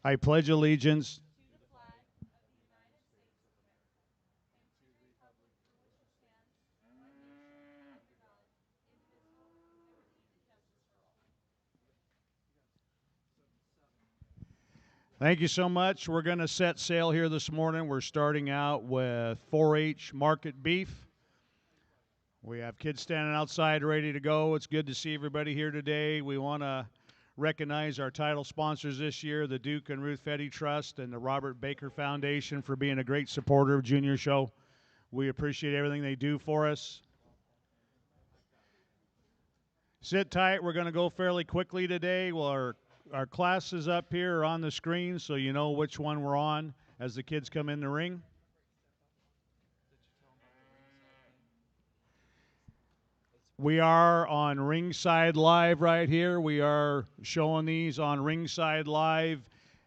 I pledge allegiance. Thank you so much. We're going to set sail here this morning. We're starting out with 4-H market beef. We have kids standing outside ready to go. It's good to see everybody here today. We want to recognize our title sponsors this year, the Duke and Ruth Fetty Trust and the Robert Baker Foundation, for being a great supporter of Junior Show. We appreciate everything they do for us. Sit tight. We're going to go fairly quickly today. Well, our classes up here are on the screen, so you know which one we're on as the kids come in the ring. We are on Ringside Live right here. We are showing these on Ringside Live.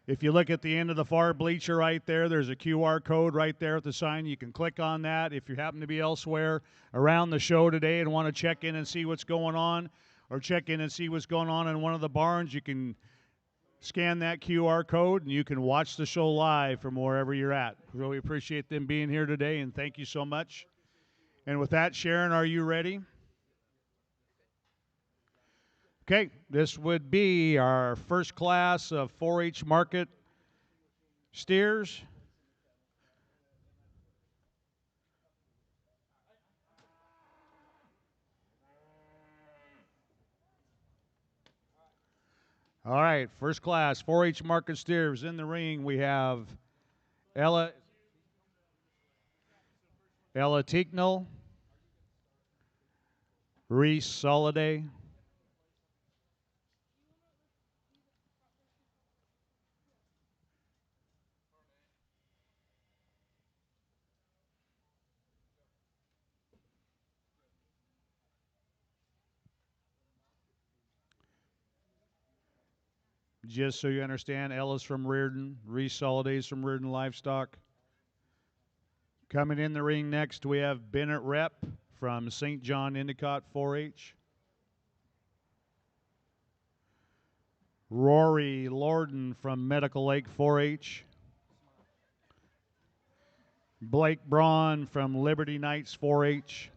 If you look at the end of the far bleacher right there, there's a QR code right there at the sign. You can click on that. If you happen to be elsewhere around the show today and want to check in and see what's going on, or check in and see what's going on in one of the barns, you can scan that QR code and you can watch the show live from wherever you're at. Really appreciate them being here today, and thank you so much. And with that, Sharon, are you ready? Okay, this would be our first class of 4-H market steers. All right, first class 4-H market steers in the ring. We have Ella Tignall, Reese Soliday, just so you understand, Ella's from Reardon, Reese Soliday's from Reardon Livestock. Coming in the ring next, we have Bennett Rep from St. John Endicott 4-H. Rory Lorden from Medical Lake 4-H. Blake Braun from Liberty Knights 4-H.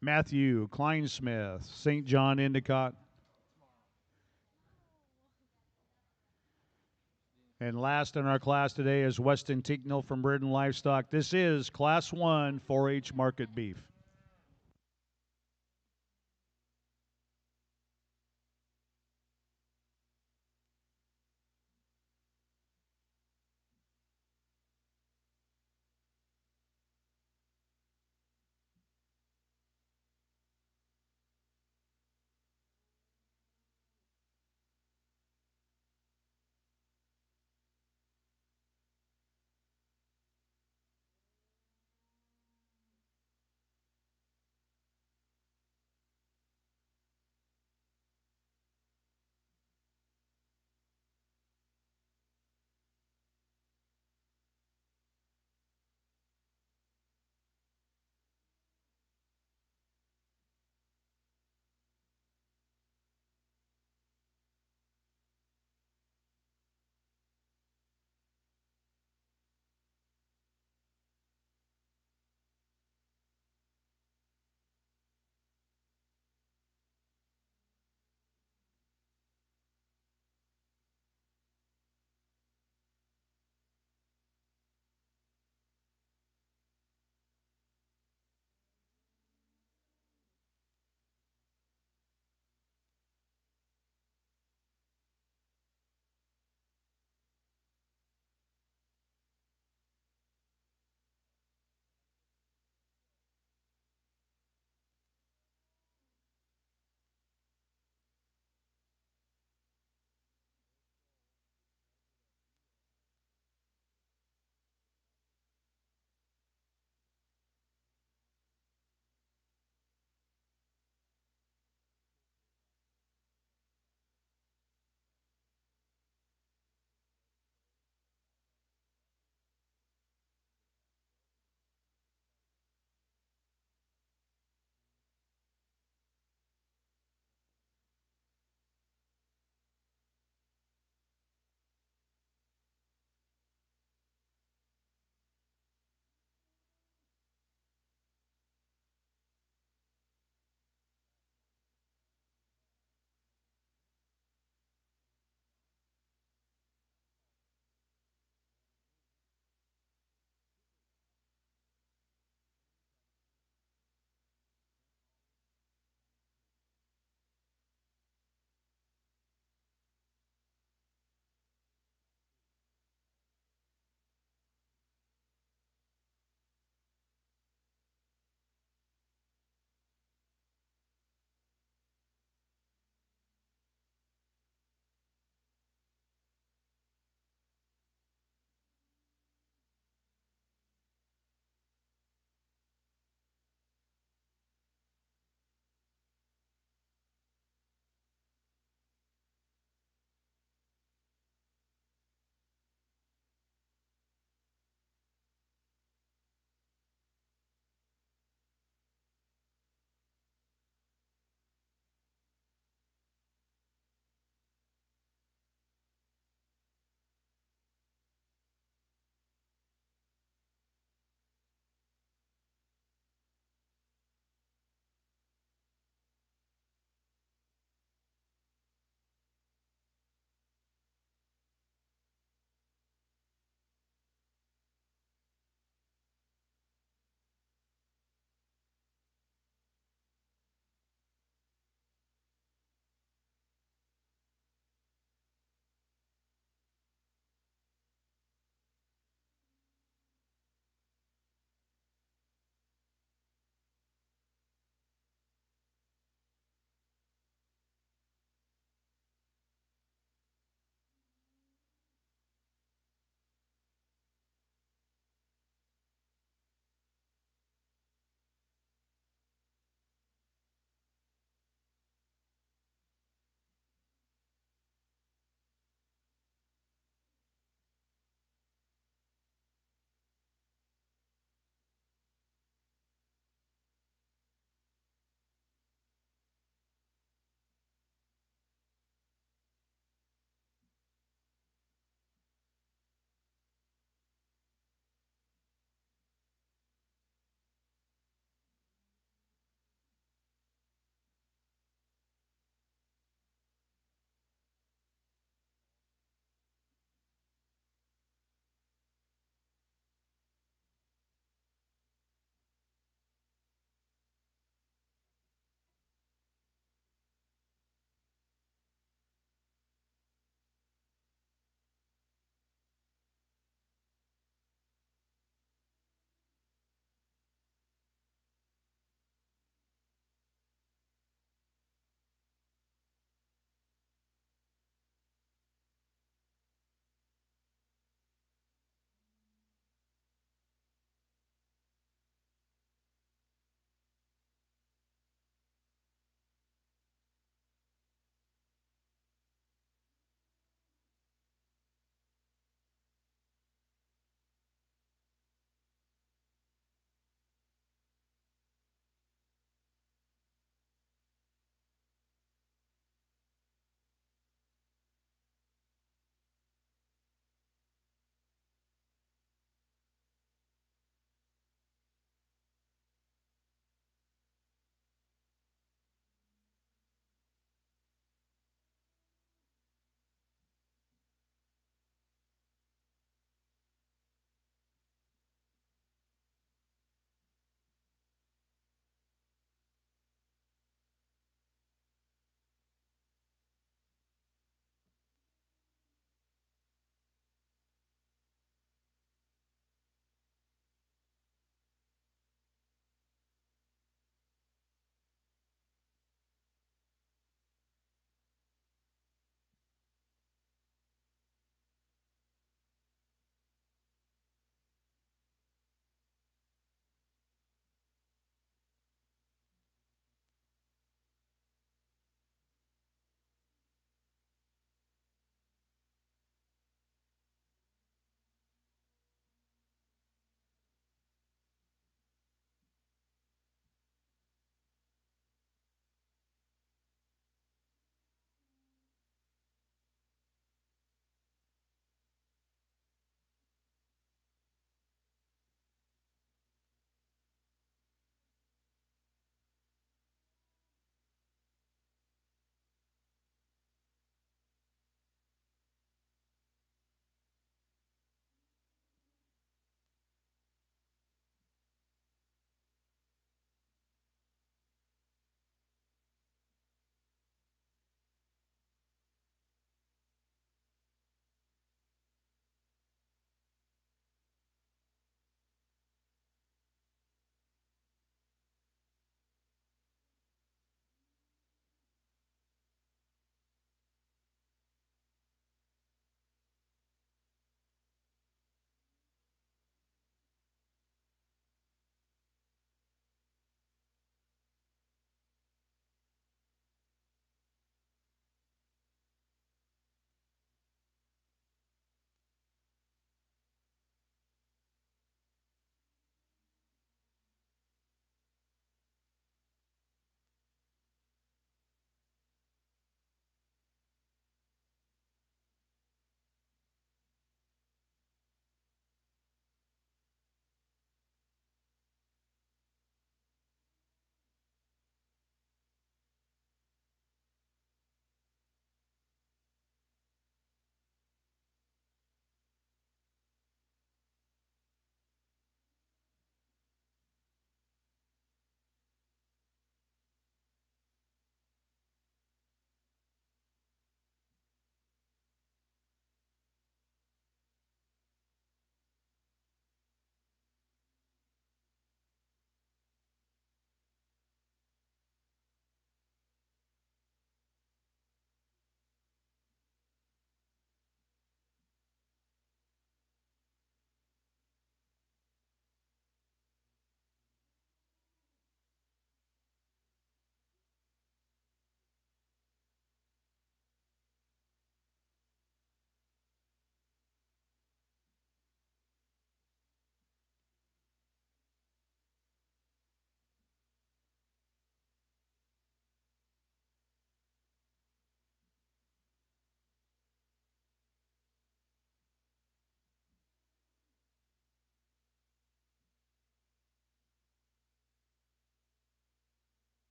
Matthew Kleinsmith, St. John Endicott. And last in our class today is Weston Tignall from Reardon Livestock. This is Class 1 4-H market beef.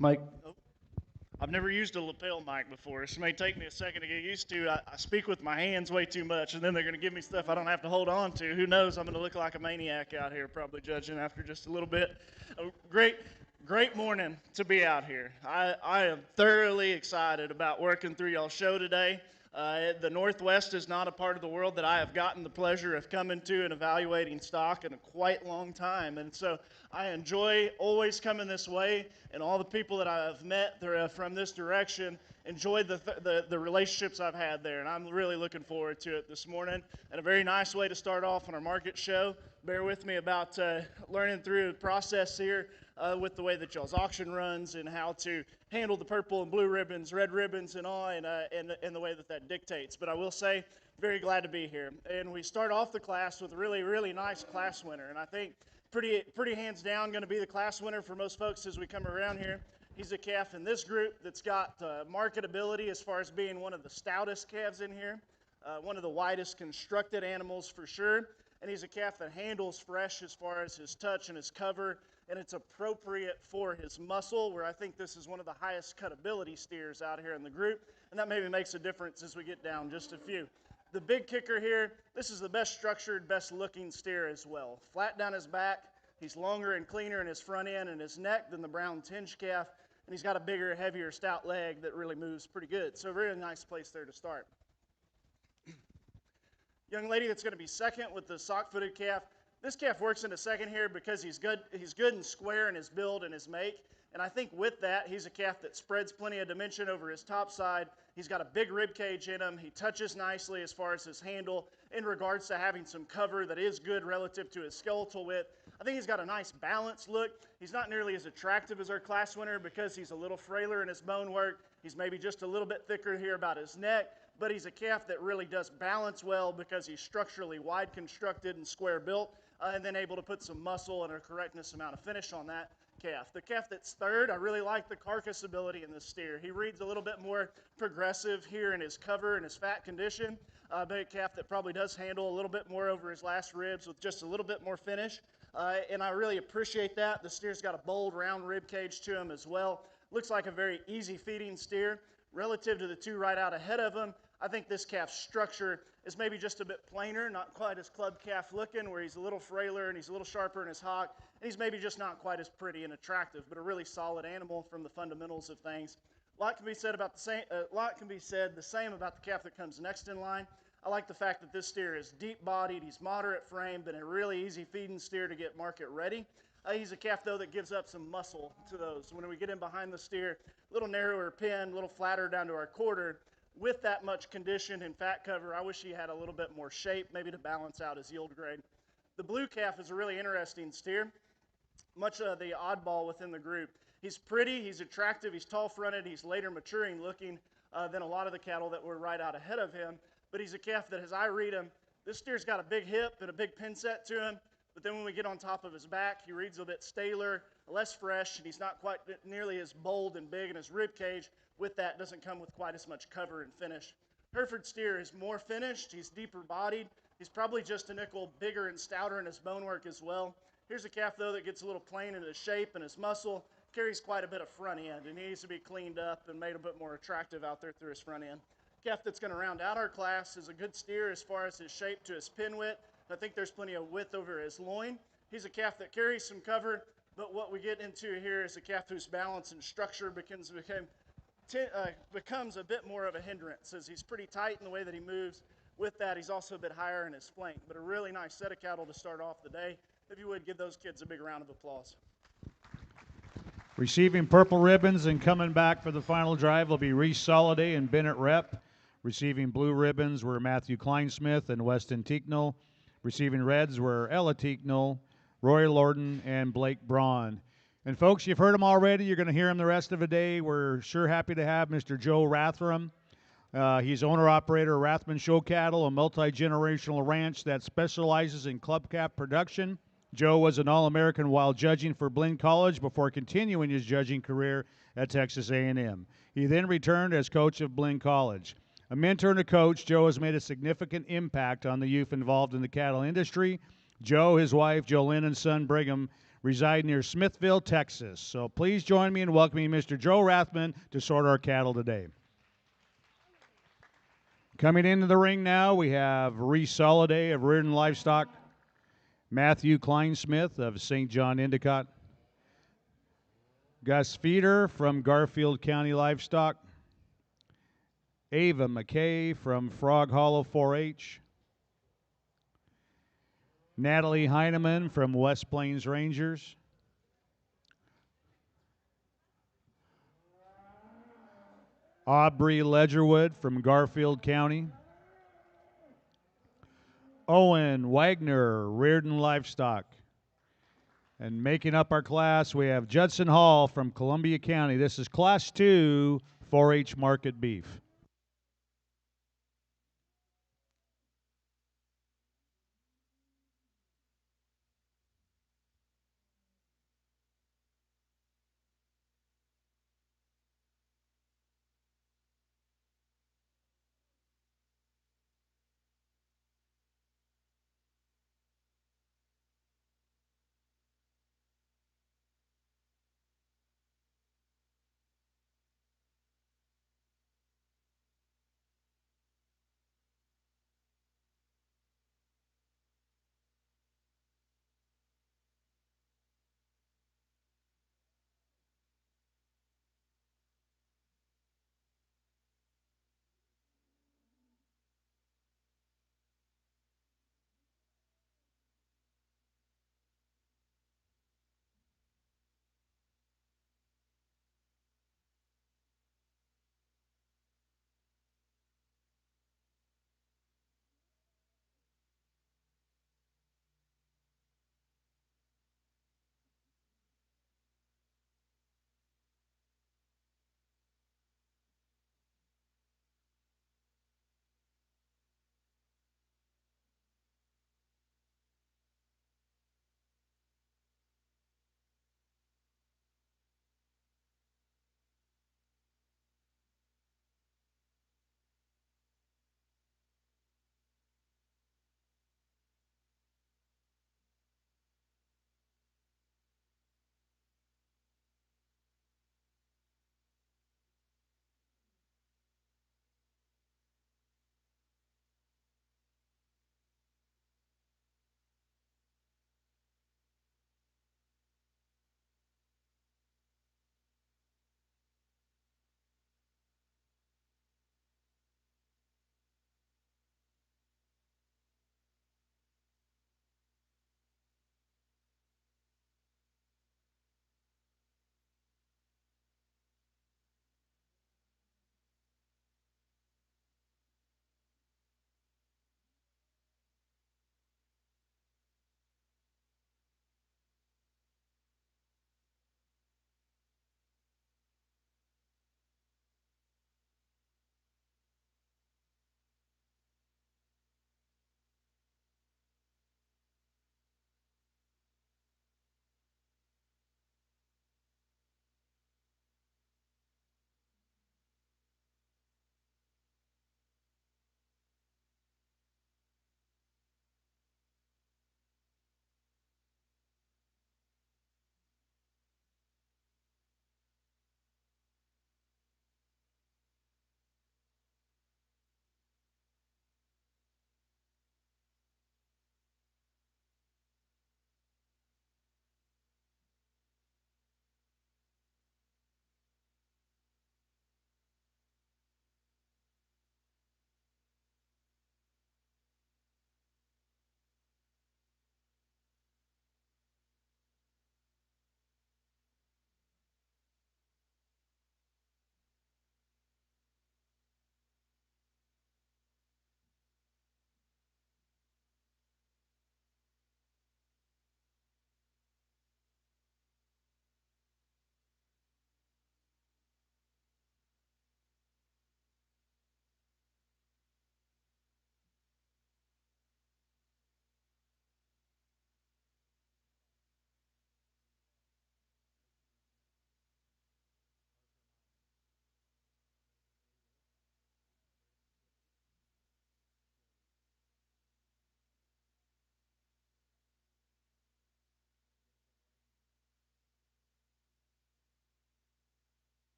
Mike. I've never used a lapel mic before. This may take me a second to get used to. I speak with my hands way too much, and then they're going to give me stuff I don't have to hold on to. Who knows? I'm going to look like a maniac out here, probably judging after just a little bit. Great morning to be out here. I am thoroughly excited about working through y'all's show today. The Northwest is not a part of the world that I have gotten the pleasure of coming to and evaluating stock in a quite long time. And so I enjoy always coming this way, and all the people that I have met from this direction enjoyed the relationships I've had there. And I'm really looking forward to it this morning. And a very nice way to start off on our market show. Bear with me about learning through the process here with the way that y'all's auction runs and how to handle the purple and blue ribbons, red ribbons, and all, and the way that dictates. But I will say, very glad to be here. And we start off the class with a really, really nice class winner. And I think pretty hands down going to be the class winner for most folks as we come around here. He's a calf in this group that's got marketability as far as being one of the stoutest calves in here, one of the widest constructed animals for sure. And he's a calf that handles fresh as far as his touch and his cover, and it's appropriate for his muscle, where I think this is one of the highest cutability steers out here in the group, and that maybe makes a difference as we get down just a few. The big kicker here, this is the best structured, best looking steer as well. Flat down his back, he's longer and cleaner in his front end and his neck than the brown tinge calf, and he's got a bigger, heavier, stout leg that really moves pretty good. So a really nice place there to start. Young lady that's going to be second with the sock-footed calf. This calf works in a second here because he's good and square in his build and his make. And I think with that, he's a calf that spreads plenty of dimension over his top side. He's got a big rib cage in him. He touches nicely as far as his handle in regards to having some cover that is good relative to his skeletal width. I think he's got a nice balanced look. He's not nearly as attractive as our class winner because he's a little frailer in his bone work. He's maybe just a little bit thicker here about his neck, but he's a calf that really does balance well because he's structurally wide constructed and square built, and then able to put some muscle and a correctness amount of finish on that calf. The calf that's third, I really like the carcass ability in this steer. He reads a little bit more progressive here in his cover and his fat condition. A big calf that probably does handle a little bit more over his last ribs with just a little bit more finish, and I really appreciate that. The steer's got a bold round rib cage to him as well. Looks like a very easy feeding steer. Relative to the two right out ahead of him, I think this calf's structure is maybe just a bit plainer, not quite as club calf looking, where he's a little frailer and he's a little sharper in his hock, and he's maybe just not quite as pretty and attractive, but a really solid animal from the fundamentals of things. A lot can be said the same about the calf that comes next in line. I like the fact that this steer is deep-bodied, he's moderate framed, and a really easy feeding steer to get market ready. He's a calf, though, that gives up some muscle to those. When we get in behind the steer, a little narrower pin, a little flatter down to our quarter. With that much condition and fat cover, I wish he had a little bit more shape, maybe to balance out his yield grade. The blue calf is a really interesting steer, much the oddball within the group. He's pretty, he's attractive, he's tall-fronted, he's later maturing looking than a lot of the cattle that were right out ahead of him. But he's a calf that, as I read him, this steer's got a big hip and a big pin set to him. But then when we get on top of his back, he reads a bit staler, less fresh, and he's not quite nearly as bold and big in his rib cage. With that, doesn't come with quite as much cover and finish. Hereford steer is more finished. He's deeper bodied. He's probably just a nickel bigger and stouter in his bone work as well. Here's a calf, though, that gets a little plain in his shape and his muscle, carries quite a bit of front end, and he needs to be cleaned up and made a bit more attractive out there through his front end. Calf that's going to round out our class is a good steer as far as his shape to his pin width. I think there's plenty of width over his loin. He's a calf that carries some cover, but what we get into here is a calf whose balance and structure becomes a bit more of a hindrance, as he's pretty tight in the way that he moves. With that, he's also a bit higher in his flank, but a really nice set of cattle to start off the day. If you would, give those kids a big round of applause. Receiving purple ribbons and coming back for the final drive will be Reese Soliday and Bennett Rep. Receiving blue ribbons were Matthew Kleinsmith and Weston Teaknell. Receiving reds were Ella Teaknell, Roy Lorden, and Blake Braun. And folks, you've heard him already. You're going to hear him the rest of the day. We're sure happy to have Mr. Joe Rathrum. He's owner-operator of Rathman Show Cattle, a multi-generational ranch that specializes in club calf production. Joe was an All-American while judging for Blinn College before continuing his judging career at Texas A&M. He then returned as coach of Blinn College. A mentor and a coach, Joe has made a significant impact on the youth involved in the cattle industry. Joe, his wife, Jolynn, and son, Brigham, reside near Smithville, Texas. So please join me in welcoming Mr. Joe Rathman to sort our cattle today. Coming into the ring now, we have Reese Soliday of Reardon Livestock, Matthew Kleinsmith of St. John Endicott, Gus Feeder from Garfield County Livestock, Ava McKay from Frog Hollow 4-H, Natalie Heineman from West Plains Rangers, Aubrey Ledgerwood from Garfield County, Owen Wagner, Reardon Livestock. And making up our class, we have Judson Hall from Columbia County. This is Class 2 4-H market beef.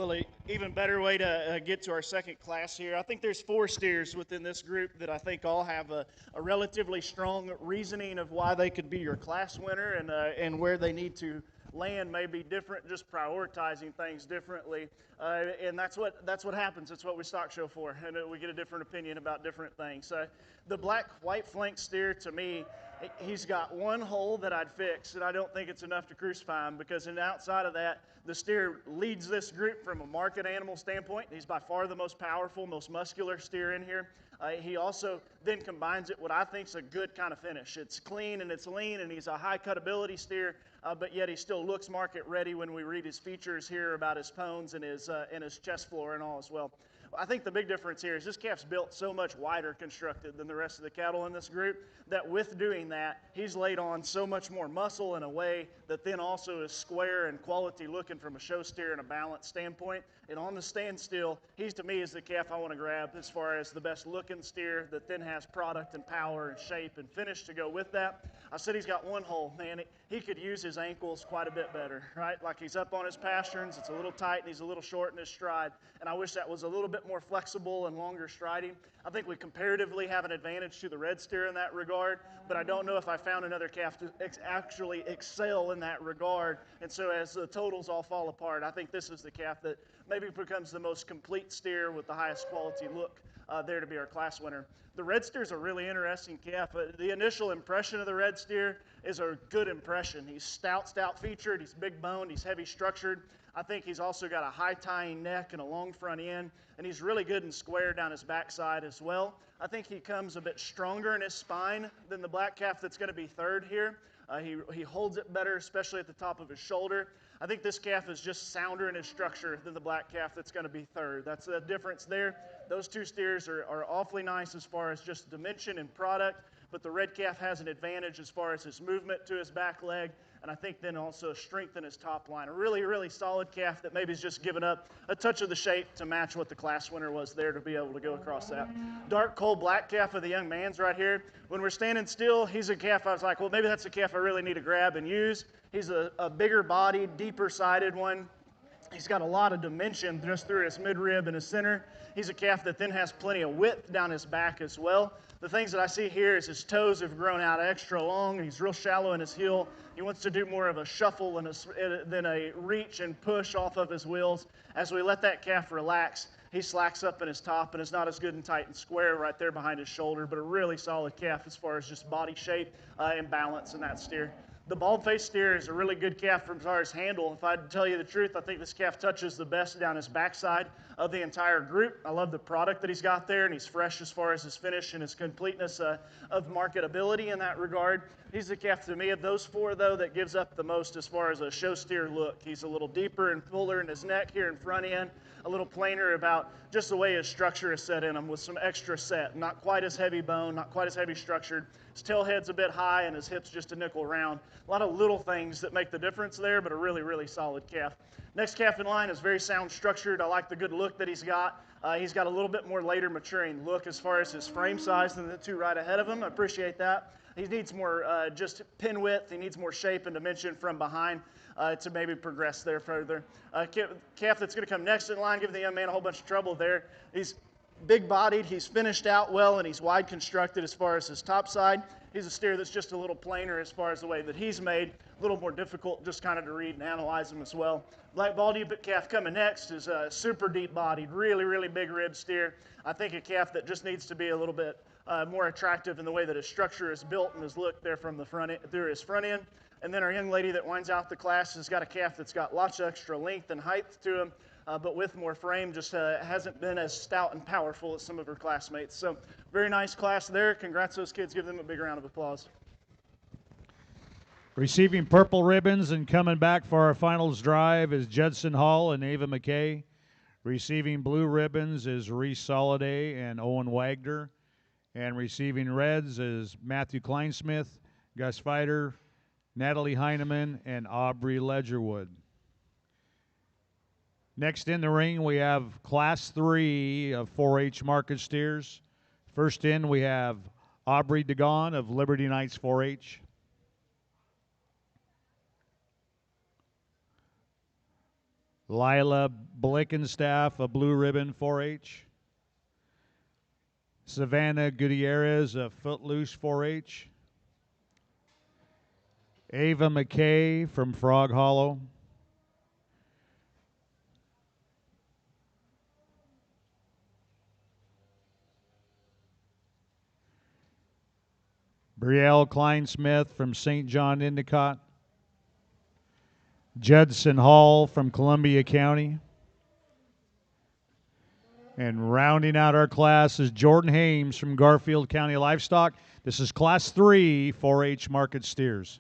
Well, an even better way to get to our second class here. I think there's 4 steers within this group that I think all have a relatively strong reasoning of why they could be your class winner, and where they need to land may be different, just prioritizing things differently. And that's what happens. It's what we stock show for, and we get a different opinion about different things. The black white flank steer, to me, he's got one hole that I'd fix, and I don't think it's enough to crucify him, because outside of that, the steer leads this group from a market animal standpoint. He's by far the most powerful, most muscular steer in here. He also then combines it what I think is a good kind of finish. It's clean and it's lean, and he's a high cutability steer, but yet he still looks market ready when we read his features here about his pones and his chest floor and all as well. I think the big difference here is this calf's built so much wider constructed than the rest of the cattle in this group that with doing that, he's laid on so much more muscle in a way that then also is square and quality looking from a show steer and a balance standpoint. And on the standstill, he's to me is the calf I want to grab as far as the best looking steer that then has product and power and shape and finish to go with that. I said he's got one hole, man. He could use his ankles quite a bit better, right? Like he's up on his pasterns, it's a little tight, and he's a little short in his stride. And I wish that was a little bit more flexible and longer striding. I think we comparatively have an advantage to the red steer in that regard, but I don't know if I found another calf to actually excel in that regard. And so as the totals all fall apart, I think this is the calf that maybe becomes the most complete steer with the highest quality look there to be our class winner. The red steer is a really interesting calf. The initial impression of the red steer is a good impression. He's stout featured, he's big boned, he's heavy structured. I think he's also got a high tying neck and a long front end, and he's really good and square down his backside as well. I think he comes a bit stronger in his spine than the black calf that's going to be third here. He holds it better, especially at the top of his shoulder. I think this calf is just sounder in his structure than the black calf that's going to be third. That's the difference there. Those two steers are awfully nice as far as just dimension and product, but the red calf has an advantage as far as his movement to his back leg, and I think then also strength in his top line. A really, really solid calf that maybe has just given up a touch of the shape to match what the class winner was there to be able to go across that. Dark coal black calf of the young man's right here. When we're standing still, he's a calf I was like, well, maybe that's a calf I really need to grab and use. He's a bigger bodied, deeper sided one. He's got a lot of dimension just through his midrib and his center. He's a calf that then has plenty of width down his back as well. The things that I see here is his toes have grown out extra long, and he's real shallow in his heel. He wants to do more of a shuffle than a reach and push off of his wheels. As we let that calf relax, he slacks up in his top and is not as good and tight and square right there behind his shoulder, but a really solid calf as far as just body shape and balance in that steer. The bald-faced steer is a really good calf as far as handle. If I tell you the truth, I think this calf touches the best down his backside of the entire group. I love the product that he's got there, and he's fresh as far as his finish and his completeness of marketability in that regard. He's the calf to me of those 4, though, that gives up the most as far as a show steer look. He's a little deeper and fuller in his neck here in front end, a little plainer about just the way his structure is set in him with some extra set. Not quite as heavy bone, not quite as heavy structured. His tail head's a bit high and his hips just a nickel round. A lot of little things that make the difference there, but a really, really solid calf. Next calf in line is very sound structured. I like the good look that he's got. He's got a little bit more later maturing look as far as his frame size than the 2 right ahead of him. I appreciate that. He needs more just pin width. He needs more shape and dimension from behind to maybe progress there further. Calf that's going to come next in line, giving the young man a whole bunch of trouble there. He's big-bodied, he's finished out well, and he's wide constructed as far as his top side. He's a steer that's just a little plainer as far as the way that he's made, a little more difficult just kind of to read and analyze him as well. Black baldy calf coming next is a super deep-bodied, really, really big rib steer. I think a calf that just needs to be a little bit more attractive in the way that his structure is built and his look there from the front end, through his front end. And then our young lady that winds out the class has got a calf that's got lots of extra length and height to him, but with more frame, just hasn't been as stout and powerful as some of her classmates. So very nice class there. Congrats to those kids. Give them a big round of applause. Receiving purple ribbons and coming back for our finals drive is Judson Hall and Ava McKay. Receiving blue ribbons is Reese Soliday and Owen Wagner. And receiving reds is Matthew Kleinsmith, Gus Fighter, Natalie Heineman, and Aubrey Ledgerwood. Next in the ring, we have Class 3 of 4-H market steers. First in, we have Aubrey Dagon of Liberty Knights 4-H. Lila Blickenstaff, a blue ribbon 4-H. Savannah Gutierrez, a footloose 4-H. Ava McKay from Frog Hollow. Brielle Kleinsmith from St. John Endicott. Judson Hall from Columbia County. And rounding out our class is Jordan Hames from Garfield County Livestock. This is Class 3 4-H market steers.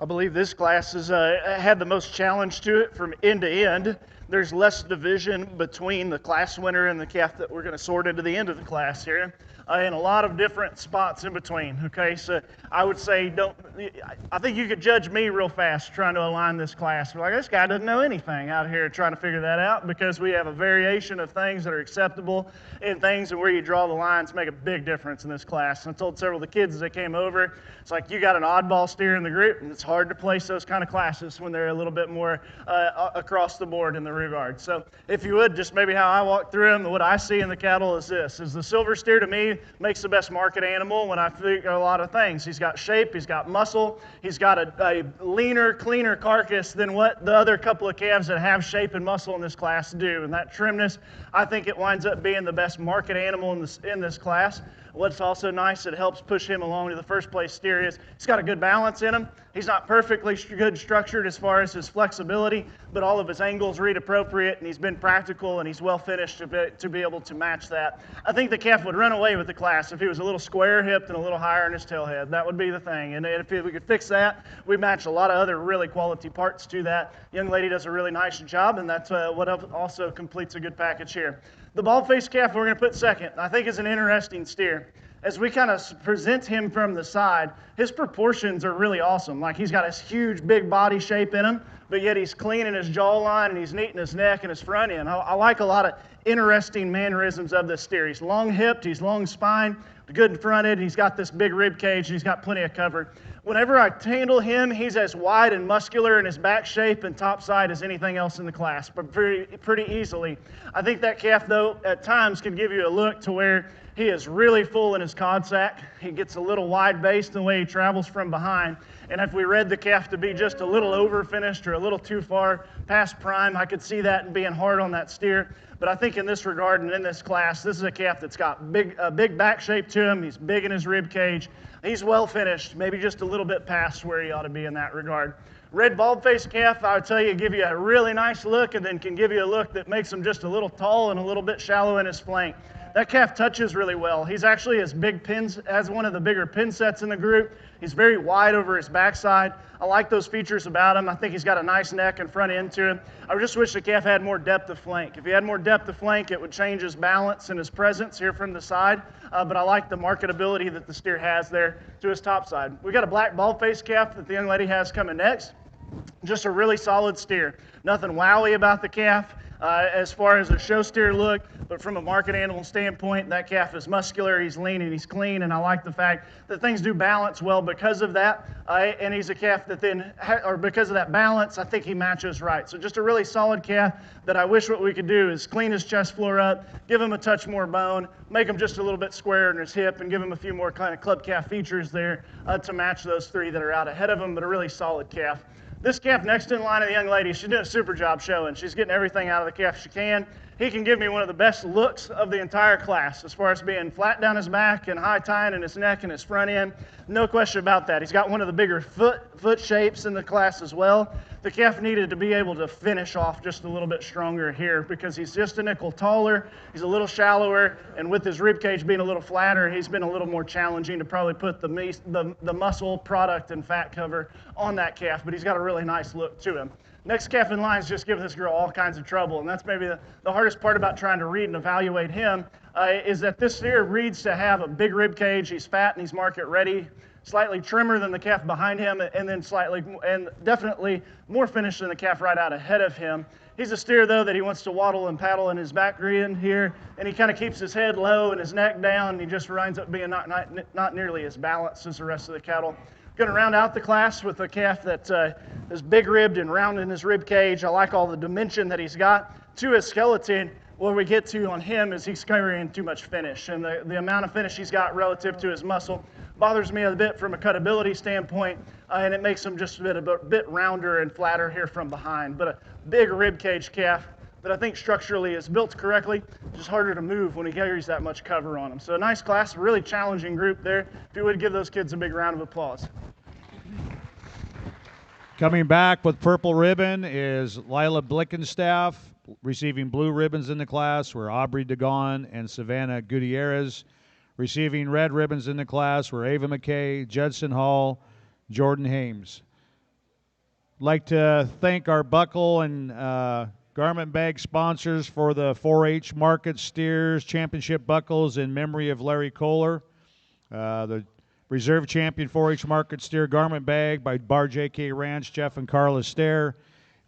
I believe this class has had the most challenge to it from end to end. There's less division between the class winner and the calf that we're going to sort into the end of the class here, and a lot of different spots in between. Okay, so I would say I think you could judge me real fast trying to align this class. Like, this guy doesn't know anything out here trying to figure that out, because we have a variation of things that are acceptable and things and where you draw the lines make a big difference in this class. And I told several of the kids as they came over, it's like you got an oddball steer in the group, and it's hard to place those kind of classes when they're a little bit more across the board in the regard. So if you would, just maybe how I walk through them, what I see in the cattle is this, is the silver steer to me makes the best market animal when I figure a lot of things. He's got shape, he's got muscle, he's got a leaner, cleaner carcass than what the other couple of calves that have shape and muscle in this class do. And that trimness, I think it winds up being the best market animal in this class. What's also nice, it helps push him along to the first place steer is he's got a good balance in him. He's not perfectly good structured as far as his flexibility, but all of his angles read appropriate, and he's been practical, and he's well finished to be able to match that. I think the calf would run away with the class if he was a little square hipped and a little higher in his tail head. That would be the thing. And if we could fix that, we match a lot of other really quality parts to that. Young lady does a really nice job, and that's what also completes a good package here. The bald-faced calf we're going to put second, I think, is an interesting steer. As we kind of present him from the side, his proportions are really awesome. Like, he's got this huge, big body shape in him, but yet he's clean in his jawline, and he's neat in his neck and his front end. I like a lot of interesting mannerisms of this steer. He's long-hipped, he's long-spined, good fronted, he's got this big rib cage, and he's got plenty of cover. Whenever I handle him, he's as wide and muscular in his back shape and top side as anything else in the class, but pretty easily. I think that calf, though, at times can give you a look to where he is really full in his cod sack. He gets a little wide-based in the way he travels from behind. And if we read the calf to be just a little over-finished or a little too far past prime, I could see that and being hard on that steer. But I think in this regard and in this class, this is a calf that's got a big back shape to him. He's big in his rib cage. He's well finished, maybe just a little bit past where he ought to be in that regard. Red bald-faced calf, I would tell you, give you a really nice look, and then can give you a look that makes him just a little tall and a little bit shallow in his flank. That calf touches really well. He's actually as one of the bigger pin sets in the group. He's very wide over his backside. I like those features about him. I think he's got a nice neck and front end to him. I just wish the calf had more depth of flank. If he had more depth of flank, it would change his balance and his presence here from the side. But I like the marketability that the steer has there to his top side. We got a black bald-faced calf that the young lady has coming next. Just a really solid steer. Nothing wowy about the calf. As far as a show steer look, but from a market animal standpoint, that calf is muscular, he's lean, and he's clean, and I like the fact that things do balance well because of that, and he's a calf that then, or because of that balance, I think he matches right. So just a really solid calf that I wish what we could do is clean his chest floor up, give him a touch more bone, make him just a little bit squarer in his hip, and give him a few more kind of club calf features there to match those three that are out ahead of him, but a really solid calf. This calf next in line of the young lady, she's doing a super job showing. She's getting everything out of the calf she can. He can give me one of the best looks of the entire class as far as being flat down his back and high tying in his neck and his front end. No question about that. He's got one of the bigger foot shapes in the class as well. The calf needed to be able to finish off just a little bit stronger here because he's just a nickel taller, he's a little shallower, and with his rib cage being a little flatter, he's been a little more challenging to probably put the muscle product and fat cover on that calf, but he's got a really nice look to him. Next calf in line is just giving this girl all kinds of trouble, and that's maybe the hardest part about trying to read and evaluate him is that this steer reads to have a big rib cage, he's fat and he's market ready, slightly trimmer than the calf behind him, and then definitely more finished than the calf right out ahead of him. He's a steer, though, that he wants to waddle and paddle in his back end here, and he kind of keeps his head low and his neck down, and he just winds up being not nearly as balanced as the rest of the cattle. Going to round out the class with a calf that is big-ribbed and round in his rib cage. I like all the dimension that he's got to his skeleton. What we get to on him is he's carrying too much finish, and the amount of finish he's got relative to his muscle bothers me a bit from a cutability standpoint, and it makes him just a bit rounder and flatter here from behind. But a big rib cage calf that I think structurally is built correctly, just harder to move when he carries that much cover on him. So a nice class, a really challenging group there. If you would give those kids a big round of applause. Coming back with purple ribbon is Lila Blickenstaff. Receiving blue ribbons in the class were Aubrey Dagon and Savannah Gutierrez. Receiving red ribbons in the class were Ava McKay, Judson Hall, Jordan Hames. like to thank our buckle and garment bag sponsors for the 4-H Market Steers Championship buckles in memory of Larry Kohler. The Reserve Champion 4-H Market Steer Garment Bag by Bar JK Ranch, Jeff and Carla Stair.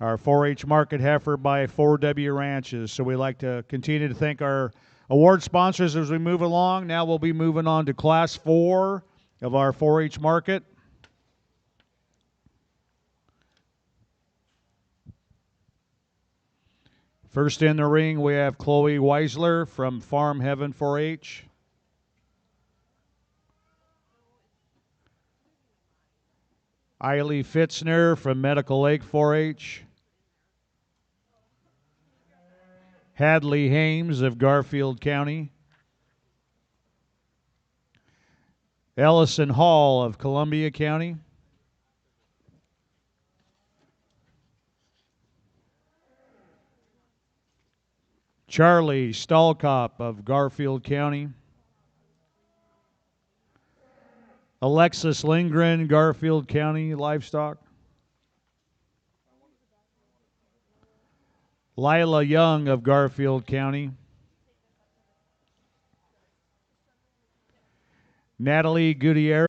Our 4-H Market Heifer by 4W Ranches. So we like to continue to thank our award sponsors as we move along. Now we'll be moving on to Class 4 of our 4-H Market. First in the ring, we have Chloe Weisler from Farm Heaven 4-H. Eiley Fitzner from Medical Lake 4-H. Hadley Hames of Garfield County. Ellison Hall of Columbia County. Charlie Stallkop of Garfield County. Alexis Lindgren, Garfield County Livestock. Lila Young of Garfield County. Natalie Gutierrez.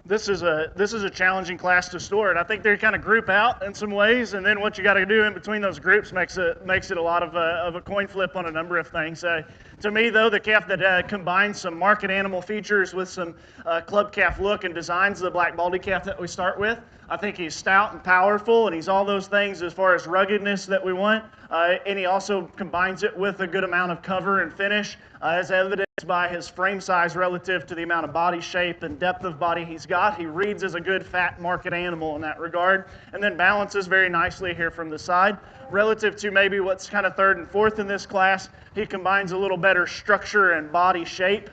this is a challenging class to store, and I think they kind of group out in some ways, and then what you got to do in between those groups makes it a lot of a coin flip on a number of things. To me, though, the calf that combines some market animal features with some club calf look and designs, the black baldy calf that we start with. I think he's stout and powerful, and he's all those things as far as ruggedness that we want, and he also combines it with a good amount of cover and finish, as evidenced by his frame size relative to the amount of body shape and depth of body he's got. He reads as a good fat market animal in that regard, and then balances very nicely here from the side. Relative to maybe what's kind of third and fourth in this class, he combines a little better structure and body shape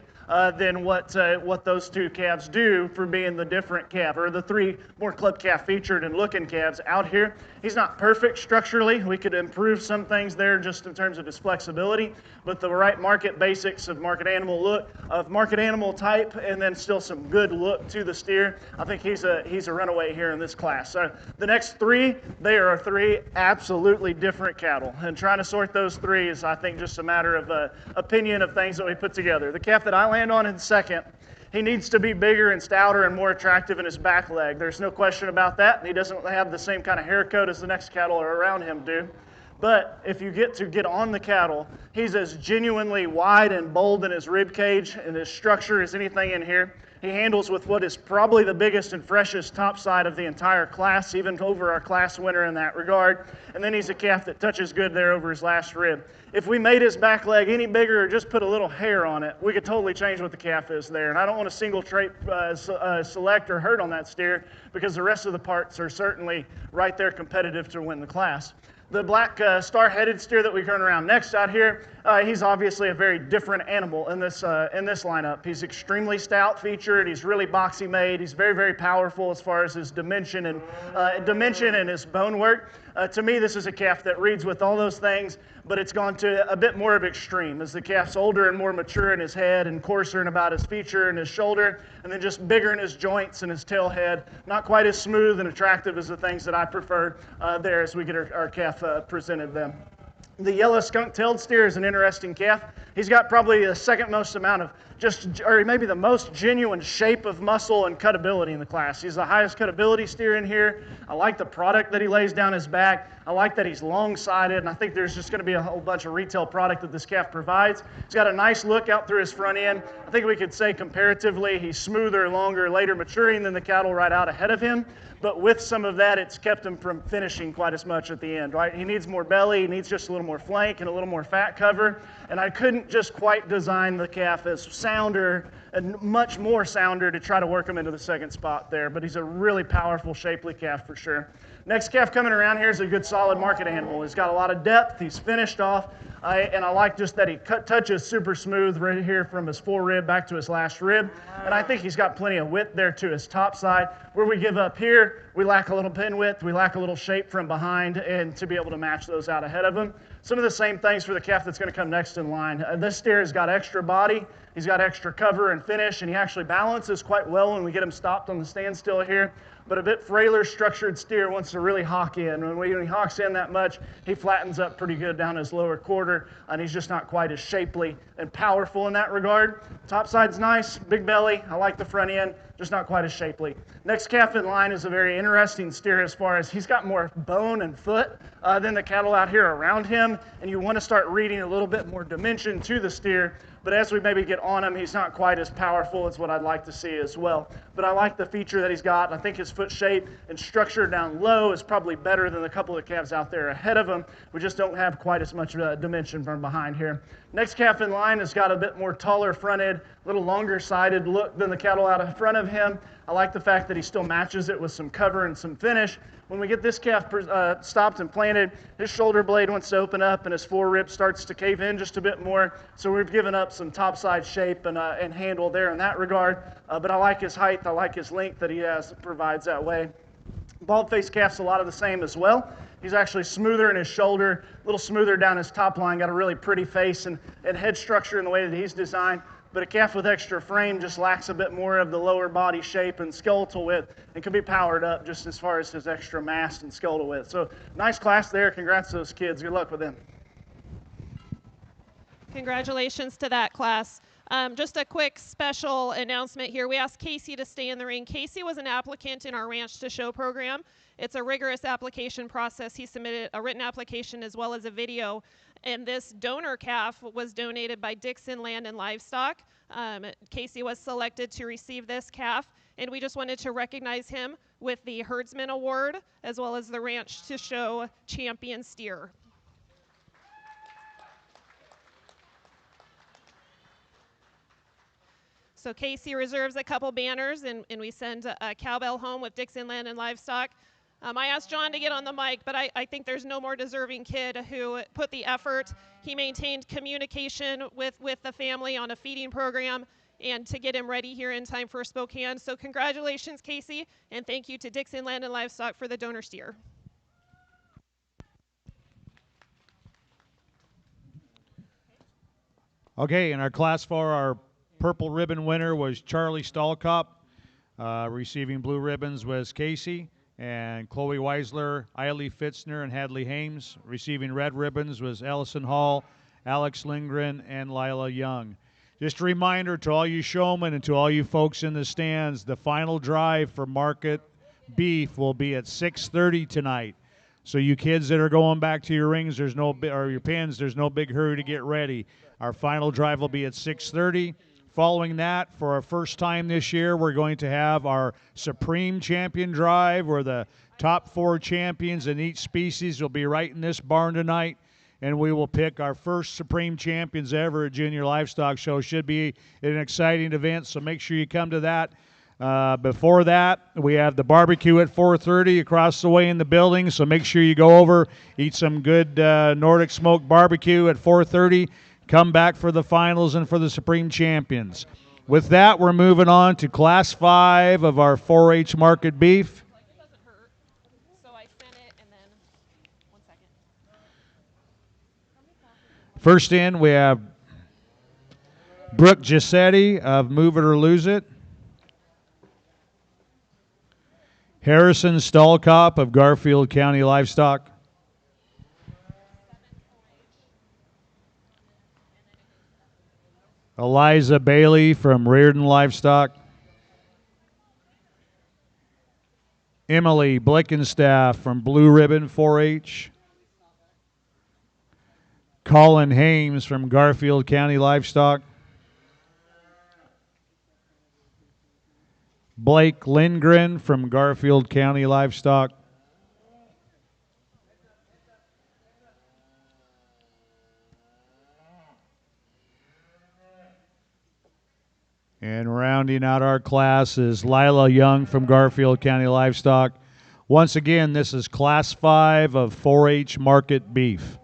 than what those two calves do for being the different calf, or the three more club calf featured and looking calves out here. He's not perfect structurally. We could improve some things there just in terms of his flexibility, but the right market basics of market animal look, of market animal type, and then still some good look to the steer. I think he's a runaway here in this class. So the next three, they are three absolutely different cattle, and trying to sort those three is, I think, just a matter of opinion of things that we put together. The calf that I land on in second, he needs to be bigger and stouter and more attractive in his back leg. There's no question about that. And he doesn't have the same kind of hair coat as the next cattle around him do. But if you get on the cattle, he's as genuinely wide and bold in his rib cage and his structure as anything in here. He handles with what is probably the biggest and freshest top side of the entire class, even over our class winner in that regard. And then he's a calf that touches good there over his last rib. If we made his back leg any bigger or just put a little hair on it, we could totally change what the calf is there. And I don't want to single trait select or hurt on that steer, because the rest of the parts are certainly right there competitive to win the class. The black star-headed steer that we turn around next out here, he's obviously a very different animal in this lineup. He's extremely stout featured. He's really boxy made. He's very, very powerful as far as his dimension and his bone work. To me, this is a calf that reads with all those things, but it's gone to a bit more of extreme as the calf's older and more mature in his head and coarser in about his feature and his shoulder, and then just bigger in his joints and his tail head. Not quite as smooth and attractive as the things that I prefer there as we get our calf presented them. The yellow skunk-tailed steer is an interesting calf. He's got probably the second most amount of or maybe the most genuine shape of muscle and cutability in the class. He's the highest cutability steer in here. I like the product that he lays down his back. I like that he's long-sided, and I think there's just going to be a whole bunch of retail product that this calf provides. He's got a nice look out through his front end. I think we could say comparatively he's smoother, longer, later maturing than the cattle right out ahead of him. But with some of that, it's kept him from finishing quite as much at the end, right? He needs more belly, he needs just a little more flank and a little more fat cover. And I couldn't just quite design the calf as sounder and much more sounder to try to work him into the second spot there. But he's a really powerful, shapely calf for sure. Next calf coming around here is a good solid market animal. He's got a lot of depth, he's finished off, and I like just that he touches super smooth right here from his forerib back to his last rib. And I think he's got plenty of width there to his top side. Where we give up here, we lack a little pin width, we lack a little shape from behind, and to be able to match those out ahead of him. Some of the same things for the calf that's going to come next in line. This steer has got extra body, he's got extra cover and finish, and he actually balances quite well when we get him stopped on the standstill here. But a bit frailer structured steer wants to really hawk in. When he hawks in that much, he flattens up pretty good down his lower quarter, and he's just not quite as shapely and powerful in that regard. Top side's nice, big belly. I like the front end, just not quite as shapely. Next calf in line is a very interesting steer as far as he's got more bone and foot than the cattle out here around him, and you want to start reading a little bit more dimension to the steer. But as we maybe get on him, he's not quite as powerful as what I'd like to see as well. But I like the feature that he's got. I think his foot shape and structure down low is probably better than the couple of calves out there ahead of him. We just don't have quite as much dimension from behind here. Next calf in line has got a bit more taller fronted, a little longer sided look than the cattle out in front of him. I like the fact that he still matches it with some cover and some finish. When we get this calf stopped and planted, his shoulder blade wants to open up and his forerib starts to cave in just a bit more. So we've given up some topside shape and handle there in that regard. But I like his height, I like his length that he has, provides that way. Bald-faced calf's a lot of the same as well. He's actually smoother in his shoulder, a little smoother down his top line, got a really pretty face and head structure in the way that he's designed. But a calf with extra frame just lacks a bit more of the lower body shape and skeletal width and can be powered up just as far as his extra mass and skeletal width. So nice class there. Congrats to those kids. Good luck with them. Congratulations to that class. Just a quick special announcement here. We asked Casey to stay in the ring. Casey was an applicant in our Ranch to Show program. It's a rigorous application process. He submitted a written application as well as a video. And this donor calf was donated by Dixon Land and Livestock. Casey was selected to receive this calf, and we just wanted to recognize him with the Herdsman Award as well as the Ranch to Show Champion Steer. So Casey reserves a couple banners, and we send a cowbell home with Dixon Land and Livestock. I asked John to get on the mic, but I think there's no more deserving kid who put the effort. He maintained communication with the family on a feeding program and to get him ready here in time for Spokane. So congratulations, Casey, and thank you to Dixon Land and Livestock for the donor steer. Okay, in our Class 4, our purple ribbon winner was Charlie Stahlkop. Receiving blue ribbons was Casey, and Chloe Weisler, Eiley Fitzner, and Hadley Hames. Receiving red ribbons was Allison Hall, Alex Lindgren, and Lila Young. Just a reminder to all you showmen and to all you folks in the stands, the final drive for market beef will be at 6:30 tonight. So you kids that are going back to your rings, or your pens, there's no big hurry to get ready. Our final drive will be at 6:30. Following that, for our first time this year, we're going to have our Supreme Champion Drive, where the top 4 champions in each species will be right in this barn tonight, and we will pick our first Supreme Champions ever at Junior Livestock Show. Should be an exciting event, so make sure you come to that. Before that, we have the barbecue at 4:30 across the way in the building, so make sure you go over, eat some good Nordic smoked barbecue at 4:30. Come back for the finals and for the Supreme Champions. With that, we're moving on to Class 5 of our 4-H market beef. It doesn't hurt. So I sent it, and then 1 second. First in, we have Brooke Giusetti of Move It or Lose It. Harrison Stahlkop of Garfield County Livestock. Eliza Bailey from Reardon Livestock. Emily Blickenstaff from Blue Ribbon 4-H. Colin Hames from Garfield County Livestock. Blake Lindgren from Garfield County Livestock. And rounding out our class is Lila Young from Garfield County Livestock. Once again, this is Class 5 of 4-H market beef.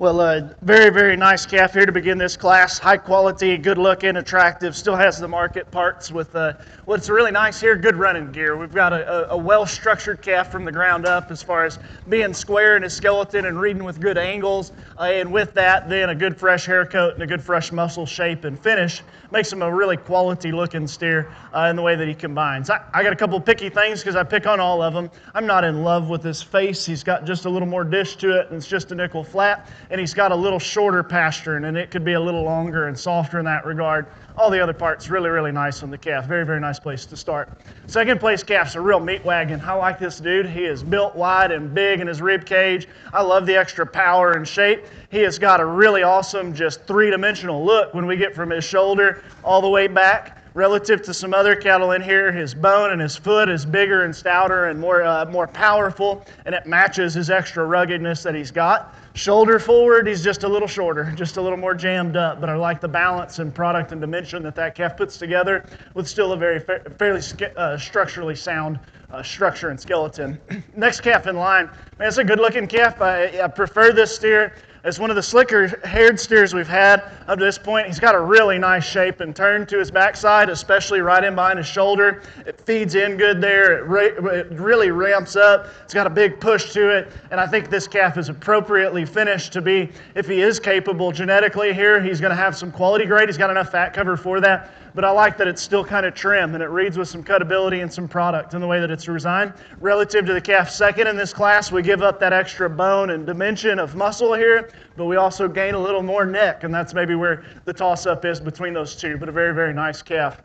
Well, very, very nice calf here to begin this class. High quality, good looking, attractive, still has the market parts with what's really nice here, good running gear. We've got a well-structured calf from the ground up as far as being square in his skeleton and reading with good angles. And with that, then a good fresh hair coat and a good fresh muscle shape and finish makes him a really quality looking steer in the way that he combines. I got a couple picky things because I pick on all of them. I'm not in love with his face. He's got just a little more dish to it, and it's just a nickel flat. And he's got a little shorter pastern, and it could be a little longer and softer in that regard. All the other parts really, really nice on the calf. Very, very nice place to start. Second place calf's a real meat wagon. I like this dude. He is built wide and big in his rib cage. I love the extra power and shape. He has got a really awesome, just three-dimensional look when we get from his shoulder all the way back. Relative to some other cattle in here, his bone and his foot is bigger and stouter and more powerful, and it matches his extra ruggedness that he's got. Shoulder forward, he's just a little shorter, just a little more jammed up, but I like the balance and product and dimension that calf puts together with still a very fairly structurally sound structure and skeleton. Next calf in line, man, it's a good-looking calf. I prefer this steer. It's one of the slicker haired steers we've had up to this point. He's got a really nice shape and turn to his backside, especially right in behind his shoulder. It feeds in good there. It really ramps up. It's got a big push to it, and I think this calf is appropriately finished to be, if he is capable genetically here, he's going to have some quality grade. He's got enough fat cover for that. But I like that it's still kind of trim and it reads with some cutability and some product in the way that it's designed. Relative to the calf second in this class, we give up that extra bone and dimension of muscle here, but we also gain a little more neck, and that's maybe where the toss-up is between those two, but a very, very nice calf.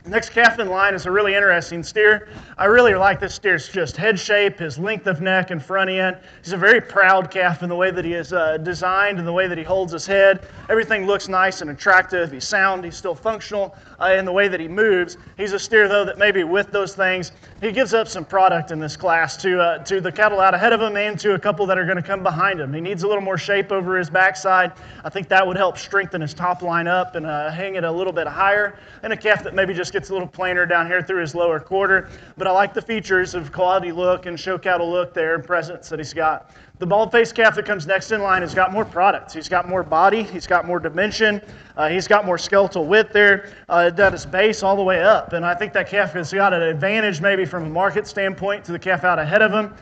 Next calf in line is a really interesting steer. I really like this steer's just head shape, his length of neck and front end. He's a very proud calf in the way that he is designed and the way that he holds his head. Everything looks nice and attractive. He's sound. He's still functional in the way that he moves. He's a steer, though, that maybe with those things, he gives up some product in this class to the cattle out ahead of him and to a couple that are going to come behind him. He needs a little more shape over his backside. I think that would help strengthen his top line up and hang it a little bit higher. And a calf that maybe just gets a little plainer down here through his lower quarter. But I like the features of quality look and show cattle look there and presence that he's got. The bald-faced calf that comes next in line has got more products. He's got more body. He's got more dimension. He's got more skeletal width there at his base all the way up. And I think that calf has got an advantage maybe from a market standpoint to the calf out ahead of him.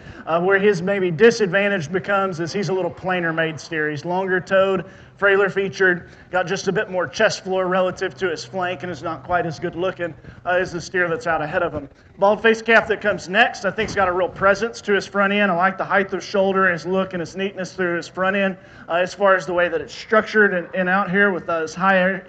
Where his maybe disadvantage becomes is he's a little plainer made steer. He's longer toed, frailer featured, got just a bit more chest floor relative to his flank, and is not quite as good looking as the steer that's out ahead of him. Bald-faced calf that comes next, I think, has got a real presence to his front end. I like the height of shoulder and his look and his neatness through his front end as far as the way that it's structured and out here with his high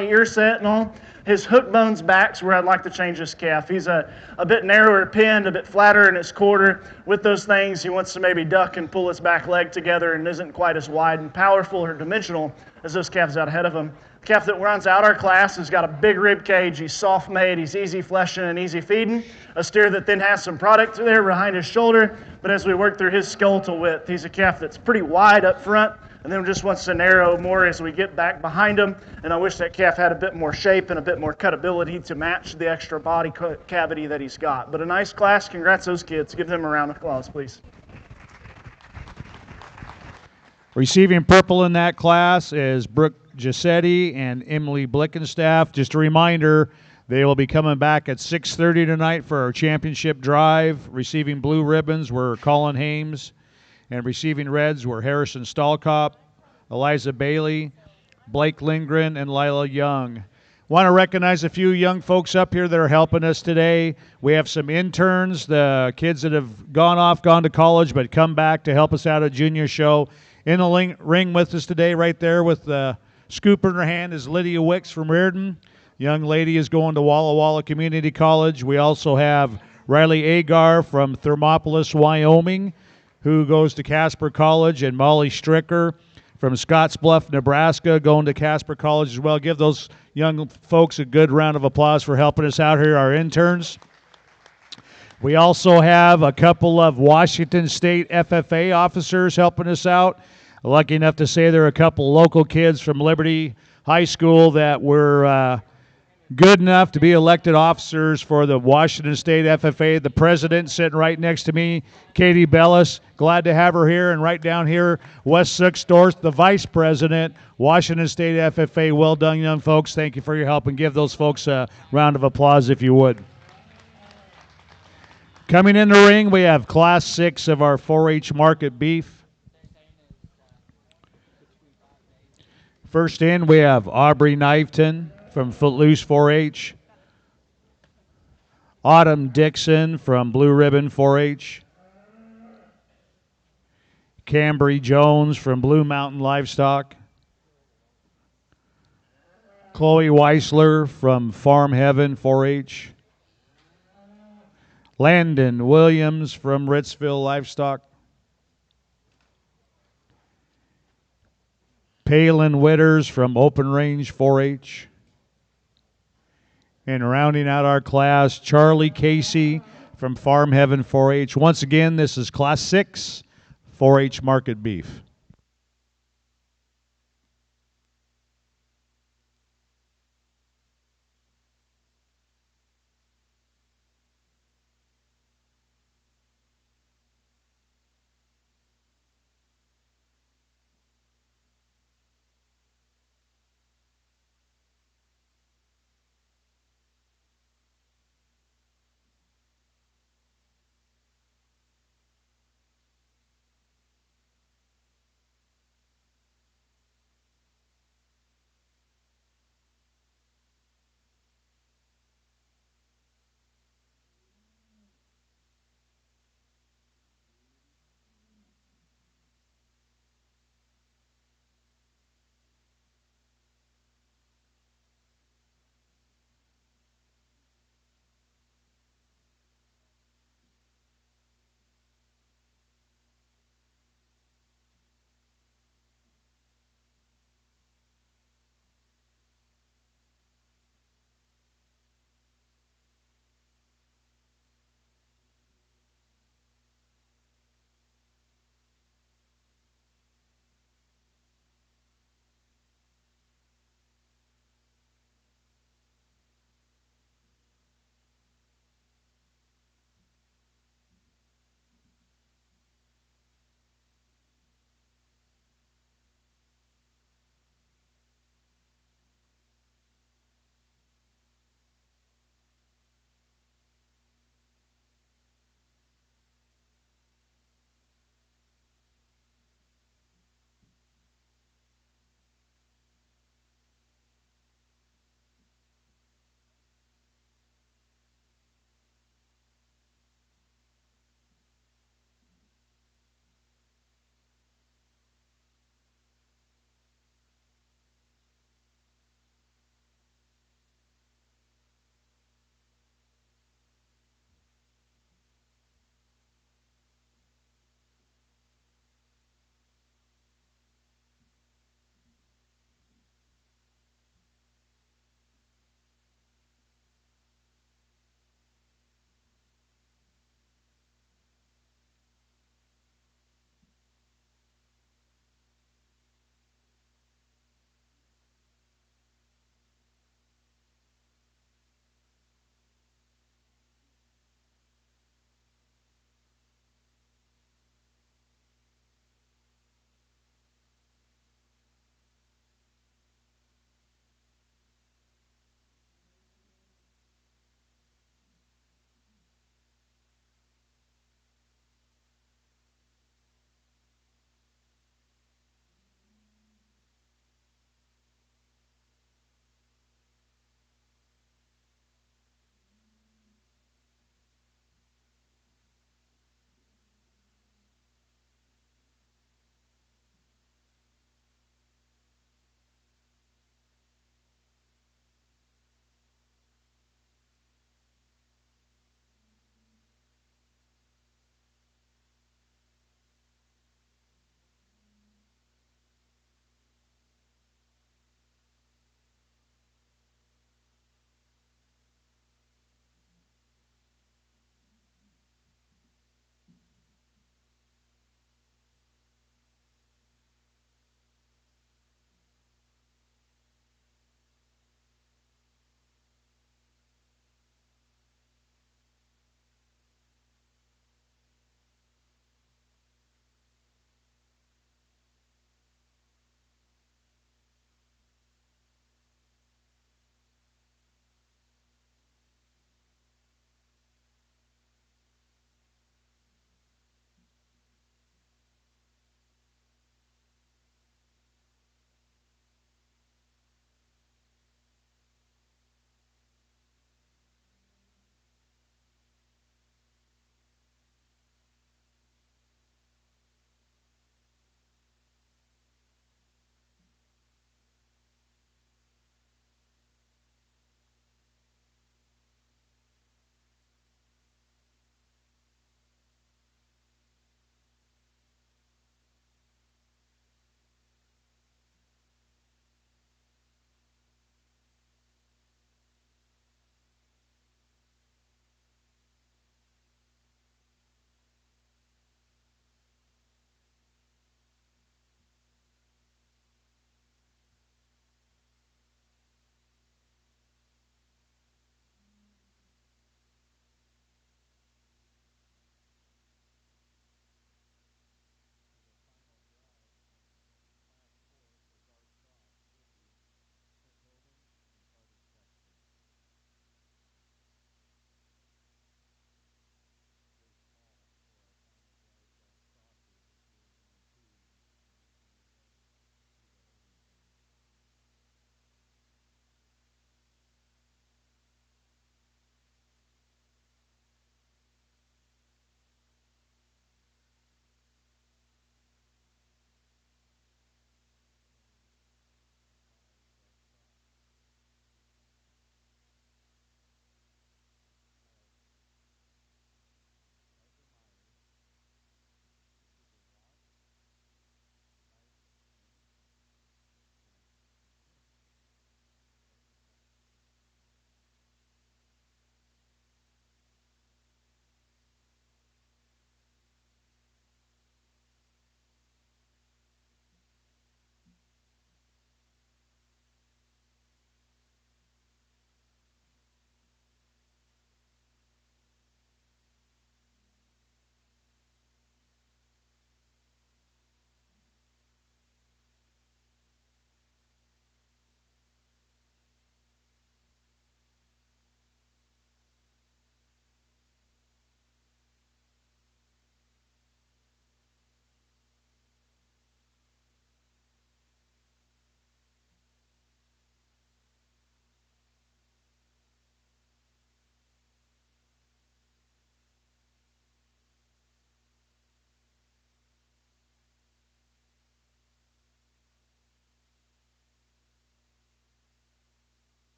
ear set and all. His hook bones back's where I'd like to change this calf. He's a bit narrower pinned, a bit flatter in his quarter. With those things, he wants to maybe duck and pull his back leg together and isn't quite as wide and powerful or dimensional as those calves out ahead of him. The calf that runs out our class has got a big rib cage. He's soft made. He's easy fleshing and easy feeding. A steer that then has some product there behind his shoulder. But as we work through his skeletal width, he's a calf that's pretty wide up front, and then just wants to narrow more as we get back behind him. And I wish that calf had a bit more shape and a bit more cutability to match the extra body cavity that he's got. But a nice class. Congrats those kids. Give them a round of applause, please. Receiving purple in that class is Brooke Giusetti and Emily Blickenstaff. Just a reminder, they will be coming back at 6:30 tonight for our championship drive. Receiving blue ribbons were Colin Hames, and receiving reds were Harrison Stalkop, Eliza Bailey, Blake Lindgren, and Lila Young. Want to recognize a few young folks up here that are helping us today. We have some interns, the kids that have gone to college but come back to help us out at junior show. In the ring with us today, right there with the scoop in her hand, is Lydia Wicks from Reardon. Young lady is going to Walla Walla Community College. We also have Riley Agar from Thermopolis, Wyoming, who goes to Casper College, and Molly Stricker from Scottsbluff, Nebraska, going to Casper College as well. Give those young folks a good round of applause for helping us out here, our interns. We also have a couple of Washington State FFA officers helping us out. Lucky enough to say there are a couple local kids from Liberty High School that were good enough to be elected officers for the Washington State FFA. The president sitting right next to me, Katie Bellis. Glad to have her here. And right down here, Wes Sixdorf, the vice president, Washington State FFA. Well done, young folks. Thank you for your help, and give those folks a round of applause if you would. Coming in the ring, we have Class 6 of our 4-H market beef. First in, we have Aubrey Knifeton from Footloose 4-H. Autumn Dixon from Blue Ribbon 4-H. Cambry Jones from Blue Mountain Livestock. Chloe Weisler from Farm Heaven 4-H. Landon Williams from Ritzville Livestock. Palin Witters from Open Range 4-H. And rounding out our class, Charlie Casey from Farm Heaven 4-H. Once again, this is Class 6 4-H market beef.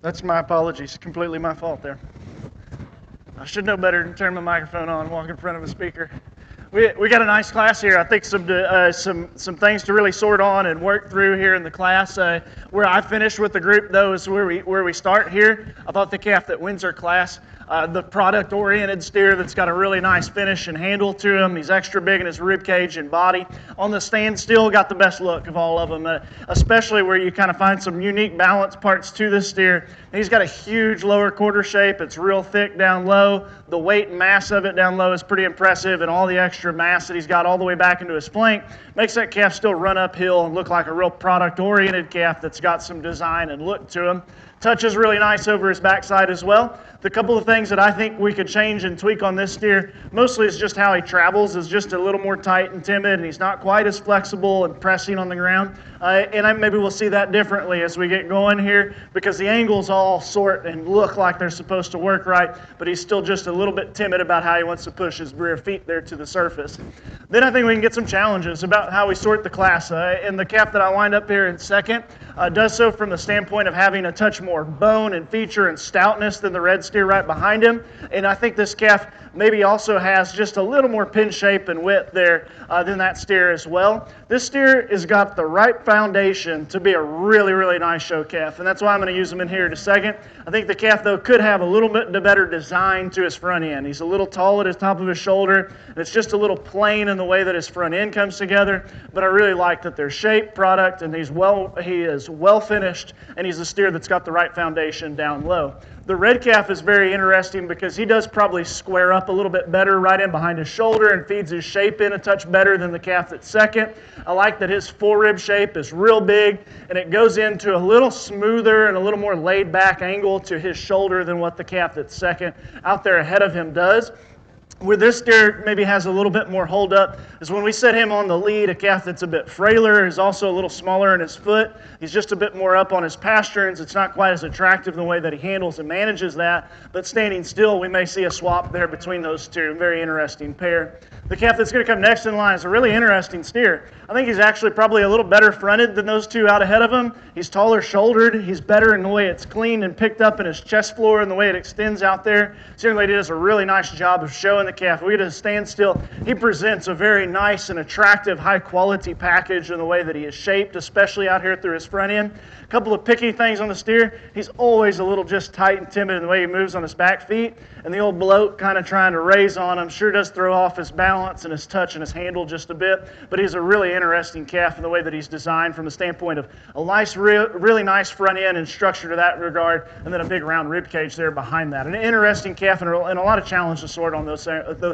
That's my apologies. Completely my fault there. I should know better than turn my microphone on and walk in front of a speaker. We got a nice class here. I think some things to really sort on and work through here in the class. Where I finished with the group, though, is where we start here. I thought the calf that wins our class, the product-oriented steer that's got a really nice finish and handle to him. He's extra big in his rib cage and body. On the stand, still got the best look of all of them, especially where you kind of find some unique balance parts to this steer. He's got a huge lower quarter shape. It's real thick down low. The weight and mass of it down low is pretty impressive, and all the extra mass that he's got all the way back into his flank makes that calf still run uphill and look like a real product-oriented calf that's got some design and look to him. Touch is really nice over his backside as well. The couple of things that I think we could change and tweak on this steer, mostly is just how he travels, is just a little more tight and timid, and he's not quite as flexible and pressing on the ground. Maybe we'll see that differently as we get going here, because the angles all sort and look like they're supposed to work right, but he's still just a little bit timid about how he wants to push his rear feet there to the surface. Then I think we can get some challenges about how we sort the class. And the calf that I wind up here in second does so from the standpoint of having a touch more bone and feature and stoutness than the red steer right behind him. And I think this calf maybe also has just a little more pin shape and width there than that steer as well. This steer has got the right foundation to be a really, really nice show calf, and that's why I'm going to use him in here in a second. I think the calf, though, could have a little bit better design to his front end. He's a little tall at the top of his shoulder, and it's just a little plain in the way that his front end comes together, but I really like that they're shape, product, and he is well finished, and he's a steer that's got the right foundation down low. The red calf is very interesting because he does probably square up a little bit better right in behind his shoulder and feeds his shape in a touch better than the calf that's second. I like that his forerib shape is real big, and it goes into a little smoother and a little more laid back angle to his shoulder than what the calf that's second out there ahead of him does. Where this steer maybe has a little bit more hold up is when we set him on the lead, a calf that's a bit frailer, is also a little smaller in his foot. He's just a bit more up on his pasterns. It's not quite as attractive in the way that he handles and manages that, but standing still, we may see a swap there between those two. Very interesting pair. The calf that's going to come next in line is a really interesting steer. I think he's actually probably a little better fronted than those two out ahead of him. He's taller shouldered. He's better in the way it's cleaned and picked up in his chest floor and the way it extends out there. This young lady does a really nice job of showing the calf. If we get to stand still, he presents a very nice and attractive, high-quality package in the way that he is shaped, especially out here through his front end. A couple of picky things on the steer. He's always a little just tight and timid in the way he moves on his back feet, and the old bloat kind of trying to raise on him sure does throw off his balance and his touch and his handle just a bit, but he's a really interesting calf in the way that he's designed from the standpoint of a nice, really nice front end and structure to that regard, and then a big round rib cage there behind that. An interesting calf and a lot of challenge to sort on those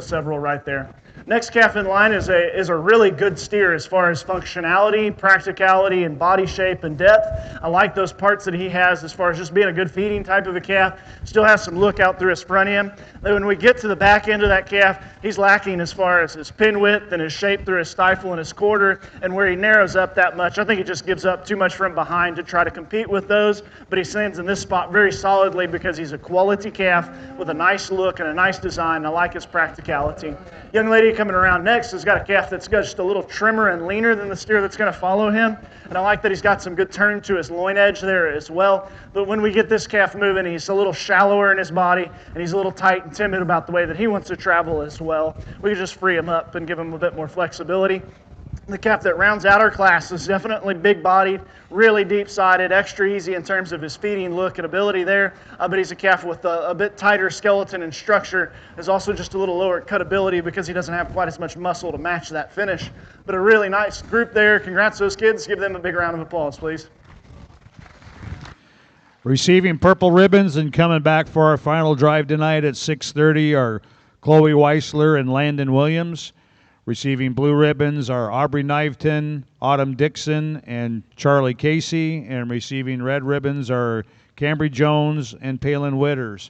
several right there. Next calf in line is a really good steer as far as functionality, practicality, and body shape and depth. I like those parts that he has as far as just being a good feeding type of a calf. Still has some look out through his front end. Then when we get to the back end of that calf, he's lacking as far as his pin width and his shape through his stifle and his quarter, and where he narrows up that much. I think he just gives up too much from behind to try to compete with those, but he stands in this spot very solidly because he's a quality calf with a nice look and a nice design. I like his practicality. Young lady coming around next has got a calf that's got just a little trimmer and leaner than the steer that's going to follow him, and I like that he's got some good turn to his loin edge there as well. But when we get this calf moving, he's a little shallower in his body, and he's a little tight and timid about the way that he wants to travel as well. We can just free him up and give him a bit more flexibility. The calf that rounds out our class is definitely big-bodied, really deep-sided, extra easy in terms of his feeding look and ability there, but he's a calf with a bit tighter skeleton and structure. There's also just a little lower cutability because he doesn't have quite as much muscle to match that finish. But a really nice group there. Congrats to those kids. Give them a big round of applause, please. Receiving purple ribbons and coming back for our final drive tonight at 6:30 are Chloe Weissler and Landon Williams. Receiving blue ribbons are Aubrey Kniveton, Autumn Dixon, and Charlie Casey. And receiving red ribbons are Cambry Jones and Palin Witters.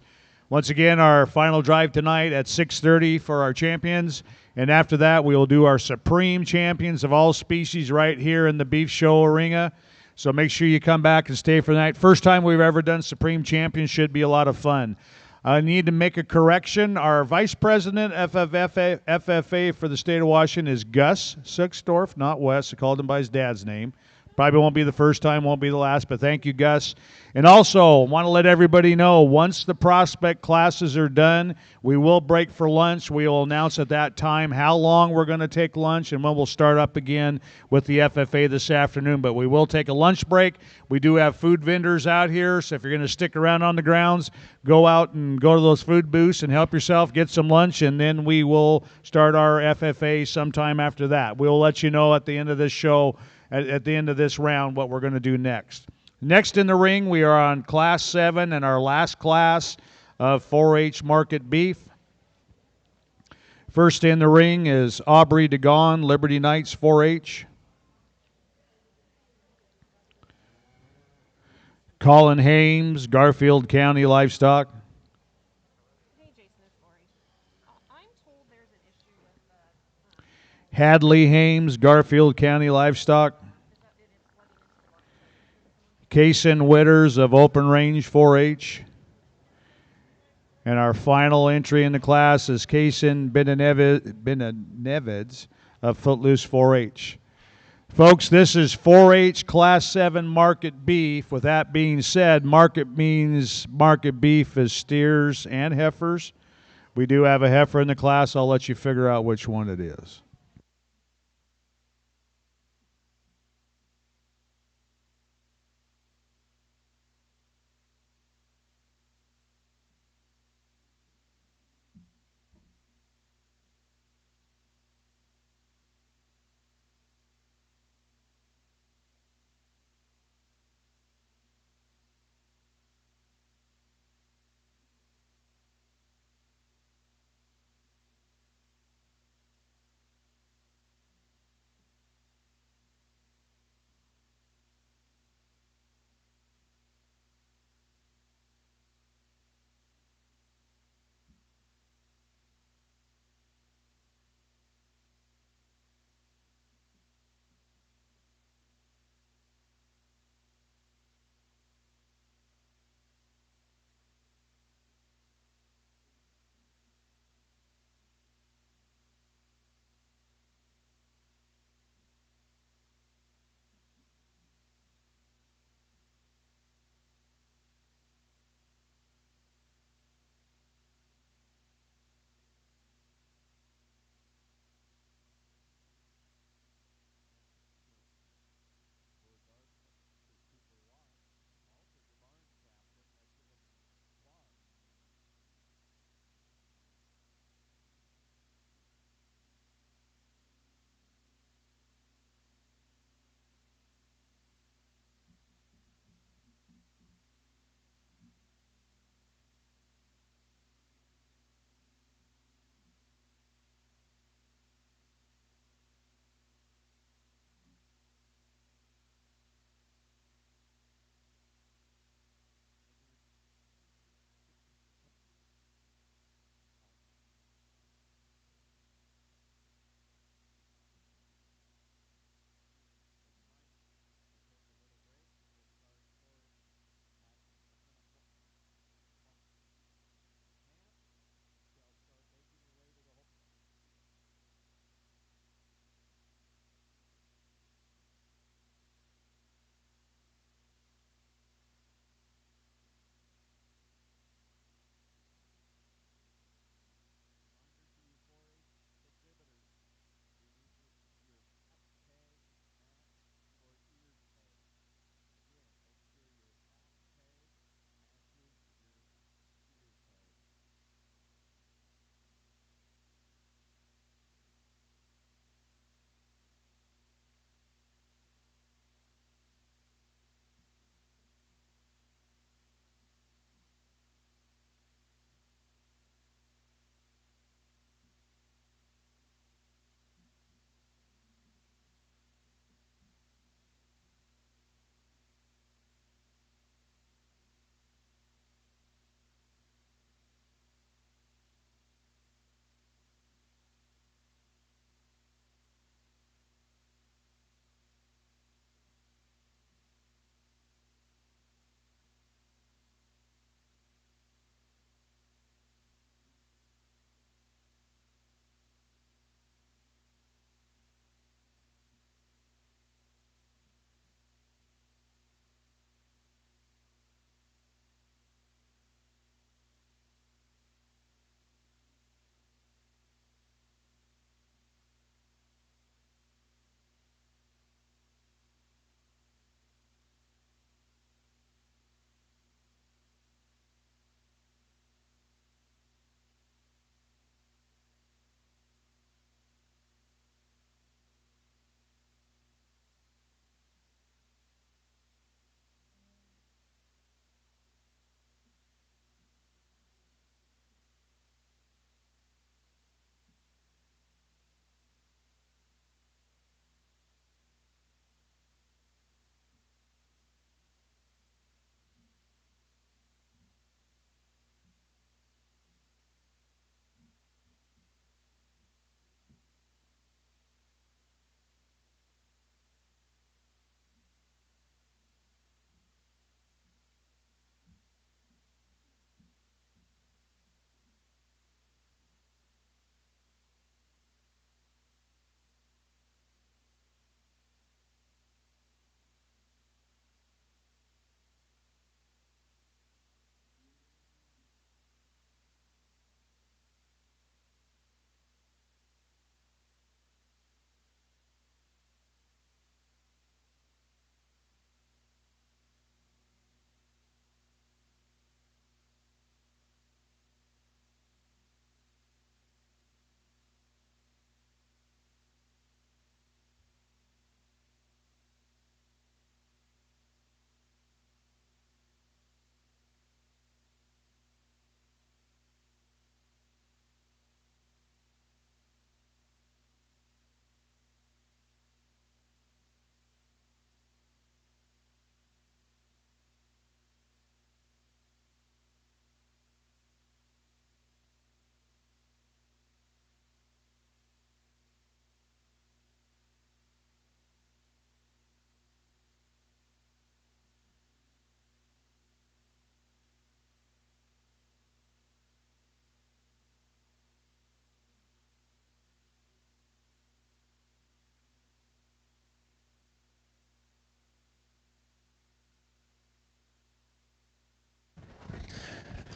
Once again, our final drive tonight at 6:30 for our champions. And after that, we will do our Supreme Champions of all species right here in the Beef Show Arena. So make sure you come back and stay for the night. First time we've ever done Supreme Champions. Should be a lot of fun. I need to make a correction. Our Vice President, FFA for the state of Washington, is Gus Suxdorf, not Wes. I called him by his dad's name. Probably won't be the first time, won't be the last, but thank you, Gus. And also, want to let everybody know, once the prospect classes are done, we will break for lunch. We will announce at that time how long we're going to take lunch and when we'll start up again with the FFA this afternoon. But we will take a lunch break. We do have food vendors out here, so if you're going to stick around on the grounds, go out and go to those food booths and help yourself, get some lunch, and then we will start our FFA sometime after that. We'll let you know at the end of this show, at the end of this round, what we're going to do next. Next in the ring, we are on Class 7 and our last class of 4-H market beef. First in the ring is Aubrey DeGon, Liberty Knights 4-H. Colin Hames, Garfield County Livestock. Hadley Hames, Garfield County Livestock. Kaysen Witters of Open Range 4-H. And our final entry in the class is Kaysen Benenevids of Footloose 4-H. Folks, this is 4-H Class 7 market beef. With that being said, market means market beef is steers and heifers. We do have a heifer in the class. I'll let you figure out which one it is.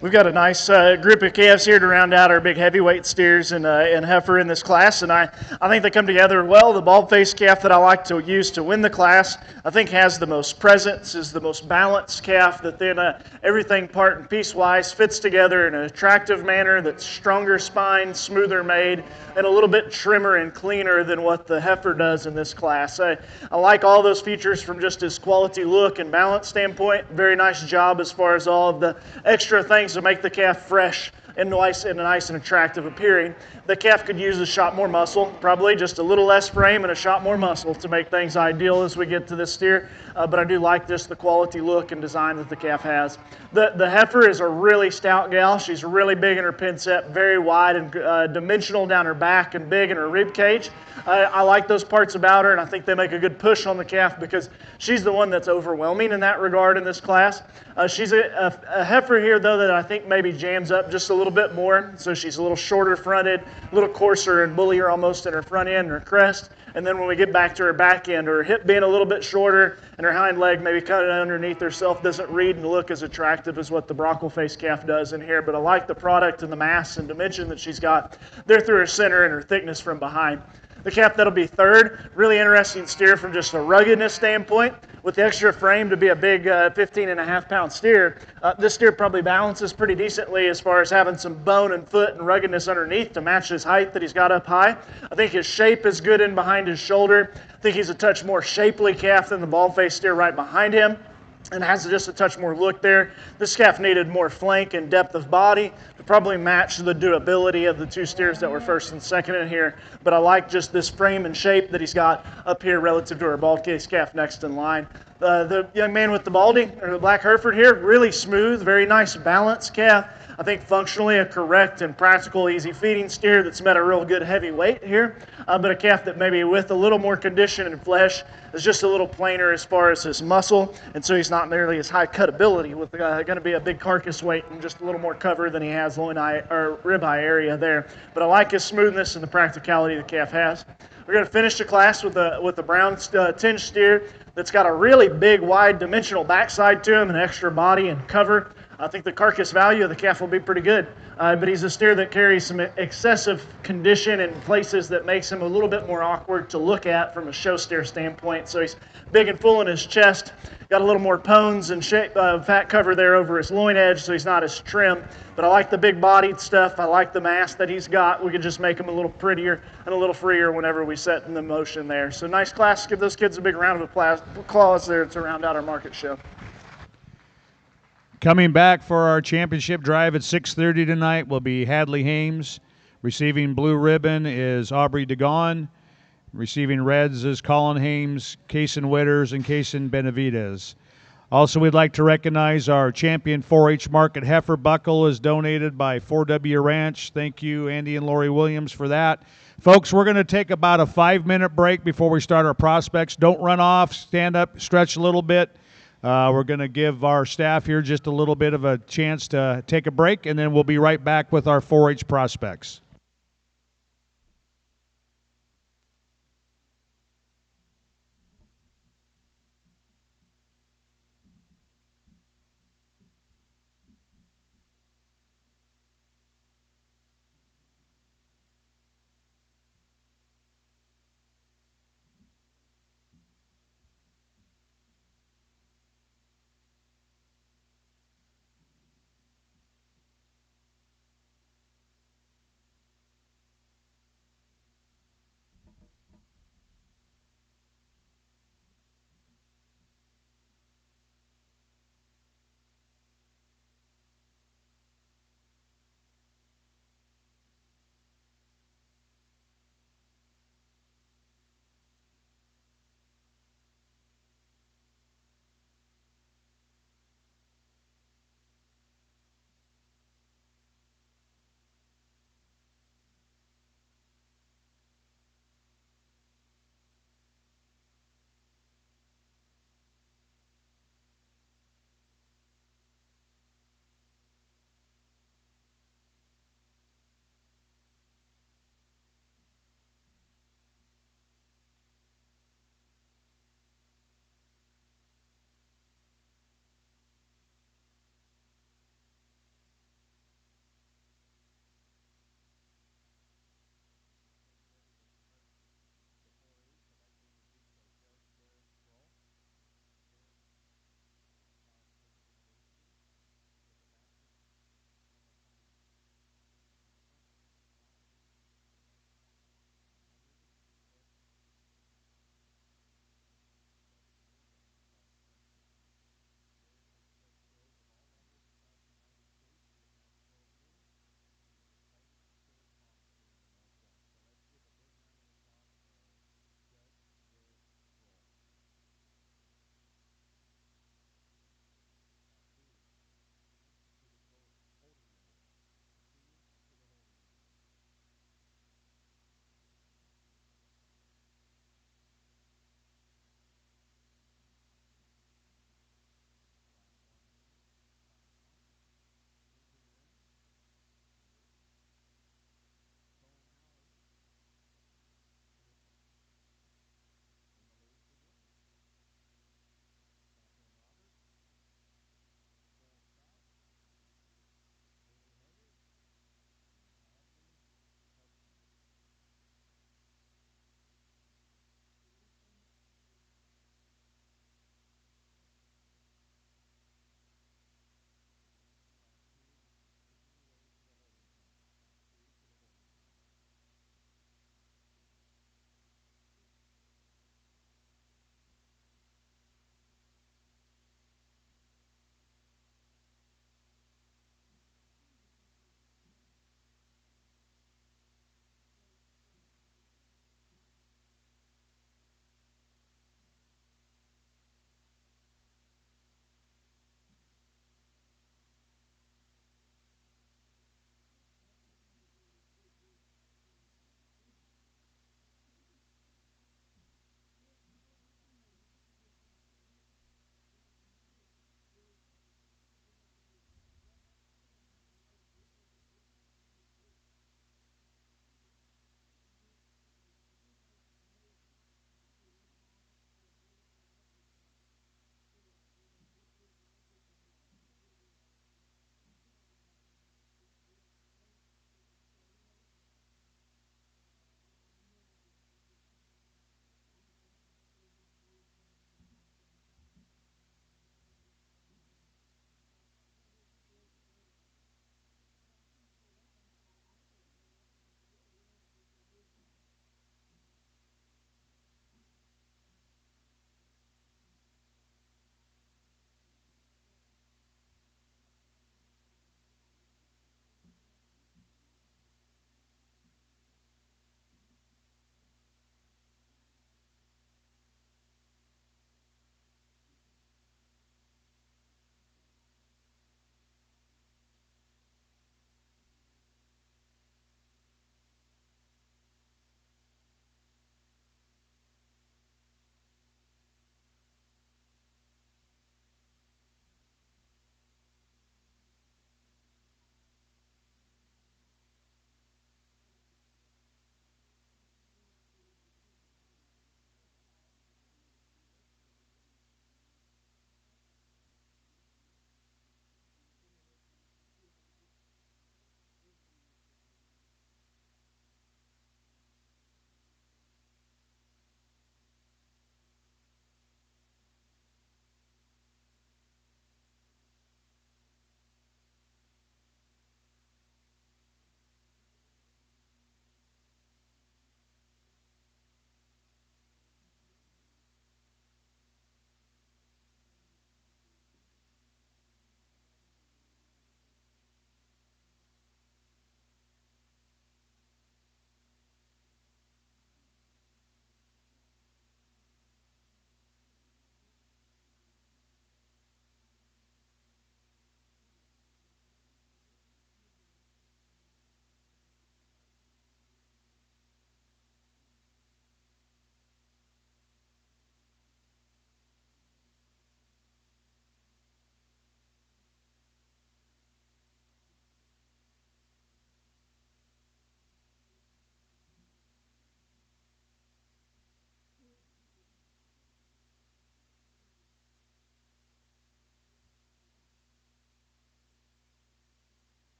We've got a nice group of calves here to round out our big heavyweight steers and heifer in this class, and I think they come together well. The bald-faced calf that I like to use to win the class, I think has the most presence, is the most balanced calf that then everything part and piece-wise fits together in an attractive manner that's stronger spine, smoother made, and a little bit trimmer and cleaner than what the heifer does in this class. I like all those features from just his quality look and balance standpoint. Very nice job as far as all of the extra things to make the calf fresh and nice and attractive appearing. The calf could use a shot more muscle, probably just a little less frame and a shot more muscle to make things ideal as we get to this steer. But I do like just the quality look and design that the calf has. The heifer is a really stout gal. She's really big in her pincep, very wide and dimensional down her back and big in her rib cage. I like those parts about her, and I think they make a good push on the calf because she's the one that's overwhelming in that regard in this class. She's a heifer here, though, that I think maybe jams up just a little bit more. So she's a little shorter fronted, a little coarser and bullier almost in her front end and her crest. And then when we get back to her back end, her hip being a little bit shorter and her hind leg maybe cut underneath herself doesn't read and look as attractive as what the brockle-faced calf does in here. But I like the product and the mass and dimension that she's got there through her center and her thickness from behind. The calf that'll be third, really interesting steer from just a ruggedness standpoint. With the extra frame to be a big 15.5-pound steer, this steer probably balances pretty decently as far as having some bone and foot and ruggedness underneath to match his height that he's got up high. I think his shape is good in behind his shoulder. I think he's a touch more shapely calf than the bald-faced steer right behind him, and has just a touch more look there. This calf needed more flank and depth of body to probably match the durability of the two steers that were first and second in here. But I like just this frame and shape that he's got up here relative to our bald-faced calf next in line. The young man with the balding, or the black Hereford here, really smooth, very nice balanced calf. I think functionally a correct and practical, easy feeding steer that's met a real good heavy weight here, but a calf that maybe with a little more condition and flesh is just a little plainer as far as his muscle, and so he's not nearly as high cutability with going to be a big carcass weight and just a little more cover than he has loin eye or rib eye area there. But I like his smoothness and the practicality the calf has. We're going to finish the class with a brown tinge steer that's got a really big, wide, dimensional backside to him and extra body and cover. I think the carcass value of the calf will be pretty good, but he's a steer that carries some excessive condition in places that makes him a little bit more awkward to look at from a show steer standpoint. So he's big and full in his chest, got a little more pones and shape, fat cover there over his loin edge, so he's not as trim. But I like the big-bodied stuff. I like the mass that he's got. We could just make him a little prettier and a little freer whenever we set in the motion there. So nice class. Give those kids a big round of applause there to round out our market show. Coming back for our championship drive at 6:30 tonight will be Hadley Hames. Receiving blue ribbon is Aubrey DeGon. Receiving reds is Colin Hames, Kaysen Witters, and Kaysen Benavidez. Also, we'd like to recognize our champion 4-H market heifer buckle is donated by 4W Ranch. Thank you, Andy and Lori Williams, for that. Folks, we're going to take about a 5-minute break before we start our prospects. Don't run off. Stand up, stretch a little bit. We're going to give our staff here just a little bit of a chance to take a break, and then we'll be right back with our 4-H prospects.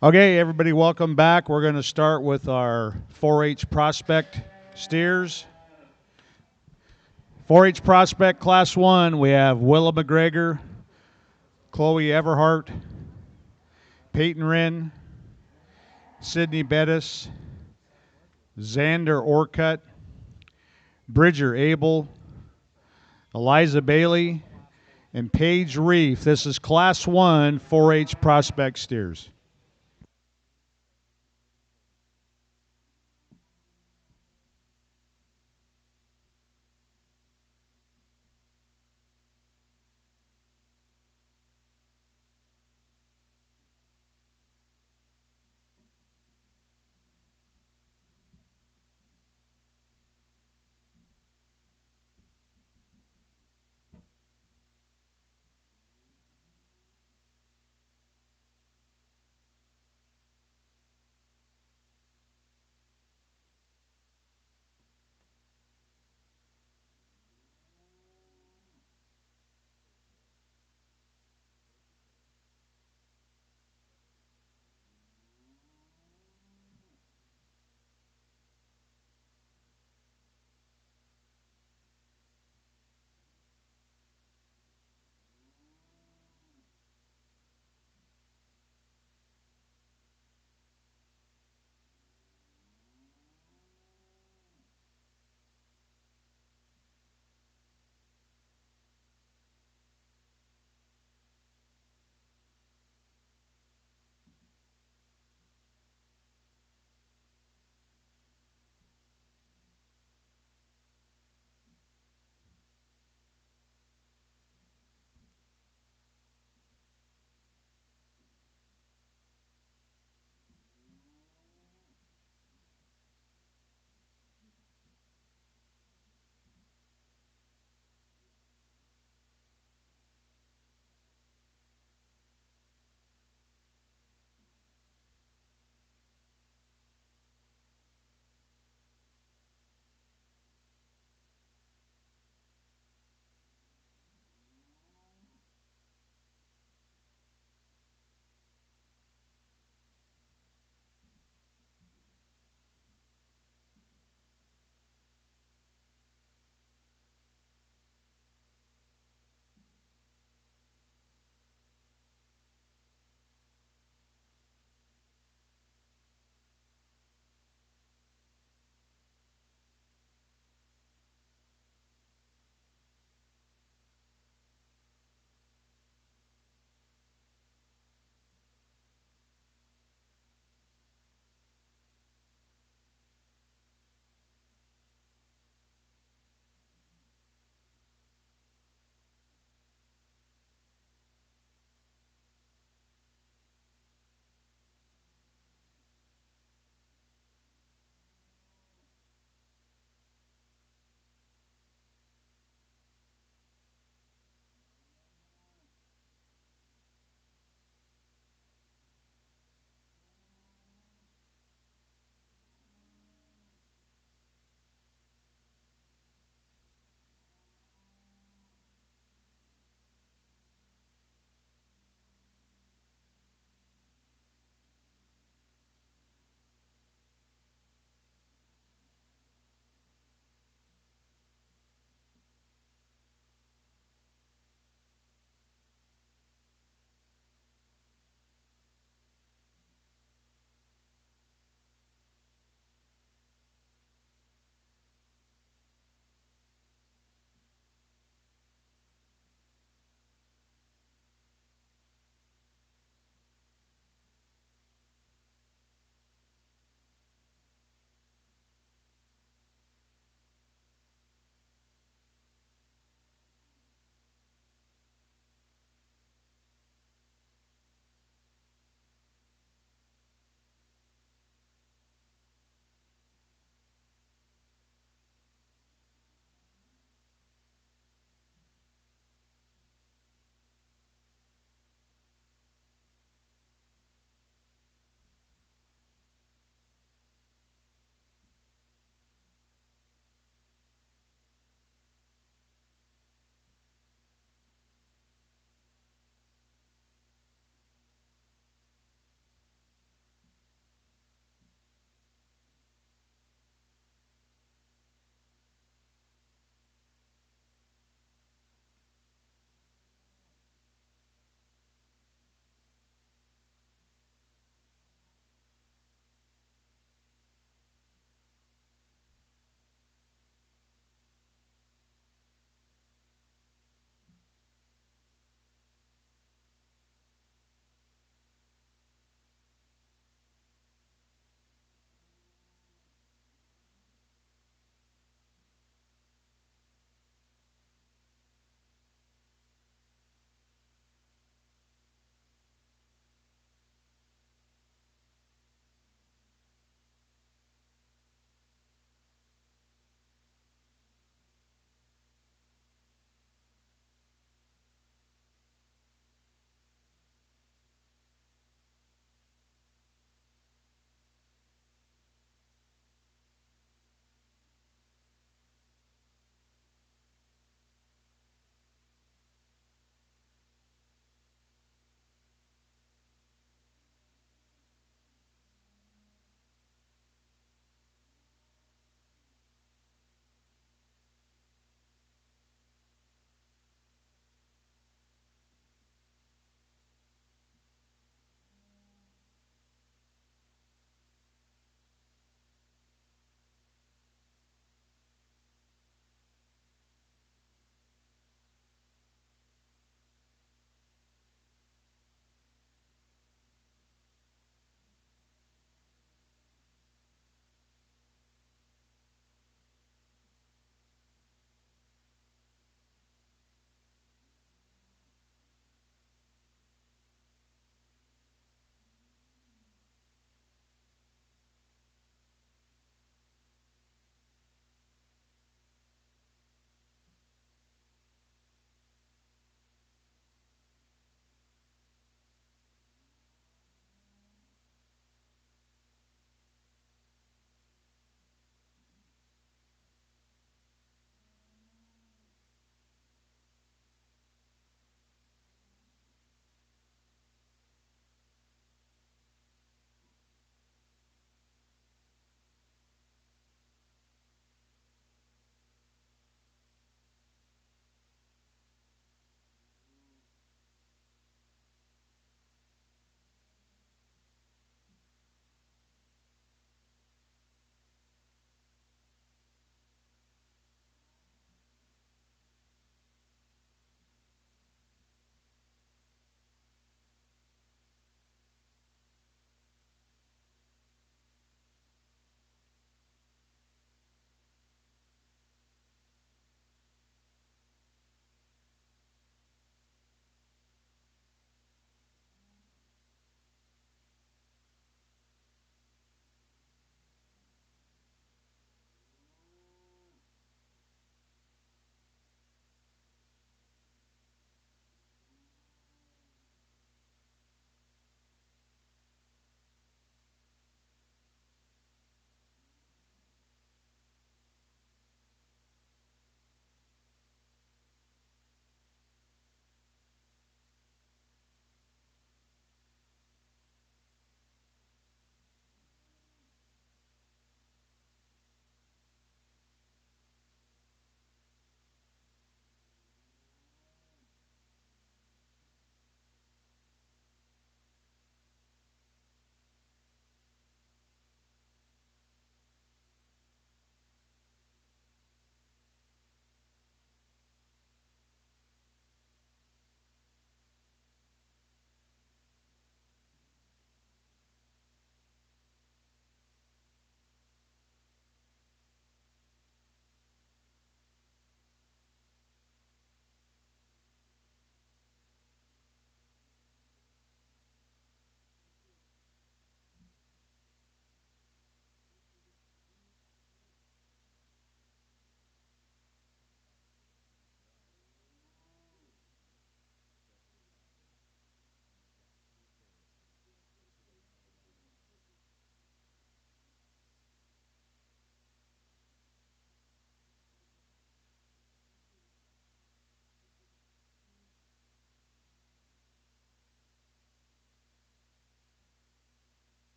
Okay, everybody, welcome back. We're going to start with our 4-H prospect steers. 4-H prospect class 1, we have Willa McGregor, Chloe Everhart, Peyton Wren, Sydney Bettis, Xander Orcutt, Bridger Abel, Eliza Bailey, and Paige Reef. This is class 1 4-H prospect steers.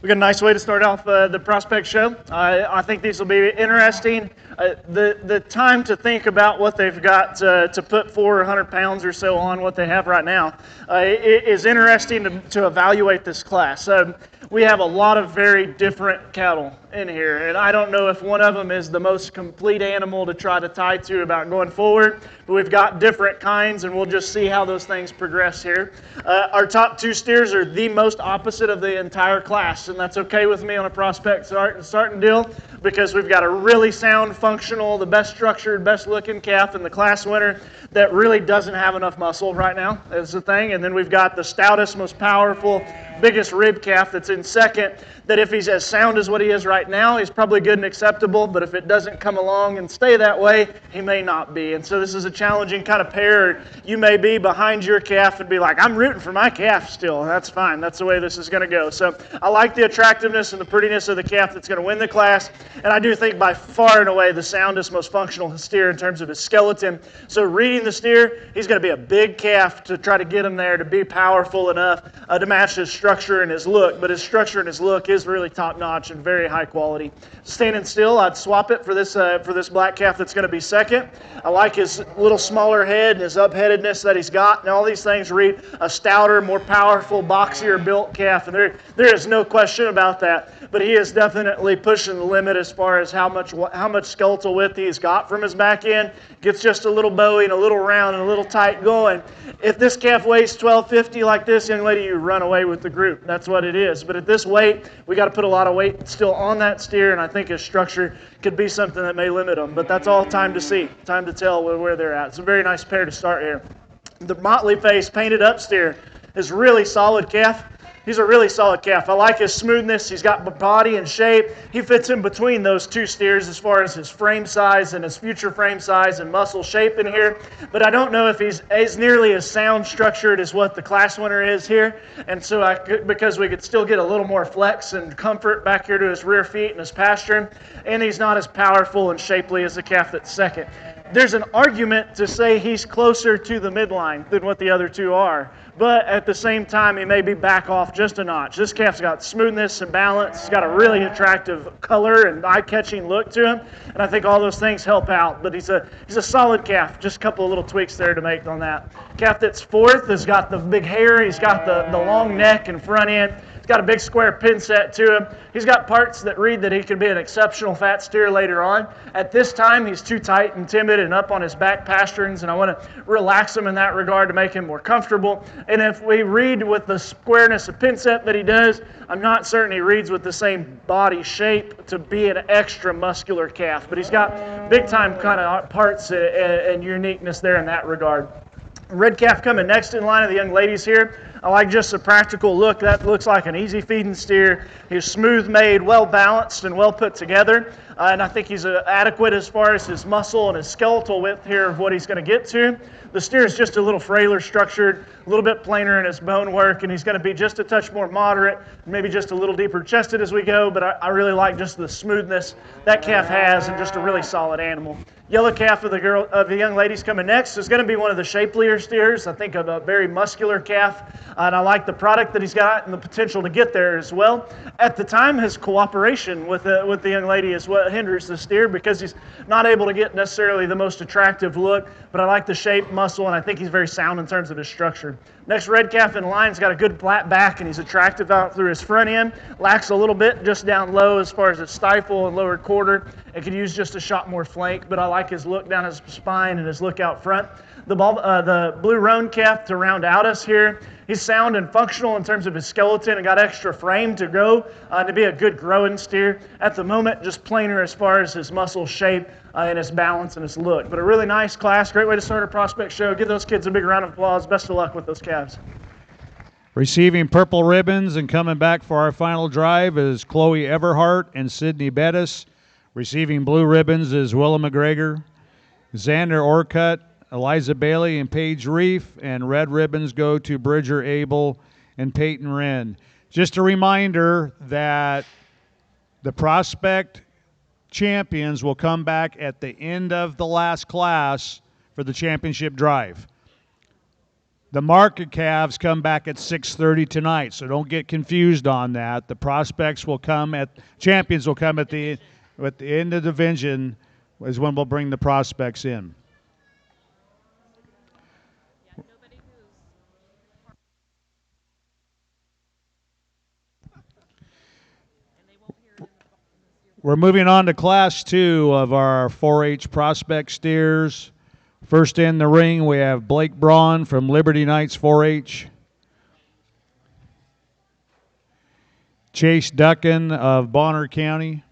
We got a nice way to start off the prospect show. I think these will be interesting. The time to think about what they've got to put 400 pounds or so on what they have right now is interesting to evaluate this class. We have a lot of very different cattle in here, and I don't know if one of them is the most complete animal to try to tie to about going forward, but we've got different kinds, and we'll just see how those things progress here. Our top 2 steers are the most opposite of the entire class, and that's okay with me on a prospect starting deal, because we've got a really sound, functional, the best structured, best looking calf in the class winner that really doesn't have enough muscle right now, is the thing. And then we've got the stoutest, most powerful, biggest rib calf that's in second, that if he's as sound as what he is right now, he's probably good and acceptable, but if it doesn't come along and stay that way, he may not be. And so this is a challenging kind of pair. You may be behind your calf and be like, I'm rooting for my calf still. That's fine. That's the way this is going to go. So I like the attractiveness and the prettiness of the calf that's going to win the class, and I do think by far and away the soundest, most functional steer in terms of his skeleton. So reading the steer, he's going to be a big calf to try to get him there to be powerful enough to match his structure and his look, but his structure and his look is really top-notch and very high quality. Standing still, I'd swap it for this black calf that's going to be second. I like his little smaller head and his up-headedness that he's got, and all these things read a stouter, more powerful, boxier built calf, and there is no question about that. But he is definitely pushing the limit as far as how much skeletal width he's got from his back end. Gets just a little bowy and a little round and a little tight going. If this calf weighs 1250 like this, young lady, you run away with the group. That's what it is. But at this weight, we got to put a lot of weight still on that steer, and I think his structure could be something that may limit him. But that's all time to see, time to tell where they're at. It's a very nice pair to start here. The motley face painted up steer is really solid calf. He's a really solid calf. I like his smoothness. He's got body and shape. He fits in between those 2 steers as far as his frame size and his future frame size and muscle shape in here. But I don't know if he's nearly as sound structured as what the class winner is here. And so because we could still get a little more flex and comfort back here to his rear feet and his pasturing, and he's not as powerful and shapely as the calf that's second. There's an argument to say he's closer to the midline than what the other 2 are. But at the same time, he may be back off just a notch. This calf's got smoothness and balance. He's got a really attractive color and eye-catching look to him, and I think all those things help out. But he's a solid calf. Just a couple of little tweaks there to make on that. Calf that's fourth has got the big hair. He's got the long neck and front end. He's got a big square pin set to him. He's got parts that read that he could be an exceptional fat steer later on. At this time, he's too tight and timid and up on his back pasturings, and I want to relax him in that regard to make him more comfortable. And if we read with the squareness of pin set that he does, I'm not certain he reads with the same body shape to be an extra muscular calf. But he's got big-time kind of parts and uniqueness there in that regard. Red calf coming next in line of the young ladies here. I like just the practical look. That looks like an easy feeding steer. He's smooth made, well balanced, and well put together. And I think he's adequate as far as his muscle and his skeletal width here of what he's going to get to. The steer is just a little frailer structured, a little bit plainer in his bone work, and he's going to be just a touch more moderate, maybe just a little deeper chested as we go, but I really like just the smoothness that calf has and just a really solid animal. Yellow calf of the young ladies coming next is going to be one of the shapelier steers. I think of a very muscular calf, and I like the product that he's got and the potential to get there as well. At the time, his cooperation with the young lady is what hinders the steer because he's not able to get necessarily the most attractive look, but I like the shape, muscle, and I think he's very sound in terms of his structure. Next red calf in line's got a good flat back, and he's attractive out through his front end. Lacks a little bit just down low as far as his stifle and lower quarter. It could use just a shot more flank, but I like his look down his spine and his look out front. The blue roan calf to round out us here. He's sound and functional in terms of his skeleton and got extra frame to go to be a good growing steer. At the moment, just plainer as far as his muscle shape and his balance and his look. But a really nice class, great way to start a prospect show. Give those kids a big round of applause. Best of luck with those calves. Receiving purple ribbons and coming back for our final drive is Chloe Everhart and Sydney Bettis. Receiving blue ribbons is Willa McGregor, Xander Orcutt, Eliza Bailey, and Paige Reef, and red ribbons go to Bridger Abel and Peyton Wren. Just a reminder that the prospect champions will come back at the end of the last class for the championship drive. The market calves come back at 6:30 tonight, so don't get confused on that. The prospects will come champions will come at the end of the division is when we'll bring the prospects in. We're moving on to Class 2 of our 4-H prospect steers. First in the ring, we have Blake Braun from Liberty Knights 4-H. Chase Duckin of Bonner County.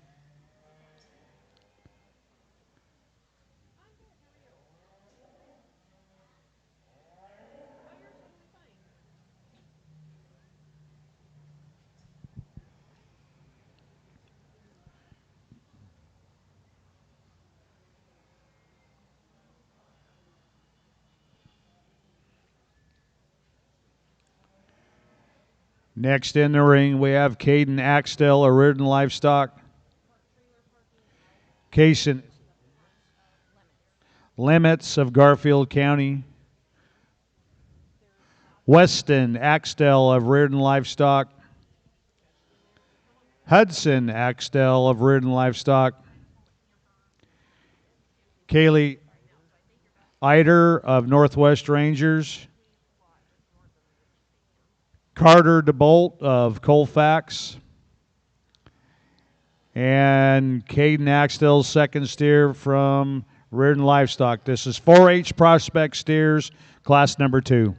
Next in the ring, we have Caden Axtell of Reardon Livestock. Cason Limits of Garfield County. Weston Axtell of Reardon Livestock. Hudson Axtell of Reardon Livestock. Kaylee Eider of Northwest Rangers. Carter DeBolt of Colfax. And Caden Axtell's second steer from Reardon Livestock. This is 4-H prospect steers, class number 2.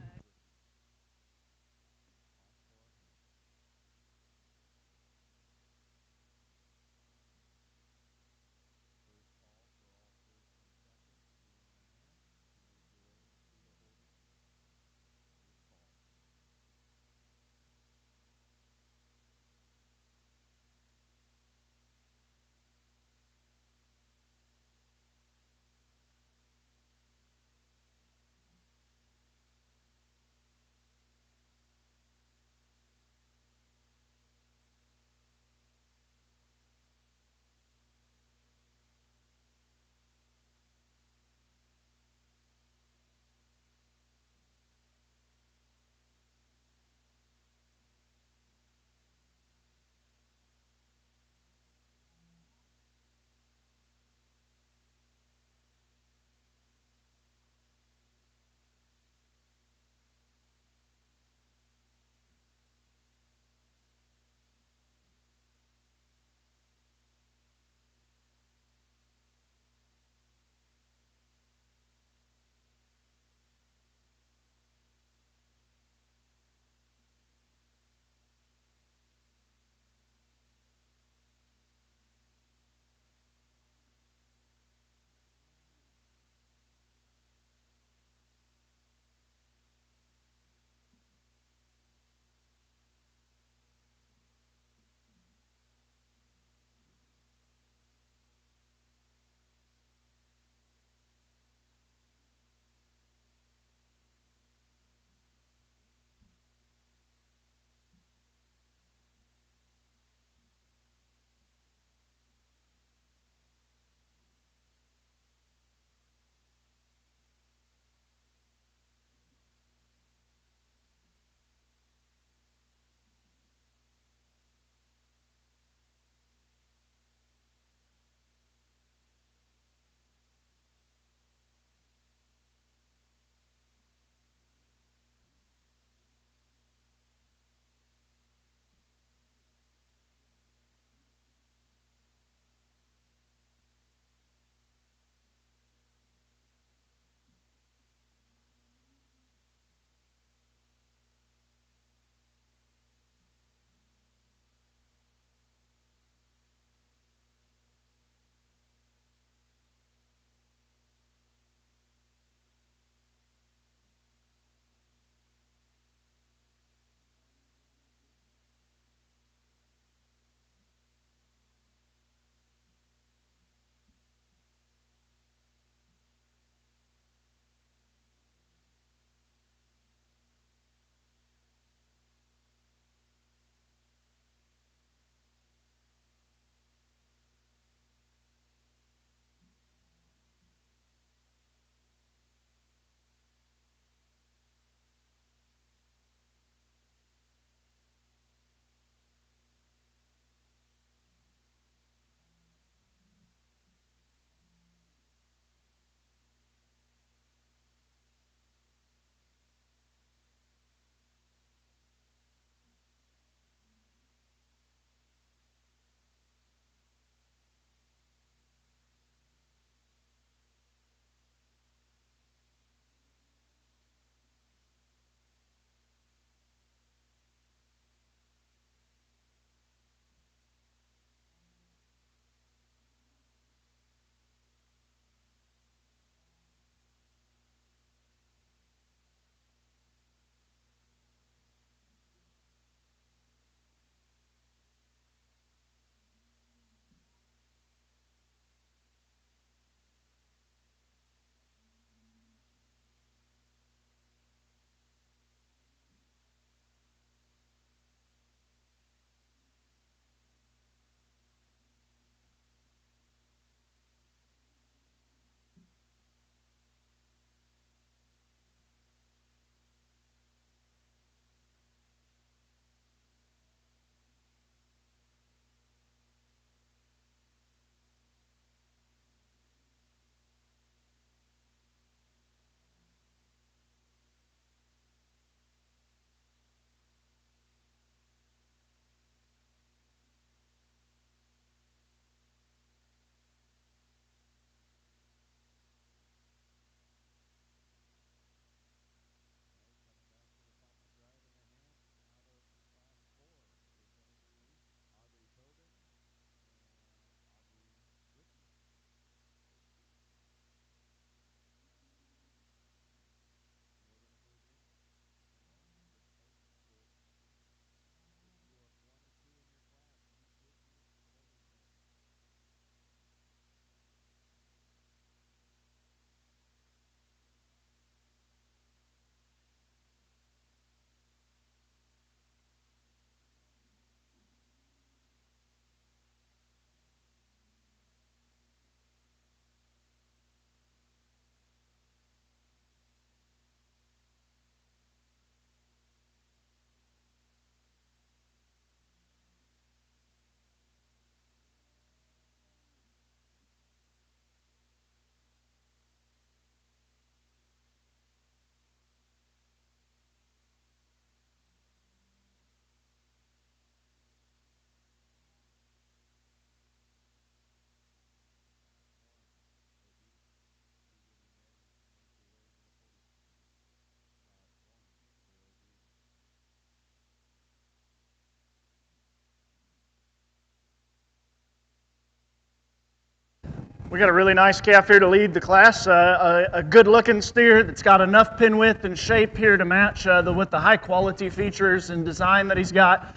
We got a really nice calf here to lead the class, a good-looking steer that's got enough pin width and shape here to match with the high-quality features and design that he's got.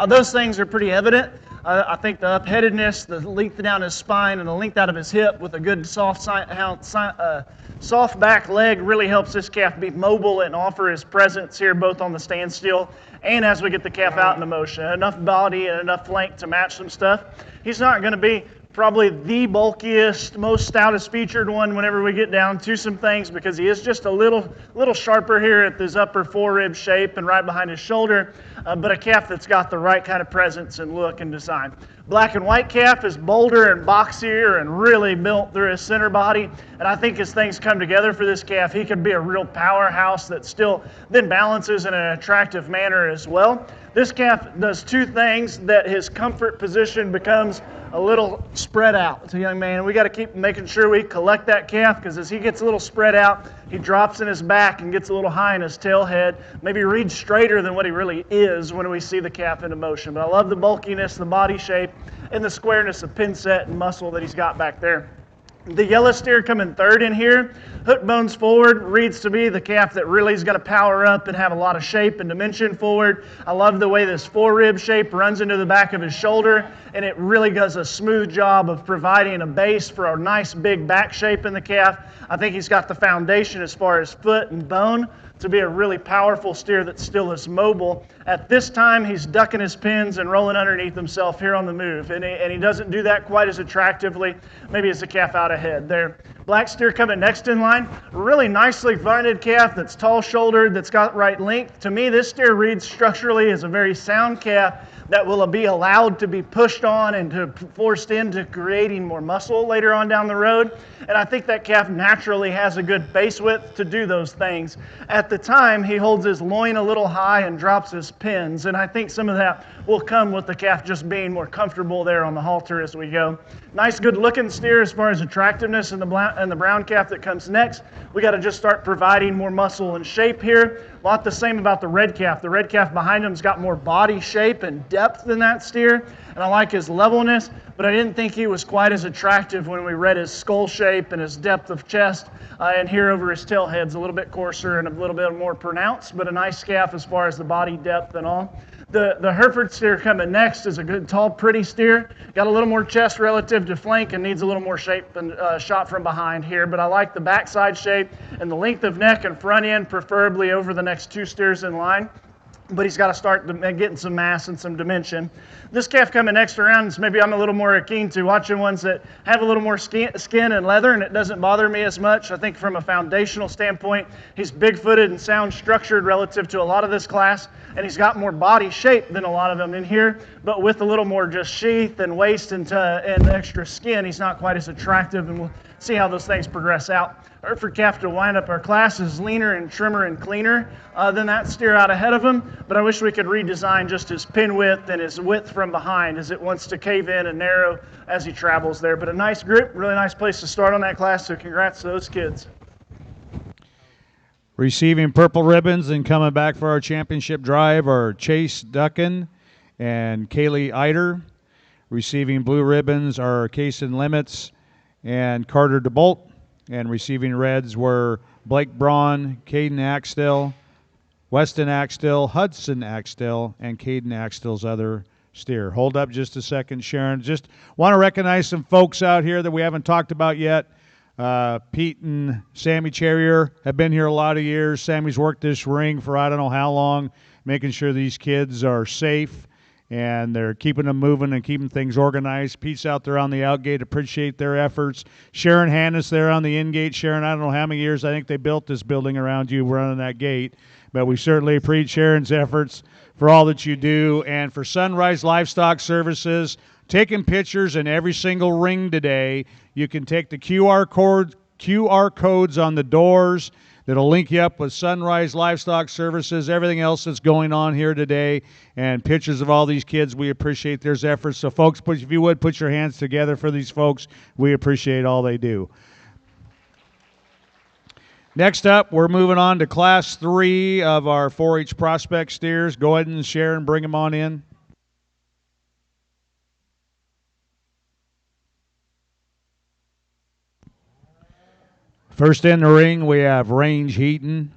Those things are pretty evident. I think the upheadedness, the length down his spine, and the length out of his hip with a good soft back leg really helps this calf be mobile and offer his presence here both on the standstill and as we get the calf out into motion. Enough body and enough flank to match some stuff. He's not going to be probably the bulkiest, most stoutest featured one whenever we get down to some things because he is just a little sharper here at his upper forerib shape and right behind his shoulder, but a calf that's got the right kind of presence and look and design. Black and white calf is bolder and boxier and really built through his center body, and I think as things come together for this calf, he could be a real powerhouse that still then balances in an attractive manner as well. This calf does two things that his comfort position becomes a little spread out. It's a young man, and we got to keep making sure we collect that calf because as he gets a little spread out, he drops in his back and gets a little high in his tail head, maybe reads straighter than what he really is when we see the calf into motion. But I love the bulkiness, the body shape, and the squareness of pin set and muscle that he's got back there. The yellow steer coming third in here, hook bones forward, reads to be the calf that really is going to power up and have a lot of shape and dimension forward. I love the way this forerib shape runs into the back of his shoulder, and it really does a smooth job of providing a base for a nice big back shape in the calf. I think he's got the foundation as far as foot and bone to be a really powerful steer that still is mobile. At this time, he's ducking his pins and rolling underneath himself here on the move, and he doesn't do that quite as attractively, maybe as a calf out ahead there. Black steer coming next in line, really nicely funded calf that's tall-shouldered, that's got right length. To me, this steer reads structurally as a very sound calf that will be allowed to be pushed on and to forced into creating more muscle later on down the road. And I think that calf naturally has a good base width to do those things. At the time, he holds his loin a little high and drops his pins, and I think some of that will come with the calf just being more comfortable there on the halter as we go. Nice, good-looking steer as far as attractiveness in the brown calf that comes next. We got to just start providing more muscle and shape here. A lot the same about the red calf. The red calf behind him's got more body shape and depth than that steer, and I like his levelness, but I didn't think he was quite as attractive when we read his skull shape and his depth of chest, and here over his tail head's a little bit coarser and a little bit more pronounced, but a nice calf as far as the body depth and all. The Hereford steer coming next is a good, tall, pretty steer. Got a little more chest relative to flank and needs a little more shape than shot from behind here, but I like the backside shape and the length of neck and front end, preferably over the next two steers in line. But he's got to start getting some mass and some dimension. This calf coming next around is maybe I'm a little more keen to watching ones that have a little more skin and leather, and it doesn't bother me as much. I think from a foundational standpoint, he's big-footed and sound structured relative to a lot of this class, and he's got more body shape than a lot of them in here, but with a little more just sheath and waist and extra skin, he's not quite as attractive, and we'll see how those things progress out. Hereford calf to wind up our class is leaner and trimmer and cleaner than that steer out ahead of him, but I wish we could redesign just his pin width and his width from behind as it wants to cave in and narrow as he travels there. But a nice group, really nice place to start on that class, so congrats to those kids. Receiving purple ribbons and coming back for our championship drive are Chase Duckin and Kaylee Eider. Receiving blue ribbons are Kason Limits and Carter DeBolt. And receiving reds were Blake Braun, Caden Axtell, Weston Axtell, Hudson Axtell, and Caden Axtell's other steer. Hold up just a second, Sharon. Just want to recognize some folks out here that we haven't talked about yet. Pete and Sammy Cherrier have been here a lot of years. Sammy's worked this ring for I don't know how long, making sure these kids are safe and they're keeping them moving and keeping things organized. Pete's out there on the outgate, appreciate their efforts. Sharon Hannes there on the in-gate. Sharon, I don't know how many years I think they built this building around you running that gate, but we certainly appreciate Sharon's efforts for all that you do. And for Sunrise Livestock Services, taking pictures in every single ring today. You can take the QR codes on the doors that'll link you up with Sunrise Livestock Services, everything else that's going on here today, and pictures of all these kids. We appreciate their efforts. So, folks, if you would, put your hands together for these folks. We appreciate all they do. Next up, we're moving on to Class 3 of our 4-H prospect steers. Go ahead and share and bring them on in. First in the ring, we have Range Heaton.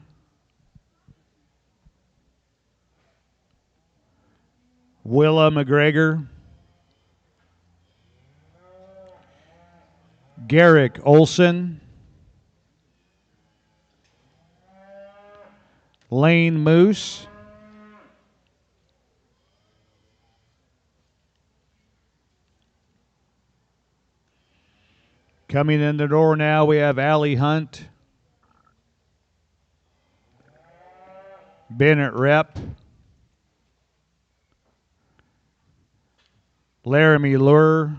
Willa McGregor. Garrick Olson. Lane Moose. Coming in the door now, we have Allie Hunt. Bennett Rep. Laramie Lure.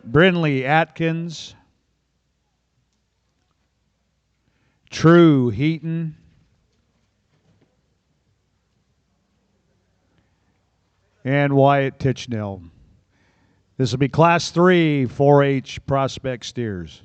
Brinley Atkins. True Heaton. And Wyatt Tichnell. This will be Class 3 4-H prospect steers.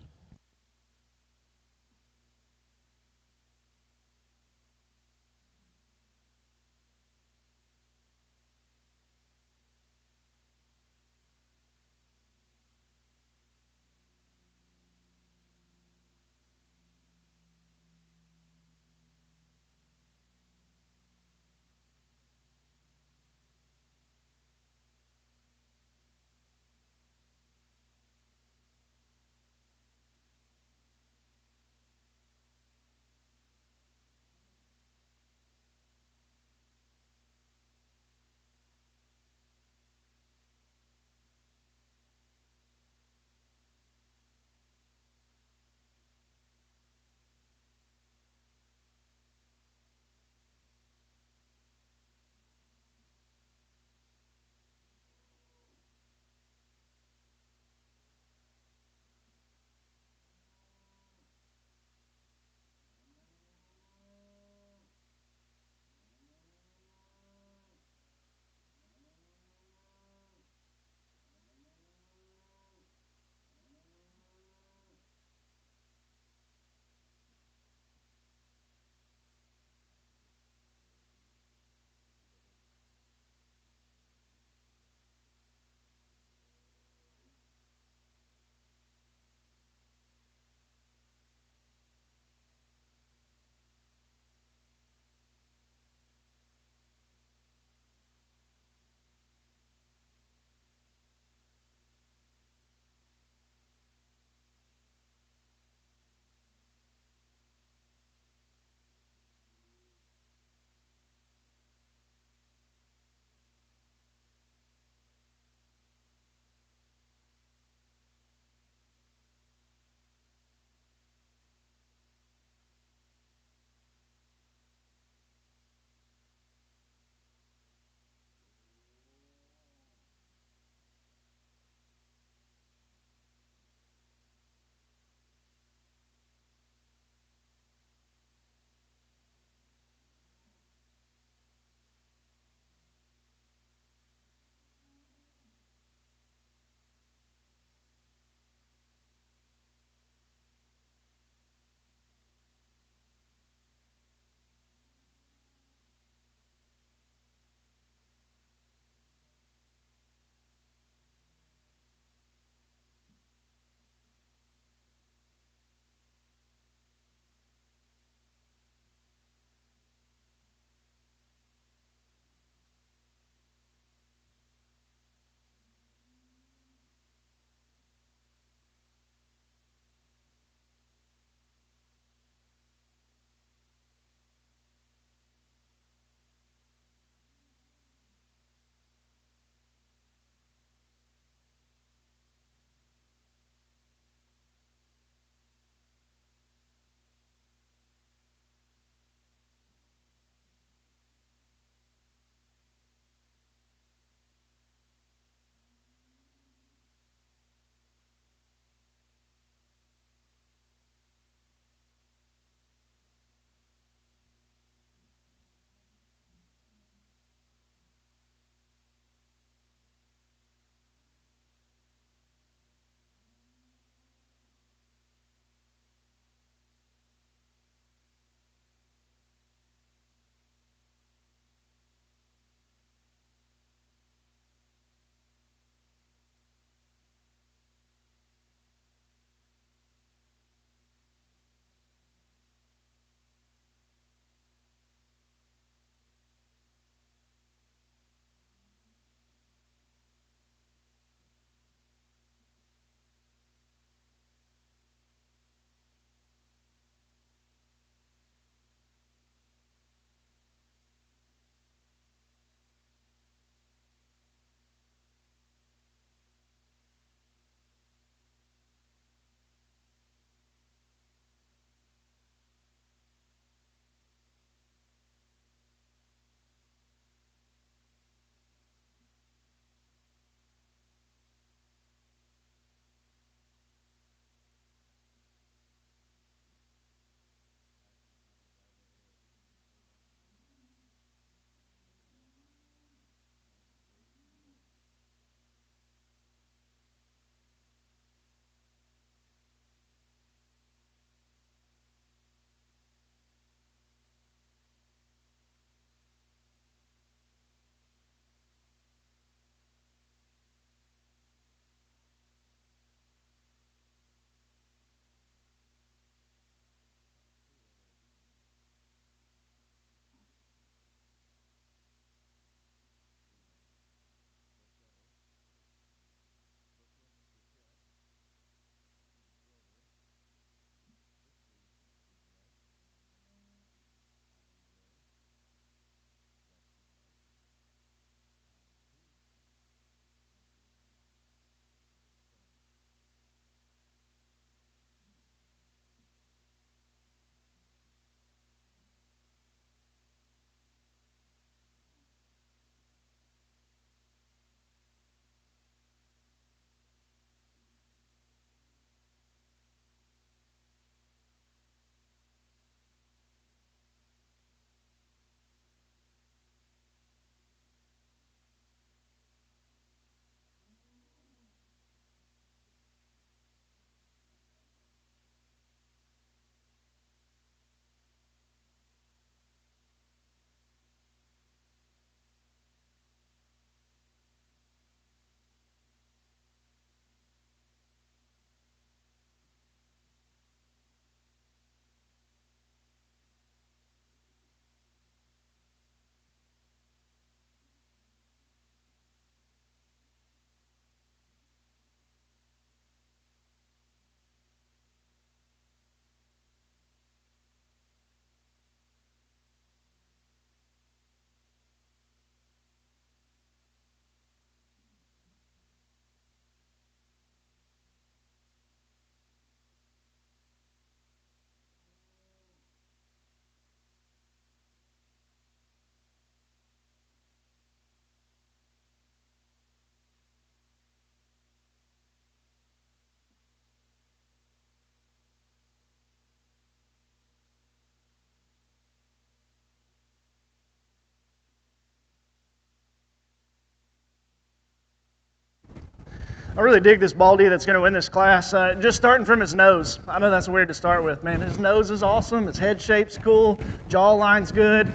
I really dig this baldy that's going to win this class. Just starting from his nose. I know that's weird to start with, man. His nose is awesome. His head shape's cool. Jaw line's good.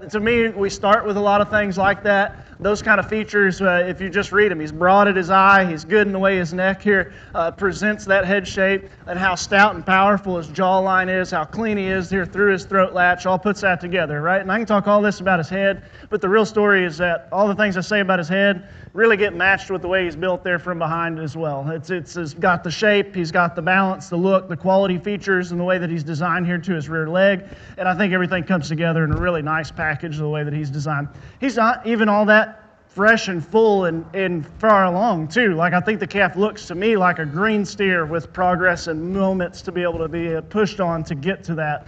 To me, we start with a lot of things like that. Those kind of features, if you just read him, he's broad at his eye. He's good in the way his neck here presents that head shape, and how stout and powerful his jawline is, how clean he is here through his throat latch, all puts that together, right? And I can talk all this about his head, but the real story is that all the things I say about his head really get matched with the way he's built there from behind as well. It's got the shape, he's got the balance, the look, the quality features, and the way that he's designed here to his rear leg. And I think everything comes together in a really nice package the way that he's designed. He's not even all that fresh and full and far along too. Like, I think the calf looks to me like a green steer with progress and moments to be able to be pushed on to get to that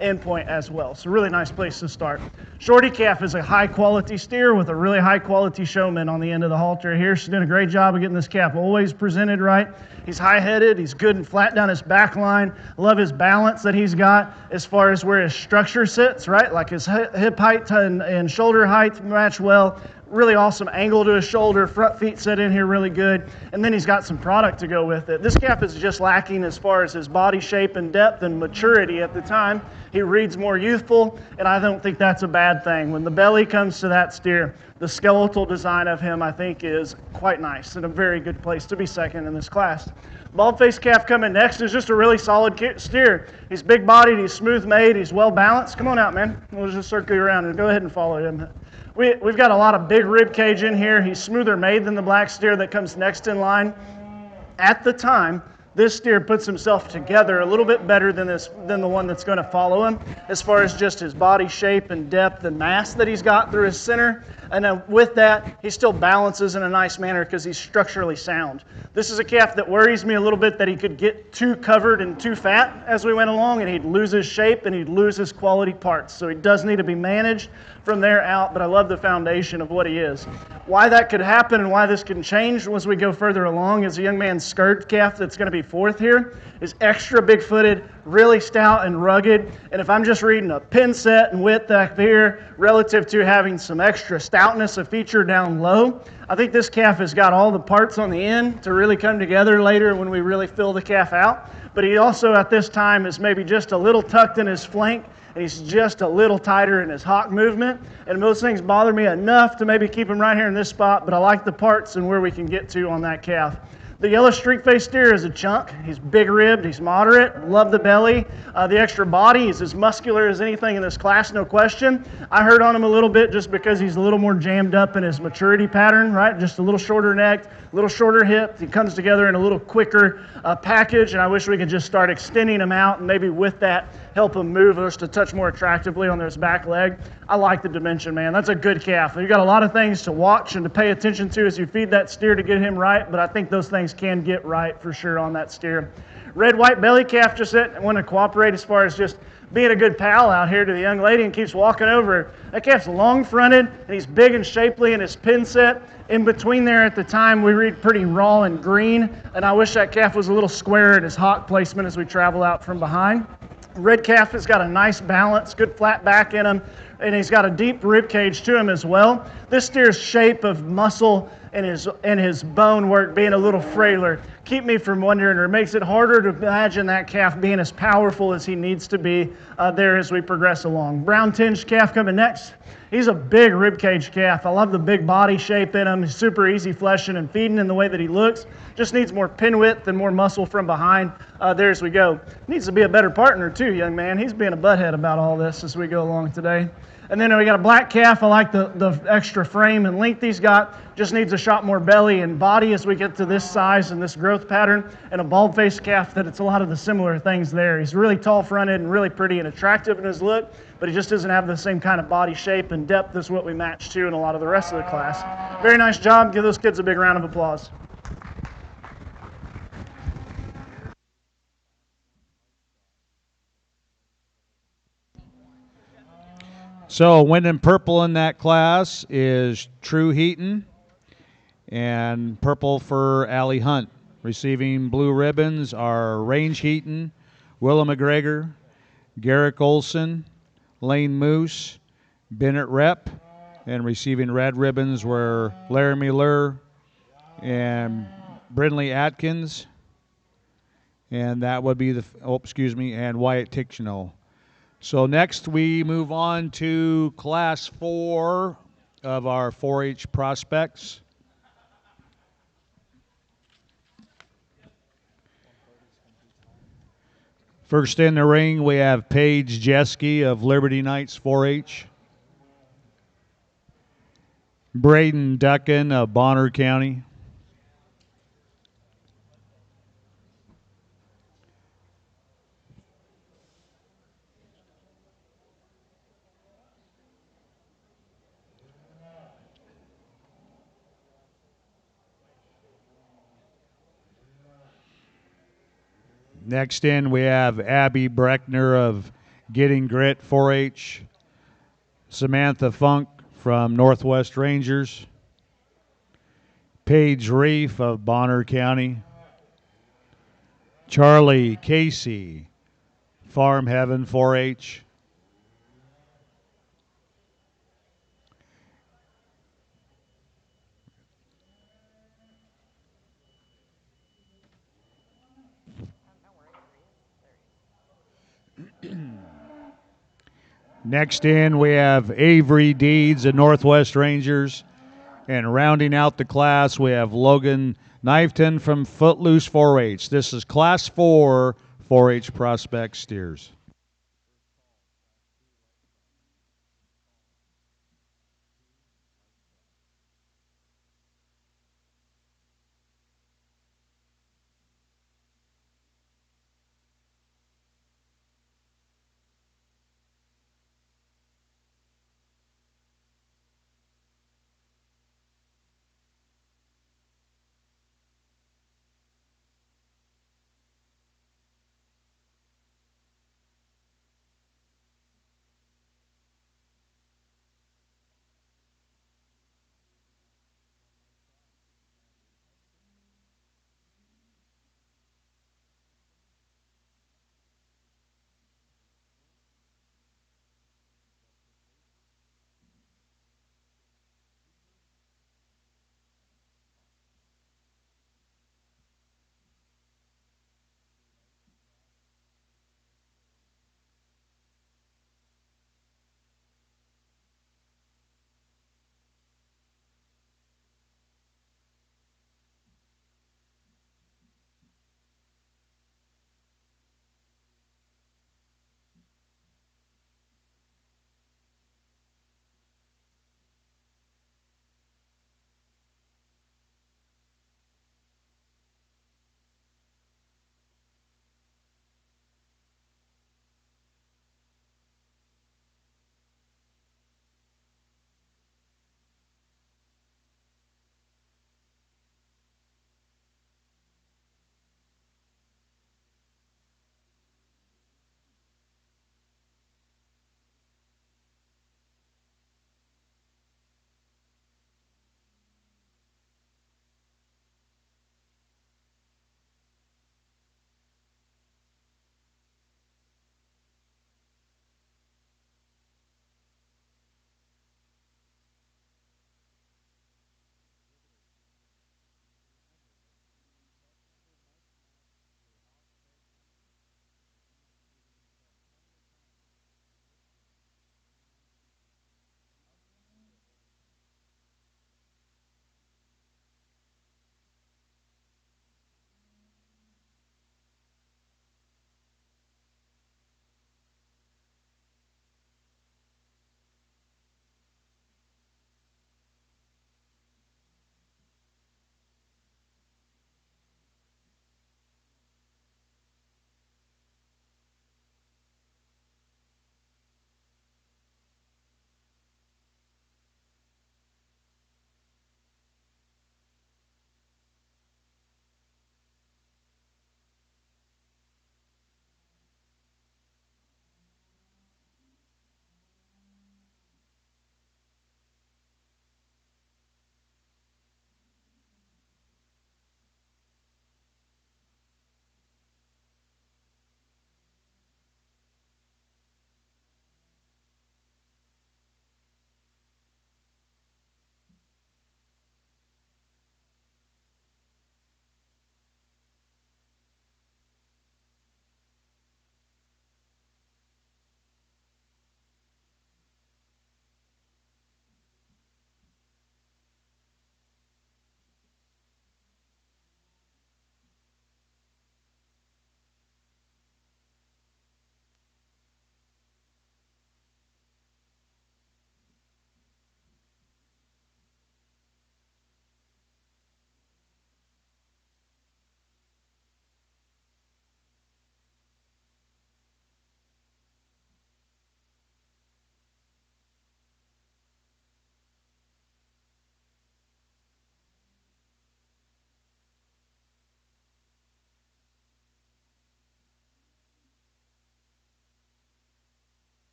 end point as well. So really nice place to start. Shorty calf is a high quality steer with a really high quality showman on the end of the halter here. She's doing a great job of getting this calf always presented right. He's high-headed, he's good and flat down his back line. Love his balance that he's got as far as where his structure sits, right? Like his hip height and shoulder height match well. Really awesome angle to his shoulder, front feet set in here really good, and then he's got some product to go with it. This calf is just lacking as far as his body shape and depth and maturity at the time. He reads more youthful, and I don't think that's a bad thing. When the belly comes to that steer, the skeletal design of him, I think, is quite nice and a very good place to be second in this class. Bald-faced calf coming next is just a really solid steer. He's big-bodied, he's smooth-made, he's well-balanced. Come on out, man. We'll just circle you around and go ahead and follow him. We've got a lot of big rib cage in here. He's smoother made than the black steer that comes next in line. At the time, this steer puts himself together a little bit better than the one that's going to follow him, as far as just his body shape and depth and mass that he's got through his center. And then with that, he still balances in a nice manner because he's structurally sound. This is a calf that worries me a little bit that he could get too covered and too fat as we went along, and he'd lose his shape and he'd lose his quality parts. So he does need to be managed from there out, but I love the foundation of what he is. Why that could happen and why this can change as we go further along is a young man's skirt calf that's going to be fourth here is extra big-footed, really stout and rugged. And if I'm just reading a pin set and width up here relative to having some extra stoutness of feature down low, I think this calf has got all the parts on the end to really come together later when we really fill the calf out. But he also at this time is maybe just a little tucked in his flank, and he's just a little tighter in his hock movement. And those things bother me enough to maybe keep him right here in this spot, but I like the parts and where we can get to on that calf. The yellow streak-faced steer is a chunk. He's big-ribbed, he's moderate, love the belly. The extra body, he's as muscular as anything in this class, no question. I heard on him a little bit just because he's a little more jammed up in his maturity pattern, right? Just a little shorter neck, a little shorter hip. He comes together in a little quicker package, and I wish we could just start extending him out and maybe with that help him move just a touch more attractively on his back leg. I like the dimension, man. That's a good calf. You've got a lot of things to watch and to pay attention to as you feed that steer to get him right, but I think those things can get right for sure on that steer. Red-white belly calf just want to cooperate as far as just being a good pal out here to the young lady and keeps walking over. That calf's long-fronted, and he's big and shapely in his pin set. In between there at the time, we read pretty raw and green, and I wish that calf was a little square in his hock placement as we travel out from behind. Red calf has got a nice balance, good flat back in him, and he's got a deep rib cage to him as well. This steer's shape of muscle and his bone work being a little frailer keep me from wondering, or makes it harder to imagine that calf being as powerful as he needs to be there as we progress along. Brown tinged calf coming next. He's a big ribcage calf. I love the big body shape in him. He's super easy fleshing and feeding in the way that he looks. Just needs more pin width and more muscle from behind. There as we go. Needs to be a better partner too, young man. He's being a butthead about all this as we go along today. And then we got a black calf. I like the extra frame and length he's got. Just needs a shot more belly and body as we get to this size and this growth pattern. And a bald-faced calf that it's a lot of the similar things there. He's really tall-fronted and really pretty and attractive in his look, but he just doesn't have the same kind of body shape and depth as what we match to in a lot of the rest of the class. Very nice job. Give those kids a big round of applause. So winning purple in that class is True Heaton, and purple for Allie Hunt. Receiving blue ribbons are Range Heaton, Willa McGregor, Garrick Olson, Lane Moose, Bennett Rep, and receiving red ribbons were Laramie Lure and Brindley Atkins, and that would be and Wyatt Tichenor. So next we move on to Class 4 of our 4-H prospects. First in the ring, we have Paige Jeske of Liberty Knights 4-H. Braden Duckin of Bonner County. Next in, we have Abby Breckner of Getting Grit 4-H. Samantha Funk from Northwest Rangers. Paige Reef of Bonner County. Charlie Casey, Farm Heaven 4-H. Next in, we have Avery Deeds of Northwest Rangers. And rounding out the class, we have Logan Knifeton from Footloose 4-H. This is Class 4 4-H prospect steers.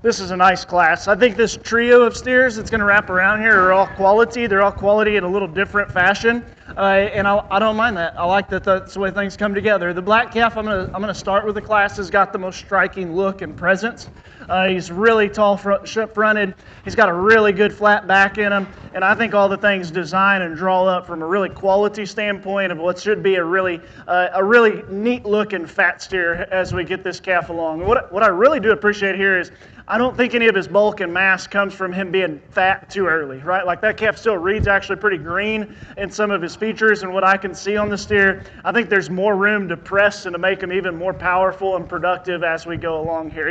This is a nice class. I think this trio of steers that's going to wrap around here are all quality. They're all quality in a little different fashion, and I don't mind that. I like that that's the way things come together. The black calf, I'm gonna start with the class, has got the most striking look and presence. He's really tall fronted. He's got a really good flat back in him, and I think all the things design and draw up from a really quality standpoint of what should be a really neat looking fat steer as we get this calf along. What I really do appreciate here is I don't think any of his bulk and mass comes from him being fat too early, right? Like that calf still reads actually pretty green in some of his features and what I can see on the steer. I think there's more room to press and to make him even more powerful and productive as we go along here.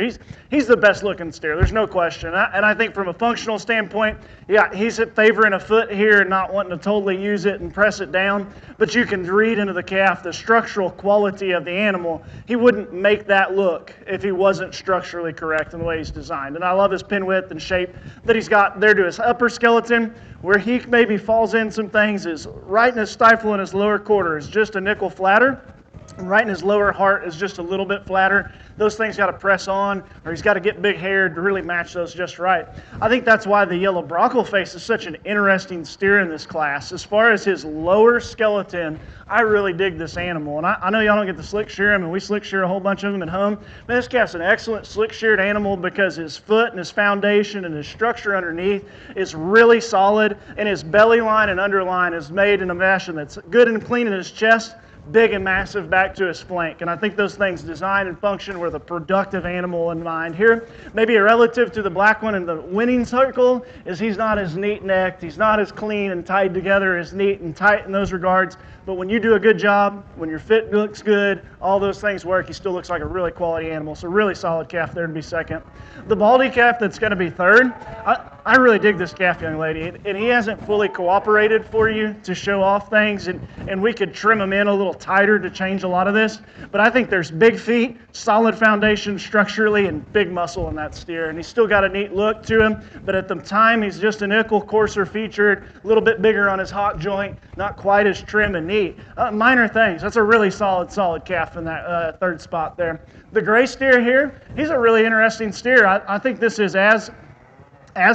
He's the best looking steer, there's no question. And I think from a functional standpoint, yeah, he's favoring a foot here and not wanting to totally use it and press it down, but you can read into the calf the structural quality of the animal. He wouldn't make that look if he wasn't structurally correct in the way he's designed. And I love his pin width and shape that he's got there to his upper skeleton. Where he maybe falls in some things is right in his stifle and his lower quarter is just a nickel flatter. And right in his lower heart is just a little bit flatter. Those things got to press on, or he's got to get big hair to really match those just right. I think that's why the yellow Brockle face is such an interesting steer in this class. As far as his lower skeleton, I really dig this animal. And I know y'all don't get to slick shear him, and we slick shear a whole bunch of them at home. But this calf's an excellent slick sheared animal because his foot and his foundation and his structure underneath is really solid, and his belly line and underline is made in a fashion that's good and clean in his chest, big and massive back to his flank. And I think those things design and function with a productive animal in mind. Here, maybe a relative to the black one in the winning circle is he's not as neat-necked, he's not as clean and tied together as neat and tight in those regards. But when you do a good job, when your fit looks good, all those things work, he still looks like a really quality animal. So really solid calf there to be second. The baldy calf that's going to be third, I really dig this calf, young lady. And he hasn't fully cooperated for you to show off things. And we could trim him in a little tighter to change a lot of this. But I think there's big feet, solid foundation structurally, and big muscle in that steer. And he's still got a neat look to him. But at the time, he's just a nickel, coarser featured, a little bit bigger on his hock joint, not quite as trim and neat. Minor things. That's a really solid calf in that third spot there. The gray steer here, he's a really interesting steer. I think this is as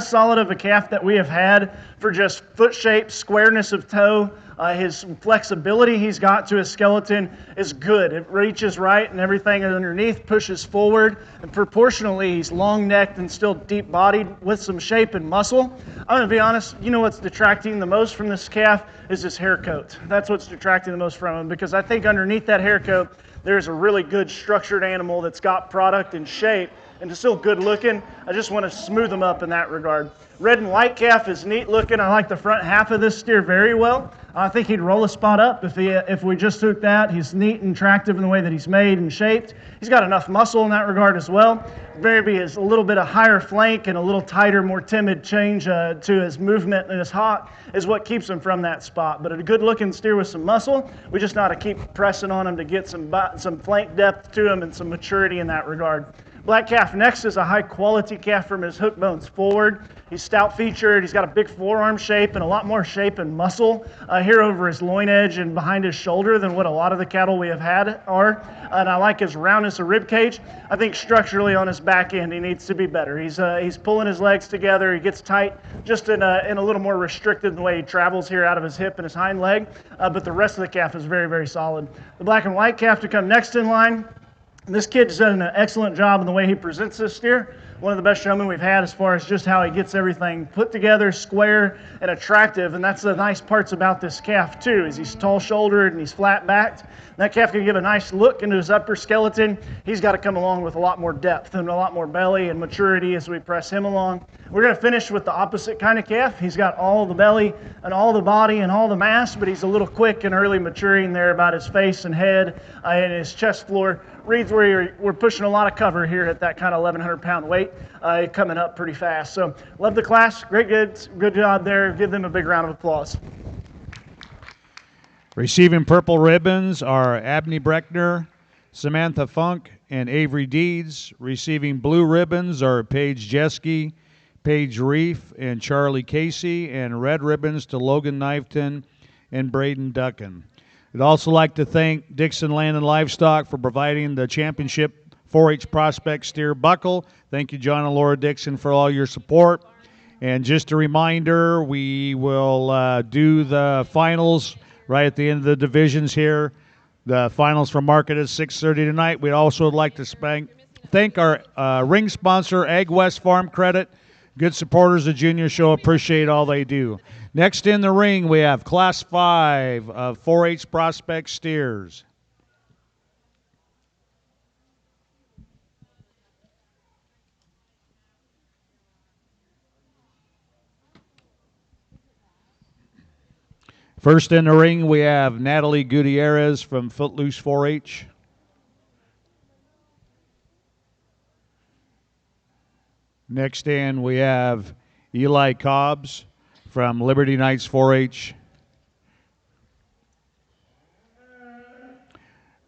solid of a calf that we have had for just foot shape, squareness of toe. His flexibility he's got to his skeleton is good. It reaches right and everything underneath pushes forward. And proportionally, he's long-necked and still deep-bodied with some shape and muscle. I'm going to be honest, you know what's detracting the most from this calf is his hair coat. That's what's detracting the most from him, because I think underneath that hair coat, there's a really good structured animal that's got product and shape and is still good looking. I just want to smooth him up in that regard. Red and white calf is neat looking. I like the front half of this steer very well. I think he'd roll a spot up if we just took that. He's neat and attractive in the way that he's made and shaped. He's got enough muscle in that regard as well. Maybe is a little bit of higher flank and a little tighter, more timid change to his movement and his hock is what keeps him from that spot. But a good-looking steer with some muscle, we just ought to keep pressing on him to get some flank depth to him and some maturity in that regard. Black calf next is a high-quality calf from his hook bones forward. He's stout-featured. He's got a big forearm shape and a lot more shape and muscle here over his loin edge and behind his shoulder than what a lot of the cattle we have had are. And I like his roundness of rib cage. I think structurally on his back end he needs to be better. He's pulling his legs together. He gets tight just in a little more restricted in the way he travels here out of his hip and his hind leg. But the rest of the calf is very, very solid. The black and white calf to come next in line. This kid's done an excellent job in the way he presents this steer. One of the best showmen we've had as far as just how he gets everything put together, square, and attractive. And that's the nice parts about this calf, too, is he's tall-shouldered and he's flat-backed. That calf can give a nice look into his upper skeleton. He's got to come along with a lot more depth and a lot more belly and maturity as we press him along. We're going to finish with the opposite kind of calf. He's got all the belly and all the body and all the mass, but he's a little quick and early maturing there about his face and head and his chest floor. Reads where we're pushing a lot of cover here at that kind of 1,100-pound weight, coming up pretty fast. So love the class. Good job there. Give them a big round of applause. Receiving purple ribbons are Abney Breckner, Samantha Funk, and Avery Deeds. Receiving blue ribbons are Paige Jeske, Paige Reef, and Charlie Casey. And red ribbons to Logan Knifton and Braden Duckin. I'd also like to thank Dixon Land and Livestock for providing the championship 4-H Prospect Steer Buckle. Thank you, John and Laura Dixon, for all your support. And just a reminder, we will do the finals right at the end of the divisions here. The finals for market at 6:30 tonight. We'd also like to thank our ring sponsor, Ag West Farm Credit. Good supporters of Junior Show. Appreciate all they do. Next in the ring, we have Class 5 of 4-H Prospect Steers. First in the ring, we have Natalie Gutierrez from Footloose 4-H. Next in, we have Eli Cobbs from Liberty Knights 4-H.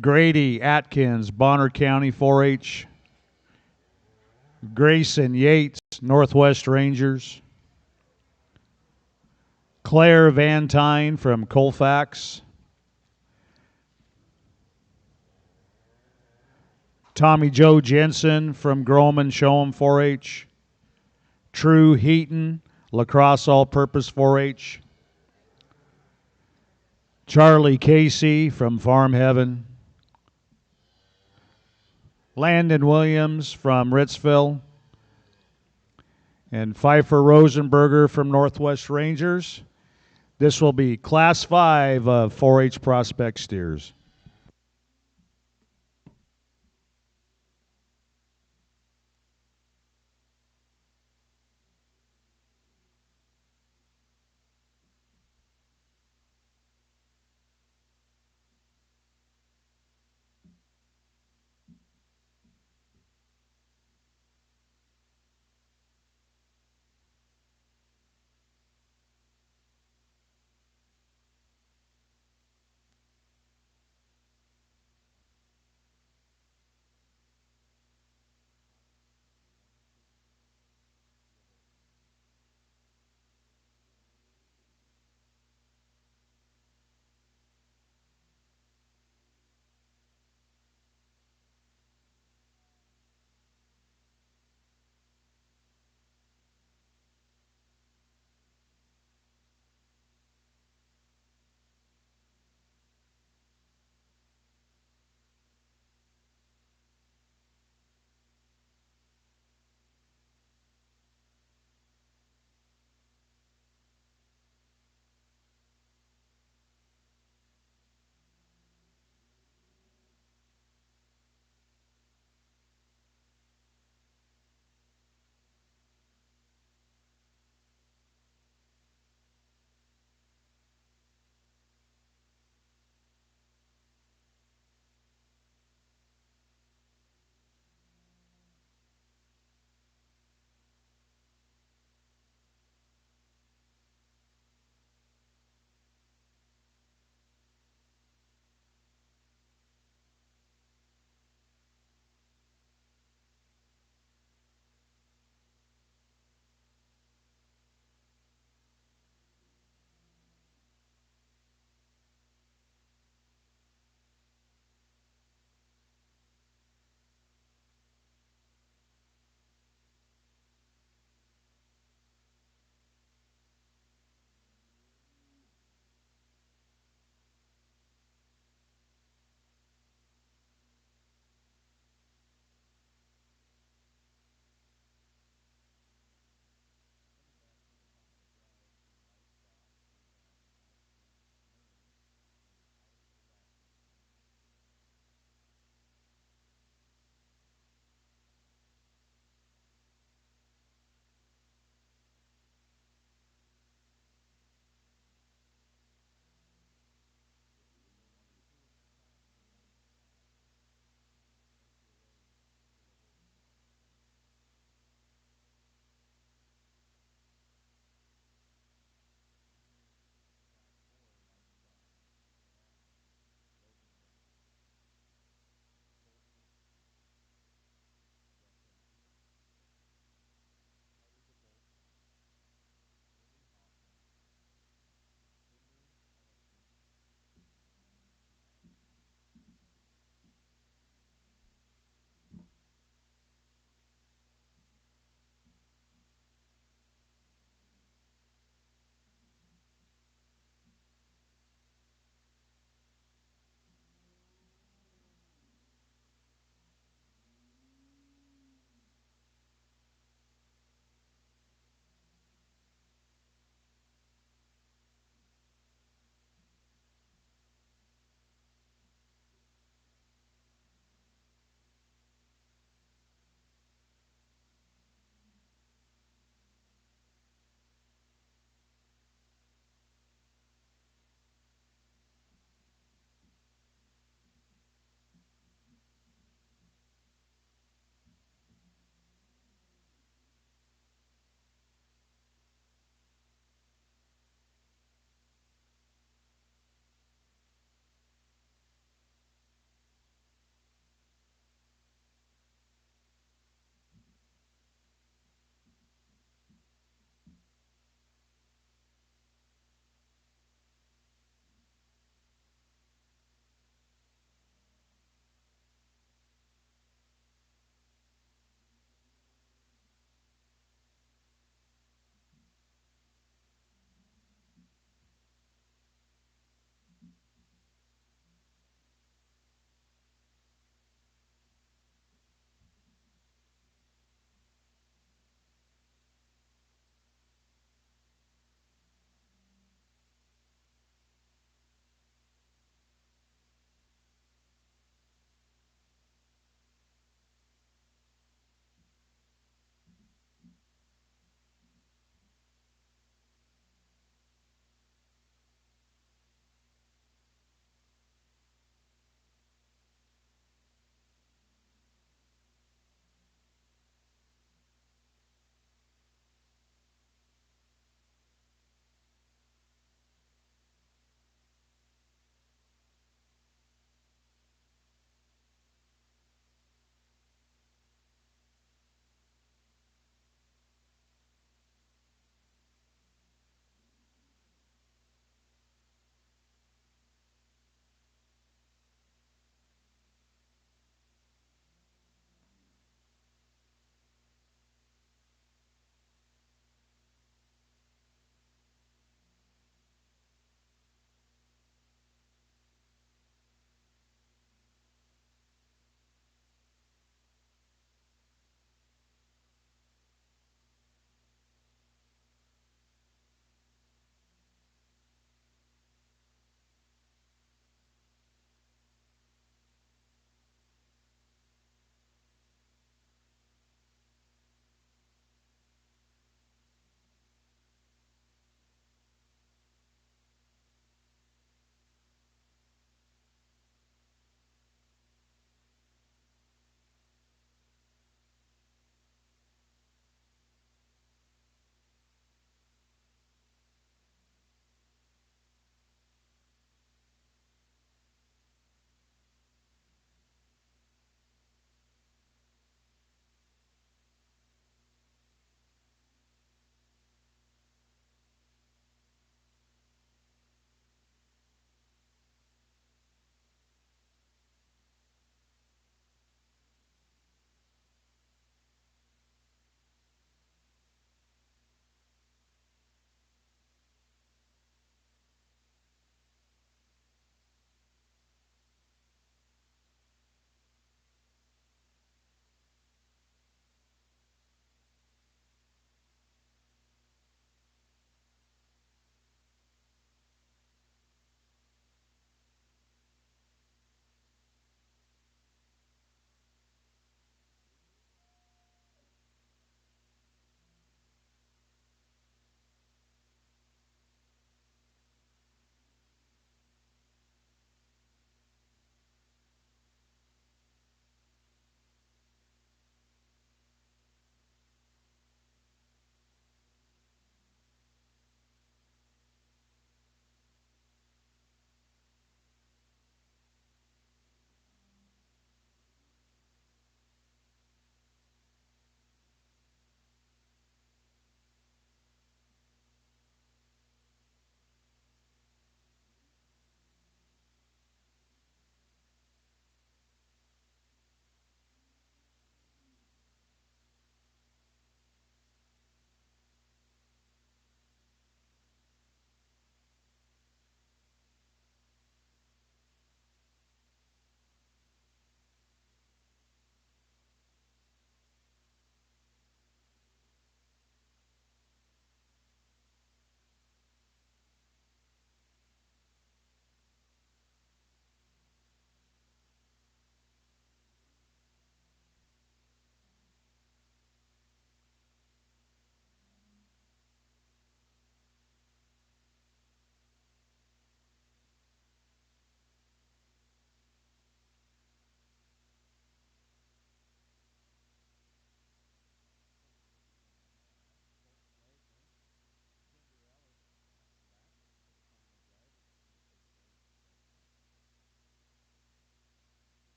Grady Atkins, Bonner County 4-H. Grayson Yates, Northwest Rangers. Claire Van Tyne from Colfax. Tommy Joe Jensen from Groman Showham 4-H. True Heaton, Lacrosse All-Purpose 4-H. Charlie Casey from Farm Heaven. Landon Williams from Ritzville. And Pfeiffer Rosenberger from Northwest Rangers. This will be Class 5 of 4-H Prospect Steers.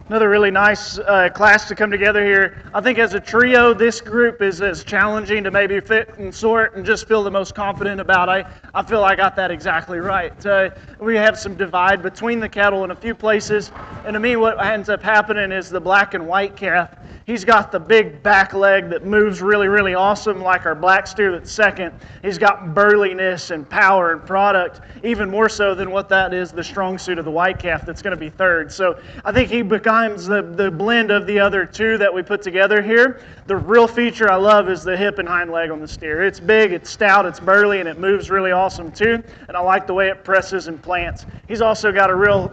Another really nice class to come together here. I think as a trio, this group is as challenging to maybe fit and sort and just feel the most confident about. I feel I got that exactly right. We have some divide between the cattle in a few places, and to me what ends up happening is the black and white calf. He's got the big back leg that moves really, really awesome, like our black steer that's second. He's got burliness and power and product, even more so than what that is the strong suit of the white calf that's going to be third. So I think he becomes the blend of the other two that we put together here. The real feature I love is the hip and hind leg on the steer. It's big, it's stout, it's burly, and it moves really awesome too. And I like the way it presses and plants. He's also got a real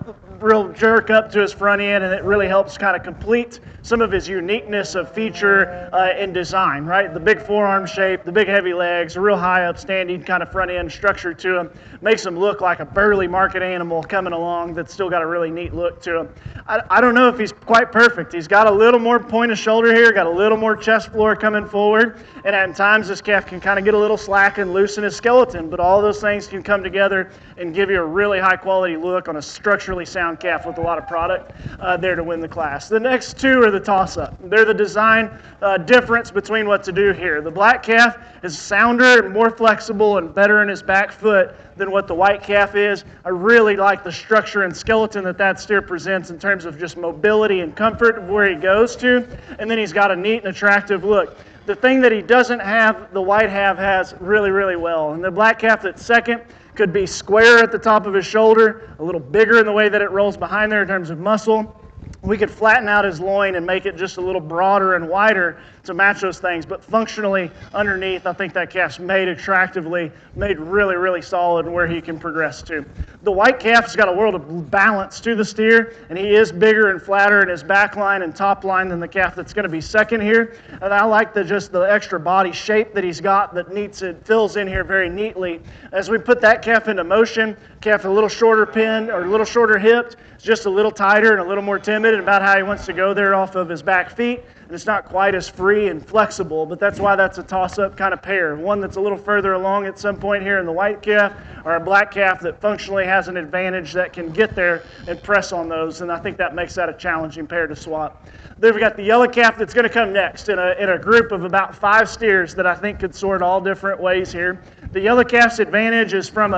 jerk up to his front end, and it really helps kind of complete some of his uniqueness of feature and design, right? The big forearm shape, the big heavy legs, a real high upstanding kind of front end structure to him, makes him look like a burly market animal coming along that's still got a really neat look to him. I don't know if he's quite perfect. He's got a little more point of shoulder here, got a little more chest floor coming forward, and at times this calf can kind of get a little slack and loosen his skeleton, but all those things can come together and give you a really high quality look on a structurally sound calf with a lot of product there to win the class. The next two are the toss-up. They're the design difference between what to do here. The black calf is sounder, more flexible, and better in his back foot than what the white calf is. I really like the structure and skeleton that steer presents in terms of just mobility and comfort of where he goes to, and then he's got a neat and attractive look. The thing that he doesn't have, the white calf has really, really well. And the black calf that's second could be square at the top of his shoulder, a little bigger in the way that it rolls behind there in terms of muscle. We could flatten out his loin and make it just a little broader and wider to match those things, but functionally underneath, I think that calf's made attractively, made really, really solid where he can progress to. The white calf's got a world of balance to the steer, and he is bigger and flatter in his back line and top line than the calf that's going to be second here. And I like just the extra body shape that he's got that fills in here very neatly. As we put that calf into motion, calf a little shorter pinned or a little shorter hipped, just a little tighter and a little more timid about how he wants to go there off of his back feet. And it's not quite as free and flexible, but that's why that's a toss-up kind of pair. One that's a little further along at some point here in the white calf, or a black calf that functionally has an advantage that can get there and press on those, and I think that makes that a challenging pair to swap. Then we've got the yellow calf that's going to come next in a group of about 5 steers that I think could sort all different ways here. The yellow calf's advantage is from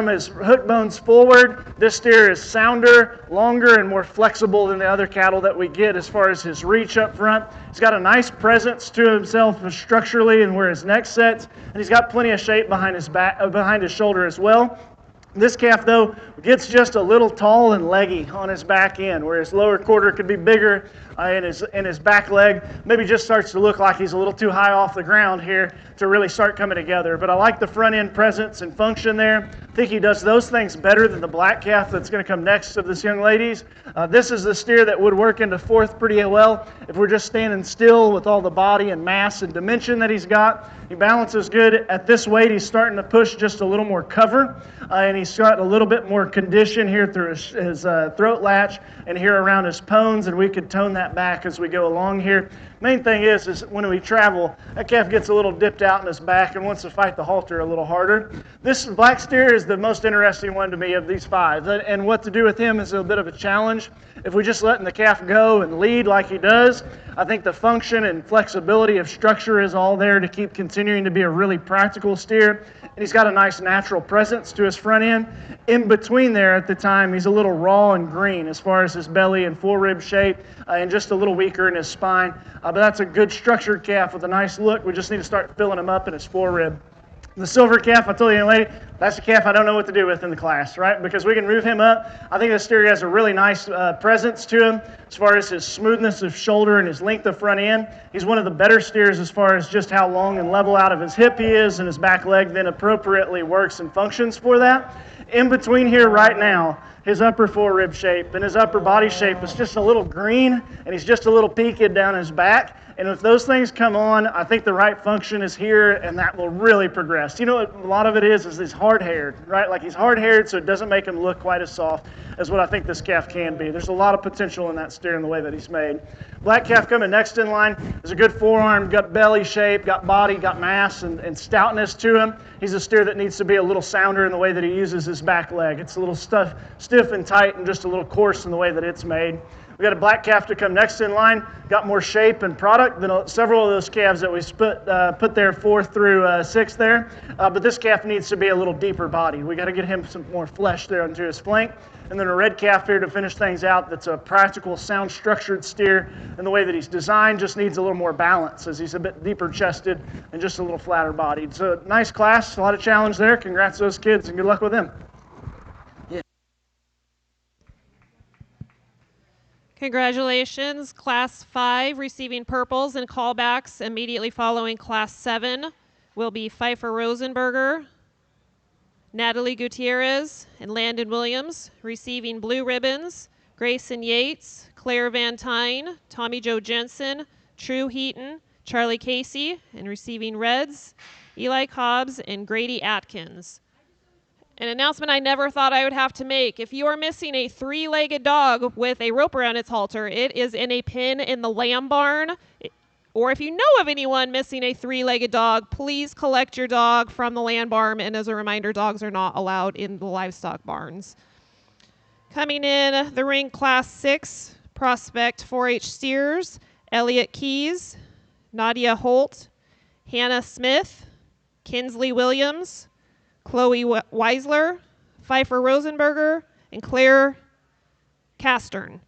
his hook bones forward. This steer is sounder, longer, and more flexible than the other cattle that we get as far as his reach up front. He's got a nice presence to himself structurally and where his neck sets, and he's got plenty of shape behind his shoulder as well. This calf, though, gets just a little tall and leggy on his back end, where his lower quarter could be bigger, and his back leg maybe just starts to look like he's a little too high off the ground here to really start coming together. But I like the front end presence and function there. I think he does those things better than the black calf that's going to come next of this young lady's. This is the steer that would work into fourth pretty well if we're just standing still with all the body and mass and dimension that he's got. He balances good. At this weight, he's starting to push just a little more cover, and he's got a little bit more condition here through his throat latch and here around his pones, and we could tone that back as we go along here. Main thing is when we travel, that calf gets a little dipped out in his back and wants to fight the halter a little harder. This black steer is the most interesting one to me of these 5, and what to do with him is a bit of a challenge. If we just letting the calf go and lead like he does, I think the function and flexibility of structure is all there to keep continuing to be a really practical steer. And he's got a nice natural presence to his front end. In between there at the time, he's a little raw and green as far as his belly and forerib shape, and just a little weaker in his spine. But that's a good structured calf with a nice look. We just need to start filling him up in his forerib. The silver calf, I told you, lady, that's the calf I don't know what to do with in the class, right? Because we can move him up. I think this steer has a really nice presence to him as far as his smoothness of shoulder and his length of front end. He's one of the better steers as far as just how long and level out of his hip he is, and his back leg then appropriately works and functions for that. In between here right now, his upper forerib shape and his upper body shape is just a little green, and he's just a little peaked down his back. And if those things come on, I think the right function is here, and that will really progress. You know what a lot of it is he's hard-haired, right? Like he's hard-haired, so it doesn't make him look quite as soft as what I think this calf can be. There's a lot of potential in that steer in the way that he's made. Black calf coming next in line is a good forearm, got belly shape, got body, got mass, and stoutness to him. He's a steer that needs to be a little sounder in the way that he uses his back leg. It's a little stiff and tight and just a little coarse in the way that it's made. We got a black calf to come next in line, got more shape and product than several of those calves that we put there 4 through 6 there. But this calf needs to be a little deeper bodied. We got to get him some more flesh there onto his flank. And then a red calf here to finish things out that's a practical, sound structured steer. And the way that he's designed just needs a little more balance as he's a bit deeper chested and just a little flatter bodied. So nice class, a lot of challenge there. Congrats to those kids and good luck with them. Congratulations, Class 5 receiving purples and callbacks immediately following Class 7 will be Heifer Rosenberger, Natalie Gutierrez, and Landon Williams. Receiving blue ribbons, Grayson Yates, Claire Van Tyne, Tommy Joe Jensen, True Heaton, Charlie Casey, and receiving reds, Eli Cobbs and Grady Atkins. An announcement I never thought I would have to make. If you are missing a 3-legged dog with a rope around its halter, it is in a pen in the lamb barn. Or if you know of anyone missing a 3-legged dog, please collect your dog from the lamb barn. And as a reminder, dogs are not allowed in the livestock barns. Coming in the ring, Class 6, Prospect 4-H steers, Elliot Keys, Nadia Holt, Hannah Smith, Kinsley Williams, Chloe Weisler, Heifer Rosenberger, and Claire Castern.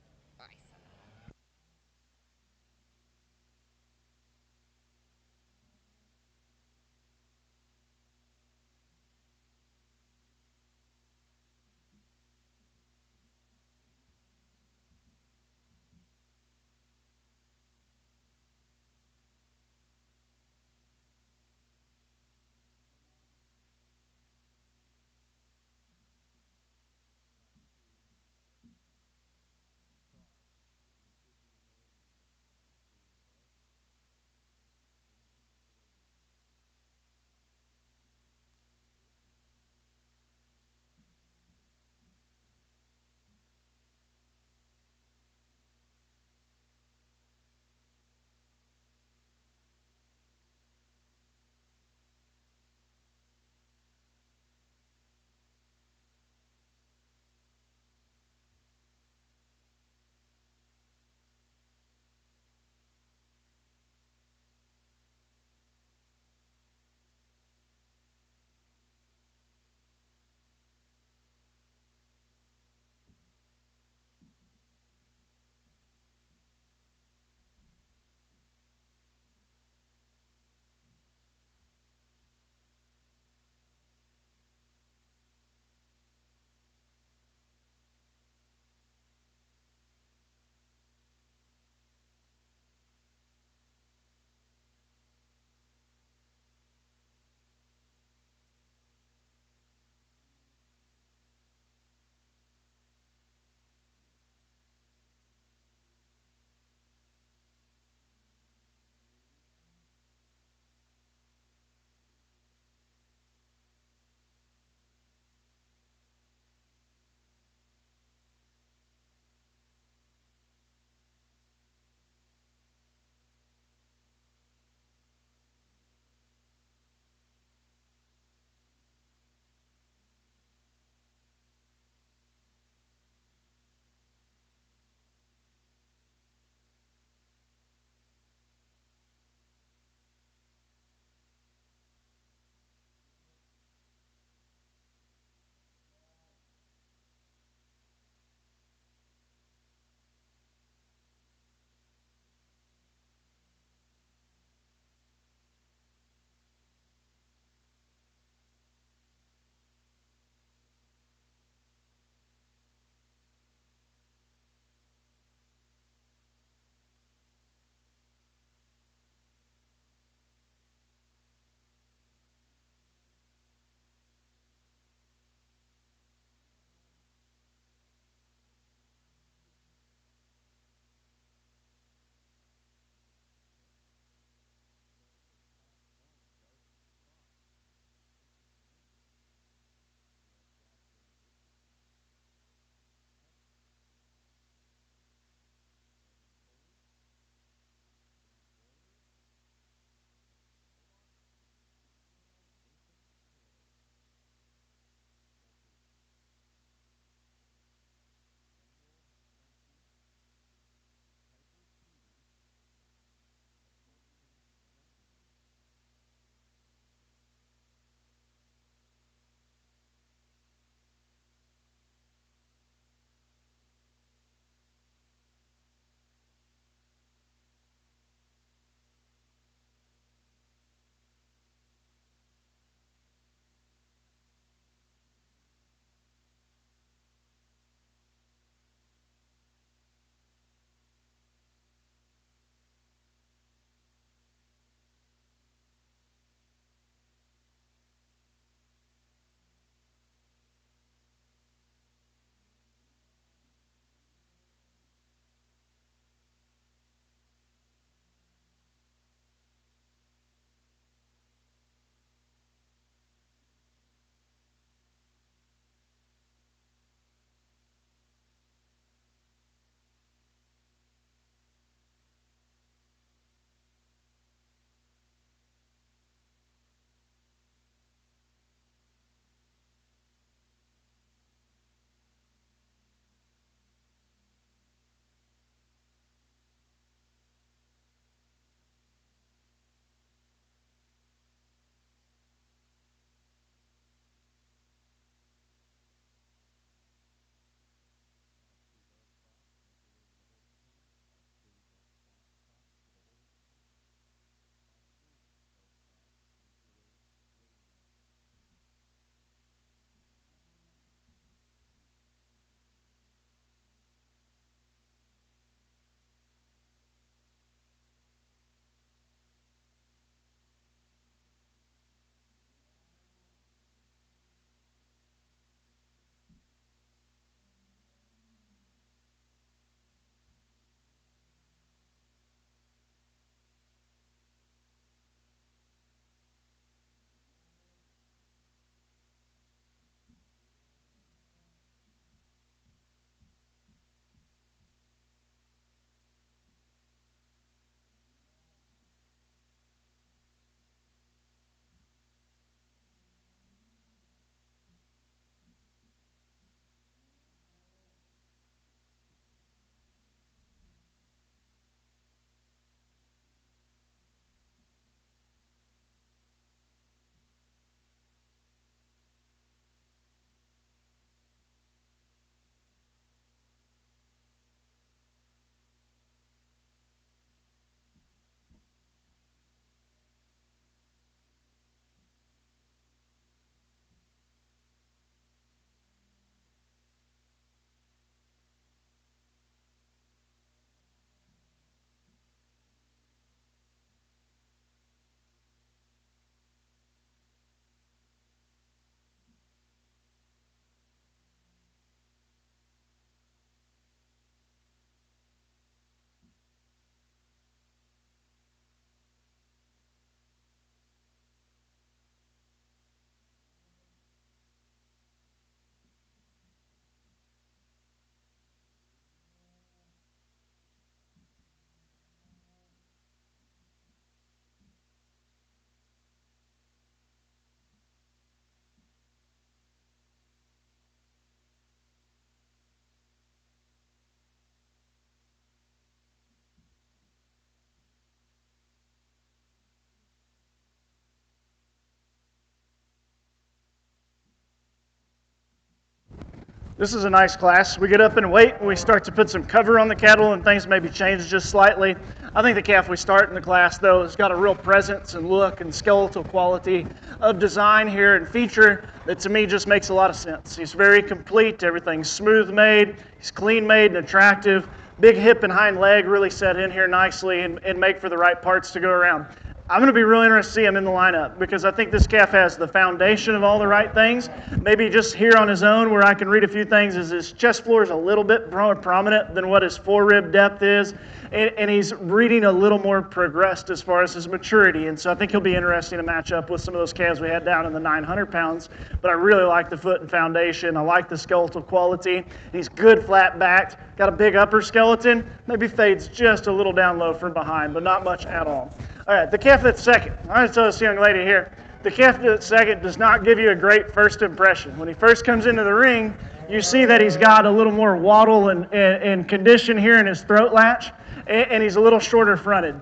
This is a nice class. We get up in weight and we start to put some cover on the cattle and things maybe change just slightly. I think the calf we start in the class, though, has got a real presence and look and skeletal quality of design here and feature that to me just makes a lot of sense. He's very complete. Everything's smooth made. He's clean made and attractive. Big hip and hind leg really set in here nicely and make for the right parts to go around. I'm going to be really interested to see him in the lineup because I think this calf has the foundation of all the right things. Maybe just here on his own where I can read a few things is his chest floor is a little bit more prominent than what his forerib depth is. And he's reading a little more progressed as far as his maturity. And so I think he'll be interesting to match up with some of those calves we had down in the 900 pounds. But I really like the foot and foundation. I like the skeletal quality. He's good flat backed, got a big upper skeleton, maybe fades just a little down low from behind, but not much at all. All right, the calf that's second. I'm going to tell this young lady here, the calf that's second does not give you a great first impression. When he first comes into the ring, you see that he's got a little more waddle and condition here in his throat latch, and he's a little shorter fronted.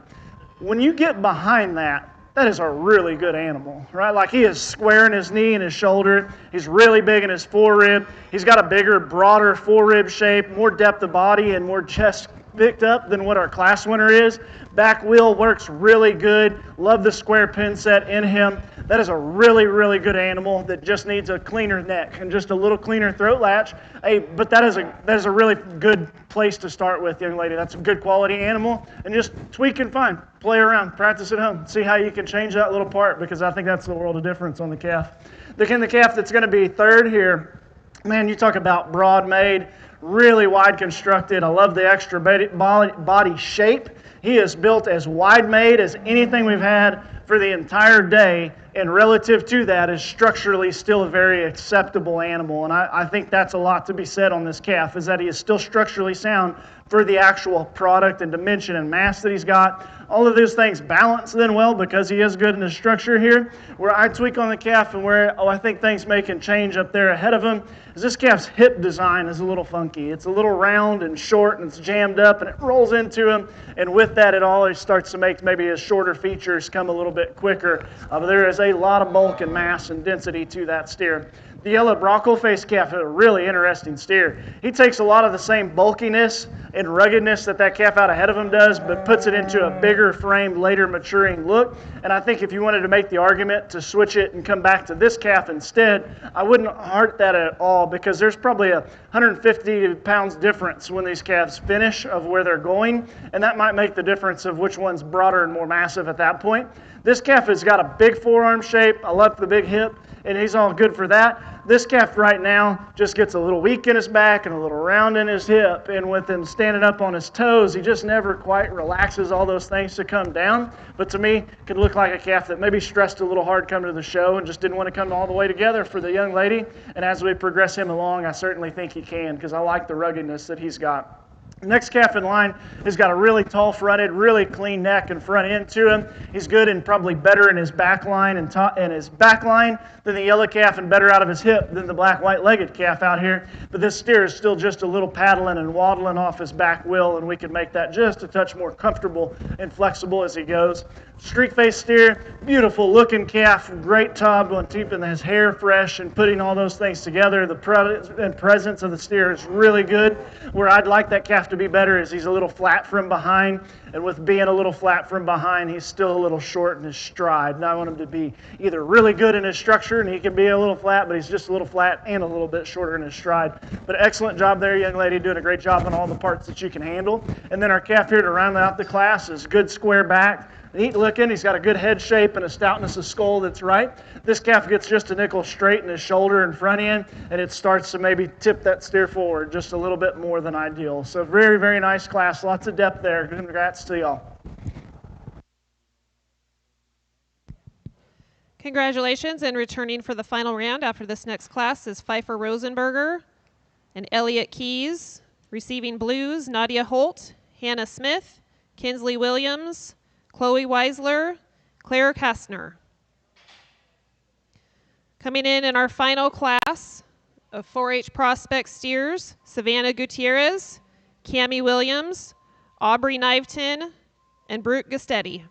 When you get behind that, that is a really good animal, right? Like he is square in his knee and his shoulder. He's really big in his forerib. He's got a bigger, broader forerib shape, more depth of body and more chest picked up than what our class winner is. Back wheel works really good. Love the square pin set in him. That is a really, really good animal that just needs a cleaner neck and just a little cleaner throat latch. Hey, but that is a really good place to start with, young lady. That's a good quality animal. And just tweak and fine. Play around. Practice at home. See how you can change that little part because I think that's the world of difference on the calf. The calf that's going to be third here, man, you talk about broad made, really wide constructed. I love the extra body shape. He is built as wide made as anything we've had for the entire day, and relative to that is structurally still a very acceptable animal. And I think that's a lot to be said on this calf, is that he is still structurally sound for the actual product and dimension and mass that he's got. All of those things balance then well because he is good in the structure here. Where I tweak on the calf and where I think things may can change up there ahead of him is this calf's hip design is a little funky. It's a little round and short and it's jammed up and it rolls into him. And with that, it always starts to make maybe his shorter features come a little bit quicker. But there is a lot of bulk and mass and density to that steer. The yellow Bronco-faced calf is a really interesting steer. He takes a lot of the same bulkiness and ruggedness that calf out ahead of him does, but puts it into a bigger framed, later maturing look. And I think if you wanted to make the argument to switch it and come back to this calf instead, I wouldn't heart that at all because there's probably a 150 pounds difference when these calves finish of where they're going, and that might make the difference of which one's broader and more massive at that point. This calf has got a big forearm shape. I love the big hip, and he's all good for that. This calf right now just gets a little weak in his back and a little round in his hip, and with him standing up on his toes, he just never quite relaxes all those things to come down. But to me, could look like a calf that maybe stressed a little hard coming to the show and just didn't want to come all the way together for the young lady. And as we progress him along, I certainly think he can because I like the ruggedness that he's got. The next calf in line has got a really tall fronted, really clean neck and front end to him. He's good and probably better in his back line and his back line than the yellow calf and better out of his hip than the black white-legged calf out here. But this steer is still just a little paddling and waddling off his back wheel, and we can make that just a touch more comfortable and flexible as he goes. Streak-faced steer, beautiful looking calf, great job on keeping his hair fresh and putting all those things together. The presence of the steer is really good. Where I'd like that calf to be better is he's a little flat from behind, and with being a little flat from behind, he's still a little short in his stride. And I want him to be either really good in his structure, and he can be a little flat, but he's just a little flat and a little bit shorter in his stride. But excellent job there, young lady, doing a great job on all the parts that you can handle. And then our calf here to round out the class is good square back. Neat looking. He's got a good head shape and a stoutness of skull that's right. This calf gets just a nickel straight in his shoulder and front end, and it starts to maybe tip that steer forward just a little bit more than ideal. So very, very nice class. Lots of depth there. Congrats to y'all. Congratulations, and returning for the final round after this next class is Heifer Rosenberger and Elliot Keys. Receiving blues, Nadia Holt, Hannah Smith, Kinsley Williams, Chloe Weisler, Claire Kastner. Coming in our final class of 4-H prospect steers, Savannah Gutierrez, Cammie Williams, Aubrey Kniveton, and Brooke Gustetti.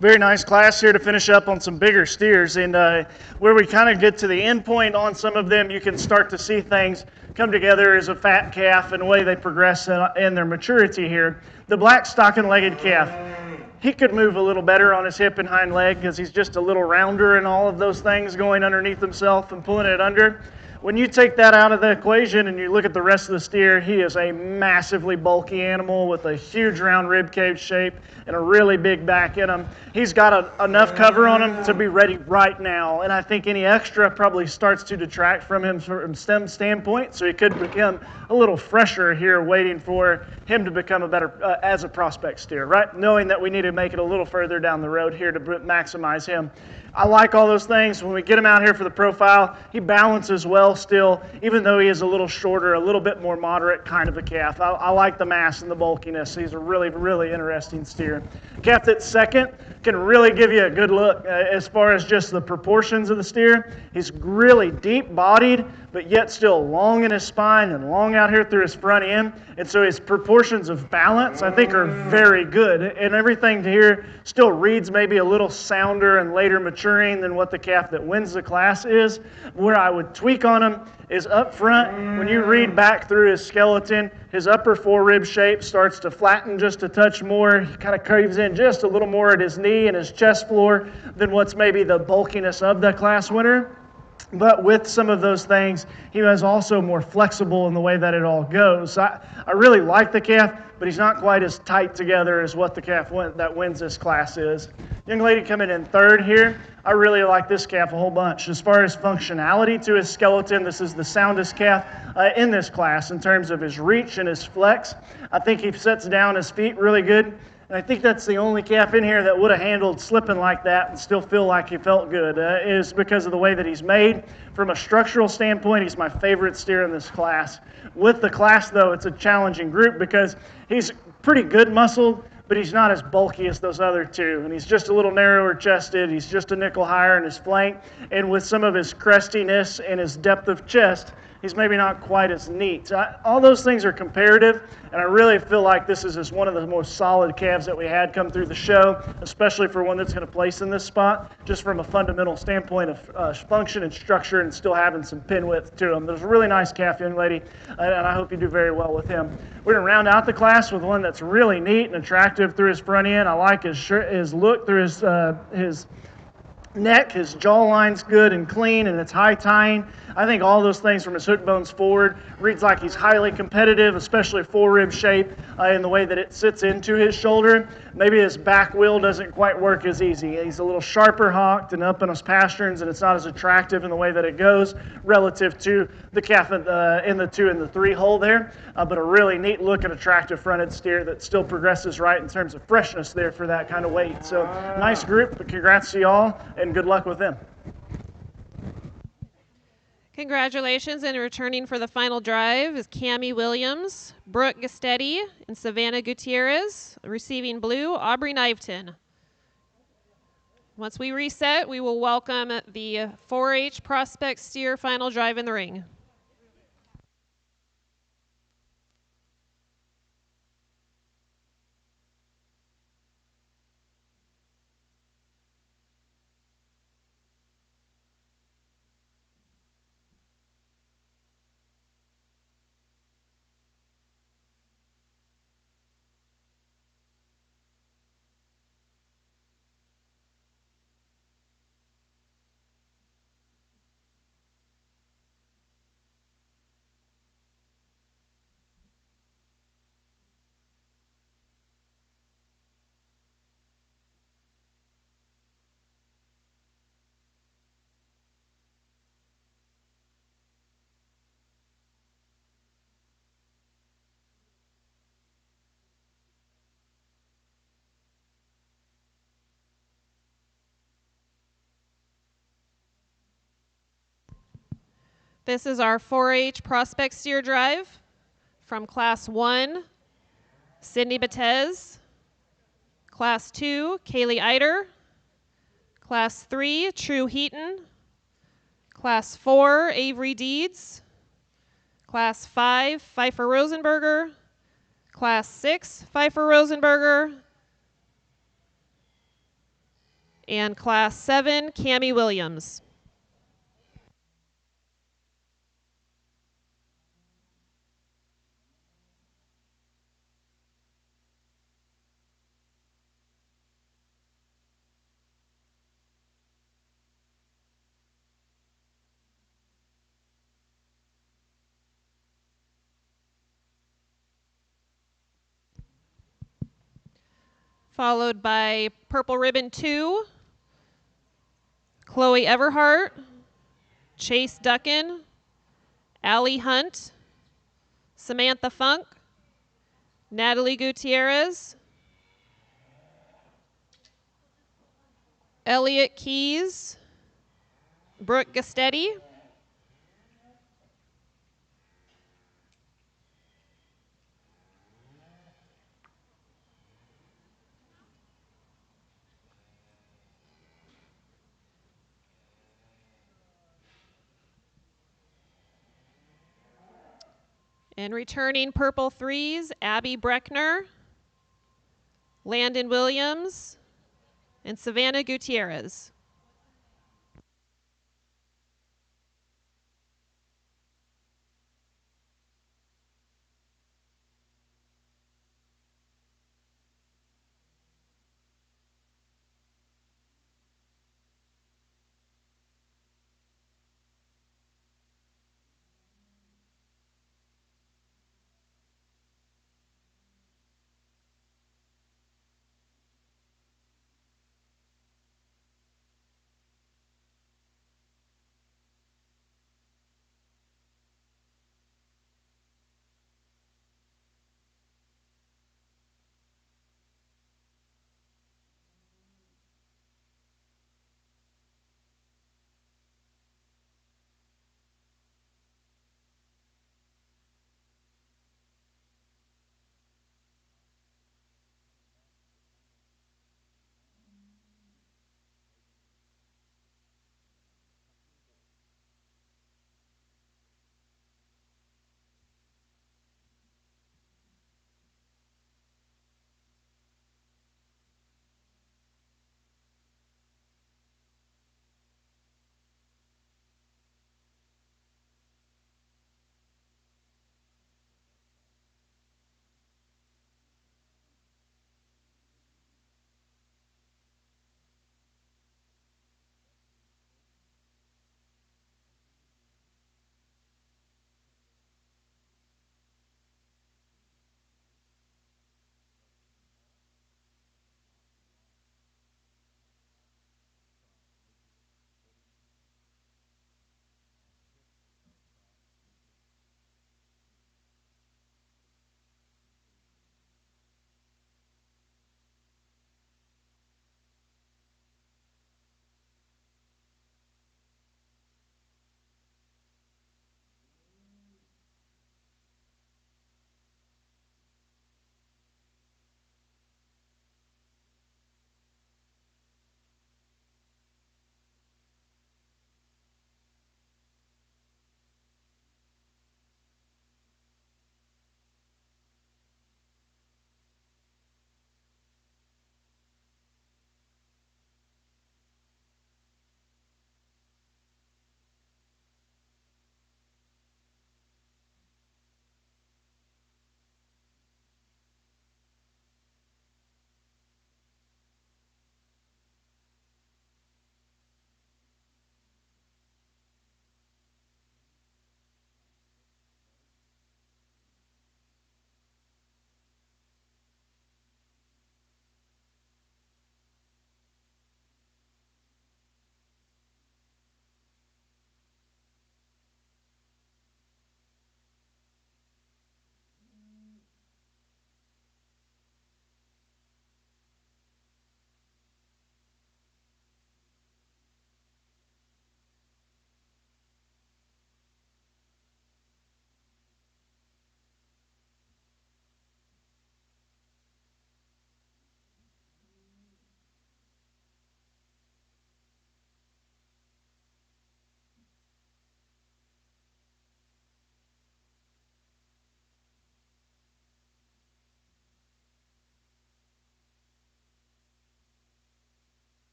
Very nice class here to finish up on some bigger steers. And where we kind of get to the end point on some of them, you can start to see things come together as a fat calf and the way they progress in their maturity here. The black stocking-legged calf, he could move a little better on his hip and hind leg because he's just a little rounder and all of those things going underneath himself and pulling it under. When you take that out of the equation and you look at the rest of the steer, he is a massively bulky animal with a huge round rib cage shape and a really big back in him. He's got enough cover on him to be ready right now, and I think any extra probably starts to detract from him from stem standpoint, so he could become a little fresher here waiting for him to become a better, as a prospect steer, right? Knowing that we need to make it a little further down the road here to maximize him. I like all those things. When we get him out here for the profile, he balances well still, even though he is a little shorter, a little bit more moderate kind of a calf. I like the mass and the bulkiness. He's a really, really interesting steer. Calf that's second can really give you a good look as far as just the proportions of the steer. He's really deep-bodied, but yet still long in his spine and long out here through his front end. And so his proportions of balance, I think, are very good. And everything here still reads maybe a little sounder and later maturing than what the calf that wins the class is. Where I would tweak on him is up front. When you read back through his skeleton, his upper forerib shape starts to flatten just a touch more. He kind of curves in just a little more at his knee and his chest floor than what's maybe the bulkiness of the class winner. But with some of those things, he was also more flexible in the way that it all goes. I really like the calf, but he's not quite as tight together as what the calf that wins this class is. Young lady coming in third here. I really like this calf a whole bunch. As far as functionality to his skeleton, this is the soundest calf in this class in terms of his reach and his flex. I think he sets down his feet really good. And I think that's the only calf in here that would have handled slipping like that and still feel like he felt good, is because of the way that he's made. From a structural standpoint, he's my favorite steer in this class. With the class, though, it's a challenging group because he's pretty good muscled, but he's not as bulky as those other two. And he's just a little narrower chested. He's just a nickel higher in his flank. And with some of his crestiness and his depth of chest, he's maybe not quite as neat. All those things are comparative, and I really feel like this is just one of the most solid calves that we had come through the show, especially for one that's going to place in this spot, just from a fundamental standpoint of function and structure and still having some pin width to him. There's a really nice calf, young lady, and I hope you do very well with him. We're going to round out the class with one that's really neat and attractive through his front end. I like his look through his neck. His jawline's good and clean, and it's high tying. I think all those things from his hook bones forward reads like he's highly competitive, especially forerib shape in the way that it sits into his shoulder. Maybe his back wheel doesn't quite work as easy. He's a little sharper hocked and up in his pasterns, and it's not as attractive in the way that it goes relative to the calf in the 2 and the 3 hole there. But a really neat look and attractive fronted steer that still progresses right in terms of freshness there for that kind of weight. So nice group, but congrats to y'all, and good luck with them. Congratulations, and returning for the final drive is Cammie Williams, Brooke Gastetti, and Savannah Gutierrez. Receiving blue, Aubrey Kniveton. Once we reset, we will welcome the 4-H Prospect Steer final drive in the ring. This is our 4-H Prospect Steer Drive from Class 1, Cindy Betez. Class 2, Kaylee Eider. Class 3, True Heaton. Class 4, Avery Deeds. Class 5, Pfeiffer Rosenberger. Class 6, Pfeiffer Rosenberger. And Class 7, Cammie Williams. Followed by Purple Ribbon 2, Chloe Everhart, Chase Duckin, Allie Hunt, Samantha Funk, Natalie Gutierrez, Elliot Keys, Brooke Gastetti, and returning Purple 3s, Abby Breckner, Landon Williams, and Savannah Gutierrez.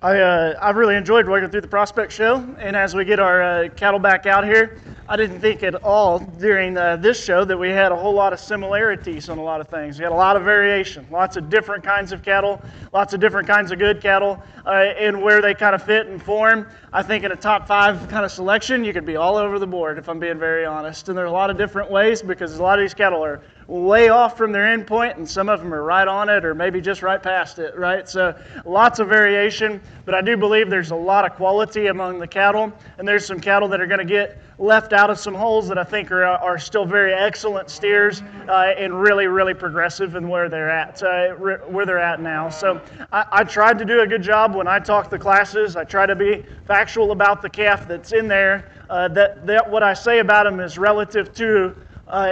I've really enjoyed working through the prospect show, and as we get our cattle back out here, I didn't think at all during this show that we had a whole lot of similarities on a lot of things. We had a lot of variation, lots of different kinds of cattle, lots of different kinds of good cattle, and where they kind of fit and form. I think in a top 5 kind of selection, you could be all over the board, if I'm being very honest. And there are a lot of different ways because a lot of these cattle are way off from their end point, and some of them are right on it or maybe just right past it, right? So lots of variation, but I do believe there's a lot of quality among the cattle, and there's some cattle that are going to get left out of some holes that I think are still very excellent steers and really, really progressive in where they're at now. So I tried to do a good job when I talk the classes. I try to be factual about the calf that's in there, that what I say about them is relative to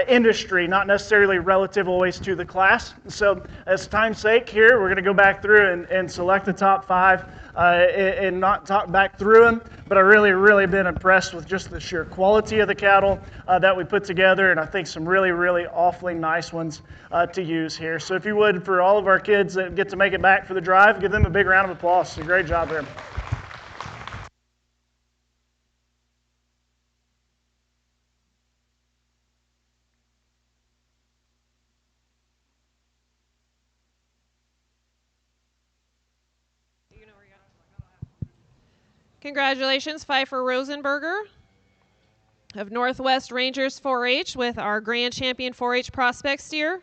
industry, not necessarily relative always to the class. So as time's sake here, we're going to go back through and select the top 5 and not talk back through them, but I really been impressed with just the sheer quality of the cattle that we put together, and I think some really awfully nice ones to use here. So if you would, for all of our kids that get to make it back for the drive, give them a big round of applause. It's a great job there. Congratulations, Heifer Rosenberger of Northwest Rangers 4-H with our Grand Champion 4-H prospect steer.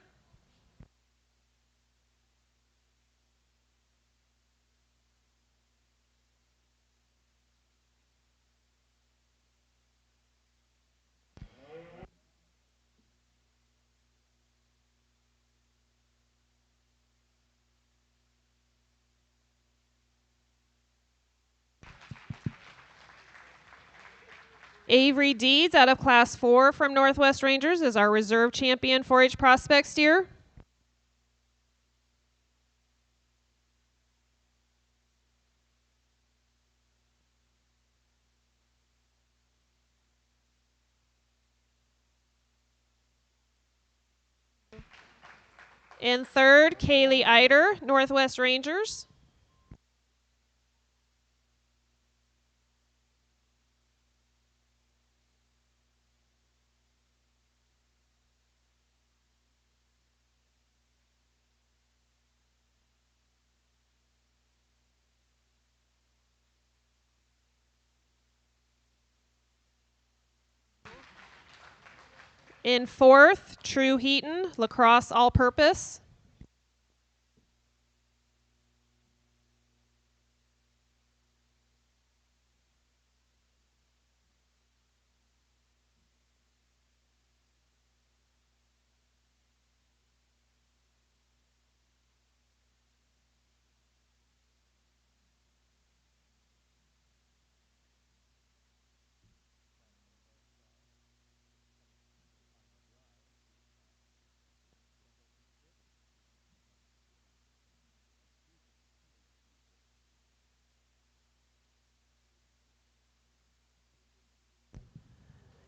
Avery Deeds out of Class 4 from Northwest Rangers is our reserve champion 4-H prospect steer. In third, Kaylee Eider, Northwest Rangers. In fourth, True Heaton, Lacrosse All-Purpose.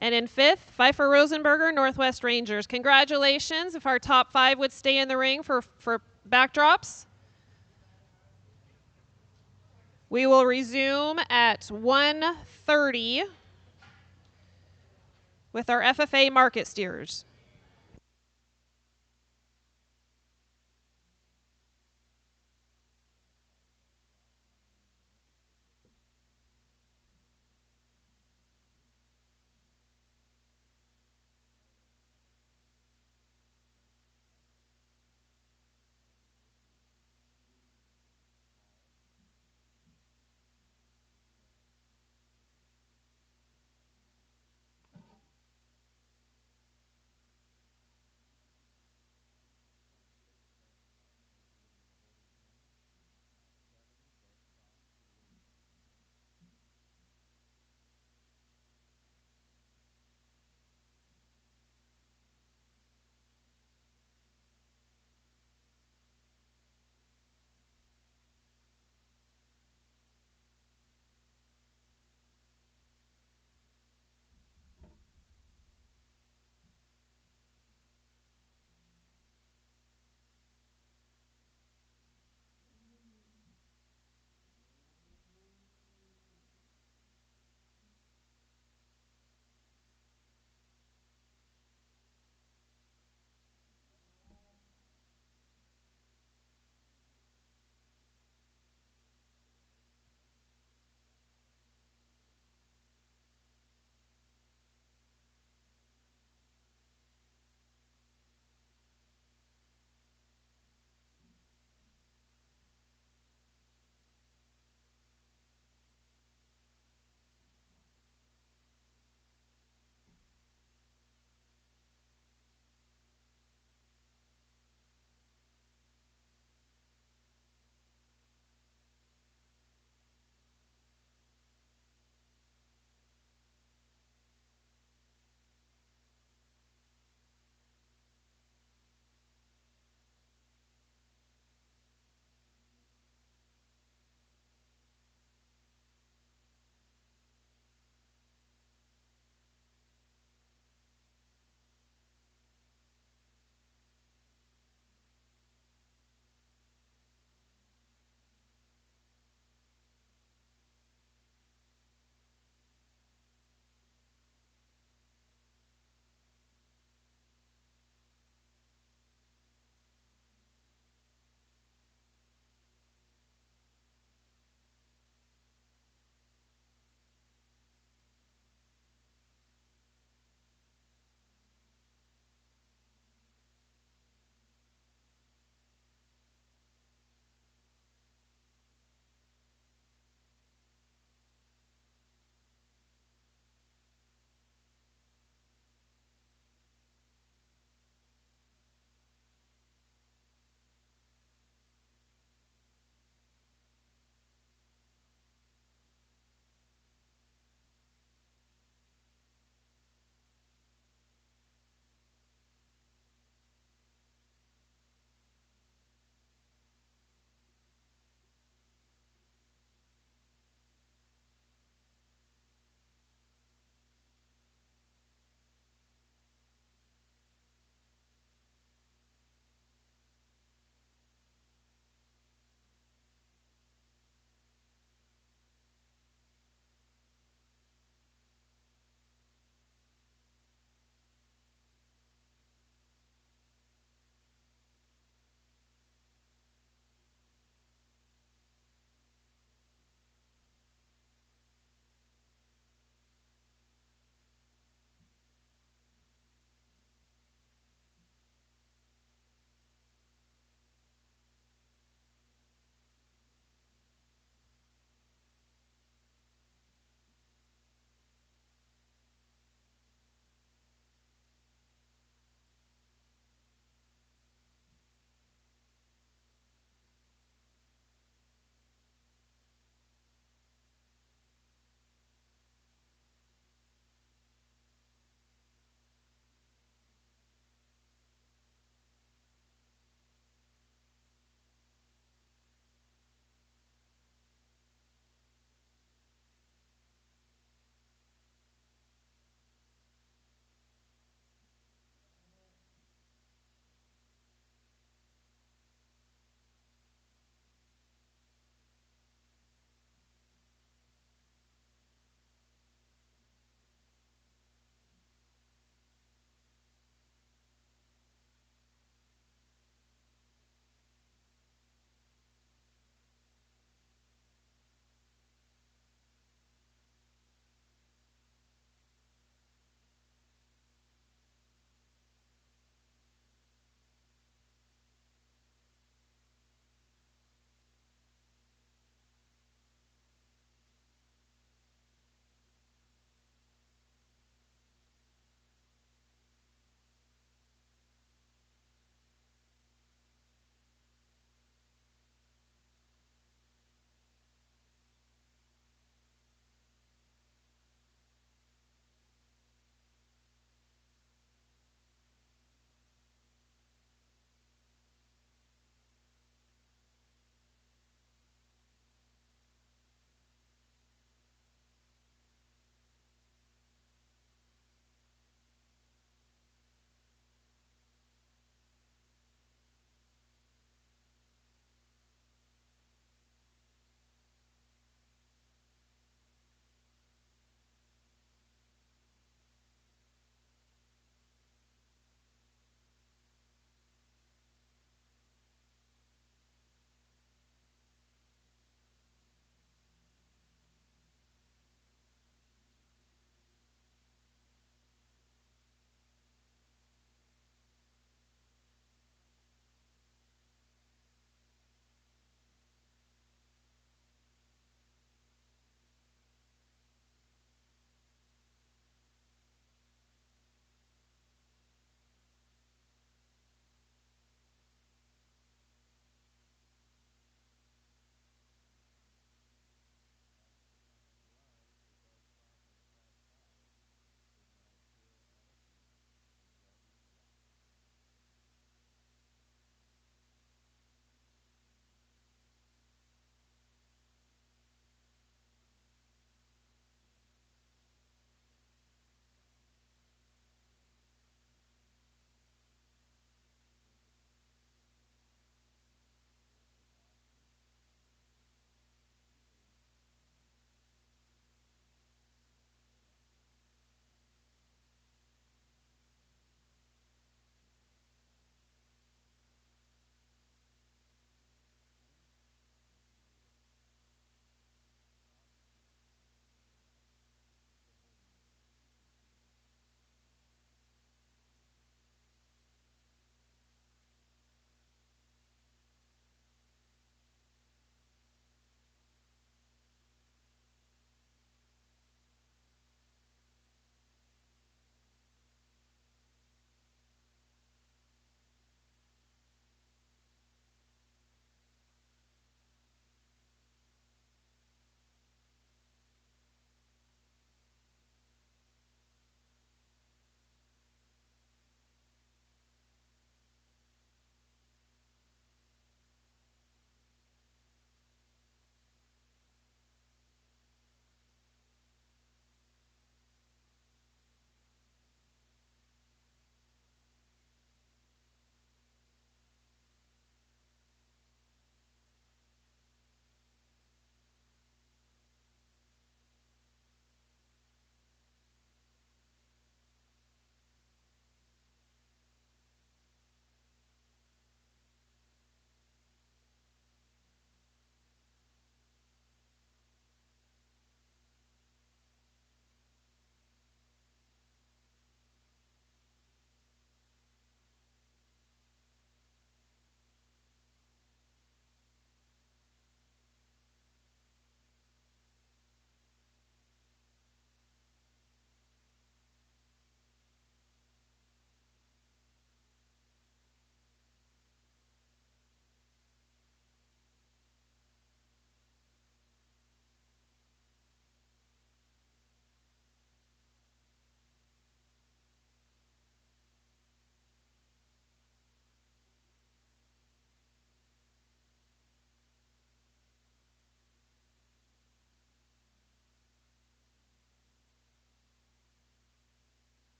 And in fifth, Heifer Rosenberger, Northwest Rangers. Congratulations. If our top 5 would stay in the ring for backdrops. We will resume at 1:30 with our FFA market steers.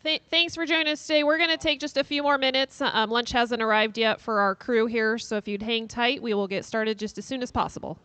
Thanks for joining us today. We're going to take just a few more minutes. Lunch hasn't arrived yet for our crew here, so if you'd hang tight, we will get started just as soon as possible.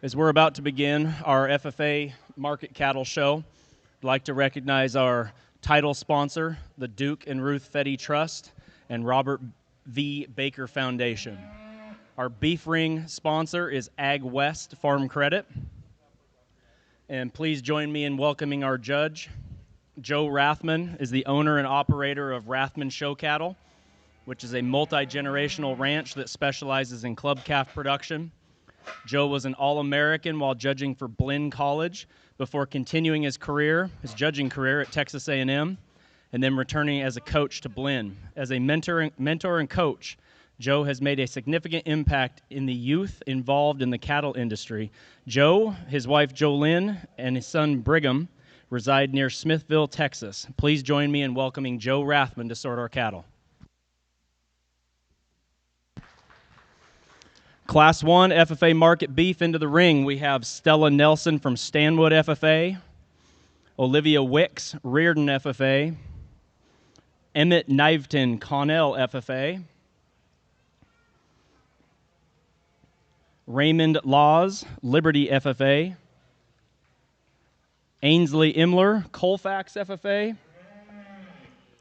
As we're about to begin our FFA Market Cattle Show, I'd like to recognize our title sponsor, the Duke and Ruth Fetty Trust and Robert V. Baker Foundation. Our beef ring sponsor is Ag West Farm Credit. And please join me in welcoming our judge. Joe Rathman is the owner and operator of Rathman Show Cattle, which is a multi-generational ranch that specializes in club calf production. Joe was an All-American while judging for Blinn College before continuing his judging career at Texas A&M, and then returning as a coach to Blinn. As a mentor and coach, Joe has made a significant impact in the youth involved in the cattle industry. Joe, his wife Jolynn, and his son Brigham reside near Smithville, Texas. Please join me in welcoming Joe Rathman to sort our cattle. Class 1 FFA market beef into the ring. We have Stella Nelson from Stanwood FFA, Olivia Wicks, Reardon FFA, Emmett Kniveton, Connell FFA, Raymond Laws, Liberty FFA, Ainsley Imler, Colfax FFA,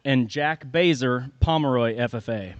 and Jack Baser, Pomeroy FFA.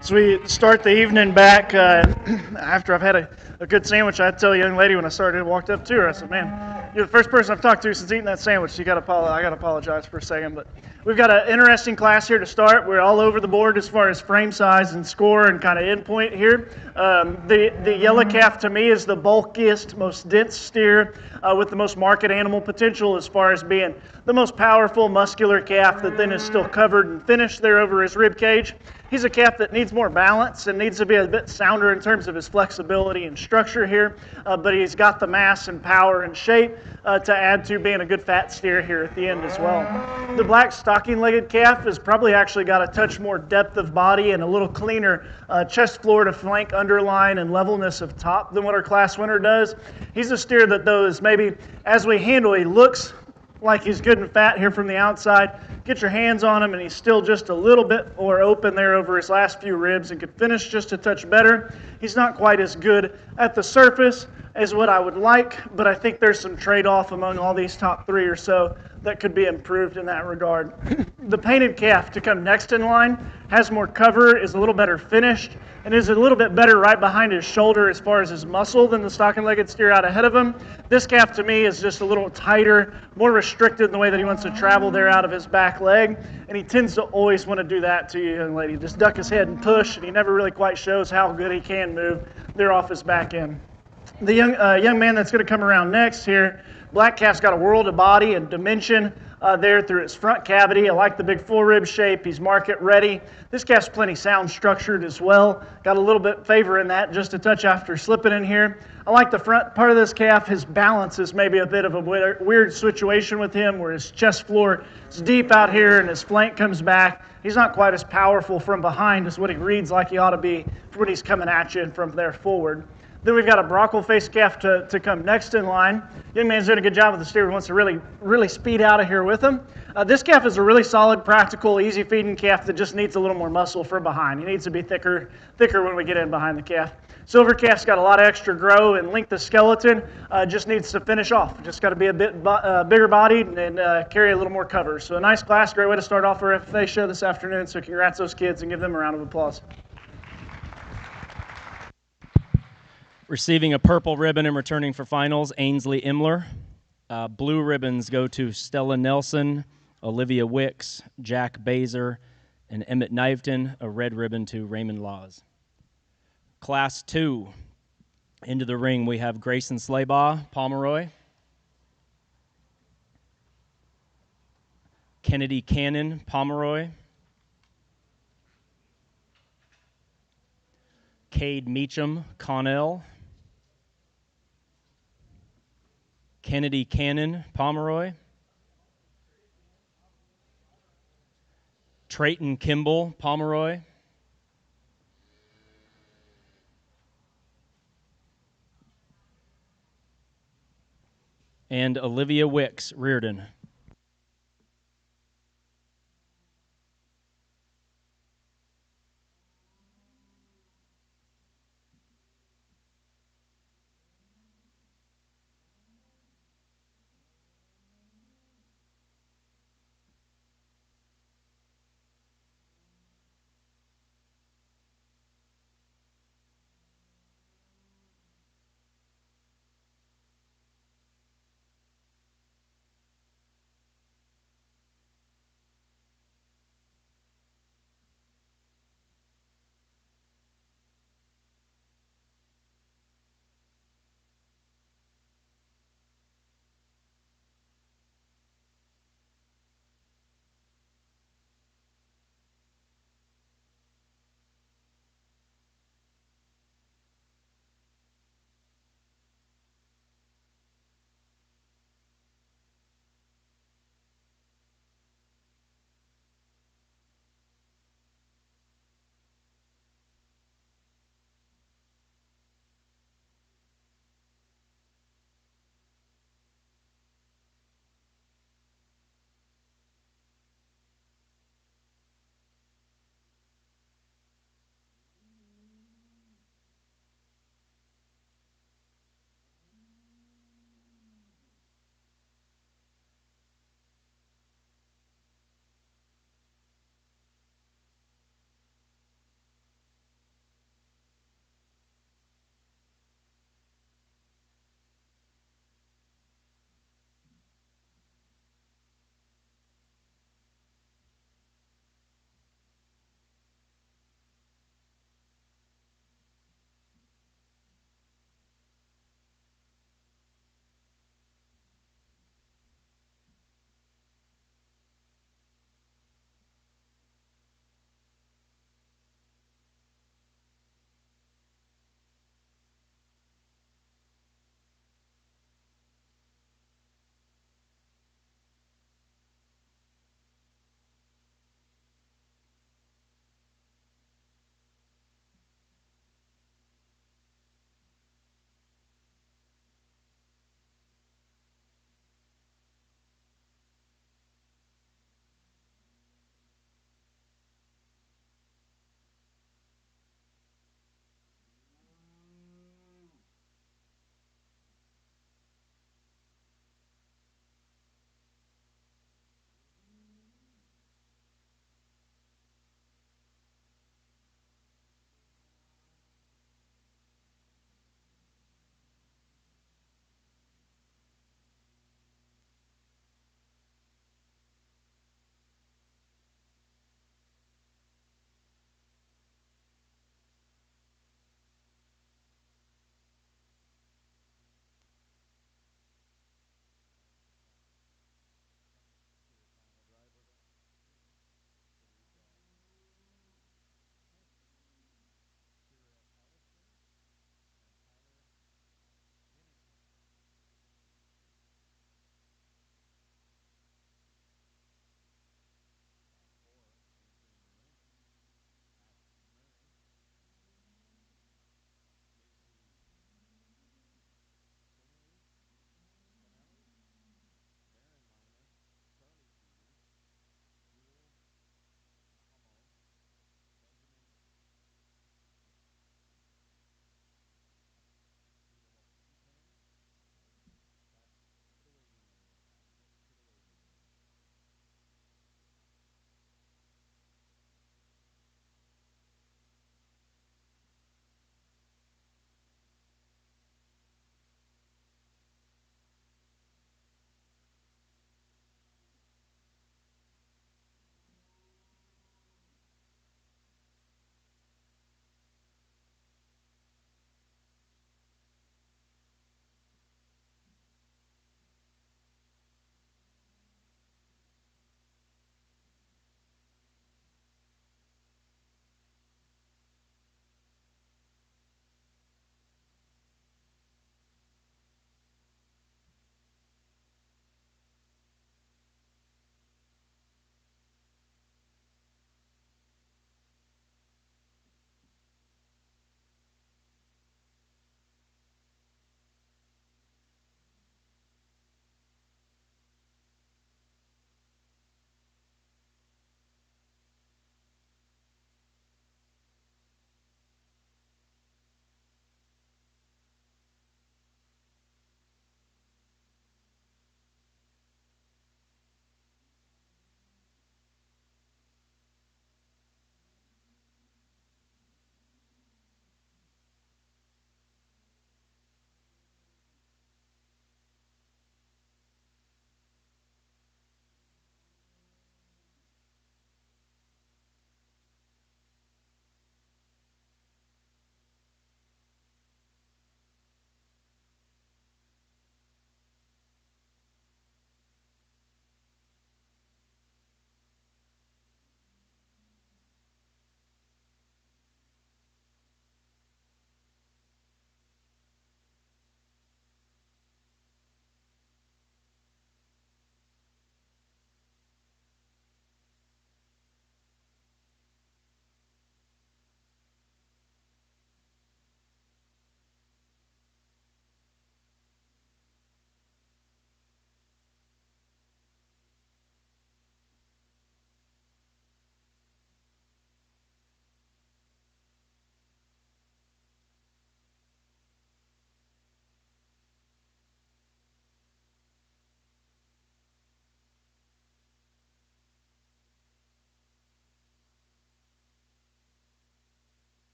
So we start the evening back after I've had a good sandwich. I had to tell a young lady when I walked up to her, I said, "Man, you're the first person I've talked to since eating that sandwich. I got to apologize for a second." But we've got an interesting class here to start. We're all over the board as far as frame size and score and kind of endpoint here. The yellow calf to me is the bulkiest, most dense steer with the most market animal potential as far as being the most powerful, muscular calf that then is still covered and finished there over his rib cage. He's a calf that needs more balance and needs to be a bit sounder in terms of his flexibility and structure here, but he's got the mass and power and shape to add to being a good fat steer here at the end as well. The black stocking-legged calf has probably actually got a touch more depth of body and a little cleaner chest floor to flank underline and levelness of top than what our class winner does. He's a steer that though is maybe, as we handle, he looks like he's good and fat here from the outside. Get your hands on him and he's still just a little bit more open there over his last few ribs and could finish just a touch better. He's not quite as good at the surface as what I would like, but I think there's some trade-off among all these top three or so that could be improved in that regard. The painted calf to come next in line has more cover, is a little better finished, and is a little bit better right behind his shoulder as far as his muscle than the stocking-legged steer out ahead of him. This calf to me is just a little tighter, more restricted in the way that he wants to travel there out of his back leg, and he tends to always want to do that to you, young lady. Just duck his head and push, and he never really quite shows how good he can move there off his back end. The young man that's going to come around next here, black calf's got a world of body and dimension there through his front cavity. I like the big full rib shape. He's market ready. This calf's plenty sound structured as well. Got a little bit favor in that, just a touch after slipping in here. I like the front part of this calf. His balance is maybe a bit of a weird situation with him where his chest floor is deep out here and his flank comes back. He's not quite as powerful from behind as what he reads like he ought to be when he's coming at you and from there forward. Then we've got a brockle-faced calf to come next in line. Young man's doing a good job with the steer. He wants to really speed out of here with him. This calf is a really solid, practical, easy-feeding calf that just needs a little more muscle from behind. He needs to be thicker when we get in behind the calf. Silver calf's got a lot of extra grow and length of skeleton. Just needs to finish off. Just got to be a bit bigger bodied and carry a little more cover. So a nice class, great way to start off our FFA show this afternoon. So congrats those kids and give them a round of applause. Receiving a purple ribbon and returning for finals, Ainsley Imler. Blue ribbons go to Stella Nelson, Olivia Wicks, Jack Bazer, and Emmett Kniveton. A red ribbon to Raymond Laws. Class 2. Into the ring, we have Grayson Slaybaugh, Pomeroy. Kennedy Cannon, Pomeroy. Cade Meacham, Connell. Kennedy Cannon, Pomeroy. Trayton Kimball, Pomeroy. And Olivia Wicks, Reardon.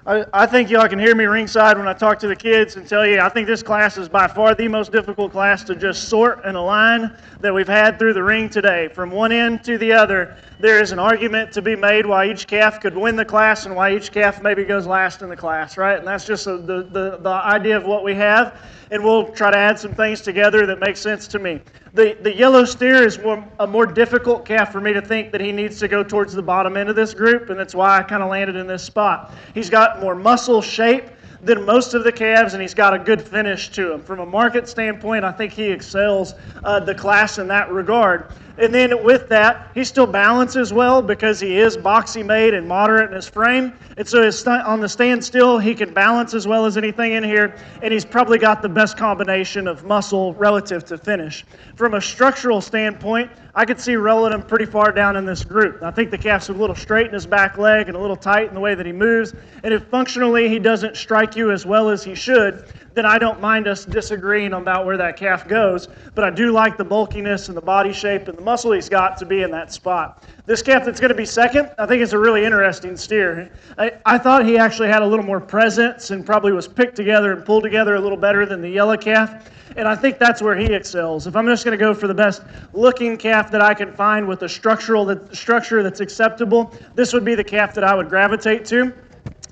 I think y'all can hear me ringside when I talk to the kids and tell you I think this class is by far the most difficult class to just sort and align that we've had through the ring today. From one end to the other, there is an argument to be made why each calf could win the class and why each calf maybe goes last in the class, right? And that's just the idea of what we have, and we'll try to add some things together that make sense to me. The yellow steer is a more difficult calf for me to think that he needs to go towards the bottom end of this group, and that's why I kind of landed in this spot. He's got more muscle shape than most of the calves, and he's got a good finish to him. From a market standpoint, I think he excels the class in that regard. And then with that, he still balances well because he is boxy made and moderate in his frame. And so on the standstill, he can balance as well as anything in here, and he's probably got the best combination of muscle relative to finish. From a structural standpoint, I could see rolling him pretty far down in this group. I think the calf's a little straight in his back leg and a little tight in the way that he moves. And if functionally he doesn't strike you as well as he should, then I don't mind us disagreeing about where that calf goes. But I do like the bulkiness and the body shape and the muscle he's got to be in that spot. This calf that's going to be second, I think it's a really interesting steer. I thought he actually had a little more presence and probably was picked together and pulled together a little better than the yellow calf. And I think that's where he excels. If I'm just going to go for the best looking calf that I can find with a structure that's acceptable, this would be the calf that I would gravitate to.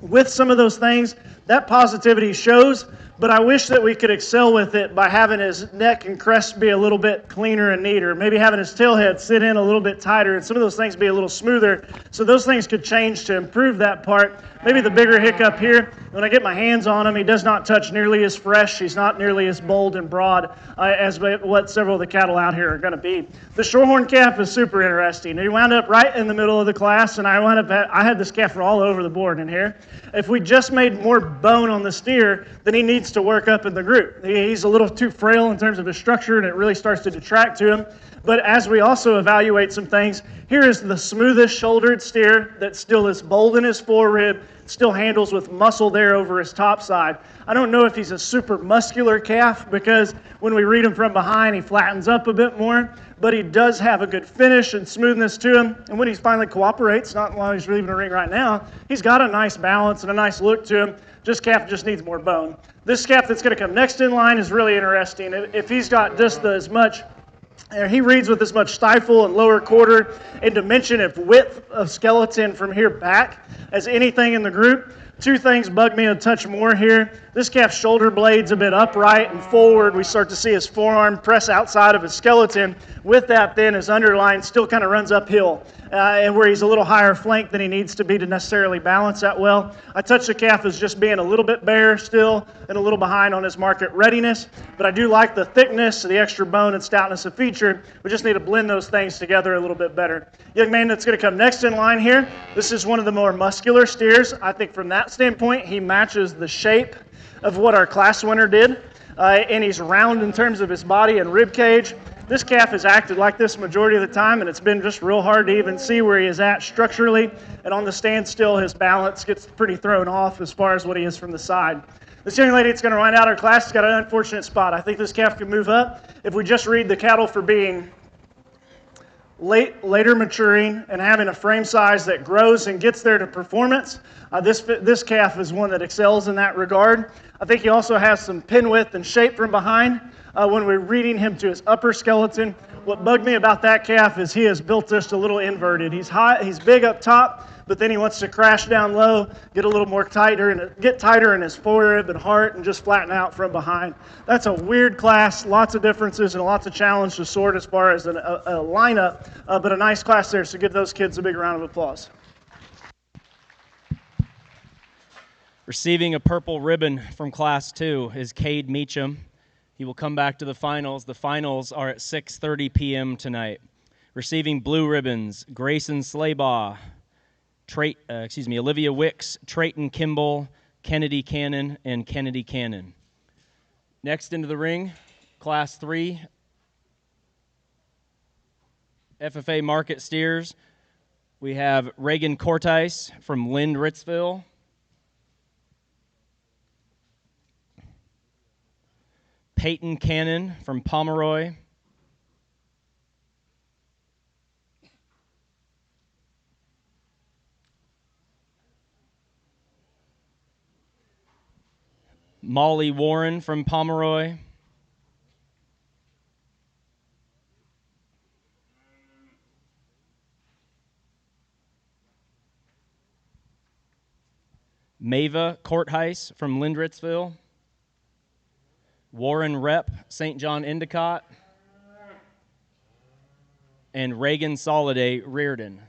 With some of those things, that positivity shows, but I wish that we could excel with it by having his neck and crest be a little bit cleaner and neater, maybe having his tail head sit in a little bit tighter, and some of those things be a little smoother. So those things could change to improve that part. Maybe the bigger hiccup here, when I get my hands on him, he does not touch nearly as fresh. He's not nearly as bold and broad as what several of the cattle out here are going to be. The Shorthorn calf is super interesting. He wound up right in the middle of the class, and I had this calf all over the board in here. If we just made more bone on the steer, then he needs to work up in the group. He's a little too frail in terms of his structure, and it really starts to detract to him. But as we also evaluate some things, here is the smoothest shouldered steer that still is bold in his forerib, still handles with muscle there over his top side. I don't know if he's a super muscular calf because when we read him from behind, he flattens up a bit more, but he does have a good finish and smoothness to him. And when he finally cooperates, not while he's leaving the ring right now, he's got a nice balance and a nice look to him. Calf just needs more bone. This calf that's going to come next in line is really interesting. If he's got just he reads with as much stifle and lower quarter and dimension of width of skeleton from here back as anything in the group. Two things bug me a touch more here. This calf's shoulder blade's a bit upright and forward. We start to see his forearm press outside of his skeleton. With that, then, his underline still kind of runs uphill, and where he's a little higher flank than he needs to be to necessarily balance that well. I touch the calf as just being a little bit bare still and a little behind on his market readiness, but I do like the thickness, the extra bone and stoutness of feature. We just need to blend those things together a little bit better. Young man that's going to come next in line here, this is one of the more muscular steers. I think from that standpoint, he matches the shape of what our class winner did, and he's round in terms of his body and rib cage. This calf has acted like this majority of the time, and it's been just real hard to even see where he is at structurally. And on the standstill, his balance gets pretty thrown off as far as what he is from the side. This young lady that's going to run out our class has got an unfortunate spot. I think this calf can move up. If we just read the cattle for being later maturing and having a frame size that grows and gets there to performance, this calf is one that excels in that regard. I think he also has some pin width and shape from behind. When we're reading him to his upper skeleton, what bugged me about that calf is he is built just a little inverted. He's big up top, but then he wants to crash down low, get a little more tighter, and get tighter in his forerib and heart, and just flatten out from behind. That's a weird class, lots of differences and lots of challenge to sort as far as a lineup, but a nice class there. So give those kids a big round of applause. Receiving a purple ribbon from Class 2 is Cade Meacham. He will come back to the finals. The finals are at 6:30 p.m. tonight. Receiving blue ribbons, Grayson Slaybaugh, Olivia Wicks, Trayton Kimball, Kennedy Cannon, and Kennedy Cannon. Next into the ring, Class 3, FFA Market Steers. We have Reagan Cortice from Lind Ritzville. Peyton Cannon from Pomeroy. Molly Warren from Pomeroy. Mava Courtheis from Lindritzville. Warren Rep, St. John Endicott. And Reagan Soliday, Reardon.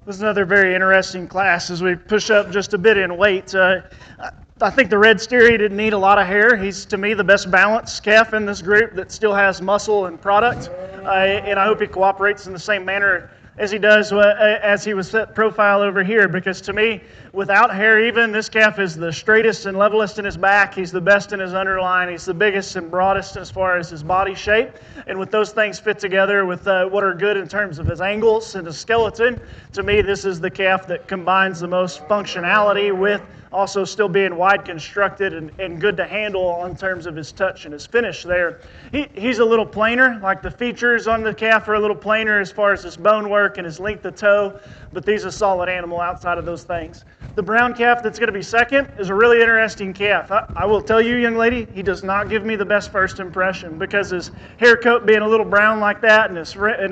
This is another very interesting class as we push up just a bit in weight. I think the red steer, he didn't need a lot of hair. He's, to me, the best balanced calf in this group that still has muscle and product. And I hope he cooperates in the same manner as he does as he was set profile over here, because to me, without hair even, this calf is the straightest and levelest in his back. He's the best in his underline. He's the biggest and broadest as far as his body shape. And with those things fit together with what are good in terms of his angles and his skeleton, to me, this is the calf that combines the most functionality with also still being wide constructed and good to handle in terms of his touch and his finish there. He's a little plainer, like the features on the calf are a little plainer as far as his bone work and his length of toe, but he's a solid animal outside of those things. The brown calf that's going to be second is a really interesting calf. I will tell you, young lady, he does not give me the best first impression, because his hair coat being a little brown like that and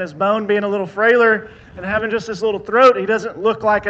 his bone being a little frailer and having just this little throat, he doesn't look like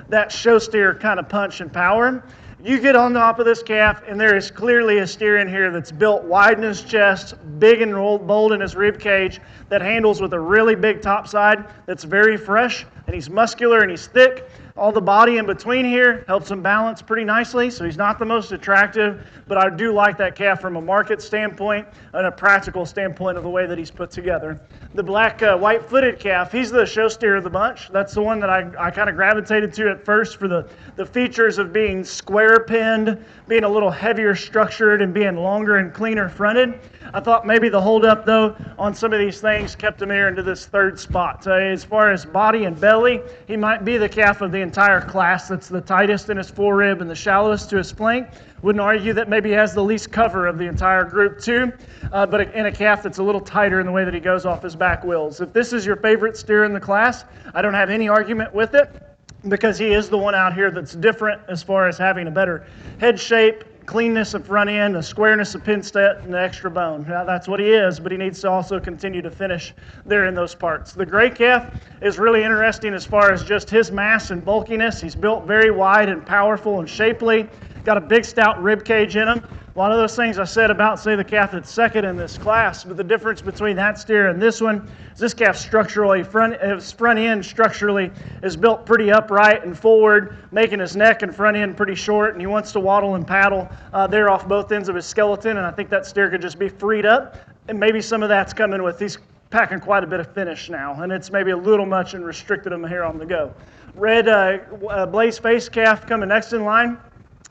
that show steer kind of punch and power. You get on top of this calf, and there is clearly a steer in here that's built wide in his chest, big and bold in his rib cage, that handles with a really big top side, that's very fresh, and he's muscular and he's thick. All the body in between here helps him balance pretty nicely, so he's not the most attractive, but I do like that calf from a market standpoint and a practical standpoint of the way that he's put together. The black white-footed calf, he's the show steer of the bunch. That's the one that I kind of gravitated to at first for the features of being square pinned, being a little heavier structured, and being longer and cleaner fronted. I thought maybe the holdup, though, on some of these things kept him here into this third spot. As far as body and belly, he might be the calf of the entire class that's the tightest in his forerib and the shallowest to his flank. Wouldn't argue that maybe he has the least cover of the entire group, too, but in a calf that's a little tighter in the way that he goes off his back wheels. If this is your favorite steer in the class, I don't have any argument with it, because he is the one out here that's different as far as having a better head shape, cleanness of front end, a squareness of pinset, and an extra bone. Now, that's what he is, but he needs to also continue to finish there in those parts. The gray calf is really interesting as far as just his mass and bulkiness. He's built very wide and powerful and shapely, got a big stout rib cage in him. A lot of those things I said about, say, the calf that's second in this class, but the difference between that steer and this one is this calf structurally, his front end structurally is built pretty upright and forward, making his neck and front end pretty short, and he wants to waddle and paddle there off both ends of his skeleton, and I think that steer could just be freed up, and maybe some of that's coming with, he's packing quite a bit of finish now, and it's maybe a little much and restricted him here on the go. Red blaze face calf coming next in line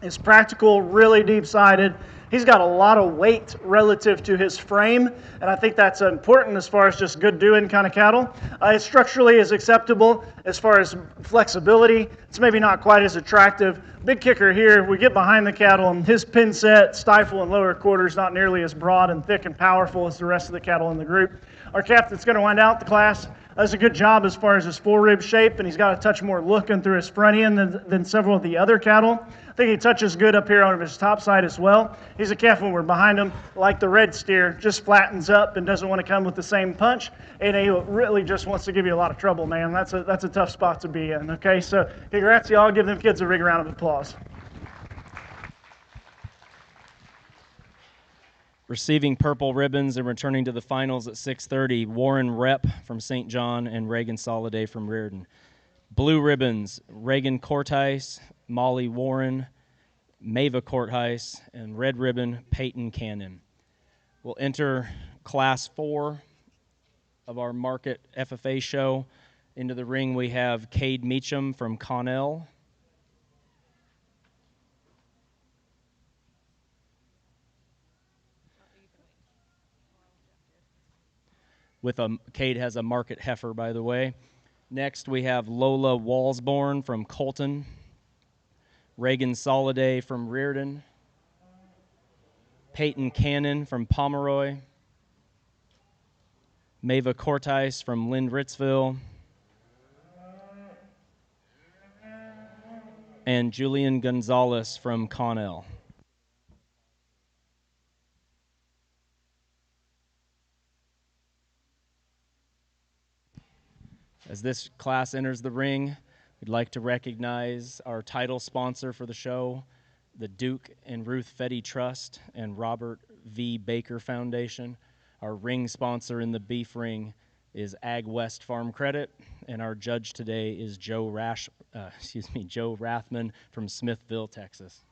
is practical, really deep-sided. He's got a lot of weight relative to his frame, and I think that's important as far as just good doing kind of cattle. It structurally is acceptable as far as flexibility. It's maybe not quite as attractive. Big kicker here, we get behind the cattle, and his pin set, stifle, and lower quarters not nearly as broad and thick and powerful as the rest of the cattle in the group. Our calf that's going to wind out the class does a good job as far as his forerib shape, and he's got a touch more looking through his front end than several of the other cattle. I think he touches good up here on his top side as well. He's a calf when we're behind him, like the red steer, just flattens up and doesn't want to come with the same punch, and he really just wants to give you a lot of trouble, man. That's a tough spot to be in, okay? So congrats, y'all. Give them kids a big round of applause. Receiving purple ribbons and returning to the finals at 6:30, Warren Rep from St. John and Reagan Soliday from Reardon. Blue ribbons, Reagan Cortice, Molly Warren, Mava Cortice, and red ribbon, Peyton Cannon. We'll enter Class 4 of our Market FFA show. Into the ring we have Cade Meacham from Connell. Cade has a Market Heifer, by the way. Next, we have Lola Walsborn from Colton, Reagan Soliday from Reardon, Peyton Cannon from Pomeroy, Mava Cortice from Lynn Ritzville, and Julian Gonzalez from Connell. As this class enters the ring, we'd like to recognize our title sponsor for the show, the Duke and Ruth Fetty Trust and Robert V. Baker Foundation, our ring sponsor in the beef ring, is Ag West Farm Credit, and our judge today is Joe Rathman from Smithville, Texas.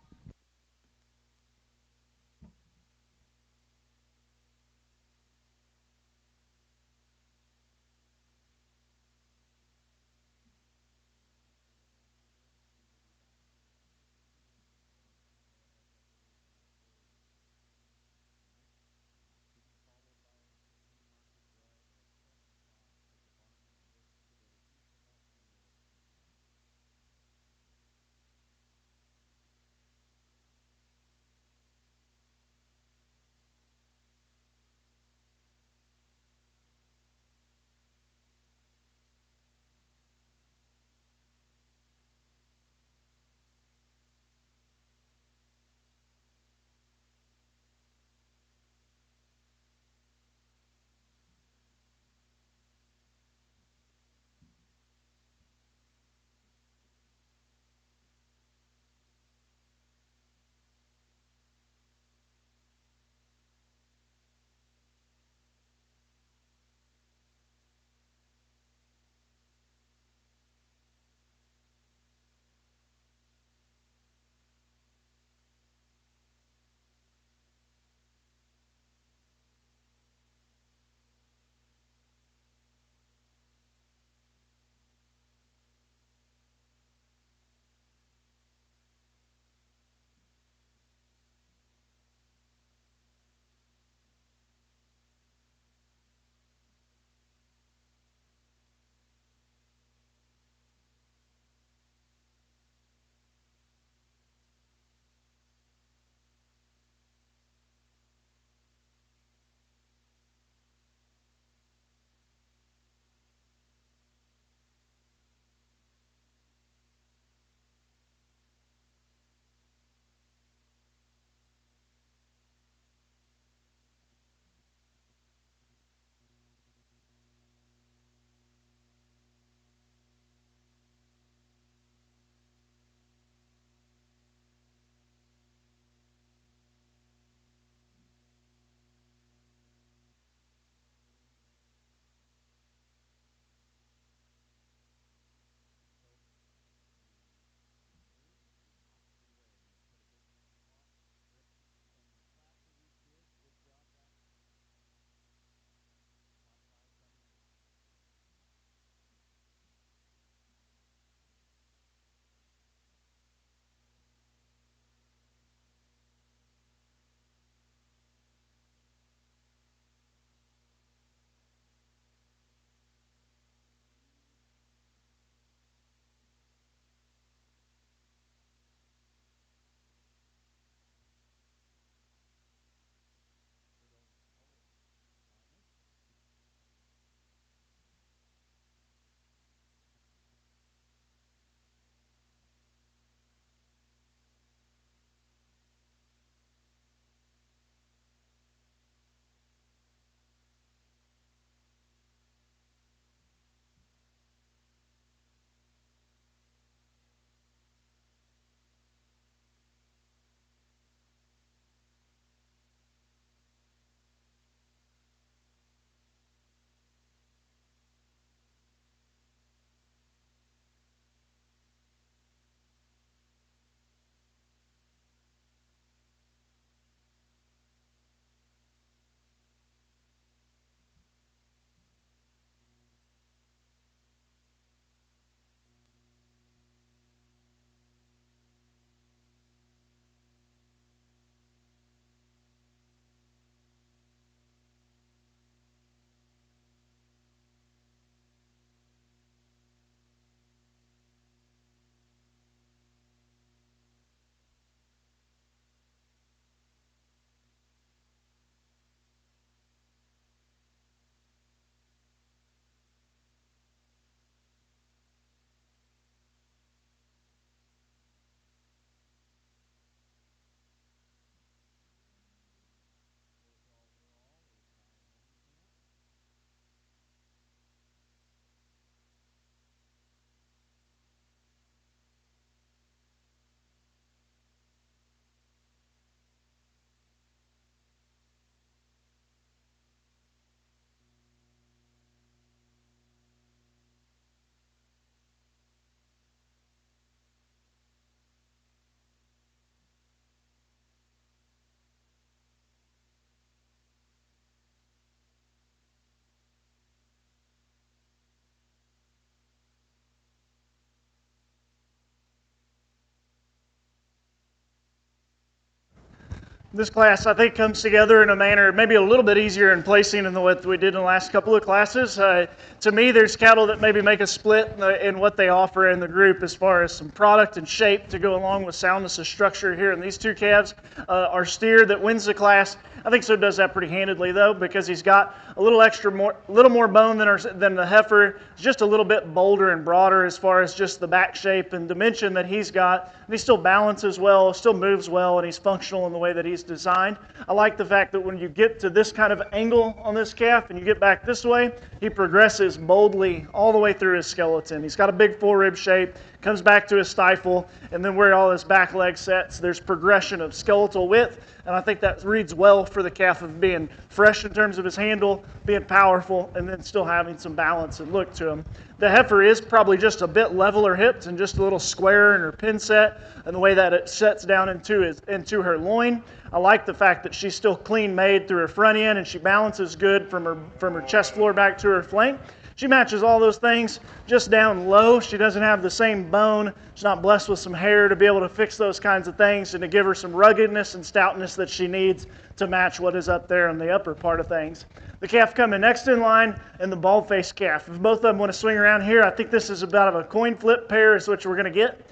This class, I think, comes together in a manner maybe a little bit easier in placing than what we did in the last couple of classes. To me, there's cattle that maybe make a split in what they offer in the group as far as some product and shape to go along with soundness of structure here. And these two calves, our steer that wins the class, I think so does that pretty handedly though, because he's got a little more bone than the heifer. He's just a little bit bolder and broader as far as just the back shape and dimension that he's got. And he still balances well, still moves well, and he's functional in the way that he's designed. I like the fact that when you get to this kind of angle on this calf and you get back this way, he progresses boldly all the way through his skeleton. He's got a big forerib shape, comes back to his stifle, and then where all his back leg sets, there's progression of skeletal width, and I think that reads well for the calf of being fresh in terms of his handle, being powerful, and then still having some balance and look to him. The heifer is probably just a bit leveler hipped and just a little squarer in her pin set and the way that it sets down into her loin. I like the fact that she's still clean made through her front end and she balances good from her chest floor back to her flank. She matches all those things just down low. She doesn't have the same bone. She's not blessed with some hair to be able to fix those kinds of things and to give her some ruggedness and stoutness that she needs to match what is up there in the upper part of things. The calf coming next in line and the bald-faced calf. If both of them want to swing around here, I think this is about a coin flip pair is what we're going to get.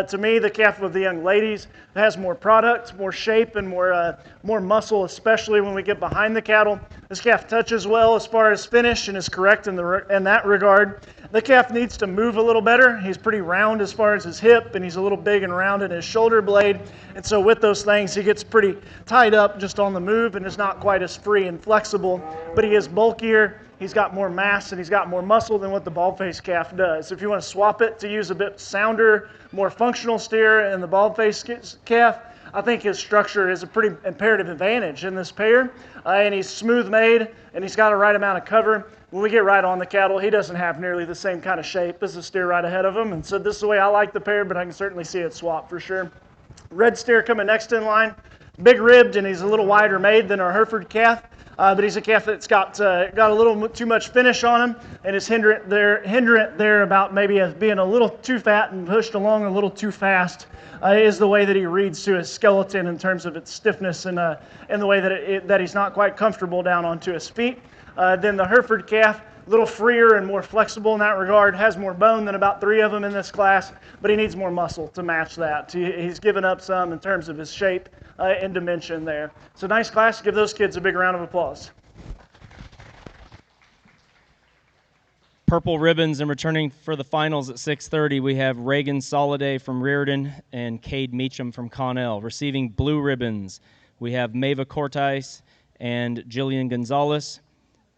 To me, the calf of the young ladies has more product, more shape, and more muscle, especially when we get behind the cattle. This calf touches well as far as finish and is correct in that regard. The calf needs to move a little better. He's pretty round as far as his hip, and he's a little big and round in his shoulder blade. And so with those things, he gets pretty tied up just on the move and is not quite as free and flexible. But he is bulkier. He's got more mass and he's got more muscle than what the bald-faced calf does. If you want to swap it to use a bit sounder, more functional steer in the bald-faced calf, I think his structure is a pretty imperative advantage in this pair. And he's smooth made and he's got a right amount of cover. When we get right on the cattle, he doesn't have nearly the same kind of shape as the steer right ahead of him. And so this is the way I like the pair, but I can certainly see it swap for sure. Red steer coming next in line, big ribbed and he's a little wider made than our Hereford calf. But he's a calf that's got a little too much finish on him and is hindrant there about maybe being a little too fat and pushed along a little too fast is the way that he reads to his skeleton in terms of its stiffness and the way that he's not quite comfortable down onto his feet. Then the Hereford calf, a little freer and more flexible in that regard, has more bone than about 3 of them in this class, but he needs more muscle to match that. He's given up some in terms of his shape and dimension there. So nice class. Give those kids a big round of applause. Purple ribbons and returning for the finals at 6:30, we have Reagan Soliday from Reardon and Cade Meacham from Connell. Receiving blue ribbons, we have Mava Cortice and Jillian Gonzalez.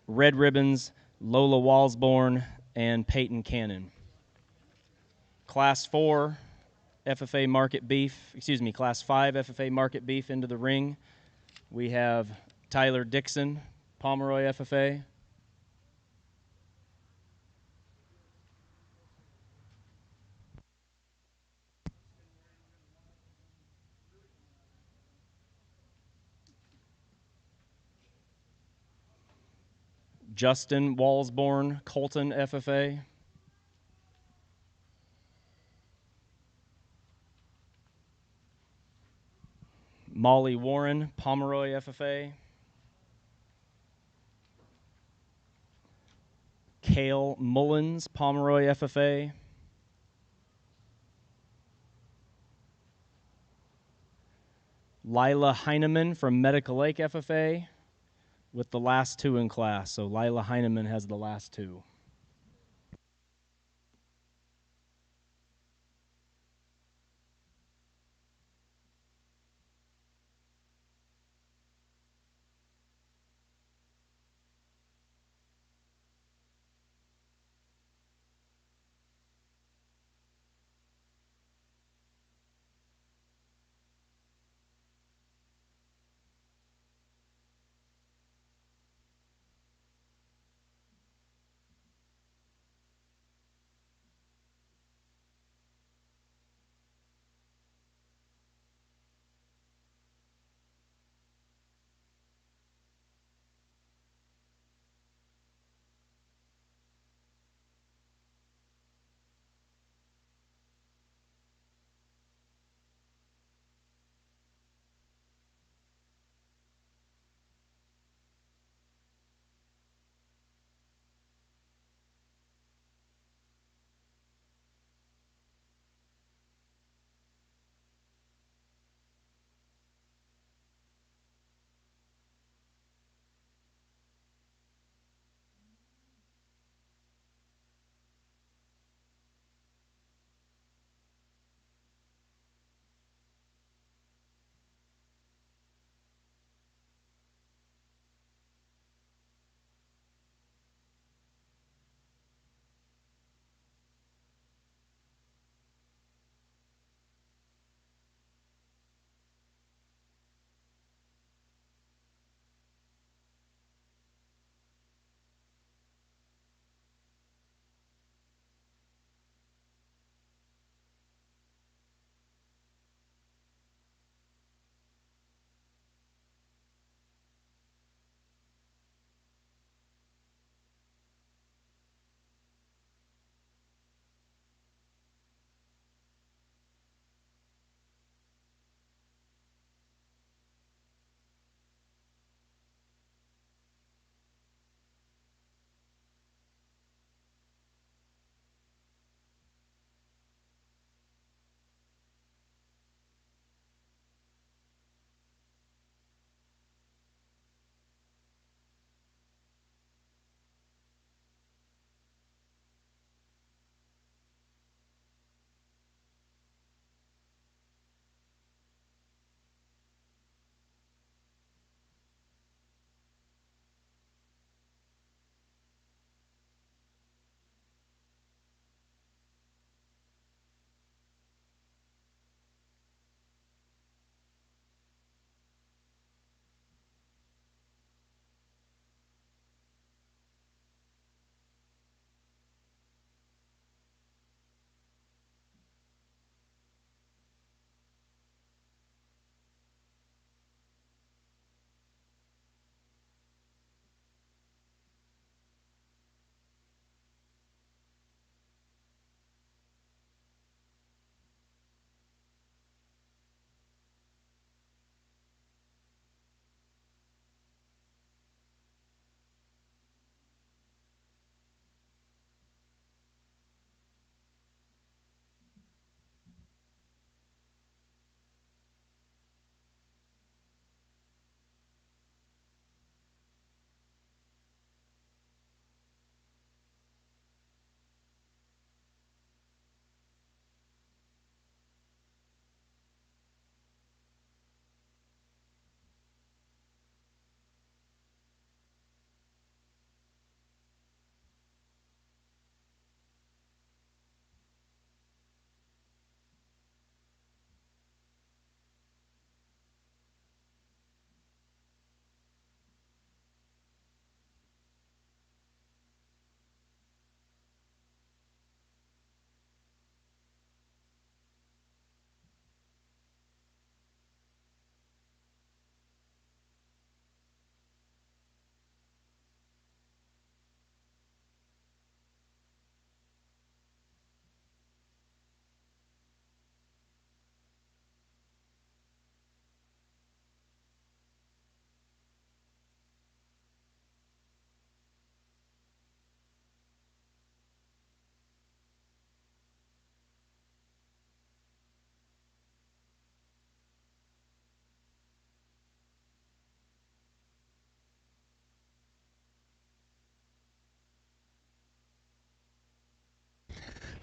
Red ribbons, Lola Walsborn and Peyton Cannon. Class 4 FFA market beef, Class 5 FFA market beef into the ring. We have Tyler Dixon, Pomeroy FFA. Justin Walsborn, Colton FFA. Molly Warren, Pomeroy FFA. Kale Mullins, Pomeroy FFA. Lila Heineman from Medical Lake FFA with the last 2 in class. So Lila Heineman has the last 2.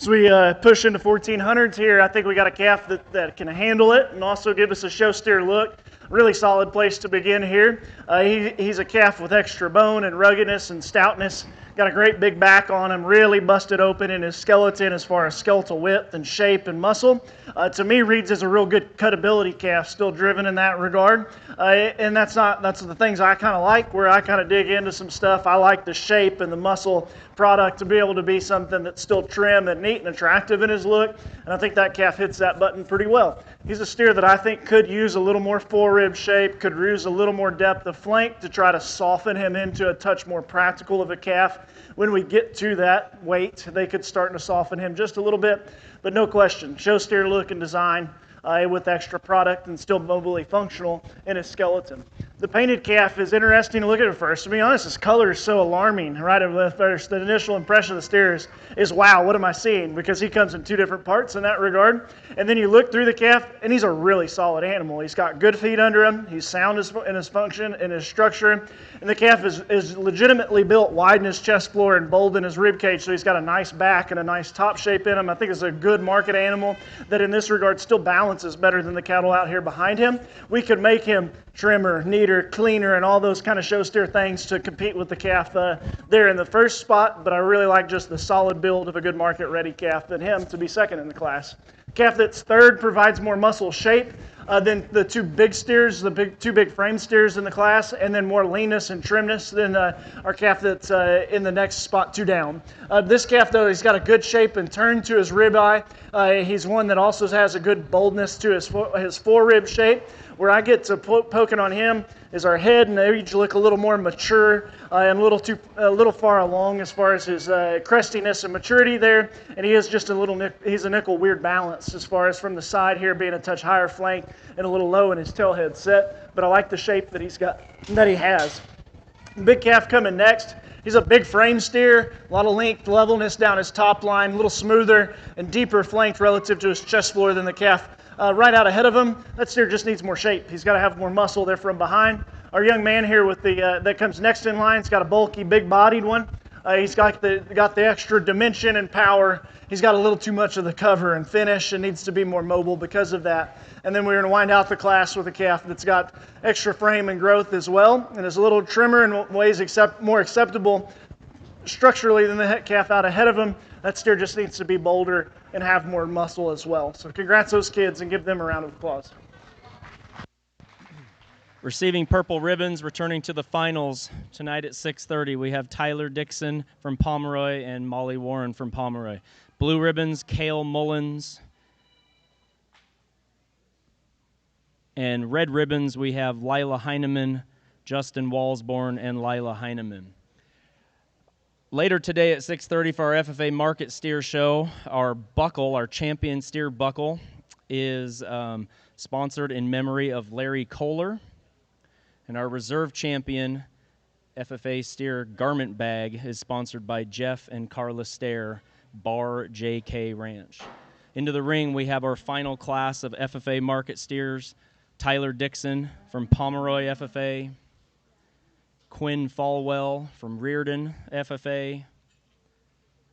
As we push into 1400s here, I think we got a calf that can handle it and also give us a show steer look. Really solid place to begin here. He's a calf with extra bone and ruggedness and stoutness. Got a great big back on him, really busted open in his skeleton as far as skeletal width and shape and muscle. To me, reads as a real good cutability calf, still driven in that regard. And that's the things I kind of like, where I kind of dig into some stuff. I like the shape and the muscle product to be able to be something that's still trim and neat and attractive in his look. And I think that calf hits that button pretty well. He's a steer that I think could use a little more forerib shape, could use a little more depth of flank to try to soften him into a touch more practical of a calf. When we get to that weight, they could start to soften him just a little bit. But no question, show steer look and design with extra product and still mobily functional in his skeleton. The painted calf is interesting to look at first. To be honest, his color is so alarming right at first. The initial impression of the steer is wow, what am I seeing? Because he comes in two different parts in that regard. And then you look through the calf, and he's a really solid animal. He's got good feet under him. He's sound in his function, in his structure. And the calf is legitimately built wide in his chest floor and bold in his rib cage, so he's got a nice back and a nice top shape in him. I think it's a good market animal that in this regard still balances better than the cattle out here behind him. We could make him trimmer, neater, cleaner, and all those kind of show steer things to compete with the calf there in the first spot, but I really like just the solid build of a good market ready calf than him to be second in the class. Calf that's third provides more muscle shape than the two big steers, two big frame steers in the class, and then more leanness and trimness than our calf that's in the next spot two down. This calf, though, he's got a good shape and turn to his ribeye. He's one that also has a good boldness to his forerib shape. Where I get to poking on him is our head and age look a little more mature and a little far along as far as his crestiness and maturity there. And he is just he's a nickel weird balance as far as from the side here being a touch higher flank and a little low in his tail head set. But I like the shape that he has. Big calf coming next. He's a big frame steer, a lot of length, levelness down his top line, a little smoother and deeper flanked relative to his chest floor than the calf right out ahead of him. That steer just needs more shape. He's got to have more muscle there from behind. Our young man here with that comes next in line, he's got a bulky, big-bodied one. He's got the extra dimension and power. He's got a little too much of the cover and finish and needs to be more mobile because of that. And then we're going to wind out the class with a calf that's got extra frame and growth as well, and is a little trimmer and weighs more acceptable structurally than the calf out ahead of him. That steer just needs to be bolder and have more muscle as well. So congrats those kids and give them a round of applause. Receiving purple ribbons, returning to the finals tonight at 6:30, we have Tyler Dixon from Pomeroy and Molly Warren from Pomeroy. Blue ribbons, Cale Mullins. And red ribbons, we have Lila Heineman, Justin Walsborn, and Lila Heineman. Later today at 6:30 for our FFA Market Steer Show, our buckle, our champion steer buckle, is sponsored in memory of Larry Kohler. And our reserve champion FFA steer garment bag is sponsored by Jeff and Carla Stair, Bar JK Ranch. Into the ring, we have our final class of FFA Market Steers, Tyler Dixon from Pomeroy FFA, Quinn Falwell from Reardon FFA,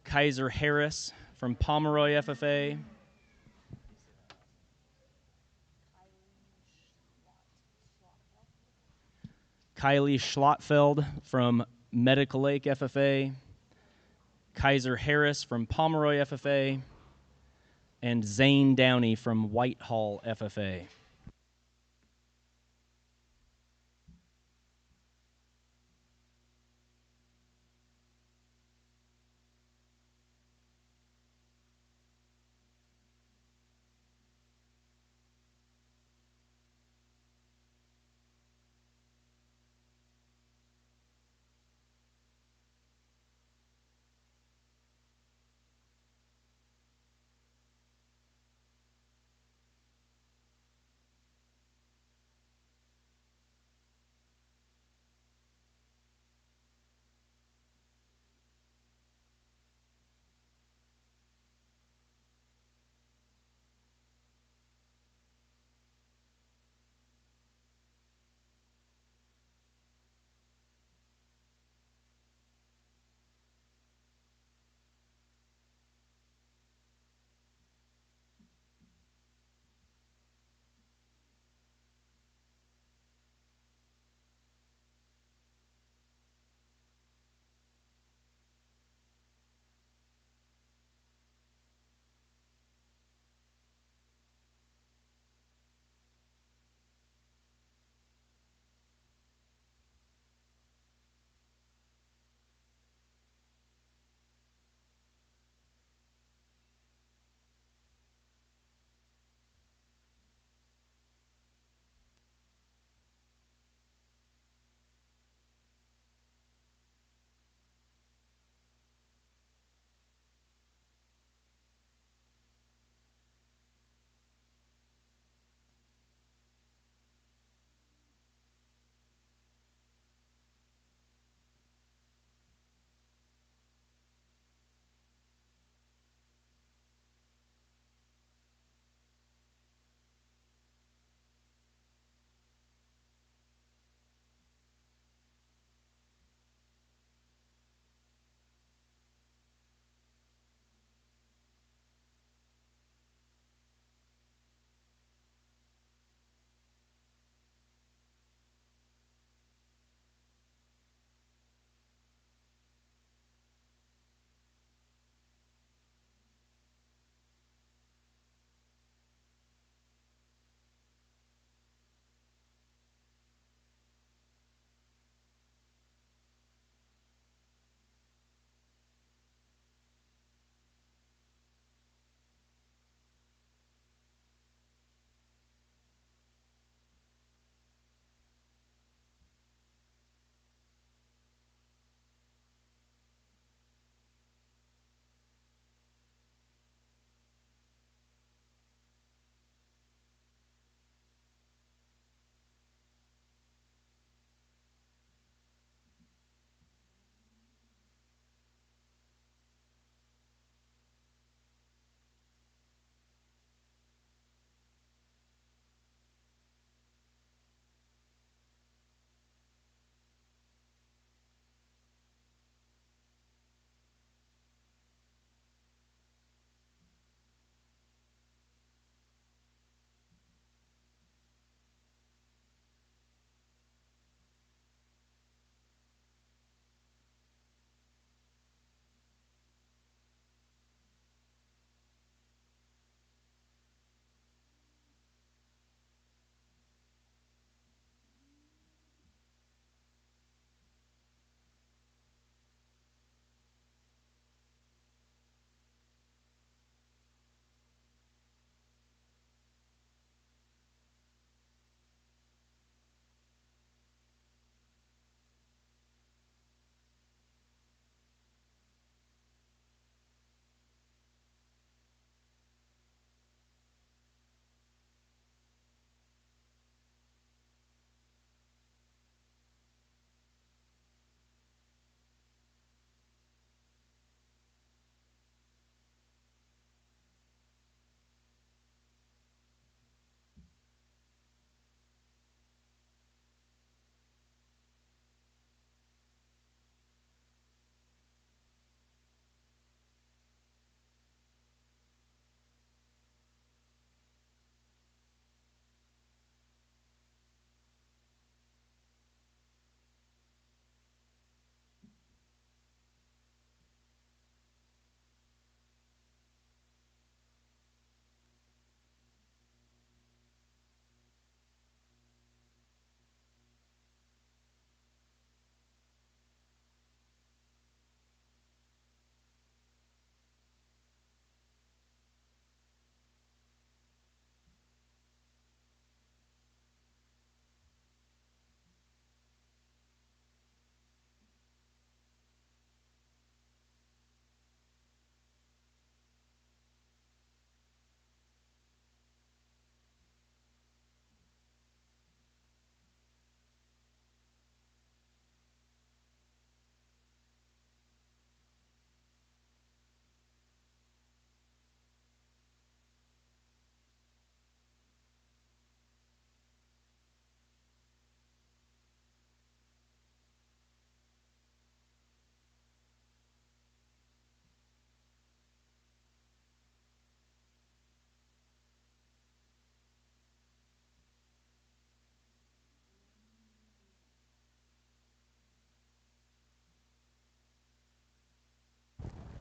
Kaiser Harris from Pomeroy FFA, Kylie Schlottfeld from Medical Lake FFA, Kaiser Harris from Pomeroy FFA, and Zane Downey from Whitehall FFA.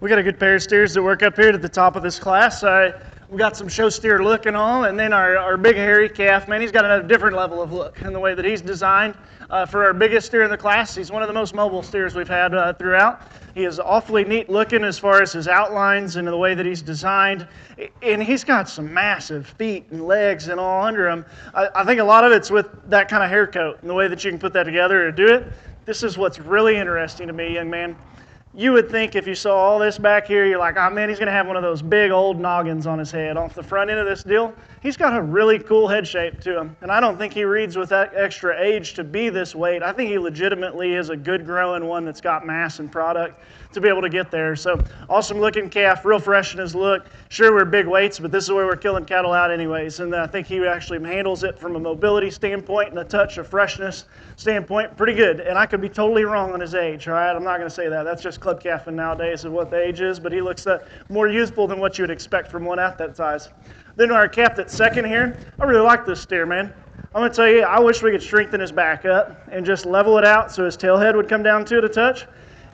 We got a good pair of steers that work up here at the top of this class. We got some show steer look and all, and then our big hairy calf, man, he's got a different level of look in the way that he's designed. For our biggest steer in the class, he's one of the most mobile steers we've had throughout. He is awfully neat looking as far as his outlines and the way that he's designed. And he's got some massive feet and legs and all under him. I think a lot of it's with that kind of hair coat and the way that you can put that together to do it. This is what's really interesting to me, young man. You would think if you saw all this back here, you're like, oh man, he's going to have one of those big old noggins on his head. Off the front end of this deal, he's got a really cool head shape to him. And I don't think he reads with that extra age to be this weight. I think he legitimately is a good growing one that's got mass and product to be able to get there. So awesome looking calf, real fresh in his look. Sure, we're big weights, but this is where we're killing cattle out anyways. And I think he actually handles it from a mobility standpoint and a touch of freshness standpoint pretty good. And I could be totally wrong on his age, all right? I'm not going to say that. That's just club calving nowadays of what the age is, but he looks more youthful than what you would expect from one at that size. Then our calf that's second here, I really like this steer, man. I'm going to tell you, I wish we could strengthen his back up and just level it out so his tail head would come down to it a touch.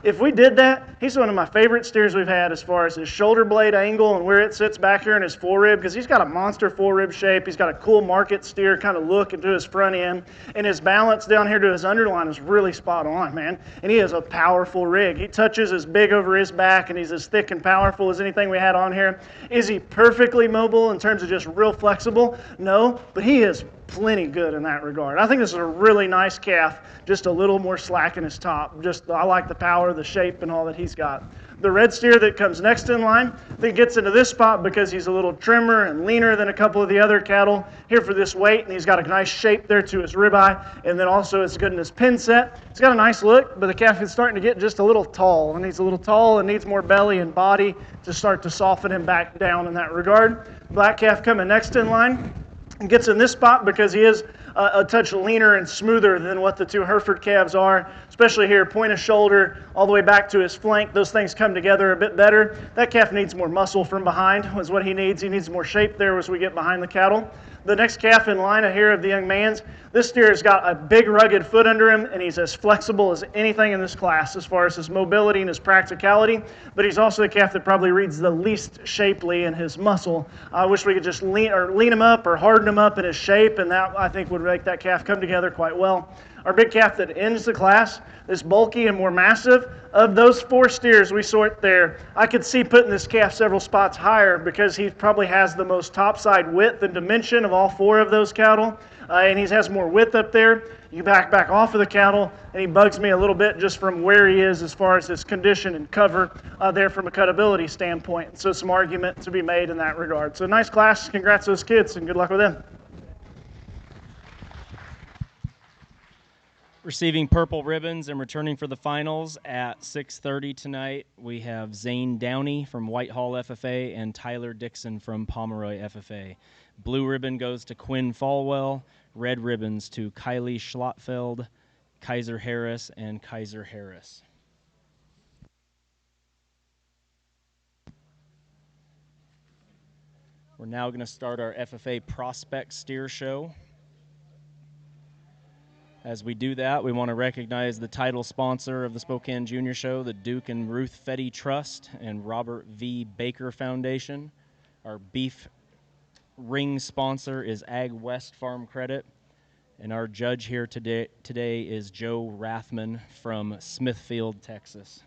If we did that, he's one of my favorite steers we've had as far as his shoulder blade angle and where it sits back here in his forerib, because he's got a monster forerib shape. He's got a cool market steer kind of look into his front end, and his balance down here to his underline is really spot on, man. And he has a powerful rig. He touches as big over his back, and he's as thick and powerful as anything we had on here. Is he perfectly mobile in terms of just real flexible? No, but he is plenty good in that regard. I think this is a really nice calf, just a little more slack in his top. I like the power, the shape, and all that he's got. The red steer that comes next in line, I think gets into this spot because he's a little trimmer and leaner than a couple of the other cattle here for this weight, and he's got a nice shape there to his ribeye, and then also it's good in his pin set. He's got a nice look, but the calf is starting to get just a little tall, and he's a little tall and needs more belly and body to start to soften him back down in that regard. Black calf coming next in line and gets in this spot because he is a touch leaner and smoother than what the two Hereford calves are, especially here, point of shoulder, all the way back to his flank. Those things come together a bit better. That calf needs more muscle from behind is what he needs. He needs more shape there as we get behind the cattle. The next calf in line here of the young man's, this steer has got a big rugged foot under him, and he's as flexible as anything in this class as far as his mobility and his practicality, but he's also the calf that probably reads the least shapely in his muscle. I wish we could just lean him up or harden him up in his shape, and that I think would make that calf come together quite well. Our big calf that ends the class, this bulky and more massive, of those four steers we sort there, I could see putting this calf several spots higher because he probably has the most topside width and dimension of all four of those cattle, and he has more width up there. You back off of the cattle, and he bugs me a little bit just from where he is as far as his condition and cover there from a cutability standpoint. So some argument to be made in that regard. So nice class. Congrats to those kids, and good luck with them. Receiving purple ribbons and returning for the finals at 6:30 tonight, we have Zane Downey from Whitehall FFA and Tyler Dixon from Pomeroy FFA. Blue ribbon goes to Quinn Falwell, red ribbons to Kylie Schlotfeld, Kaiser Harris, and Kaiser Harris. We're now going to start our FFA Prospect Steer Show. As we do that, we want to recognize the title sponsor of the Spokane Junior Show, the Duke and Ruth Fetty Trust and Robert V. Baker Foundation. Our beef ring sponsor is Ag West Farm Credit. And our judge here today is Joe Rathman from Smithfield, Texas.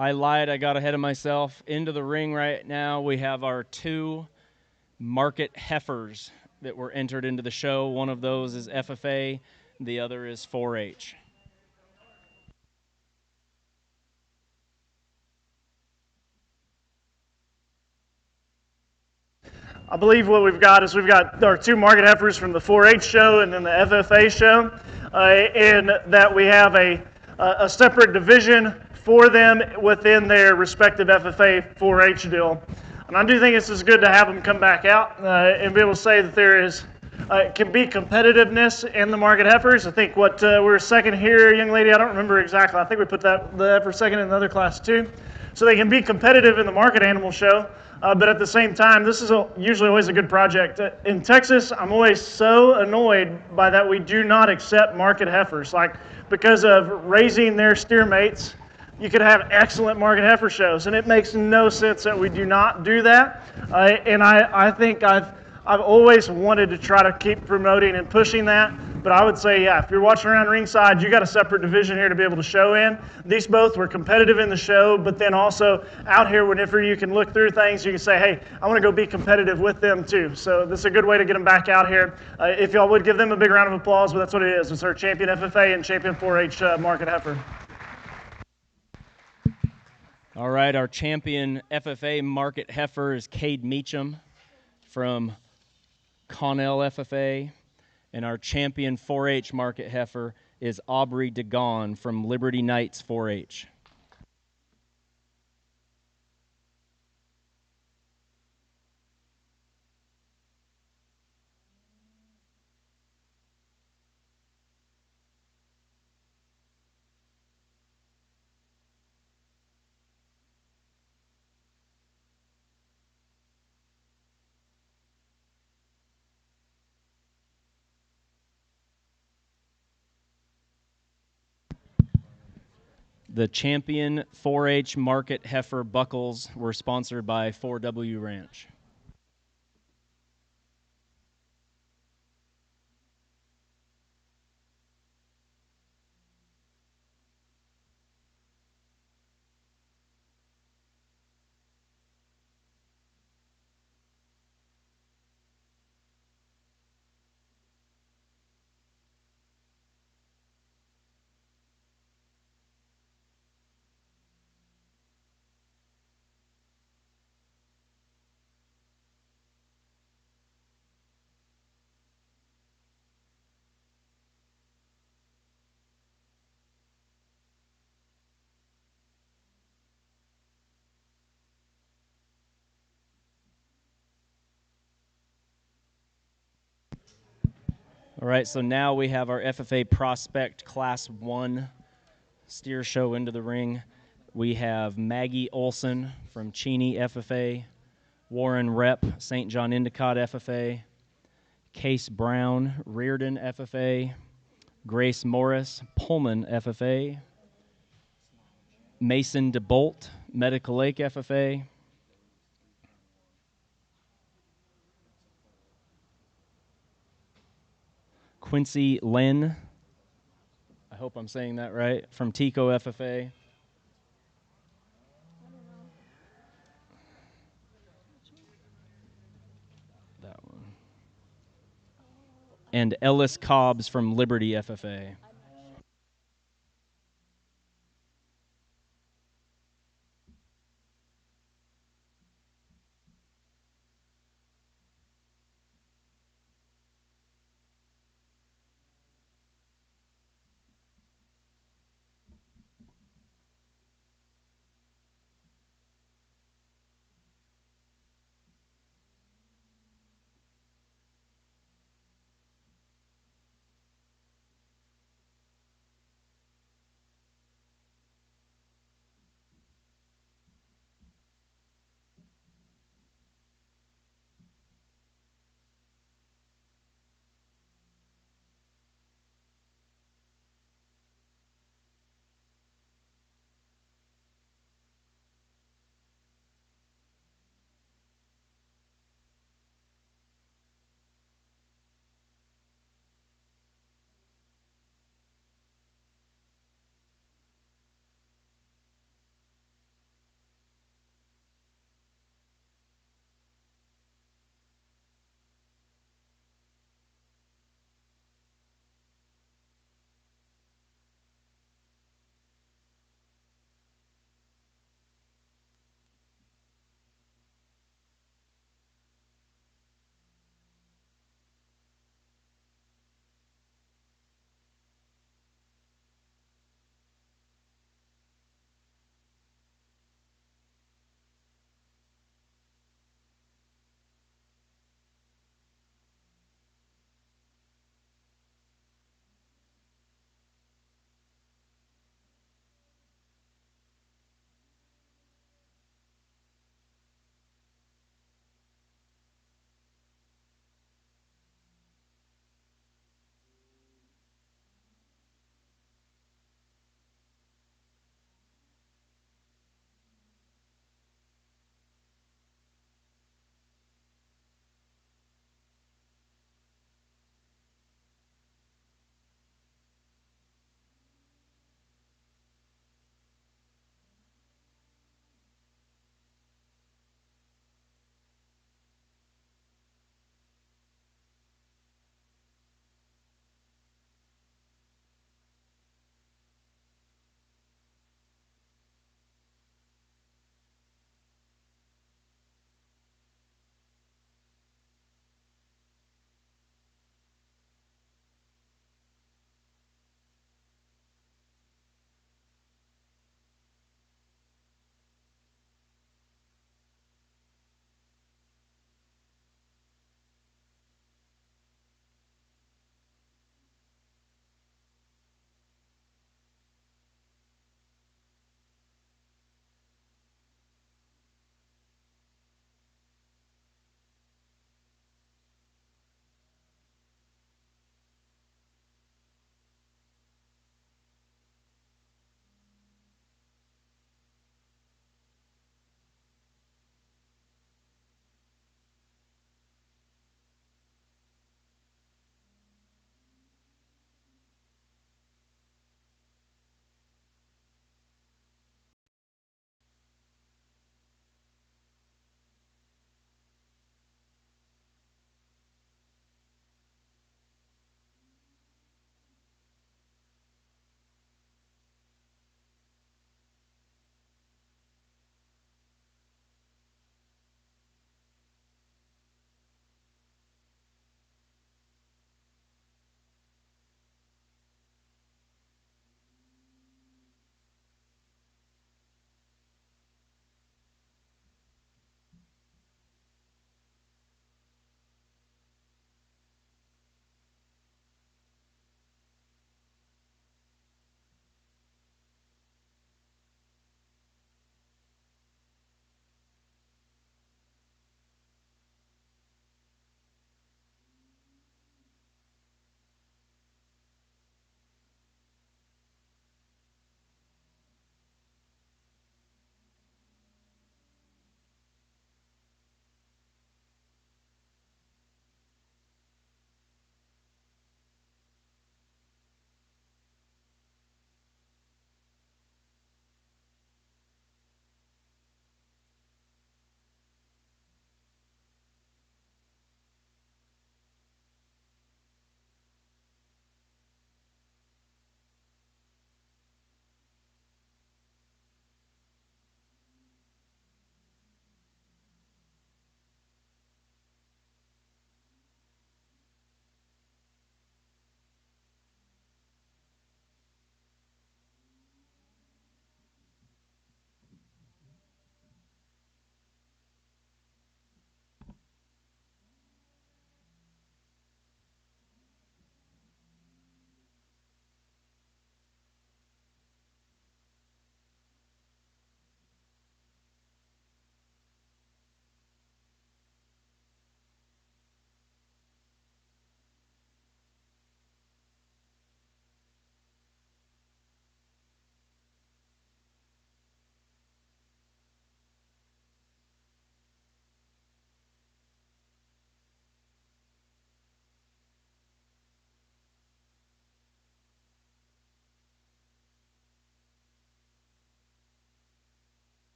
I lied. I got ahead of myself. Into the ring right now, we have our 2 market heifers that were entered into the show. One of those is FFA, the other is 4-H. I believe what we've got is we've got our 2 market heifers from the 4-H show and then the FFA show, and that we have a separate division for them within their respective FFA 4-H deal. And I do think it's just good to have them come back out and be able to say that there is can be competitiveness in the market heifers. I think what we're second here, young lady, I don't remember exactly. I think we put the heifer second in another class too. So they can be competitive in the market animal show. But at the same time, this is usually always a good project. In Texas, I'm always so annoyed by that we do not accept market heifers. Like, because of raising their steer mates, you could have excellent market heifer shows, and it makes no sense that we do not do that. And I think I've always wanted to try to keep promoting and pushing that. But I would say, yeah, if you're watching around ringside, you got a separate division here to be able to show in. These both were competitive in the show, but then also out here, whenever you can look through things, you can say, hey, I want to go be competitive with them too. So this is a good way to get them back out here. If y'all would give them a big round of applause, but that's what it is. It's our champion FFA and champion 4-H market heifer. All right, our champion FFA market heifer is Cade Meacham from Connell FFA. And our champion 4-H market heifer is Aubrey DeGon from Liberty Knights 4-H. The champion 4-H market heifer buckles were sponsored by 4W Ranch. All right, so now we have our FFA Prospect Class 1 steer show into the ring. We have Maggie Olson from Cheney FFA, Warren Rep, St. John Endicott FFA, Case Brown, Reardon FFA, Grace Morris, Pullman FFA, Mason DeBolt, Medical Lake FFA, Quincy Lynn, I hope I'm saying that right, from Tico FFA. That one. And Ellis Cobbs from Liberty FFA.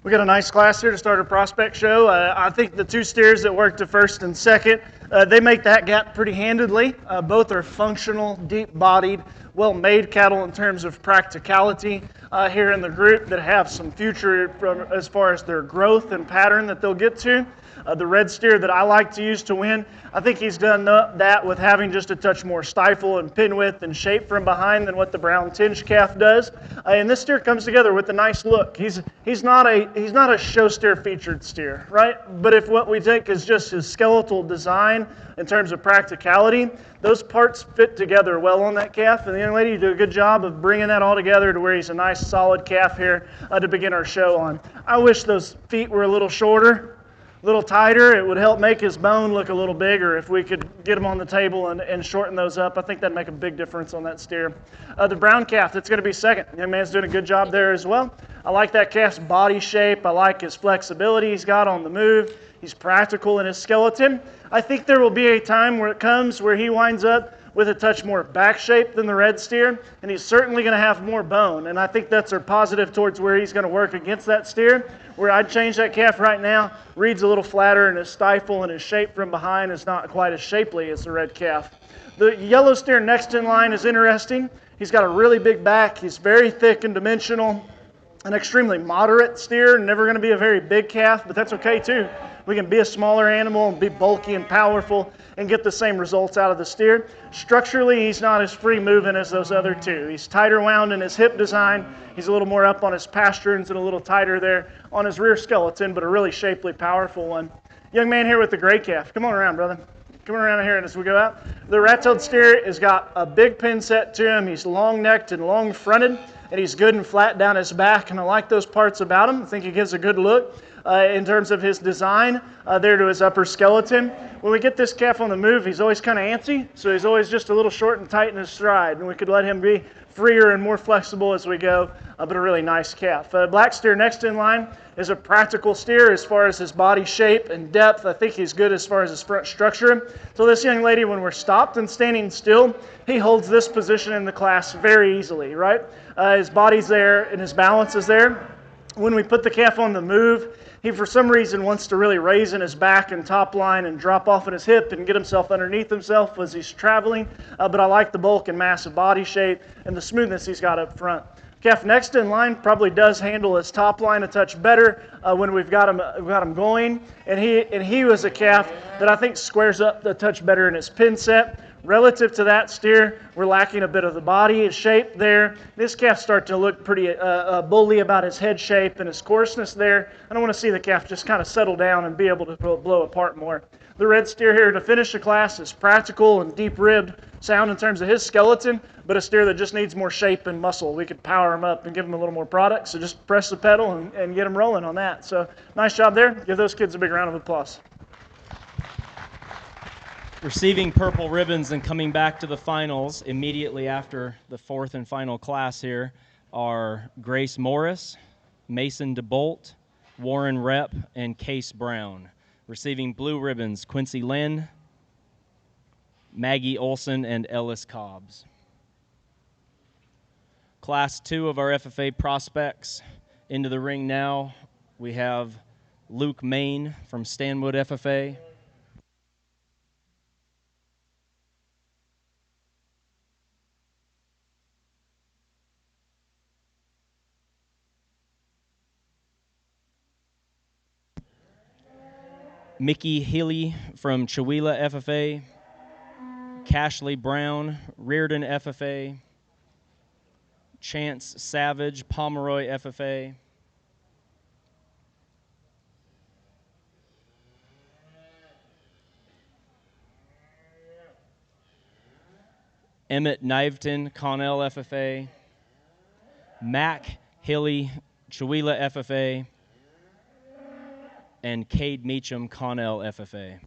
We got a nice class here to start a prospect show. I think the two steers that worked at first and second, they make that gap pretty handedly. Both are functional, deep-bodied, well-made cattle in terms of practicality here in the group that have some future as far as their growth and pattern that they'll get to. The red steer that I like to use to win, I think he's done that with having just a touch more stifle and pin width and shape from behind than what the brown tinge calf does. And this steer comes together with a nice look. He's not a show steer featured steer, right? But if what we take is just his skeletal design in terms of practicality, those parts fit together well on that calf. And the young lady did a good job of bringing that all together to where he's a nice solid calf here to begin our show on. I wish those feet were a little shorter, a little tighter. It would help make his bone look a little bigger if we could get him on the table and shorten those up. I think that'd make a big difference on that steer. The brown calf, that's going to be second. Young man's doing a good job there as well. I like that calf's body shape. I like his flexibility he's got on the move. He's practical in his skeleton. I think there will be a time where it comes where he winds up with a touch more back shape than the red steer, and he's certainly going to have more bone. And I think that's a positive towards where he's going to work against that steer. Where I'd change that calf right now, reads a little flatter and his stifle and his shape from behind is not quite as shapely as the red calf. The yellow steer next in line is interesting. He's got a really big back. He's very thick and dimensional. An extremely moderate steer, never going to be a very big calf, but that's okay too. We can be a smaller animal and be bulky and powerful and get the same results out of the steer. Structurally, he's not as free moving as those other two. He's tighter wound in his hip design. He's a little more up on his pasterns and a little tighter there on his rear skeleton, but a really shapely, powerful one. Young man here with the gray calf. Come on around, brother. Come around here as we go out. The rat-tailed steer has got a big pin set to him. He's long-necked and long-fronted, and he's good and flat down his back, and I like those parts about him. I think he gives a good look in terms of his design there to his upper skeleton. When we get this calf on the move, he's always kind of antsy, so he's always just a little short and tight in his stride, and we could let him be freer and more flexible as we go, but a really nice calf. Black steer next in line is a practical steer as far as his body shape and depth. I think he's good as far as his front structure. So this young lady, when we're stopped and standing still, he holds this position in the class very easily, right? His body's there and his balance is there. When we put the calf on the move, he for some reason wants to really raise in his back and top line and drop off in his hip and get himself underneath himself as he's traveling. But I like the bulk and massive body shape and the smoothness he's got up front. Calf next in line probably does handle his top line a touch better when we've got him going. And he was a calf that I think squares up a touch better in his pin set. Relative to that steer, we're lacking a bit of the body, his shape there. This calf starts to look pretty bully about his head shape and his coarseness there. I don't want to see the calf just kind of settle down and be able to blow apart more. The red steer here to finish the class is practical and deep-ribbed, sound in terms of his skeleton, but a steer that just needs more shape and muscle. We could power him up and give him a little more product, so just press the pedal and get him rolling on that. So nice job there. Give those kids a big round of applause. Receiving purple ribbons and coming back to the finals immediately after the fourth and final class here are Grace Morris, Mason DeBolt, Warren Rep, and Case Brown. Receiving blue ribbons, Quincy Lynn, Maggie Olson, and Ellis Cobbs. Class 2 of our FFA prospects into the ring now. We have Luke Main from Stanwood FFA. Mickey Healy from Chewelah FFA, Cashley Brown, Reardon FFA, Chance Savage, Pomeroy FFA, Emmett Kniveton, Connell FFA, Mac Hilly, Chewelah FFA, and Cade Meacham, Connell FFA.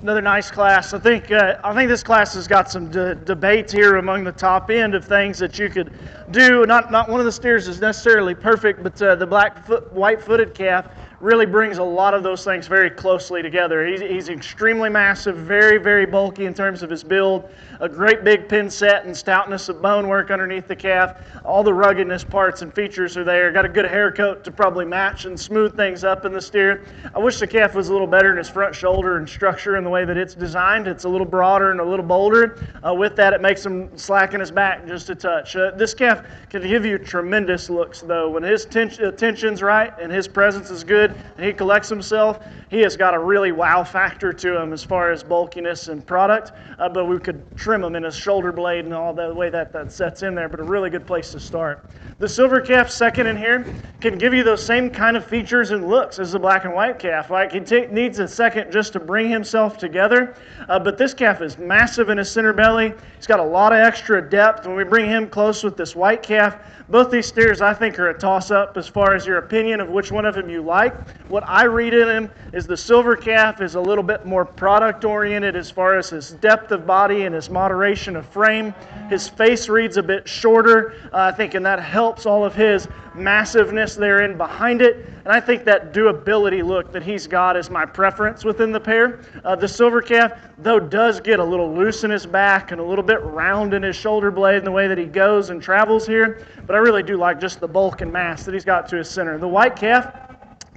Another nice class. I think this class has got some debates here among the top end of things that you could do. Not one of the steers is necessarily perfect, but the white-footed calf really brings a lot of those things very closely together. He's extremely massive, very, very bulky in terms of his build, a great big pin set and stoutness of bone work underneath the calf. All the ruggedness parts and features are there. Got a good hair coat to probably match and smooth things up in the steer. I wish the calf was a little better in his front shoulder and structure in the way that it's designed. It's a little broader and a little bolder. With that, it makes him slacken his back just a touch. This calf can give you tremendous looks, though. When his tension's right and his presence is good and he collects himself, he has got a really wow factor to him as far as bulkiness and product, but we could trim him in his shoulder blade and all the way that sets in there, but a really good place to start. The silver calf, second in here, can give you those same kind of features and looks as the black and white calf. Like he needs a second just to bring himself together, but this calf is massive in his center belly. He's got a lot of extra depth. When we bring him close with this white calf, both these steers I think are a toss-up as far as your opinion of which one of them you like. What I read in him is the silver calf is a little bit more product-oriented as far as his depth of body and his moderation of frame. His face reads a bit shorter, I think, and that helps all of his massiveness therein behind it. And I think that doability look that he's got is my preference within the pair. The silver calf, though, does get a little loose in his back and a little bit round in his shoulder blade in the way that he goes and travels here. But I really do like just the bulk and mass that he's got to his center. The white calf,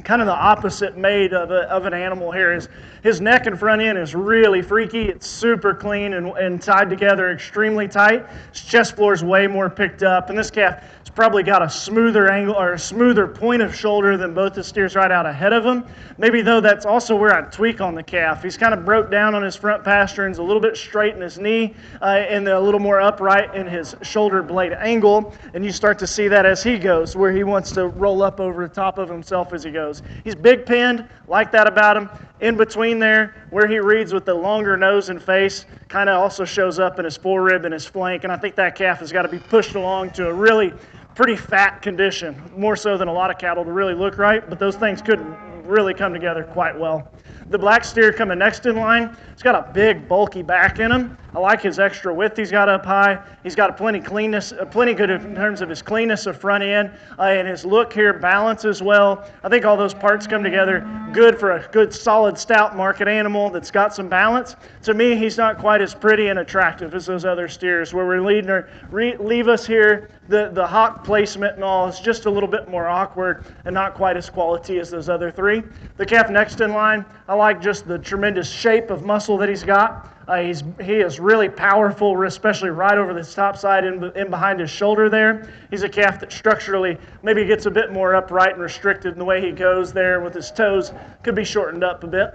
kind of the opposite made of an animal here. His neck and front end is really freaky. It's super clean and tied together extremely tight. His chest floor is way more picked up, and this calf has probably got a smoother angle or a smoother point of shoulder than both the steers right out ahead of him. Maybe, though, that's also where I'd tweak on the calf. He's kind of broke down on his front pasterns, a little bit straight in his knee, and a little more upright in his shoulder blade angle, and you start to see that as he goes, where he wants to roll up over the top of himself as he goes. He's big pinned, like that about him. In between there, where he reads with the longer nose and face, kind of also shows up in his forerib and his flank, and I think that calf has got to be pushed along to a really pretty fat condition, more so than a lot of cattle to really look right, but those things could really come together quite well. The black steer coming next in line, he's got a big, bulky back in him. I like his extra width he's got up high. He's got plenty good in terms of his cleanness of front end, and his look here, balance as well. I think all those parts come together good for a good, solid, stout market animal that's got some balance. To me, he's not quite as pretty and attractive as those other steers, where leave us here. The hock placement and all is just a little bit more awkward and not quite as quality as those other three. The calf next in line, I like just the tremendous shape of muscle that he's got. He is really powerful, especially right over the top side in behind his shoulder there. He's a calf that structurally maybe gets a bit more upright and restricted in the way he goes there with his toes. Could be shortened up a bit.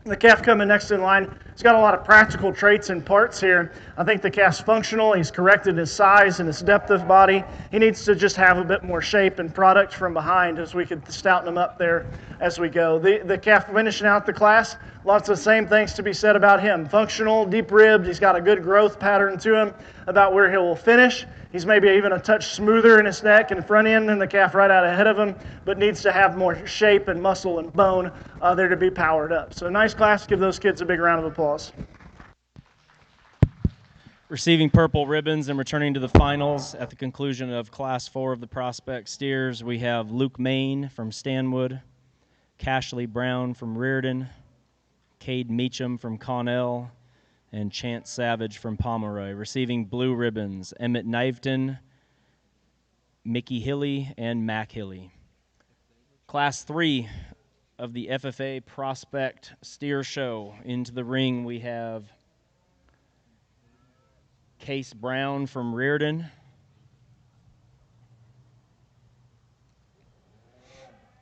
The calf coming next in line, he's got a lot of practical traits and parts here. I think the calf's functional. He's corrected his size and his depth of body. He needs to just have a bit more shape and product from behind as we could stouten him up there as we go. The calf finishing out the class, lots of the same things to be said about him. Functional, deep-ribbed. He's got a good growth pattern to him about where he will finish. He's maybe even a touch smoother in his neck and front end than the calf right out ahead of him, but needs to have more shape and muscle and bone there to be powered up. So nice class. Give those kids a big round of applause. Receiving purple ribbons and returning to the finals at the conclusion of Class 4 of the Prospect Steers, we have Luke Main from Stanwood, Cashley Brown from Reardon, Cade Meacham from Connell, and Chance Savage from Pomeroy. Receiving blue ribbons, Emmett Kniveton, Mickey Hilly, and Mac Hilly. Class 3 of the FFA Prospect Steer Show. Into the ring we have Case Brown from Reardon,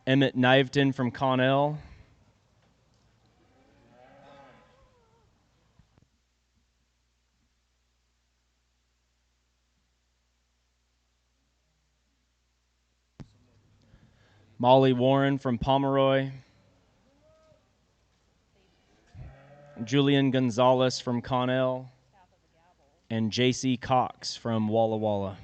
Emmett Kniveton from Connell, Molly Warren from Pomeroy, Julian Gonzalez from Connell, and J.C. Cox from Walla Walla.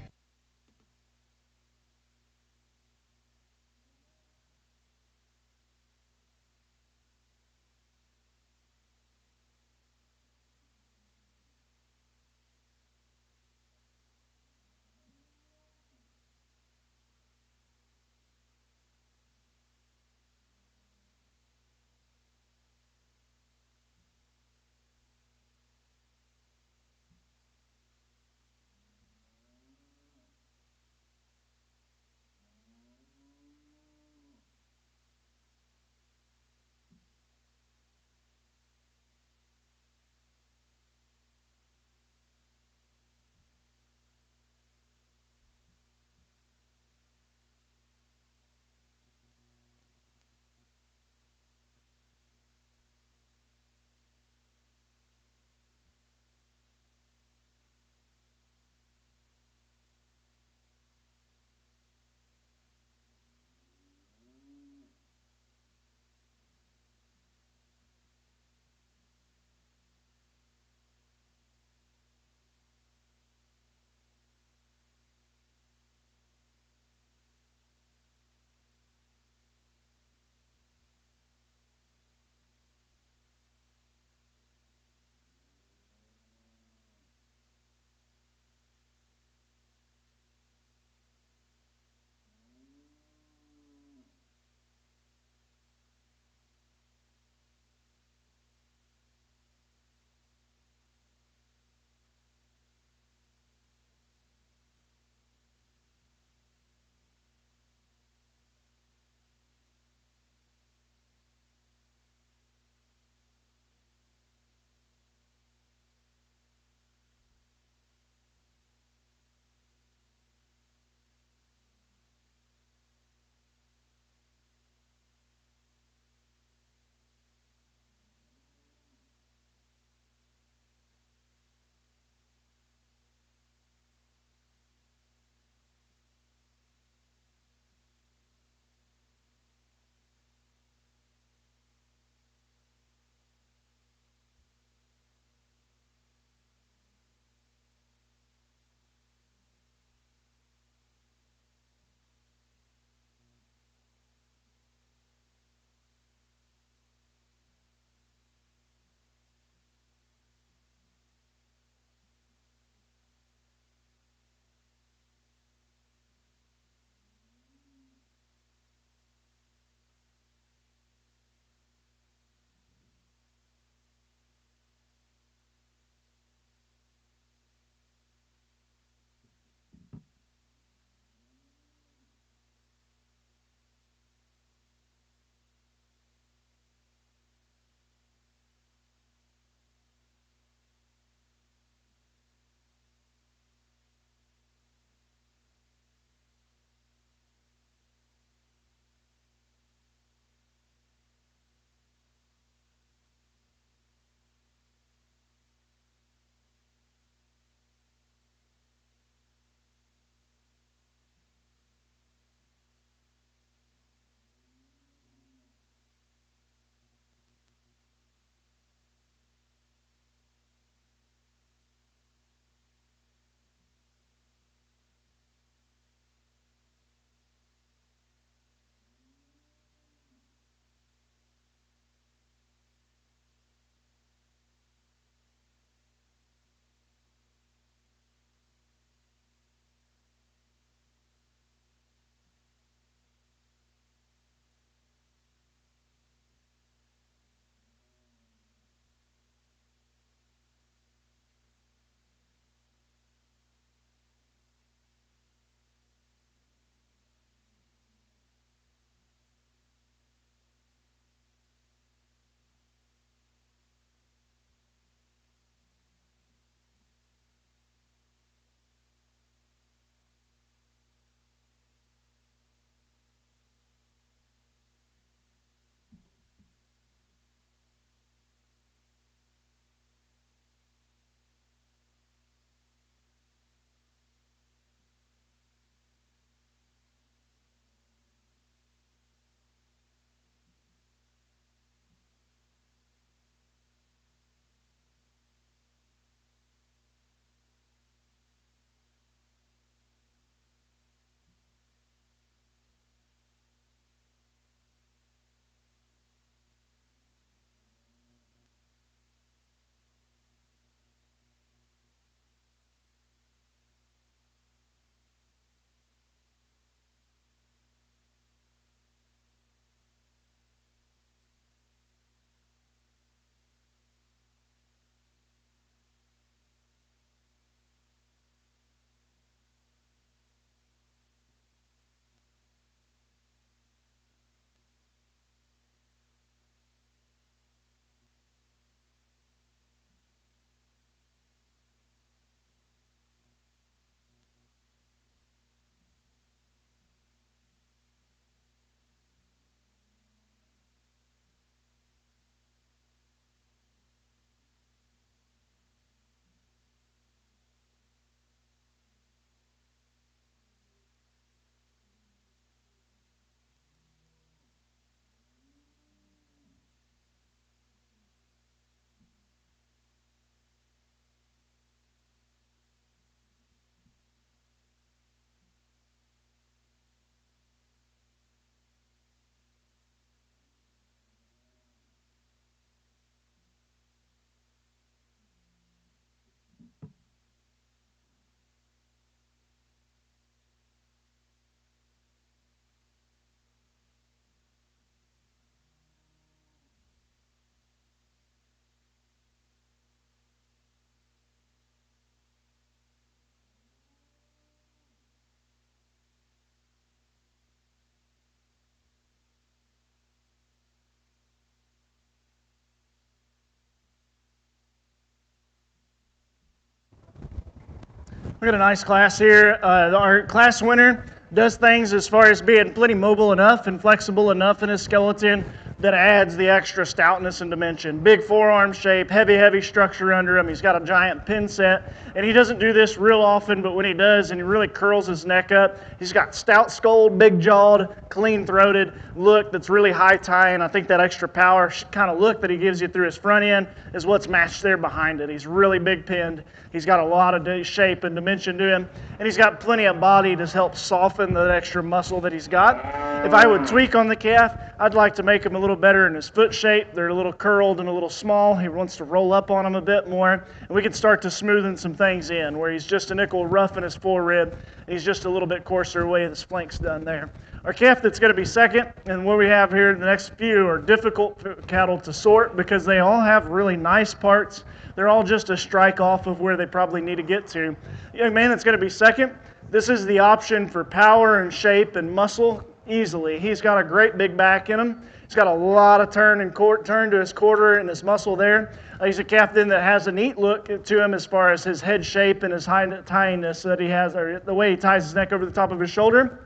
We got a nice class here. Our class winner does things as far as being plenty mobile enough and flexible enough in his skeleton that adds the extra stoutness and dimension. Big forearm shape, heavy structure under him. He's got a giant pin set, and he doesn't do this real often, but when he does, and he really curls his neck up, he's got stout skull, big jawed, clean throated look that's really high tie, and I think that extra power kind of look that he gives you through his front end is what's matched there behind it. He's really big pinned. He's got a lot of shape and dimension to him, and he's got plenty of body to help soften the extra muscle that he's got. If I would tweak on the calf, I'd like to make him a little better in his foot shape. They're a little curled and a little small. He wants to roll up on them a bit more, and we can start to smoothen some things in where he's just a nickel rough in his forerib. He's just a little bit coarser the way his flank's done there. Our calf that's going to be second, and what we have here, the next few are difficult cattle to sort because they all have really nice parts. They're all just a strike off of where they probably need to get to. The young man that's going to be second, this is the option for power and shape and muscle easily. He's got a great big back in him. He's got a lot of turn to his quarter and his muscle there. He's a calf then that has a neat look to him as far as his head shape and his high tyiness that he has, or the way he ties his neck over the top of his shoulder.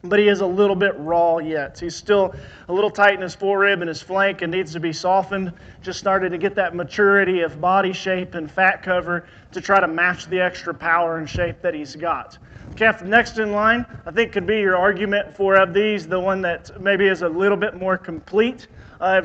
But he is a little bit raw yet. He's still a little tight in his forerib and his flank and needs to be softened. Just started to get that maturity of body shape and fat cover to try to match the extra power and shape that he's got. The calf next in line, I think, could be your argument for of these, the one that maybe is a little bit more complete.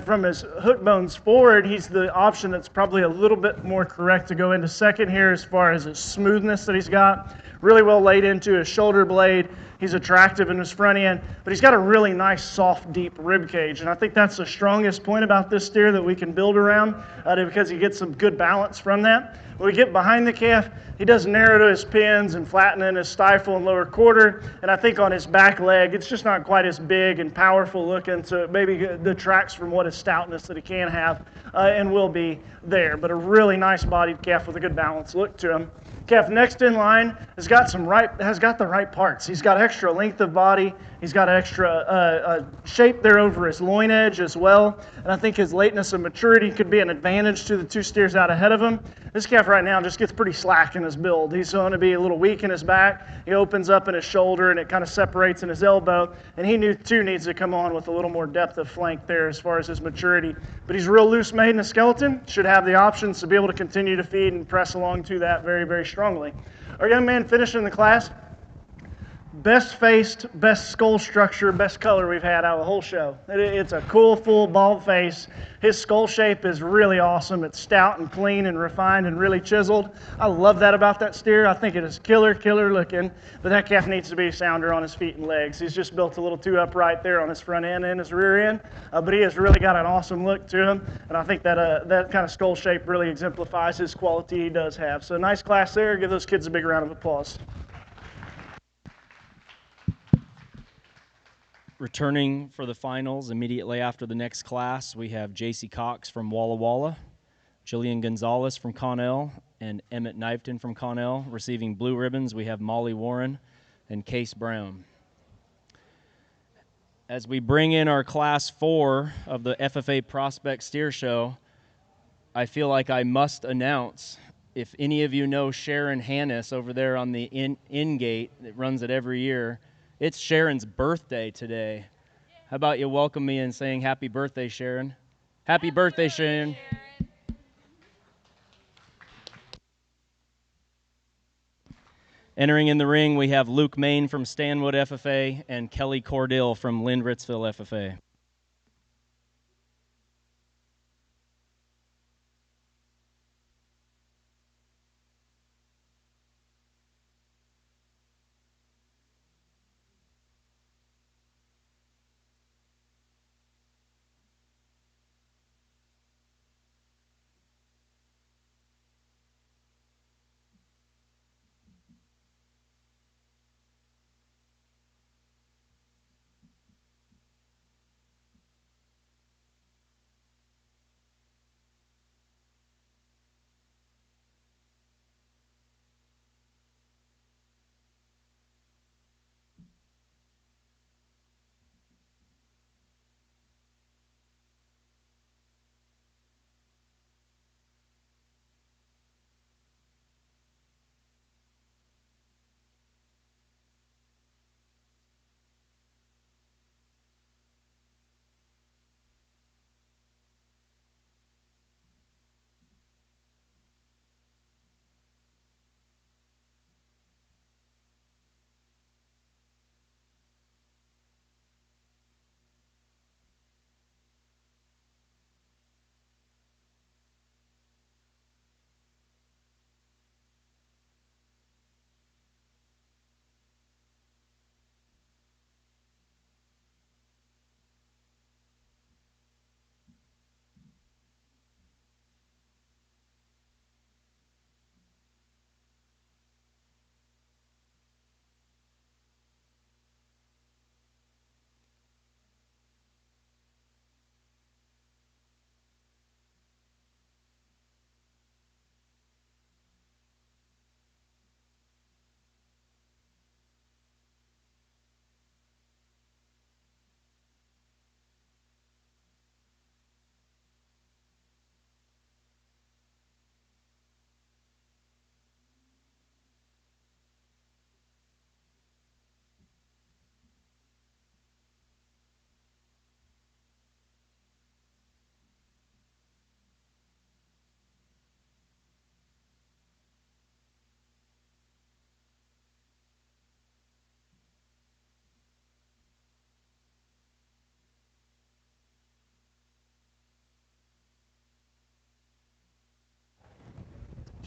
From his hook bones forward, he's the option that's probably a little bit more correct to go into second here as far as his smoothness that he's got. Really well laid into his shoulder blade. He's attractive in his front end, but he's got a really nice, soft, deep rib cage. And I think that's the strongest point about this steer that we can build around because he gets some good balance from that. When we get behind the calf, he does narrow to his pins and flatten in his stifle and lower quarter. And I think on his back leg, it's just not quite as big and powerful looking, so it maybe detracts from what his stoutness that he can have and will be there. But a really nice bodied calf with a good balanced look to him. Calf next in line has got the right parts. He's got extra length of body. He's got extra shape there over his loin edge as well. And I think his lateness and maturity could be an advantage to the two steers out ahead of him. This calf right now just gets pretty slack in his build. He's going to be a little weak in his back. He opens up in his shoulder and it kind of separates in his elbow. And he too needs to come on with a little more depth of flank there as far as his maturity. But he's real loose made in the skeleton. Should have the options to be able to continue to feed and press along to that very strongly. Our young man finishing the class, best faced, best skull structure, best color we've had out of the whole show. It's a cool, full, bald face. His skull shape is really awesome. It's stout and clean and refined and really chiseled. I love that about that steer. I think it is killer looking, but that calf needs to be sounder on his feet and legs. He's just built a little too upright there on his front end and his rear end, but he has really got an awesome look to him, and I think that that kind of skull shape really exemplifies his quality he does have. So nice class there. Give those kids a big round of applause. Returning for the finals immediately after the next class, we have J.C. Cox from Walla Walla, Jillian Gonzalez from Connell, and Emmett Knifton from Connell. Receiving blue ribbons, we have Molly Warren and Case Brown. As we bring in our Class 4 of the FFA Prospect Steer Show, I feel like I must announce, if any of you know Sharon Hannis over there on the in gate that runs it every year, it's Sharon's birthday today. How about you welcome me in saying happy birthday, Sharon? Happy birthday, Sharon. Entering in the ring, we have Luke Main from Stanwood FFA and Kelly Cordill from Lynn-Ritzville FFA.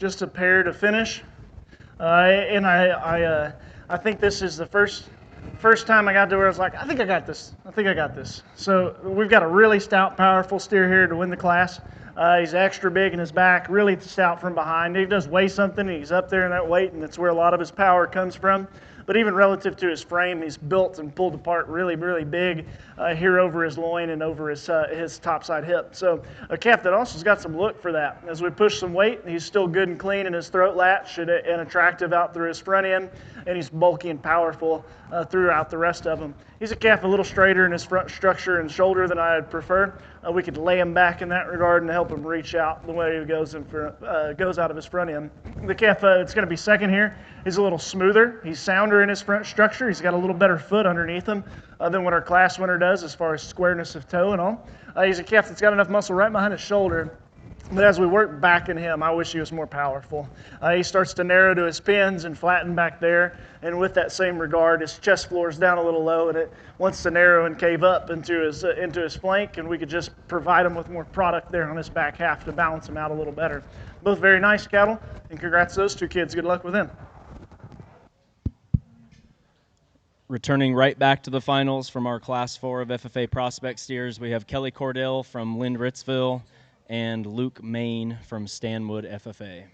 just a pair to finish. And I think this is the first time I got to where I was like, I think I got this. I think I got this. So we've got a really stout, powerful steer here to win the class. He's extra big in his back, really stout from behind. He does weigh something. He's up there in that weight, and that's where a lot of his power comes from. But even relative to his frame, he's built and pulled apart really, really big here over his loin and over his topside hip. So a calf that also has got some look for that. As we push some weight, he's still good and clean in his throat latch and attractive out through his front end, and he's bulky and powerful throughout the rest of him. He's a calf a little straighter in his front structure and shoulder than I'd prefer. We could lay him back in that regard and help him reach out the way he goes out of his front end. The calf that's going to be second here is a little smoother. He's sounder in his front structure. He's got a little better foot underneath him than what our class winner does as far as squareness of toe and all. He's a calf that's got enough muscle right behind his shoulder. But as we work back in him, I wish he was more powerful. He starts to narrow to his pins and flatten back there. And with that same regard, his chest floor is down a little low, and it wants to narrow and cave up into his flank. And we could just provide him with more product there on his back half to balance him out a little better. Both very nice cattle, and congrats to those two kids. Good luck with them. Returning right back to the finals from our Class 4 of FFA prospect steers, we have Kelly Cordell from Lind Ritzville and Luke Main from Stanwood FFA.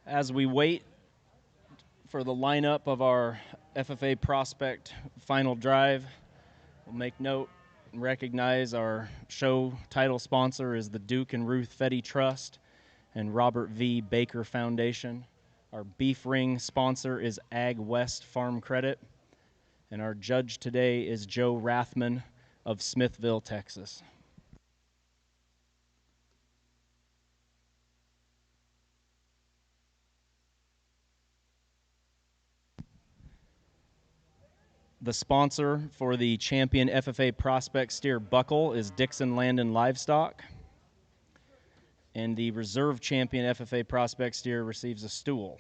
As we wait for the lineup of our FFA prospect final drive, we'll make note and recognize our show title sponsor is the Duke and Ruth Fetty Trust and Robert V. Baker Foundation. Our beef ring sponsor is Ag West Farm Credit, and our judge today is Joe Rathman of Smithville, Texas. The sponsor for the champion FFA prospect steer buckle is Dixon Landon Livestock. And the reserve champion FFA prospect steer receives a stool.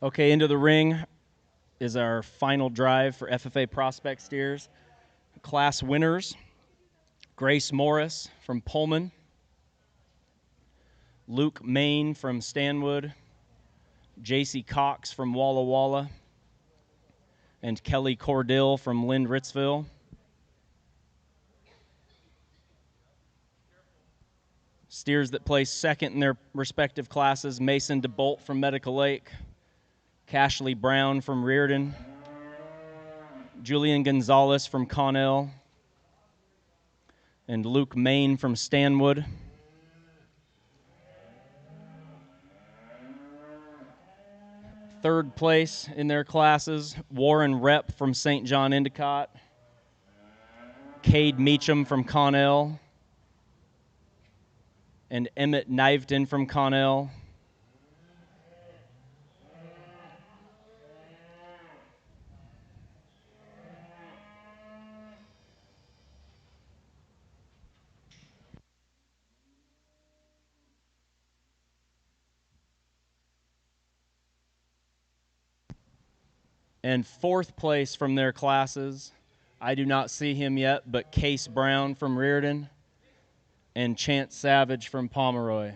Okay, into the ring is our final drive for FFA prospect steers. Class winners, Grace Morris from Pullman, Luke Main from Stanwood, J.C. Cox from Walla Walla, and Kelly Cordill from Lynn Ritzville. Steers that placed second in their respective classes, Mason DeBolt from Medical Lake, Cashley Brown from Reardon, Julian Gonzalez from Connell, and Luke Main from Stanwood. Third place in their classes, Warren Rep from St. John Endicott, Cade Meacham from Connell, and Emmett Kniveden from Connell. And fourth place from their classes, I do not see him yet, but Case Brown from Reardon and Chance Savage from Pomeroy.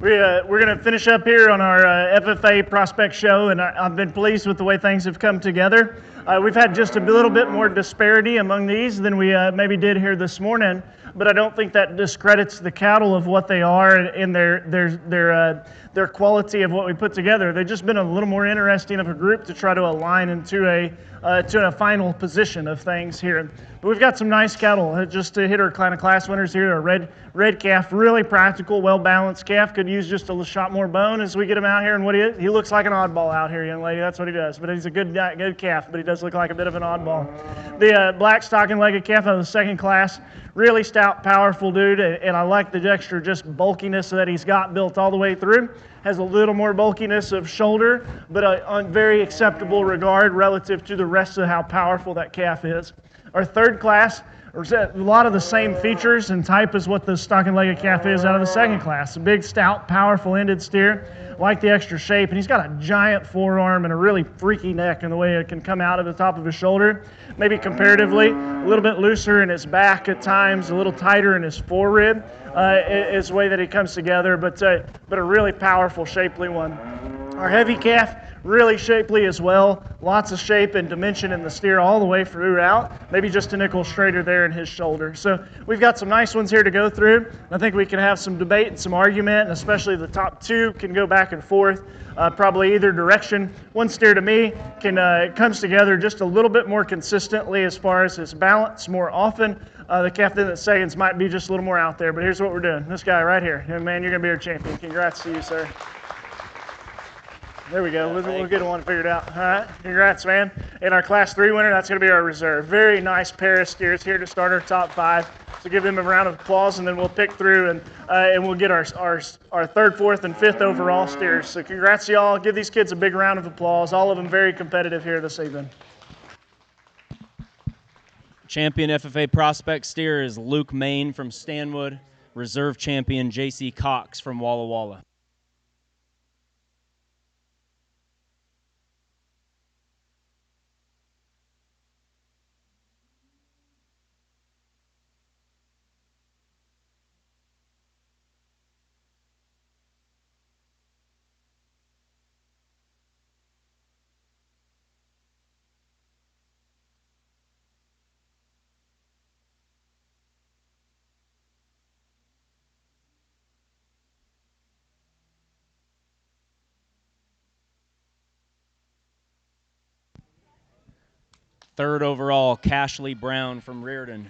We're going to finish up here on our FFA prospect show, and I've been pleased with the way things have come together. We've had just a little bit more disparity among these than we maybe did here this morning, but I don't think that discredits the cattle of what they are and their quality of what we put together. They've just been a little more interesting of a group to try to align into a final position of things here. But we've got some nice cattle. Just to hit our kind of class winners here, a red calf, really practical, well-balanced calf. Could use just a shot more bone as we get him out here. And what he looks like an oddball out here, young lady. That's what he does. But he's a good calf, but he does look like a bit of an oddball. The black stocking-legged calf out of the second class, really stout, powerful dude, and I like the extra just bulkiness that he's got built all the way through. Has a little more bulkiness of shoulder, but on very acceptable regard relative to the rest of how powerful that calf is. Our third class, a lot of the same features and type as what the stocking-legged calf is out of the second class. A big, stout, powerful ended steer, like the extra shape, and he's got a giant forearm and a really freaky neck in the way it can come out of the top of his shoulder. Maybe comparatively, a little bit looser in his back at times, a little tighter in his forerib is the way that he comes together, but a really powerful, shapely one. Our heavy calf, really shapely as well. Lots of shape and dimension in the steer all the way throughout. Maybe just a nickel straighter there in his shoulder. So we've got some nice ones here to go through. I think we can have some debate and some argument, and especially the top two can go back and forth, probably either direction. One steer to me comes together just a little bit more consistently as far as his balance more often. The calf in the seconds might be just a little more out there, but here's what we're doing. This guy right here. Young man, you're going to be our champion. Congrats to you, sir. There we go. We'll get one figured out. All right. Congrats, man. And our Class 3 winner, that's going to be our reserve. Very nice pair of steers here to start our top five. So give them a round of applause, and then we'll pick through, and we'll get our third, fourth, and fifth overall steers. So congrats to y'all. Give these kids a big round of applause. All of them very competitive here this evening. Champion FFA prospect steer is Luke Main from Stanwood. Reserve champion J.C. Cox from Walla Walla. Third overall, Cashley Brown from Reardon.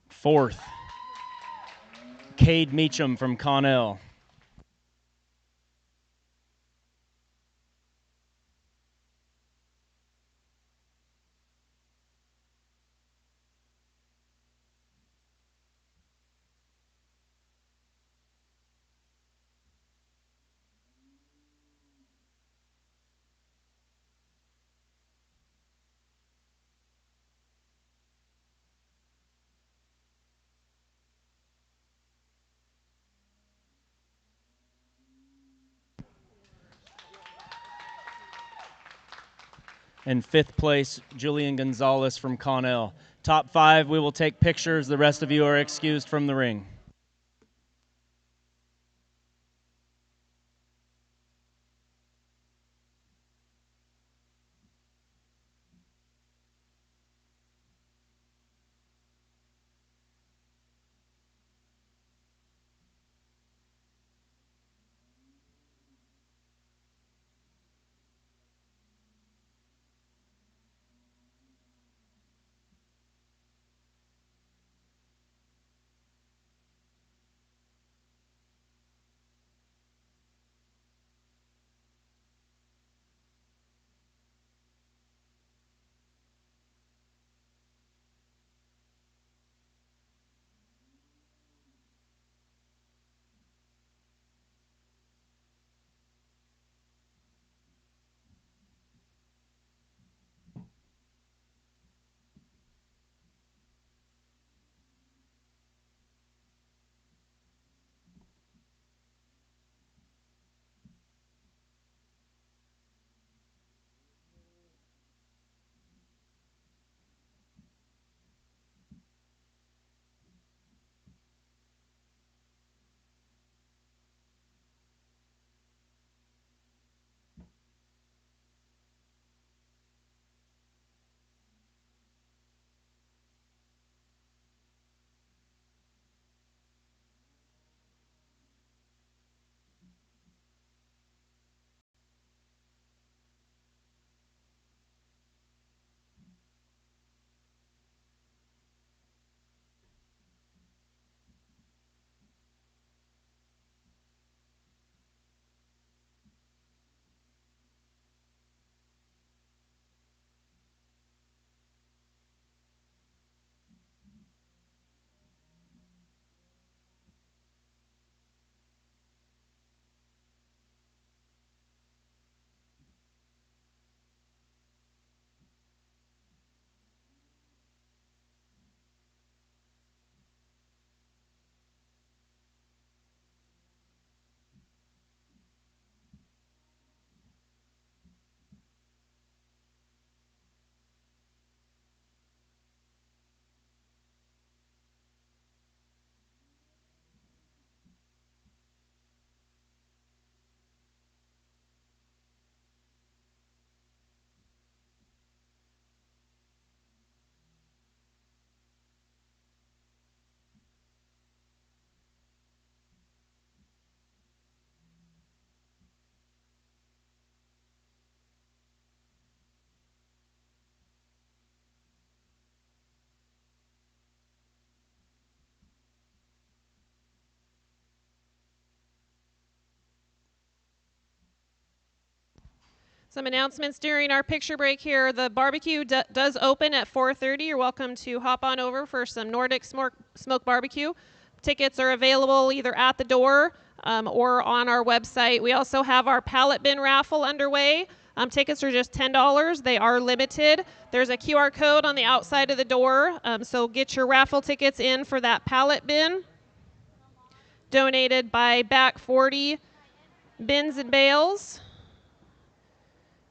Fourth, Cade Meacham from Connell. And fifth place, Julian Gonzalez from Connell. Top five, we will take pictures. The rest of you are excused from the ring. Some announcements during our picture break here. The barbecue does open at 4:30. You're welcome to hop on over for some Nordic smoke barbecue. Tickets are available either at the door or on our website. We also have our pallet bin raffle underway. Tickets are just $10. They are limited. There's a QR code on the outside of the door, so get your raffle tickets in for that pallet bin. Donated by Back 40 Bins and Bales.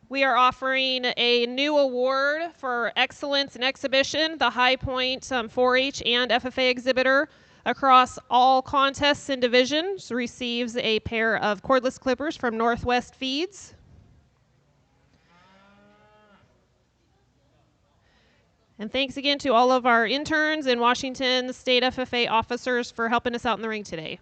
We are offering a new award for excellence in exhibition. The High Point 4-H and FFA exhibitor across all contests and divisions receives a pair of cordless clippers from Northwest Feeds. And thanks again to all of our interns and Washington State FFA officers for helping us out in the ring today.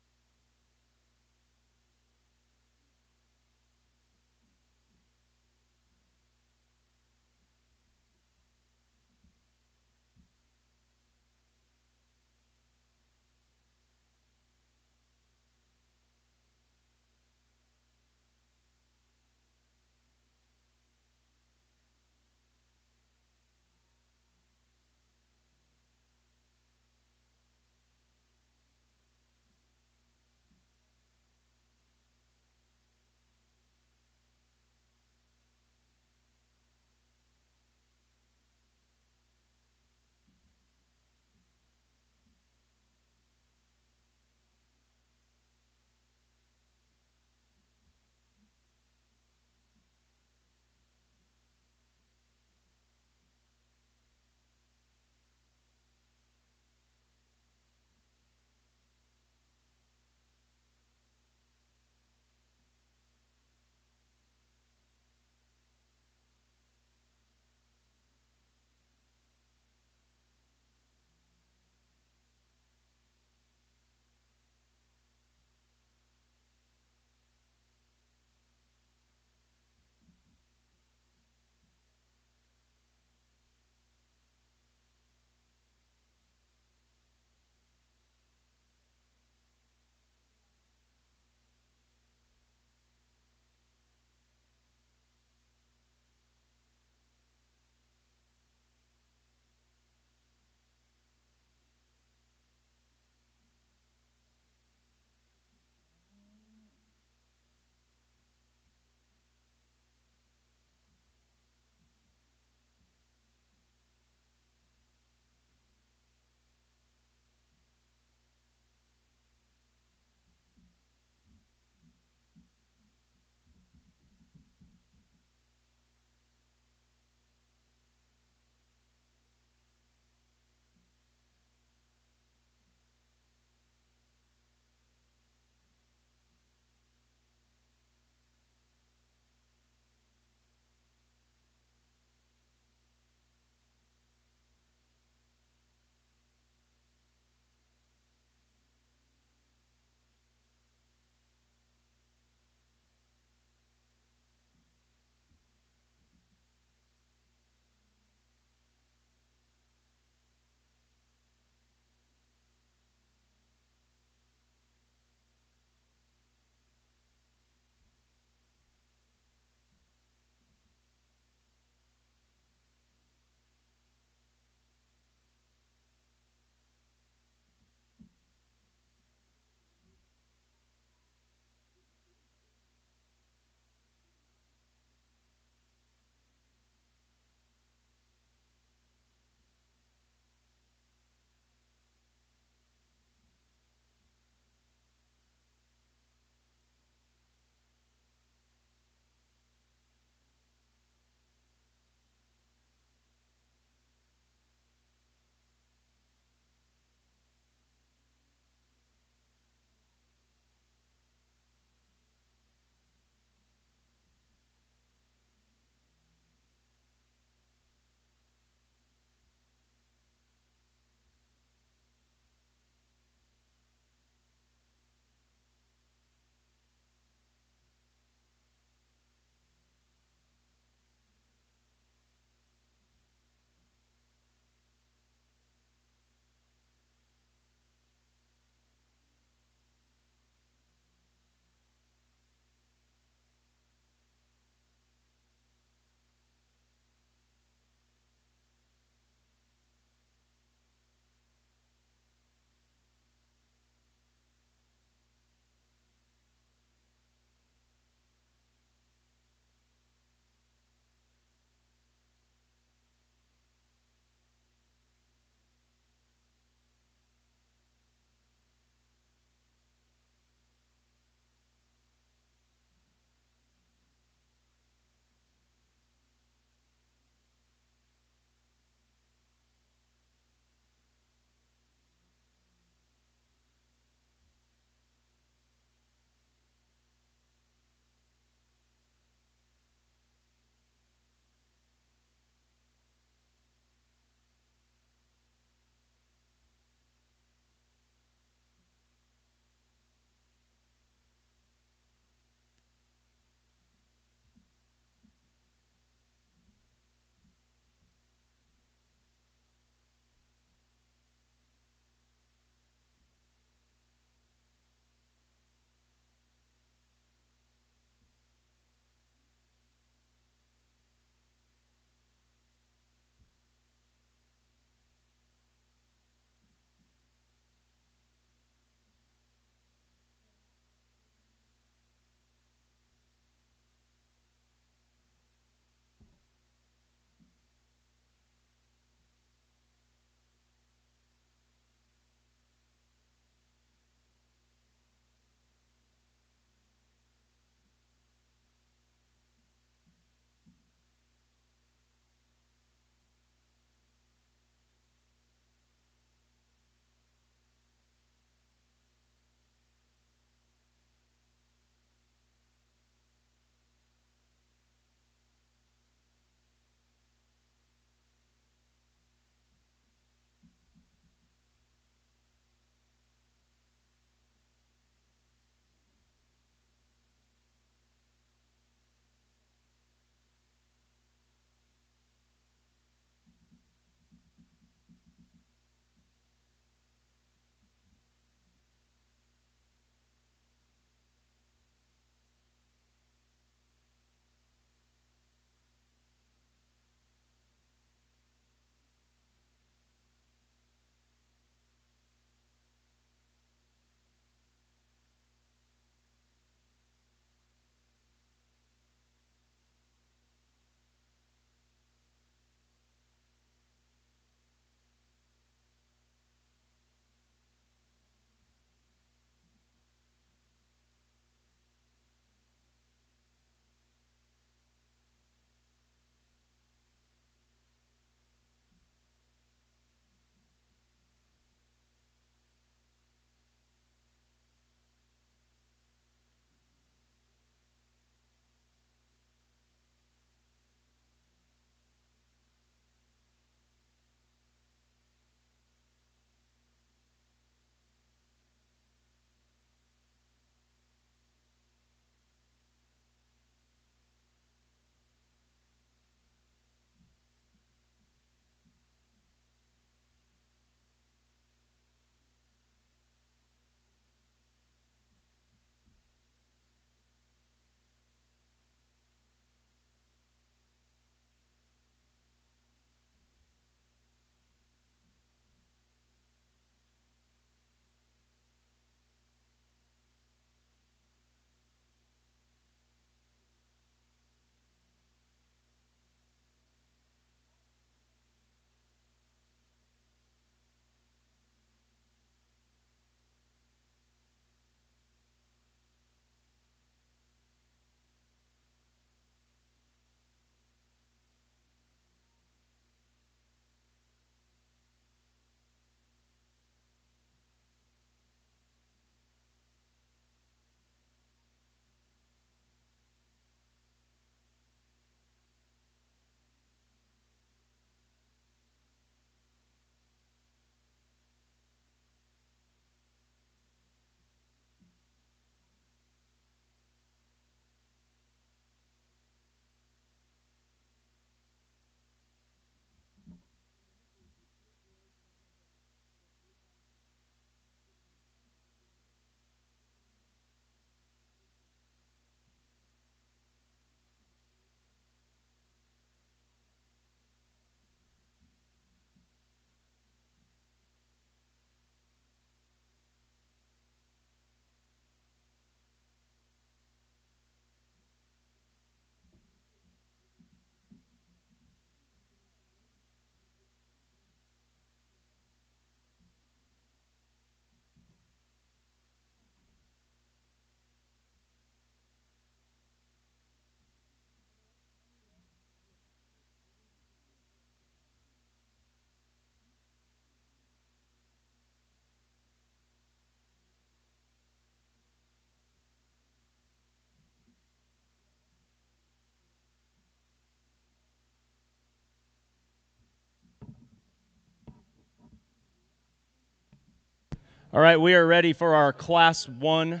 All right, we are ready for our Class 1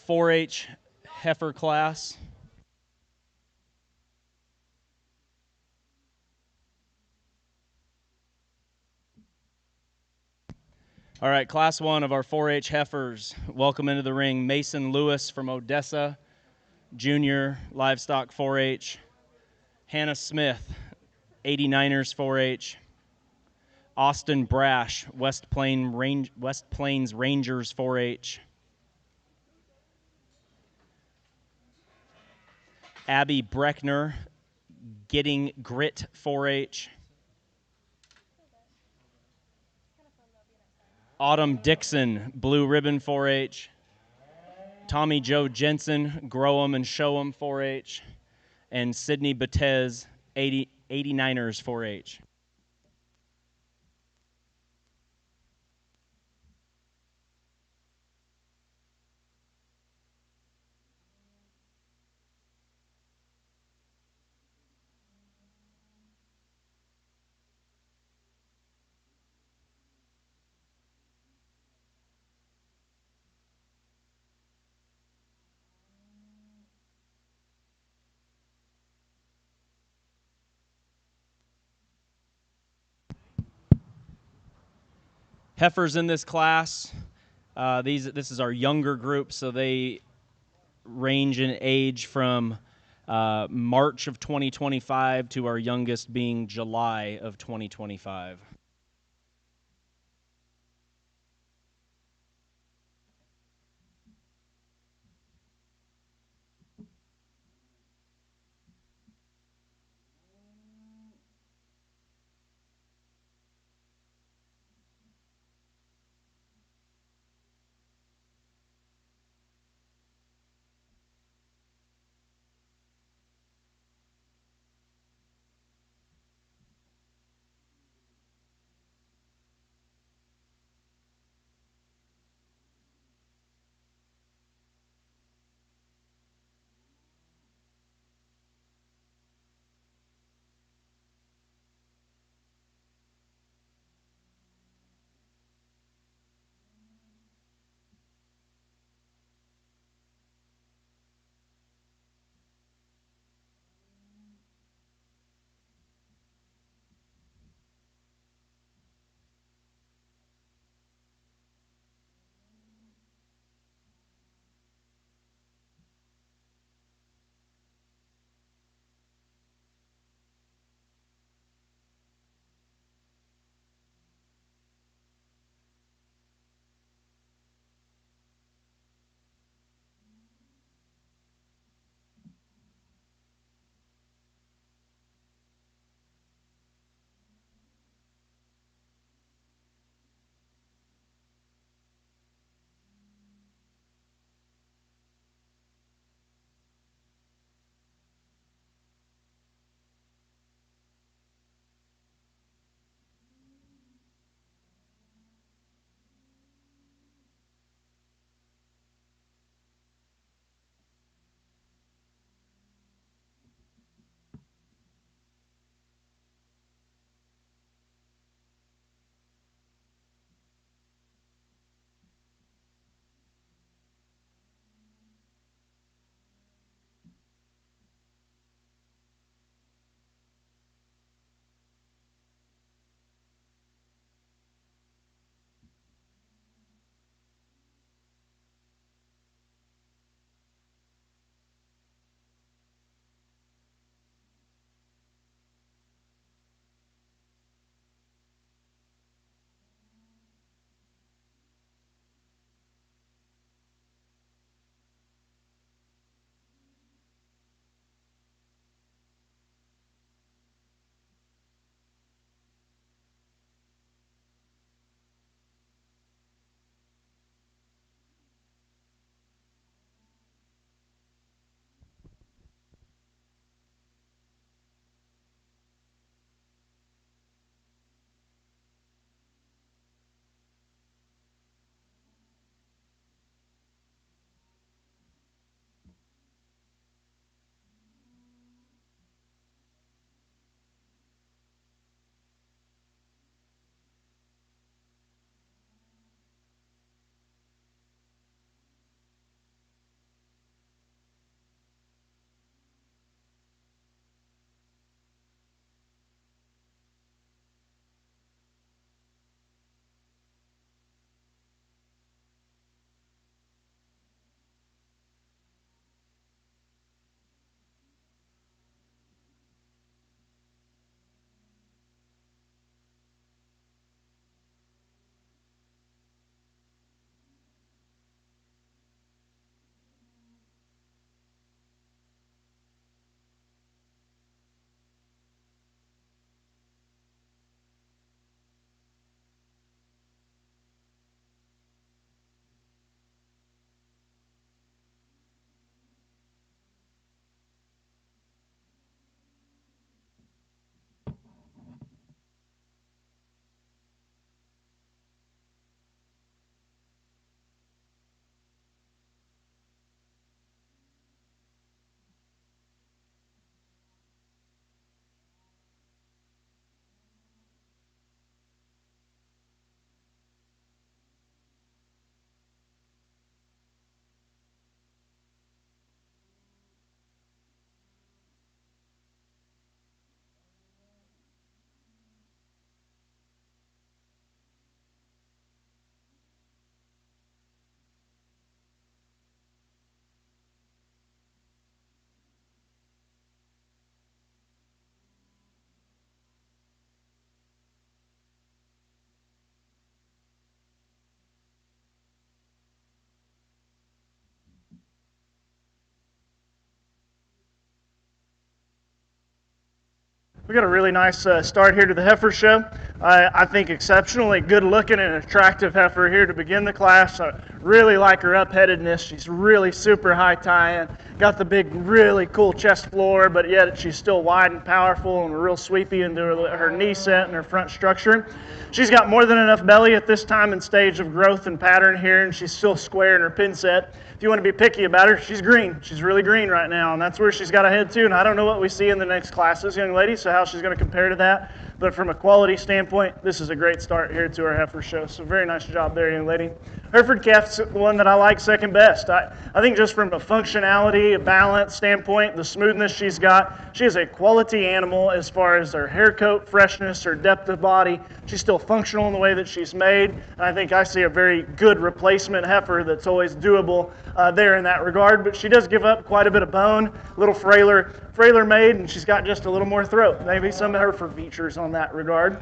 4-H heifer class. All right, Class 1 of our 4-H heifers. Welcome into the ring Mason Lewis from Odessa, Junior Livestock 4-H. Hannah Smith, 89ers 4-H. Austin Brash, West Plains Rangers 4-H. Abby Breckner, Getting Grit 4-H. Autumn Dixon, Blue Ribbon 4-H. Tommy Joe Jensen, Grow 'em and Show 'em 4-H. And Sydney Betez, 89ers 4-H. Heifers in this class, this is our younger group, so they range in age from March of 2025 to our youngest being July of 2025. We got a really nice start here to the heifer show. I think exceptionally good looking and attractive heifer here to begin the class. I really like her up-headedness. She's really super high tie-in. Got the big, really cool chest floor, but yet she's still wide and powerful and real sweepy into her knee set and her front structure. She's got more than enough belly at this time and stage of growth and pattern here, and she's still square in her pin set. If you want to be picky about her, she's green. She's really green right now, and that's where she's got to head to. And I don't know what we see in the next classes, young lady, so how she's going to compare to that. But from a quality standpoint, this is a great start here to our heifer show. So very nice job there, young lady. Hereford calf's the one that I like second best. I think just from a functionality, a balance standpoint, the smoothness she's got, she is a quality animal as far as her hair coat, freshness, her depth of body. She's still functional in the way that she's made. And I think I see a very good replacement heifer that's always doable there in that regard. But she does give up quite a bit of bone, a little frailer made, and she's got just a little more throat. Maybe some Hereford features on that regard.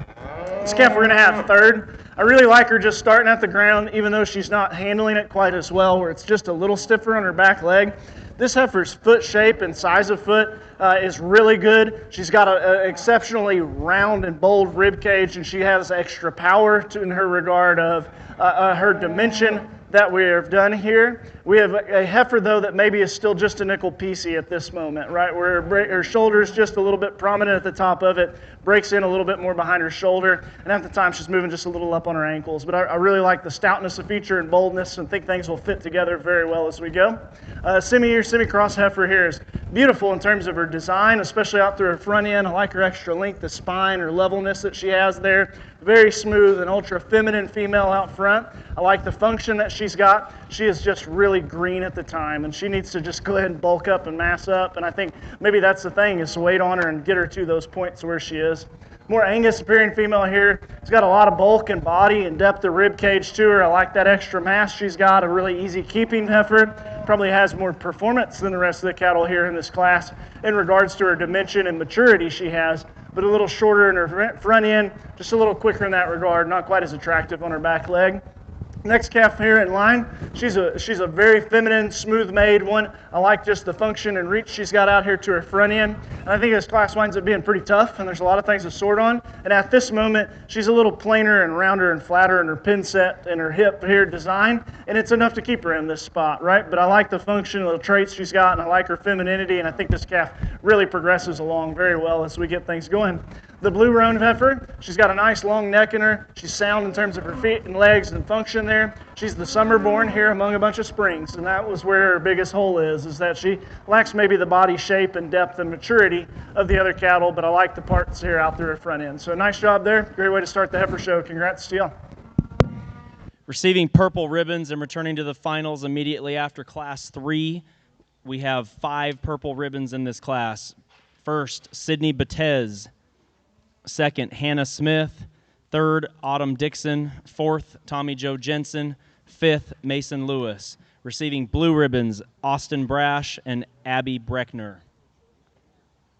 This calf we're going to have third. I really like her just starting at the ground, even though she's not handling it quite as well, where it's just a little stiffer on her back leg. This heifer's foot shape and size of foot is really good. She's got an exceptionally round and bold rib cage, and she has extra power in her regard of her dimension that we have done here. We have a heifer, though, that maybe is still just a nickel piecey at this moment, right? Where her shoulder's just a little bit prominent at the top of it, breaks in a little bit more behind her shoulder, and at the time she's moving just a little up on her ankles. But I really like the stoutness of feature and boldness, and think things will fit together very well as we go. Semi-cross heifer here is beautiful in terms of her design, especially out through her front end. I like her extra length of spine, her levelness that she has there. Very smooth and ultra feminine female out front. I like the function that she's got. She is just really green at the time, and she needs to just go ahead and bulk up and mass up. And I think maybe that's the thing, is to wait on her and get her to those points where she is. More Angus appearing female here. She's got a lot of bulk and body and depth of rib cage to her. I like that extra mass she's got. A really easy keeping heifer. Probably has more performance than the rest of the cattle here in this class in regards to her dimension and maturity she has, but a little shorter in her front end, just a little quicker in that regard, not quite as attractive on her back leg. Next calf here in line, she's a very feminine, smooth-made one. I like just the function and reach she's got out here to her front end. And I think this class winds up being pretty tough, and there's a lot of things to sort on. And at this moment, she's a little plainer and rounder and flatter in her pin set and her hip here design, and it's enough to keep her in this spot, right? But I like the function, the traits she's got, and I like her femininity, and I think this calf really progresses along very well as we get things going. The blue roan heifer, she's got a nice long neck in her. She's sound in terms of her feet and legs and function there. She's the summer born here among a bunch of springs, and that was where her biggest hole is that she lacks maybe the body shape and depth and maturity of the other cattle, but I like the parts here out through her front end. So nice job there. Great way to start the heifer show. Congrats to y'all. Receiving purple ribbons and returning to the finals immediately after Class 3, we have 5 purple ribbons in this class. First, Sydney Batez. Second, Hannah Smith. Third, Autumn Dixon. Fourth, Tommy Joe Jensen. Fifth, Mason Lewis. Receiving blue ribbons, Austin Brash and Abby Breckner.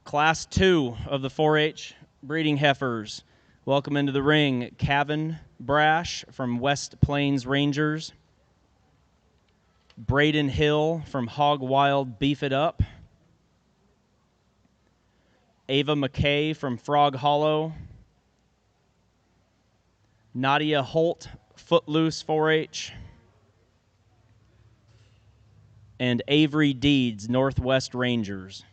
Class 2 of the 4-H breeding heifers. Welcome into the ring, Kevin Brash from West Plains Rangers. Braden Hill from Hog Wild Beef It Up. Ava McKay from Frog Hollow. Nadia Holt, Footloose 4-H. And Avery Deeds, Northwest Rangers.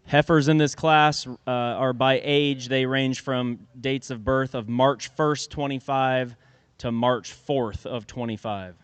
Heifers in this class are by age. They range from dates of birth of March 1st, 25 to March 4th of 25.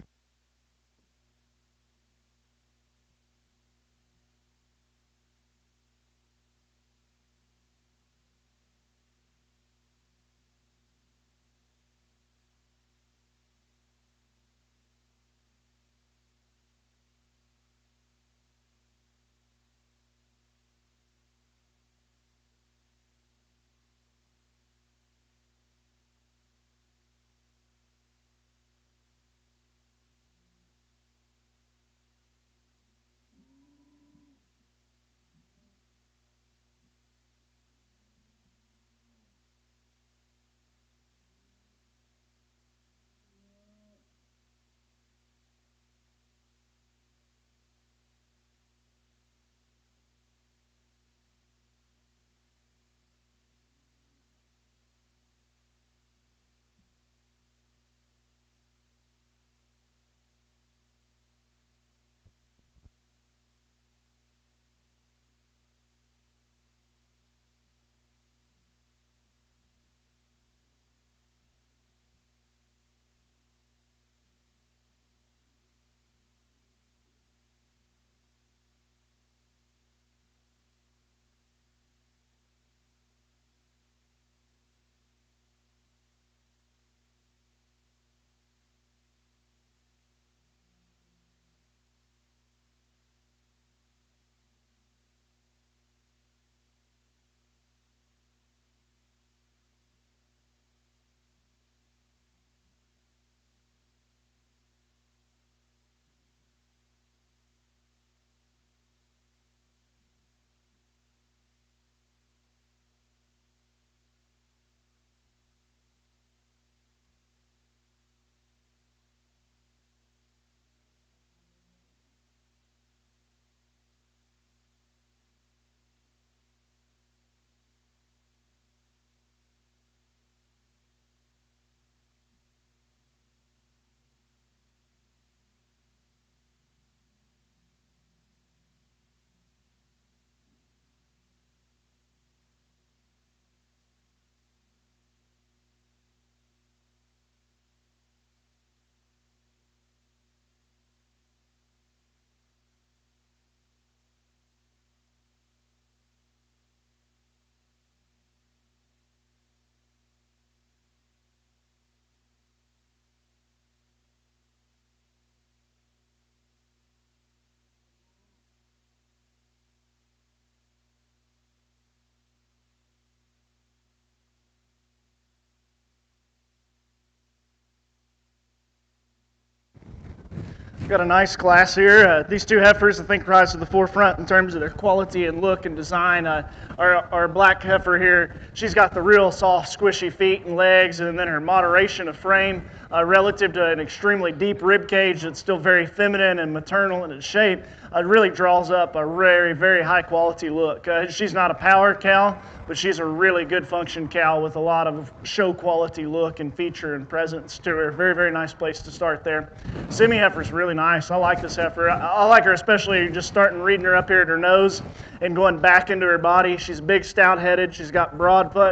Got a nice class here. These two heifers, I think, rise to the forefront in terms of their quality and look and design. Our black heifer here, she's got the real soft, squishy feet and legs, and then her moderation of frame relative to an extremely deep rib cage that's still very feminine and maternal in its shape. It really draws up a very, very high quality look. She's not a power cow, but she's a really good function cow with a lot of show quality look and feature and presence to her. Very, very nice place to start there. Semi heifer's really nice. I like this heifer. I like her especially just starting reading her up here at her nose and going back into her body. She's big, stout headed. She's got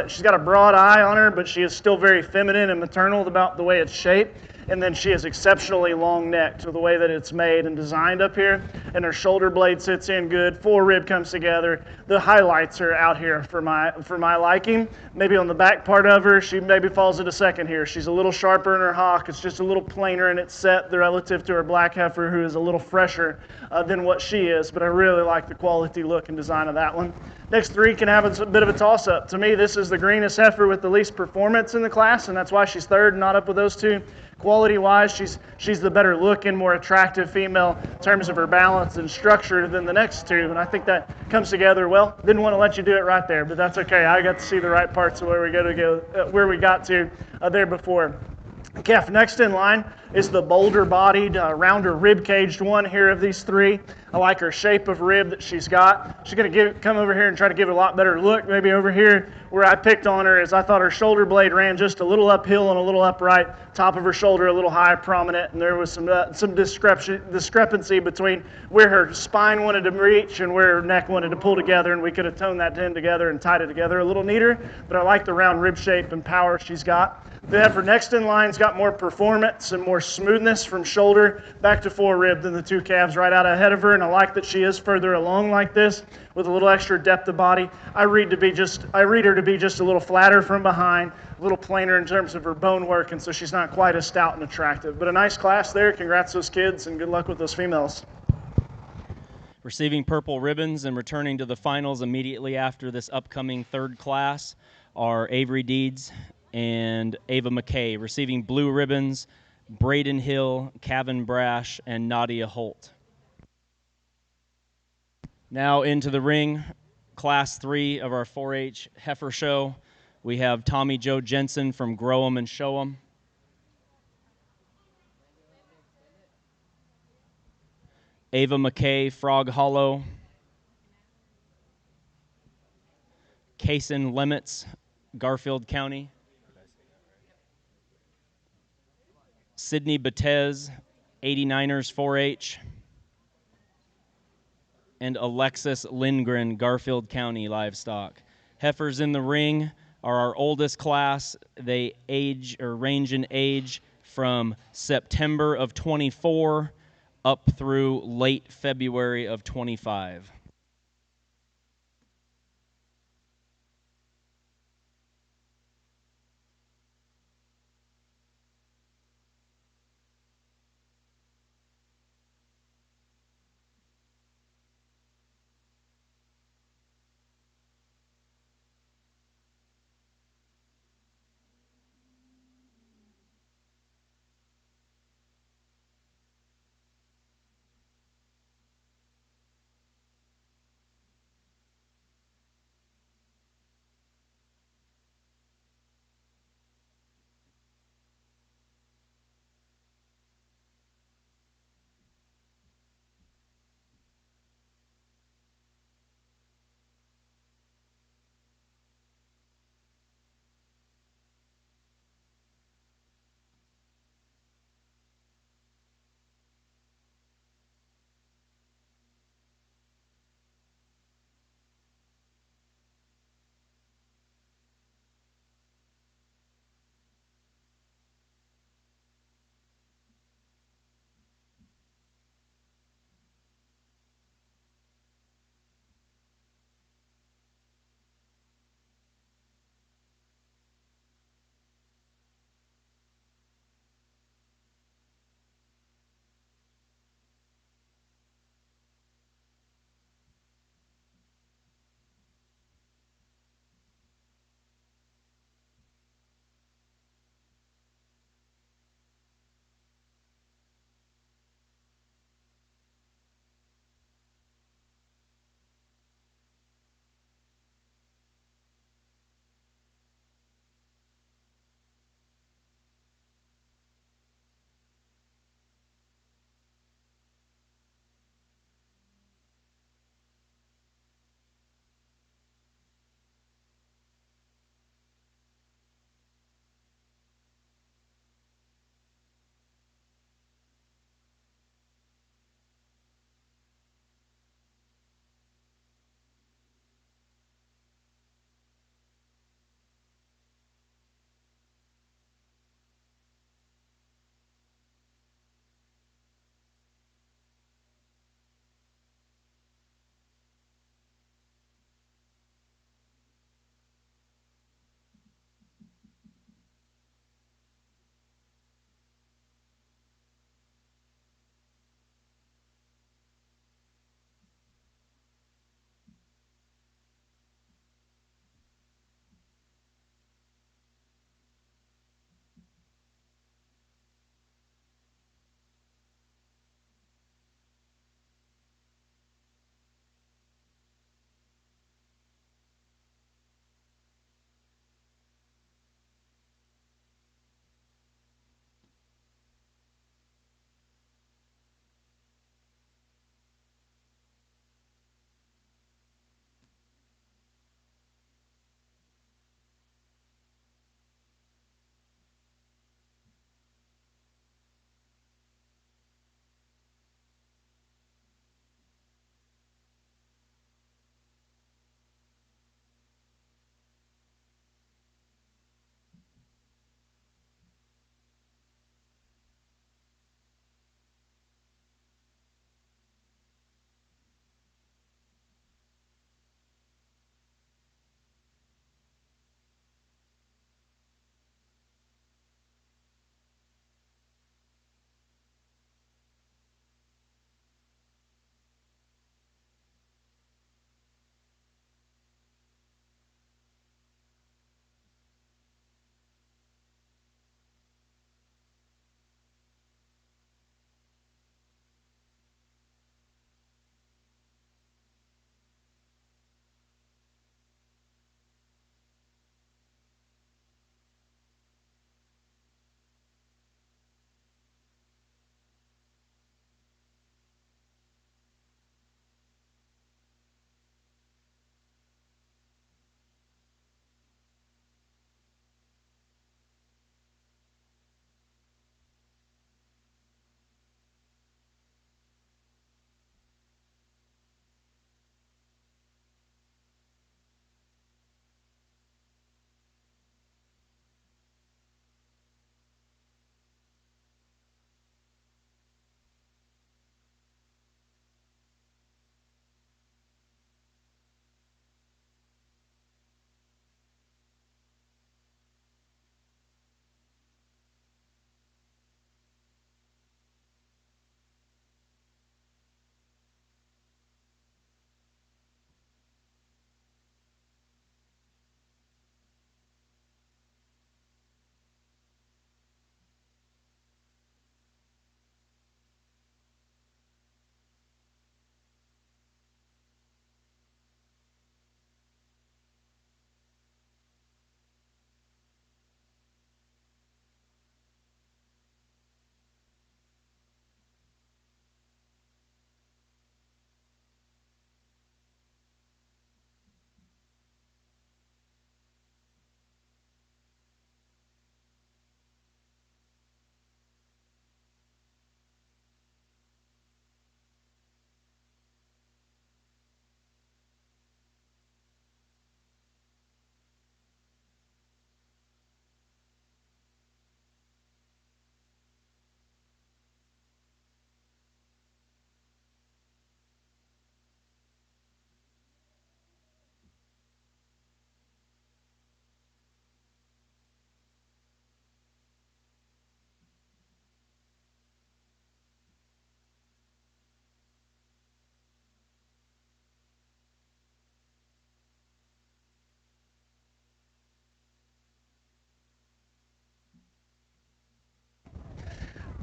she's got a broad eye on her, but she is still very feminine and maternal about the way it's shaped. And then she is exceptionally long necked to the way that it's made and designed up here. And her shoulder blade sits in good, forerib comes together. The highlights are out here for my liking. Maybe on the back part of her, she maybe falls into second here. She's a little sharper in her hock. It's just a little plainer in its set relative to her black heifer, who is a little fresher than what she is. But I really like the quality look and design of that one. Next three can have a bit of a toss-up. To me, this is the greenest heifer with the least performance in the class, and that's why she's third and not up with those two. Quality-wise, she's the better looking, more attractive female in terms of her balance and structure than the next two, and I think that comes together well. Didn't want to let you do it right there, but that's okay. I got to see the right parts of where we got to there before. Calf next in line is the boulder-bodied, rounder rib-caged one here of these three. I like her shape of rib that she's got. She's going to come over here and try to give it a lot better look. Maybe over here where I picked on her is I thought her shoulder blade ran just a little uphill and a little upright, top of her shoulder a little high, prominent, and there was some discrepancy between where her spine wanted to reach and where her neck wanted to pull together, and we could have toned that in together and tied it together a little neater, but I like the round rib shape and power she's got. The heifer next in line's got more performance and more smoothness from shoulder back to forerib than the two calves right out ahead of her, and I like that she is further along like this with a little extra depth of body. I read her to be just a little flatter from behind, a little plainer in terms of her bone work, and so she's not quite as stout and attractive. But a nice class there. Congrats those kids, and good luck with those females. Receiving purple ribbons and returning to the finals immediately after this upcoming third class are Avery Deeds and Ava McKay. Receiving blue ribbons, Braden Hill, Kevin Brash, and Nadia Holt. Now into the ring, Class 3 of our 4-H heifer show. We have Tommy Joe Jensen from Grow 'em and Show 'em. Ava McKay, Frog Hollow. Kaysen Lemmitz, Garfield County. Sydney Batez, 89ers 4-H. And Alexis Lindgren, Garfield County Livestock. Heifers in the ring are our oldest class. They range in age from September of 24 up through late February of 25.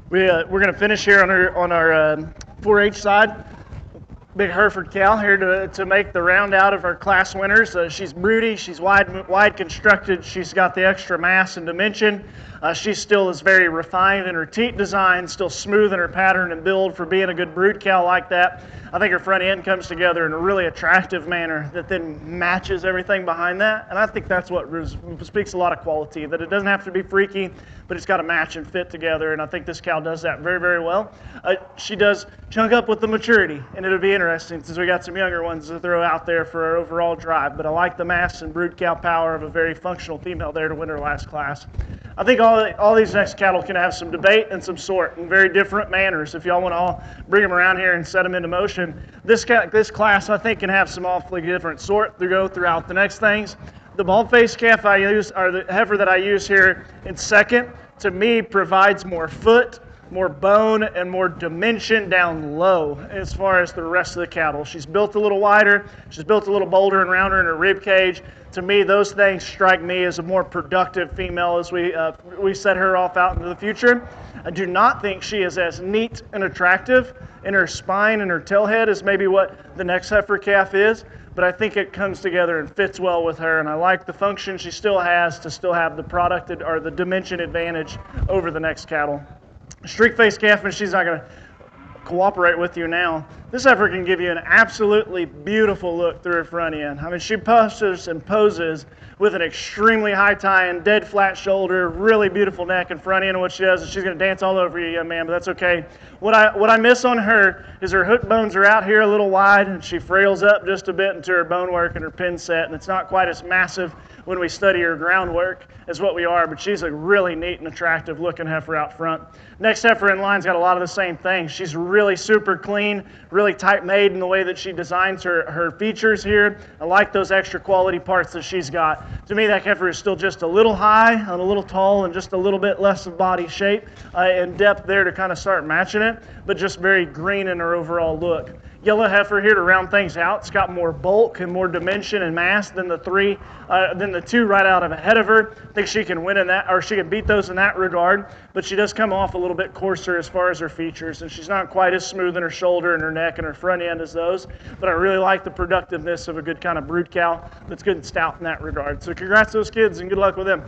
We're going to finish here on our 4-H side. Big Hereford cow here to make the round out of our class winners. She's broody, she's wide constructed, she's got the extra mass and dimension. She still is very refined in her teat design, still smooth in her pattern and build for being a good brood cow like that. I think her front end comes together in a really attractive manner that then matches everything behind that. And I think that's what speaks a lot of quality, that it doesn't have to be freaky, but it's got to match and fit together. And I think this cow does that very, very well. She does chunk up with the maturity, and it'll be interesting since we got some younger ones to throw out there for our overall drive. But I like the mass and brood cow power of a very functional female there to win her last class. I think all these next cattle can have some debate and some sort in very different manners. If y'all want to all bring them around here and set them into motion, this class I think can have some awfully different sort to go throughout the next things. The bald-faced calf I use, or the heifer that I use here in second, to me provides more foot, more bone, and more dimension down low as far as the rest of the cattle. She's built a little wider, she's built a little bolder and rounder in her rib cage. To me, those things strike me as a more productive female as we set her off out into the future. I do not think she is as neat and attractive in her spine and her tail head as maybe what the next heifer calf is, but I think it comes together and fits well with her, and I like the function she still has to still have the product or the dimension advantage over the next cattle. Streak-faced calf, and she's not going to cooperate with you now. This heifer can give you an absolutely beautiful look through her front end. I mean, she postures and poses with an extremely high tie and dead flat shoulder, really beautiful neck and front end. And what she does is she's going to dance all over you, young man, but that's okay. What I miss on her is her hook bones are out here a little wide, and she frails up just a bit into her bone work and her pin set, and it's not quite as massive when we study her groundwork as what we are, but she's a really neat and attractive looking heifer out front. Next heifer in line's got a lot of the same things. She's really super clean, really tight made in the way that she designs her features here. I like those extra quality parts that she's got. To me, that heifer is still just a little high and a little tall and just a little bit less of body shape and depth there to kind of start matching it, but just very green in her overall look. Yellow heifer here to round things out. It's got more bulk and more dimension and mass than the two right out of ahead of her. I think she can win in that, or she can beat those in that regard, but she does come off a little bit coarser as far as her features, and she's not quite as smooth in her shoulder and her neck and her front end as those, but I really like the productiveness of a good kind of brood cow that's good and stout in that regard. So congrats to those kids and good luck with them.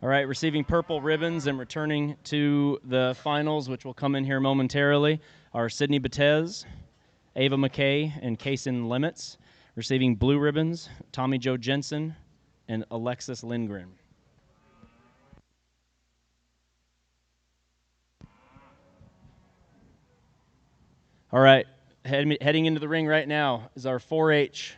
All right, receiving purple ribbons and returning to the finals, which will come in here momentarily, are Sydney Betez, Ava McKay, and Kason Lemets. Receiving blue ribbons, Tommy Jo Jensen and Alexis Lindgren. All right, heading into the ring right now is our 4-H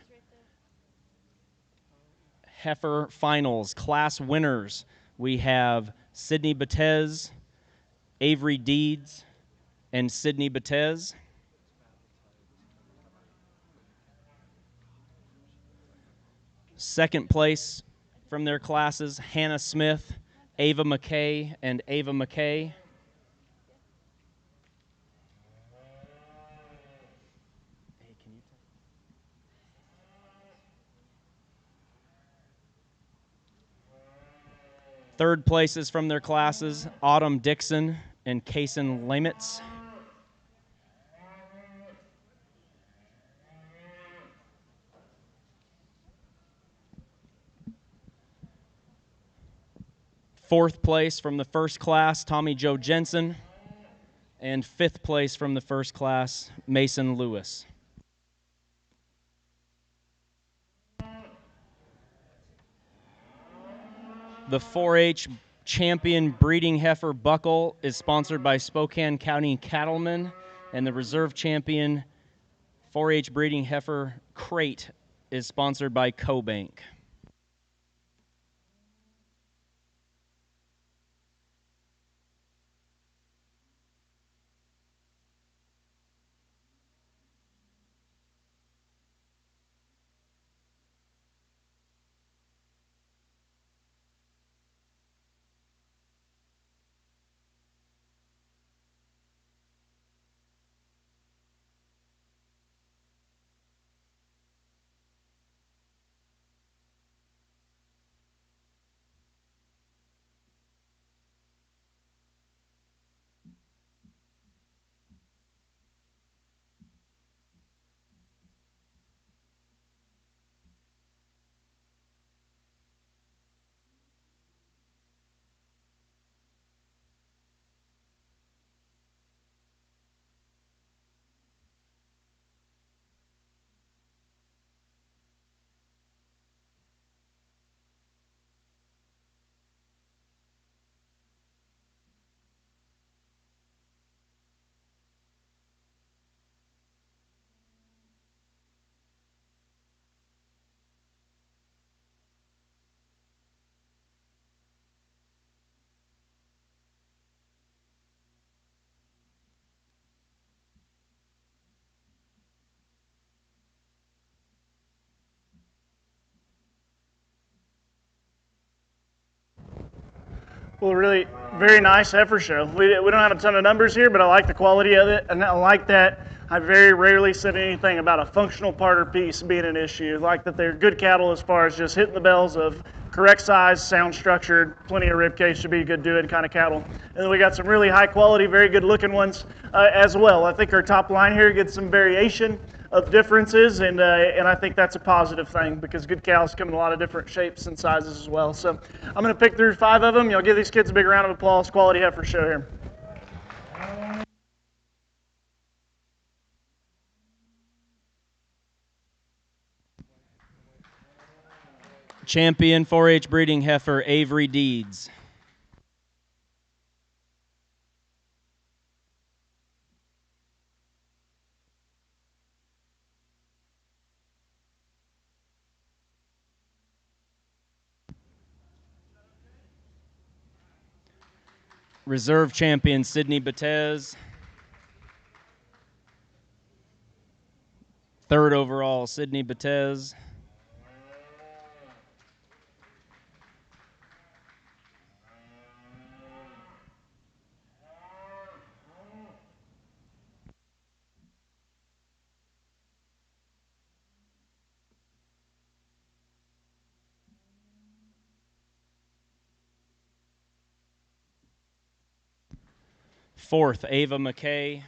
heifer finals class winners. We have Sydney Betez, Avery Deeds, and Sydney Betez. Second place from their classes, Hannah Smith, Ava McKay, and Ava McKay. Third places from their classes, Autumn Dixon and Kason Lemets. Fourth place from the first class, Tommy Jo Jensen. And fifth place from the first class, Mason Lewis. The 4-H champion breeding heifer buckle is sponsored by Spokane County Cattlemen, and the reserve champion 4-H breeding heifer crate is sponsored by CoBank. Well, really, very nice heifer show. We don't have a ton of numbers here, but I like the quality of it, and I like that I very rarely said anything about a functional part or piece being an issue. I like that they're good cattle as far as just hitting the bells of correct size, sound structured, plenty of rib cage to be good doing kind of cattle. And then we got some really high quality, very good looking ones as well. I think our top line here gets some variation of differences, and I think that's a positive thing because good cows come in a lot of different shapes and sizes as well. So I'm going to pick through 5 of them. Y'all give these kids a big round of applause. Quality heifer show here. Champion 4-H breeding heifer Avery Deeds. Reserve champion Sydney Batez. 3rd overall Sydney Batez. Fourth, Ava McKay.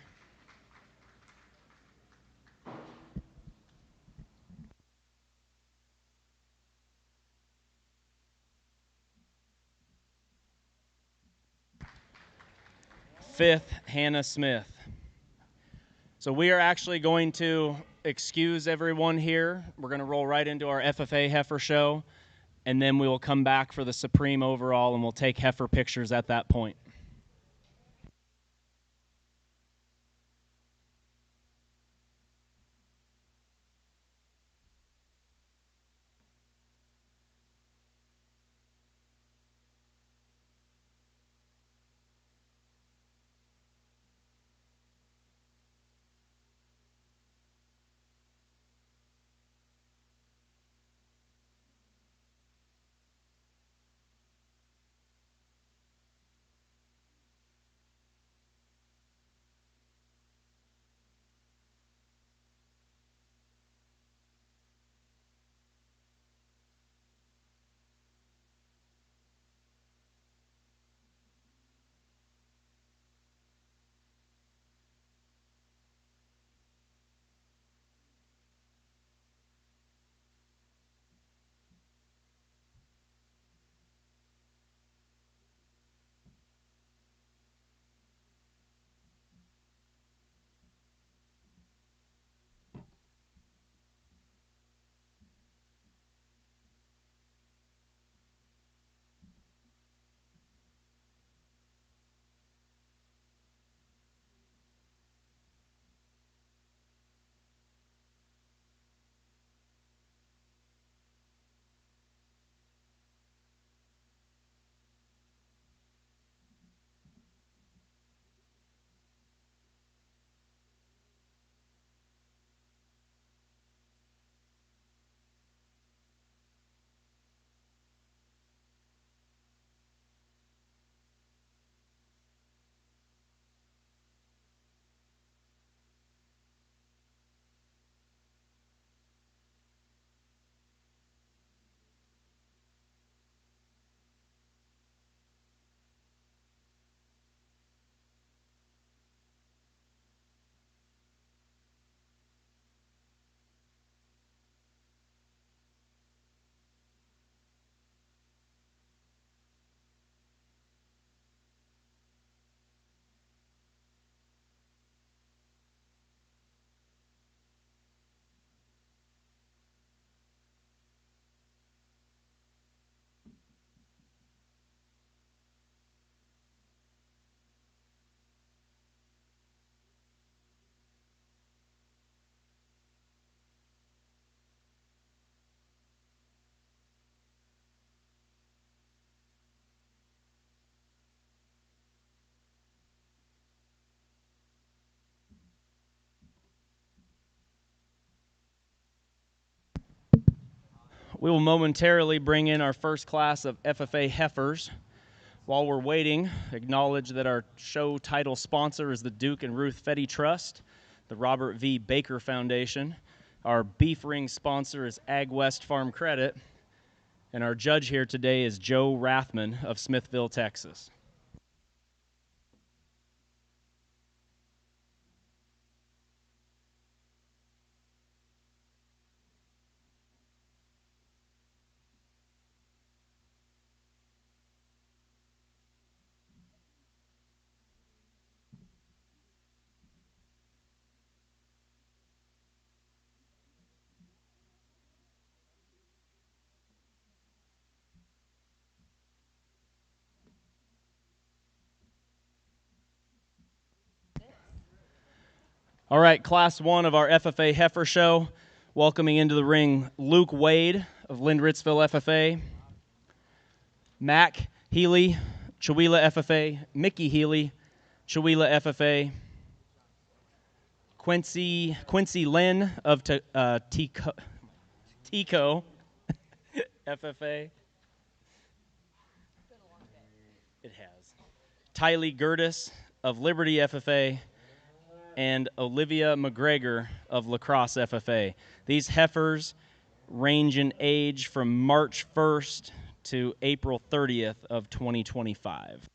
Fifth, Hannah Smith. So we are actually going to excuse everyone here. We're going to roll right into our FFA heifer show, and then we will come back for the Supreme overall, and we'll take heifer pictures at that point. We will momentarily bring in our first class of FFA heifers. While we're waiting, acknowledge that our show title sponsor is the Duke and Ruth Fetty Trust, the Robert V. Baker Foundation. Our beef ring sponsor is Ag West Farm Credit, and our judge here today is Joe Rathman of Smithville, Texas. All right, Class 1 of our FFA Heifer Show. Welcoming into the ring Luke Wade of Lind-Ritzville FFA, Mac Healy, Chewelah FFA, Mickey Healy, Chewelah FFA, Quincy Lynn of Tico FFA. It has. Tylee Gertis of Liberty FFA, and Olivia McGregor of La Crosse FFA. These heifers range in age from March 1st to April 30th of 2025.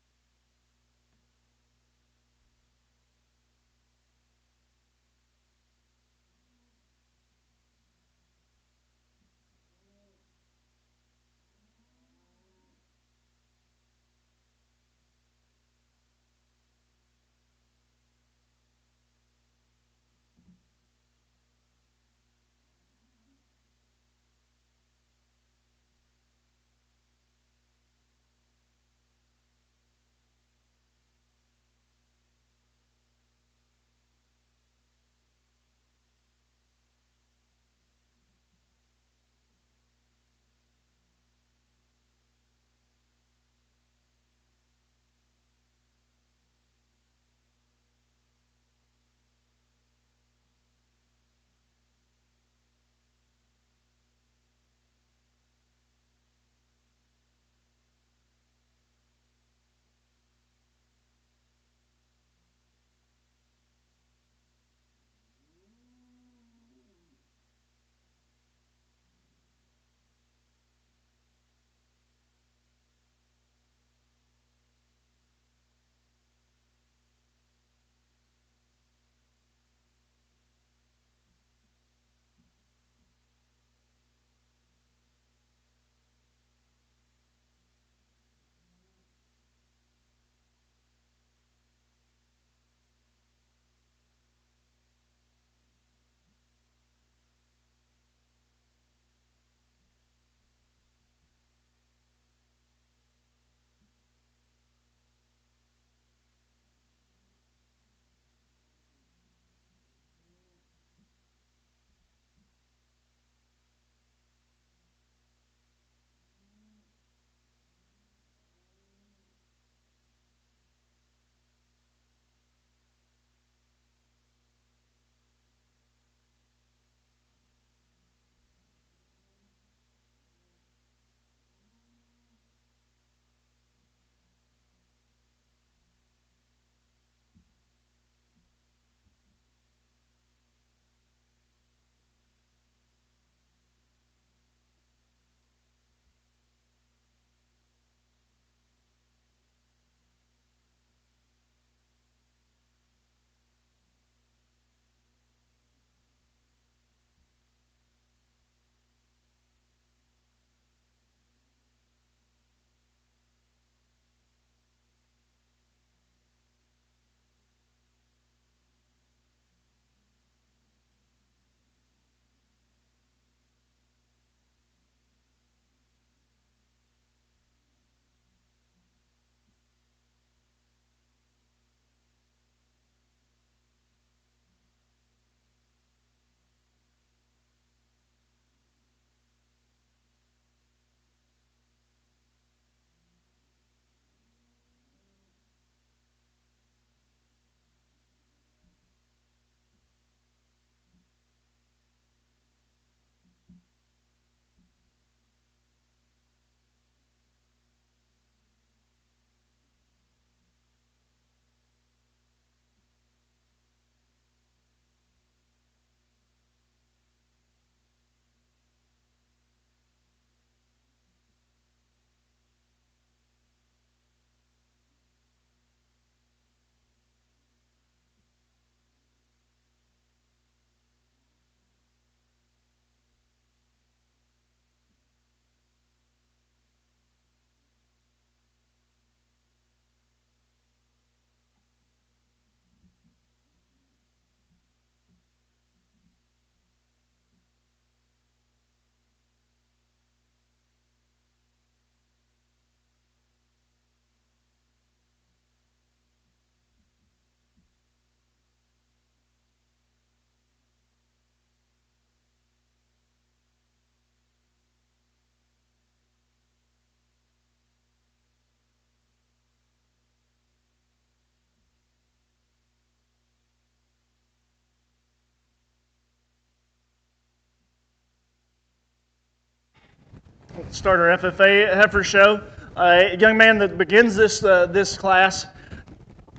Start our FFA heifer show. A young man that begins this class,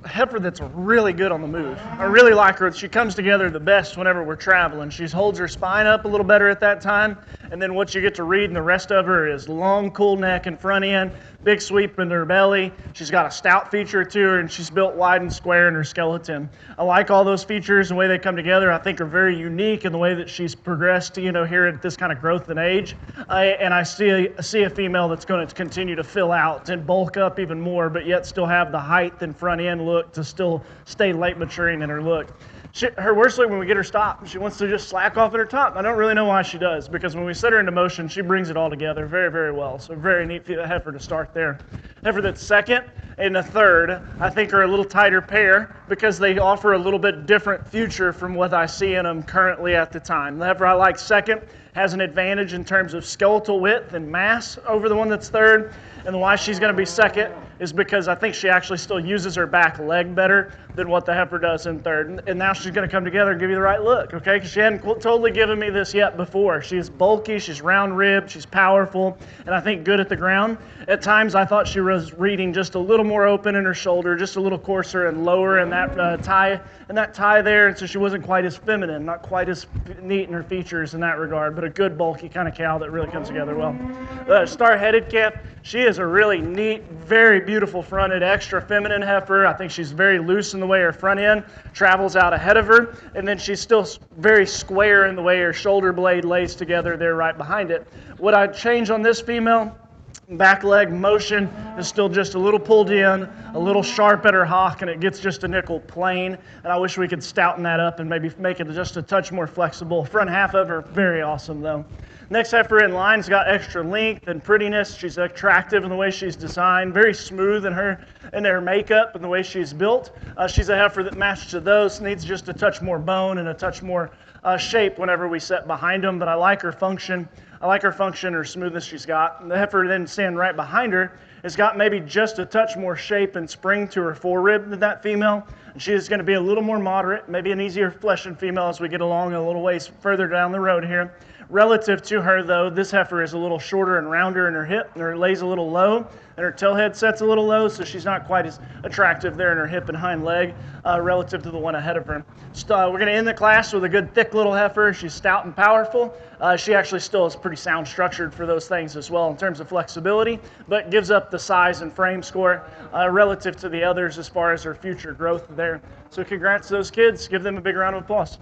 heifer that's really good on the move. I really like her. She comes together the best whenever we're traveling. She holds her spine up a little better at that time, and then what you get to read in the rest of her is long, cool neck and front end, big sweep in her belly. She's got a stout feature to her, and she's built wide and square in her skeleton. I like all those features and the way they come together. I think are very unique in the way that she's progressed, here at this kind of growth and age. And I see a female that's going to continue to fill out and bulk up even more, but yet still have the height and front end look to still stay late maturing in her look. Her worst look when we get her stopped, she wants to just slack off at her top. I don't really know why she does, because when we set her into motion, she brings it all together very, very well. So very neat heifer to start there. Heifer that's second and a third, I think are a little tighter pair because they offer a little bit different future from what I see in them currently at the time. The heifer I like second has an advantage in terms of skeletal width and mass over the one that's third. And why she's going to be second is because I think she actually still uses her back leg better than what the heifer does in third. And now she's going to come together and give you the right look, okay? Because she hadn't totally given me this yet before. She's bulky, she's round ribbed, she's powerful, and I think good at the ground. At times I thought she was reading just a little more open in her shoulder, just a little coarser and lower in that tie there, and so she wasn't quite as feminine, not quite as neat in her features in that regard, but a good bulky kind of cow that really comes together well. Star-headed calf, she is a really neat, very beautiful fronted, extra feminine heifer. I think she's very loose in the way her front end travels out ahead of her, and then she's still very square in the way her shoulder blade lays together there right behind it. What I'd change on this female, back leg motion is still just a little pulled in, a little sharp at her hock, and it gets just a nickel plain. And I wish we could stouten that up and maybe make it just a touch more flexible. Front half of her, very awesome though. Next heifer in line's got extra length and prettiness. She's attractive in the way she's designed, very smooth in her makeup and the way she's built. She's a heifer that matches to those, needs just a touch more bone and a touch more shape whenever we set behind them, but I like her function. I like her function, her smoothness she's got. And the heifer then standing right behind her has got maybe just a touch more shape and spring to her forerib than that female. And she is going to be a little more moderate, maybe an easier fleshing female as we get along a little ways further down the road here. Relative to her, though, this heifer is a little shorter and rounder in her hip, and her lays a little low, and her tail head sets a little low, so she's not quite as attractive there in her hip and hind leg relative to the one ahead of her. So, we're going to end the class with a good thick little heifer. She's stout and powerful. She actually still is pretty sound structured for those things as well in terms of flexibility, but gives up the size and frame score relative to the others as far as her future growth there. So congrats to those kids. Give them a big round of applause.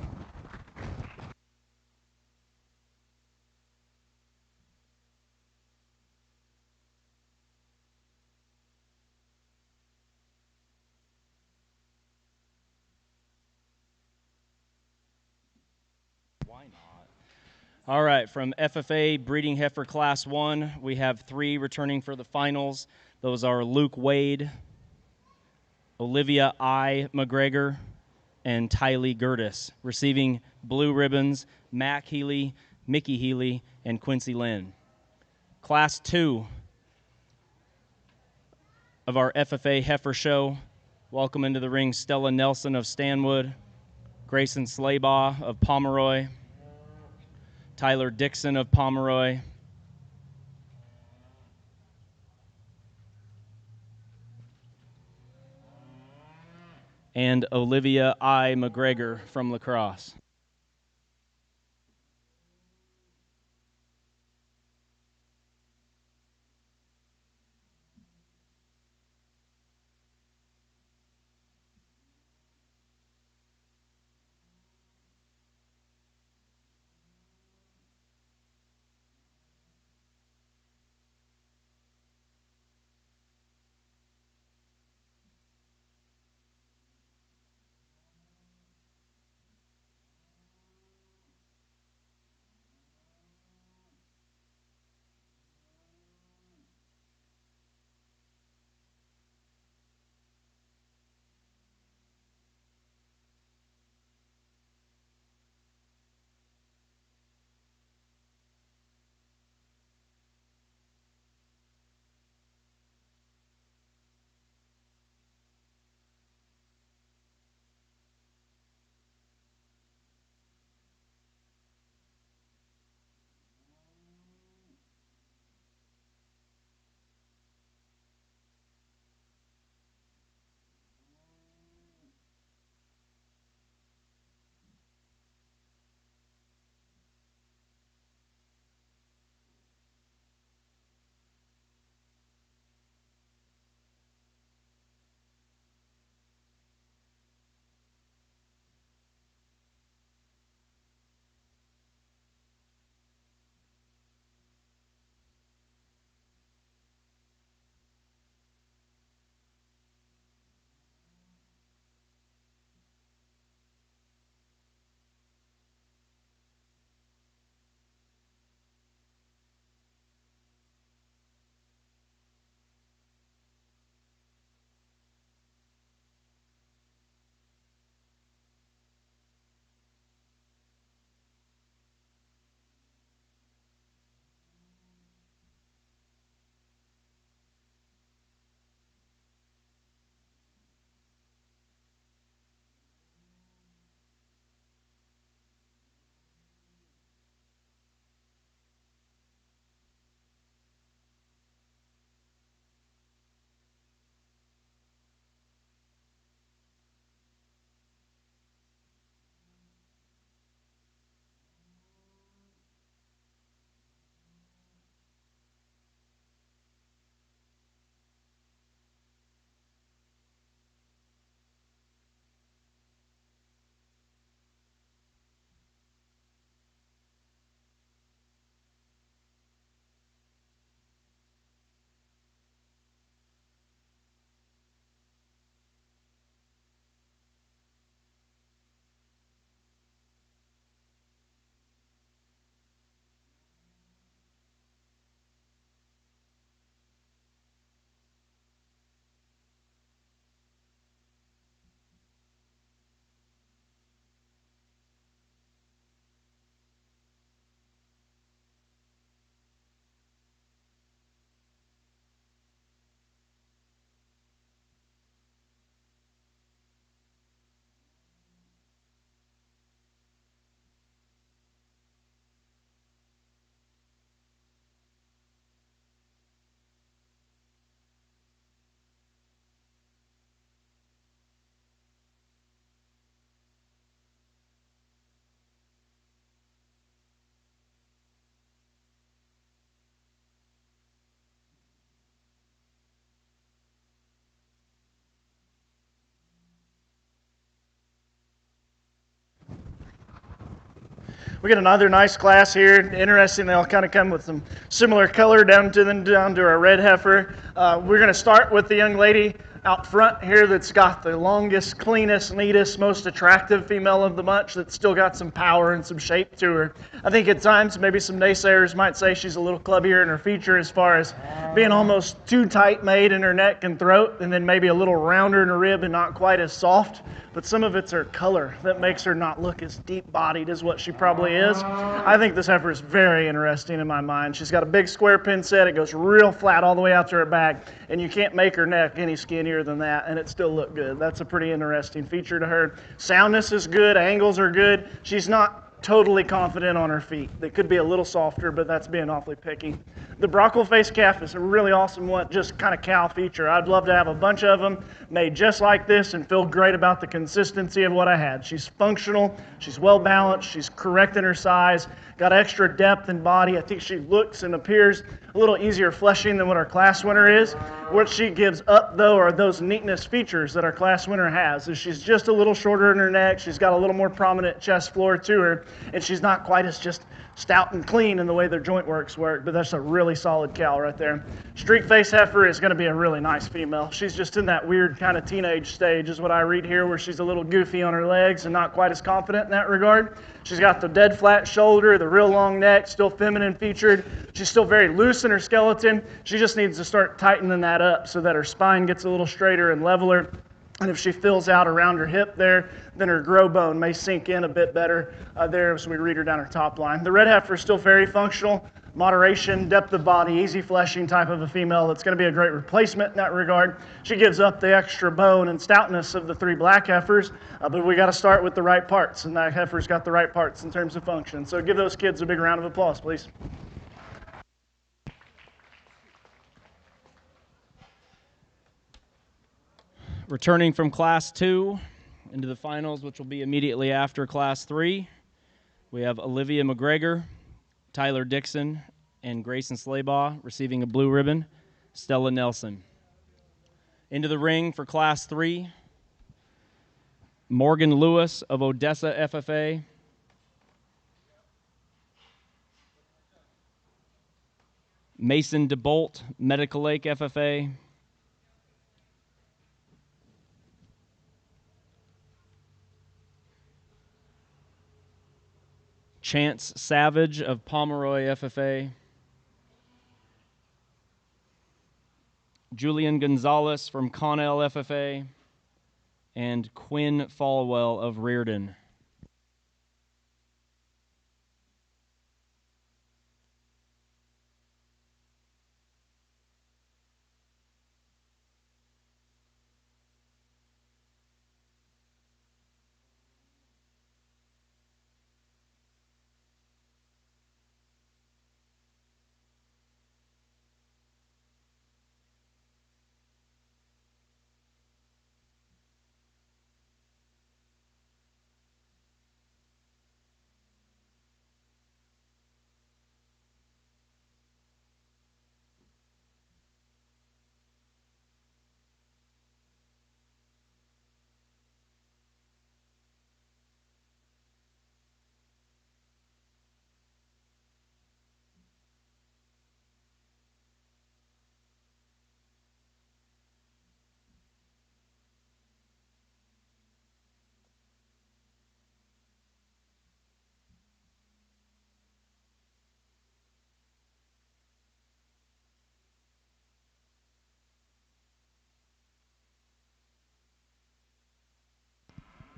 Why not? All right, from FFA Breeding Heifer Class 1, we have 3 returning for the finals. Those are Luke Wade, Olivia I. McGregor, and Tylee Gertis. Receiving blue ribbons, Mac Healy, Mickey Healy, and Quincy Lynn. Class 2 of our FFA Heifer Show, welcome into the ring Stella Nelson of Stanwood, Grayson Slaybaugh of Pomeroy, Tyler Dixon of Pomeroy, and Olivia I. McGregor from La Crosse. We got another nice class here. Interesting, they all kind of come with some similar color down to our red heifer. We're going to start with the young lady out front here that's got the longest, cleanest, neatest, most attractive female of the bunch that's still got some power and some shape to her. I think at times maybe some naysayers might say she's a little clubbier in her feature as far as being almost too tight made in her neck and throat, and then maybe a little rounder in her rib and not quite as soft. But some of it's her color that makes her not look as deep-bodied as what she probably is. I think this heifer is very interesting in my mind. She's got a big square pin set. It goes real flat all the way out to her back, and you can't make her neck any skinnier than that, and it still look good. That's a pretty interesting feature to her. Soundness is good. Angles are good. She's not totally confident on her feet. They could be a little softer, but that's being awfully picky. The Brockle face calf is a really awesome one, just kind of cow feature. I'd love to have a bunch of them made just like this and feel great about the consistency of what I had. She's functional, she's well balanced, she's correct in her size, got extra depth and body. I think she looks and appears a little easier fleshing than what our class winner is. What she gives up, though, are those neatness features that our class winner has. Is she's just a little shorter in her neck, she's got a little more prominent chest floor to her, and she's not quite as just stout and clean in the way their joint works work, but that's a really solid cow right there. Streak face heifer is going to be a really nice female. She's just in that weird kind of teenage stage is what I read here, where she's a little goofy on her legs and not quite as confident in that regard. She's got the dead flat shoulder, the real long neck, still feminine featured. She's still very loose in her skeleton. She just needs to start tightening that up so that her spine gets a little straighter and leveler. And if she fills out around her hip there, then her grow bone may sink in a bit better there as we read her down her top line. The red heifer is still very functional. Moderation, depth of body, easy fleshing type of a female that's going to be a great replacement in that regard. She gives up the extra bone and stoutness of the three black heifers, but we got to start with the right parts, and that heifer's got the right parts in terms of function. So give those kids a big round of applause, please. Returning from Class 2 into the finals, which will be immediately after Class 3, we have Olivia McGregor, Tyler Dixon, and Grayson Slaybaugh receiving a blue ribbon, Stella Nelson. Into the ring for Class 3, Morgan Lewis of Odessa FFA, Mason DeBolt, Medical Lake FFA, Chance Savage of Pomeroy FFA, Julian Gonzalez from Connell FFA, and Quinn Falwell of Reardon.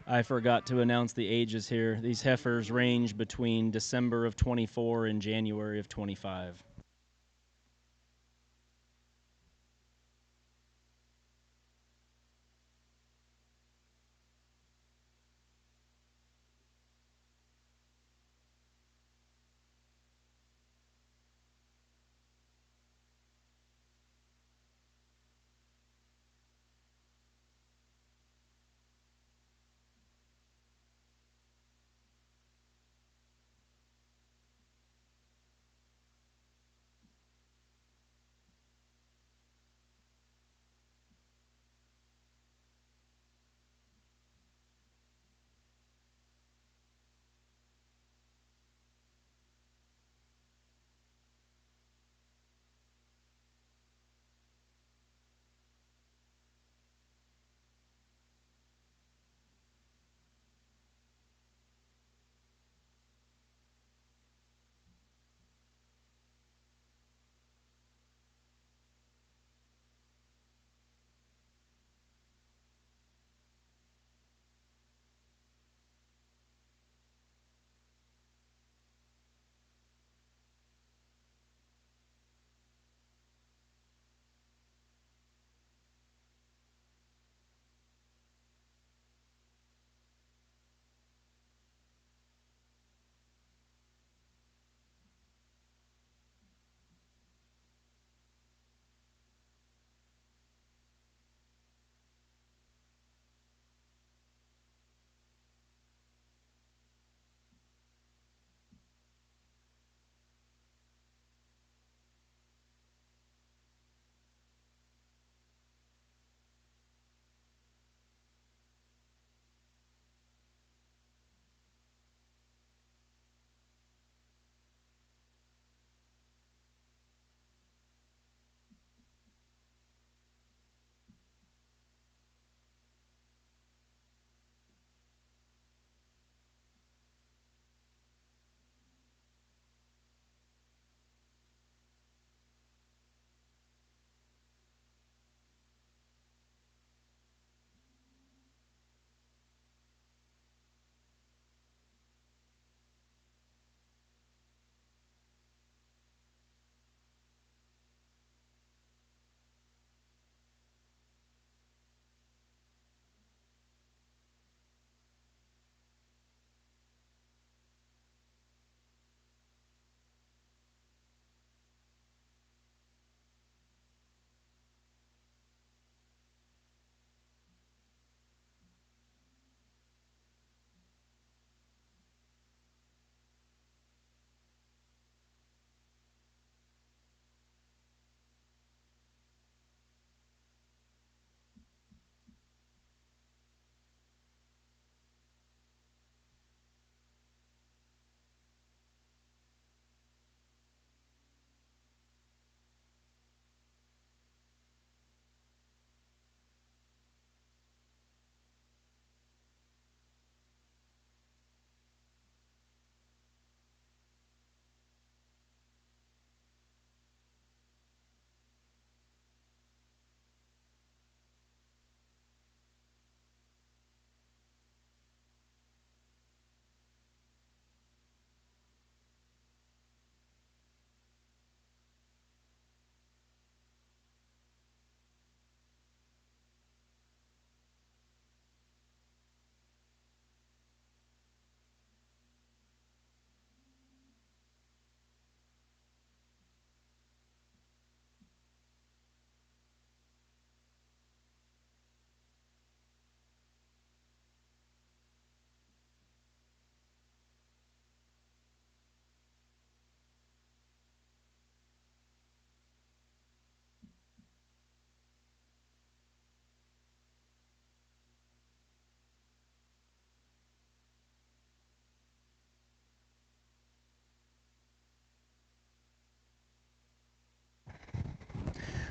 I forgot to announce the ages here. These heifers range between December of 24 and January of 25.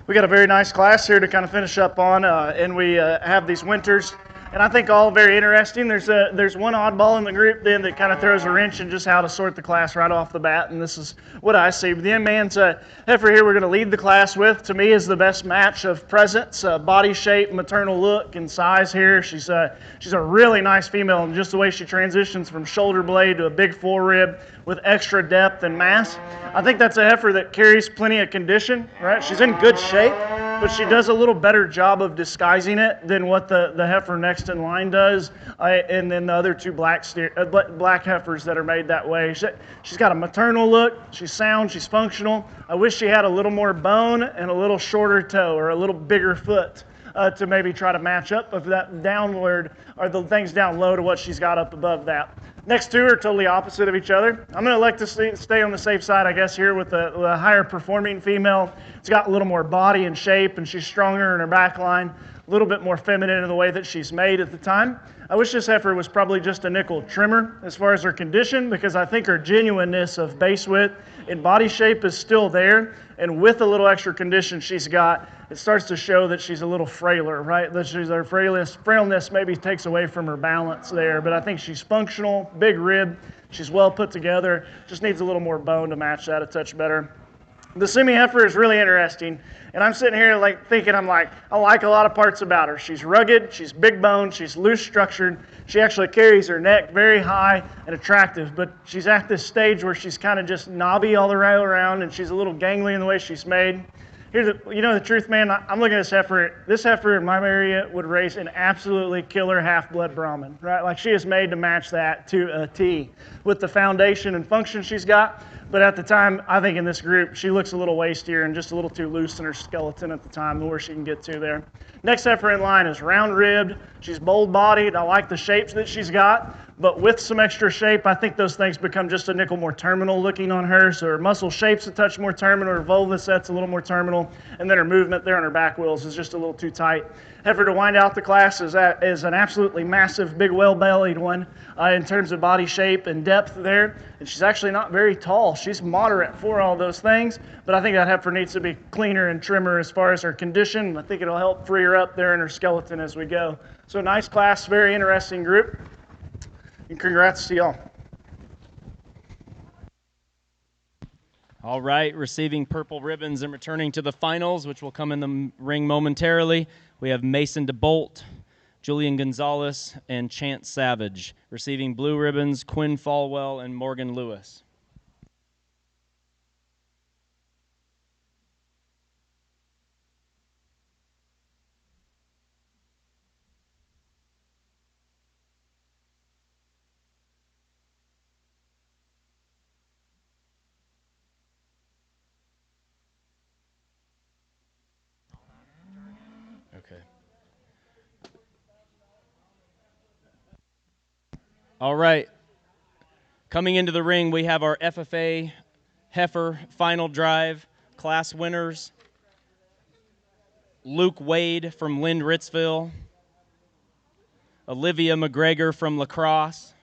We got a very nice class here to kind of finish up on, and we have these winters. And I think all very interesting. There's one oddball in the group then that kind of throws a wrench in just how to sort the class right off the bat, and this is what I see. The man's heifer here we're going to lead the class with, to me, is the best match of presence, body shape, maternal look, and size here. She's a really nice female, and just the way she transitions from shoulder blade to a big forerib with extra depth and mass. I think that's a heifer that carries plenty of condition, right? She's in good shape, but she does a little better job of disguising it than what the heifer next in line does, and then the other two black heifers that are made that way. She's got a maternal look. She's sound. She's functional. I wish she had a little more bone and a little shorter toe or a little bigger foot to maybe try to match up of that downward or the things down low to what she's got up above that. Next two are totally opposite of each other. I'm going to elect to stay on the safe side, I guess, here with the higher performing female. It's got a little more body and shape, and she's stronger in her back line, a little bit more feminine in the way that she's made at the time. I wish this heifer was probably just a nickel trimmer as far as her condition, because I think her genuineness of base width and body shape is still there, and with a little extra condition she's got, it starts to show that she's a little frailer, right? That her frailness maybe takes away from her balance there, but I think she's functional, big rib, she's well put together, just needs a little more bone to match that a touch better. The semi-heifer is really interesting, and I'm sitting here thinking, I like a lot of parts about her. She's rugged, she's big boned, she's loose structured, she actually carries her neck very high and attractive, but she's at this stage where she's kind of just knobby all the way around, and she's a little gangly in the way she's made. You know the truth, man, I'm looking at this heifer. This heifer in my area would raise an absolutely killer half-blood Brahman, right? Like, she is made to match that to a T with the foundation and function she's got. But at the time, I think in this group, she looks a little wastier and just a little too loose in her skeleton at the time, where she can get to there. Next heifer in line is round-ribbed. She's bold-bodied. I like the shapes that she's got. But with some extra shape, I think those things become just a nickel more terminal looking on her. So her muscle shape's a touch more terminal, her vulva set's a little more terminal, and then her movement there on her back wheels is just a little too tight. Heifer to wind out the class is an absolutely massive, big, well-bellied one in terms of body shape and depth there. And she's actually not very tall. She's moderate for all those things, but I think that heifer needs to be cleaner and trimmer as far as her condition. I think it'll help free her up there in her skeleton as we go. So nice class, very interesting group. And congrats to y'all. All right, receiving purple ribbons and returning to the finals, which will come in the ring momentarily, we have Mason DeBolt, Julian Gonzalez, and Chance Savage. Receiving blue ribbons, Quinn Falwell and Morgan Lewis. Okay. All right. Coming into the ring, we have our FFA Heifer Final Drive class winners. Luke Wade from Lind Ritzville. Olivia McGregor from La Crosse.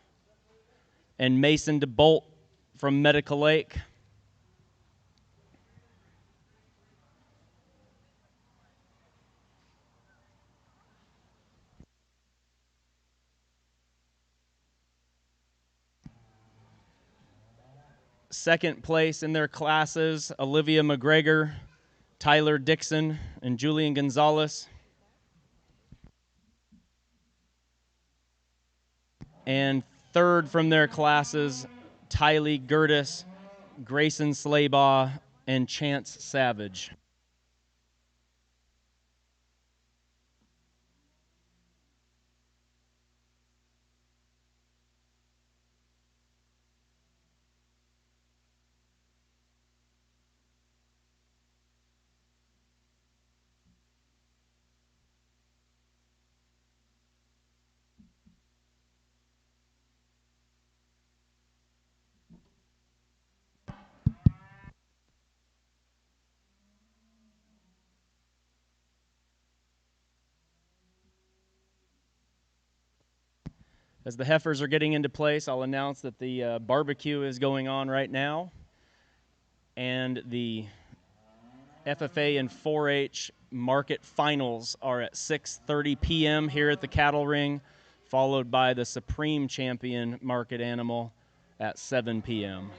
And Mason DeBolt from Medical Lake. Second place in their classes, Olivia McGregor, Tyler Dixon, and Julian Gonzalez. And third from their classes, Tylee Gertis, Grayson Slaybaugh, and Chance Savage. As the heifers are getting into place, I'll announce that the barbecue is going on right now, and the FFA and 4-H market finals are at 6:30 p.m. here at the Cattle Ring, followed by the Supreme Champion market animal at 7 p.m.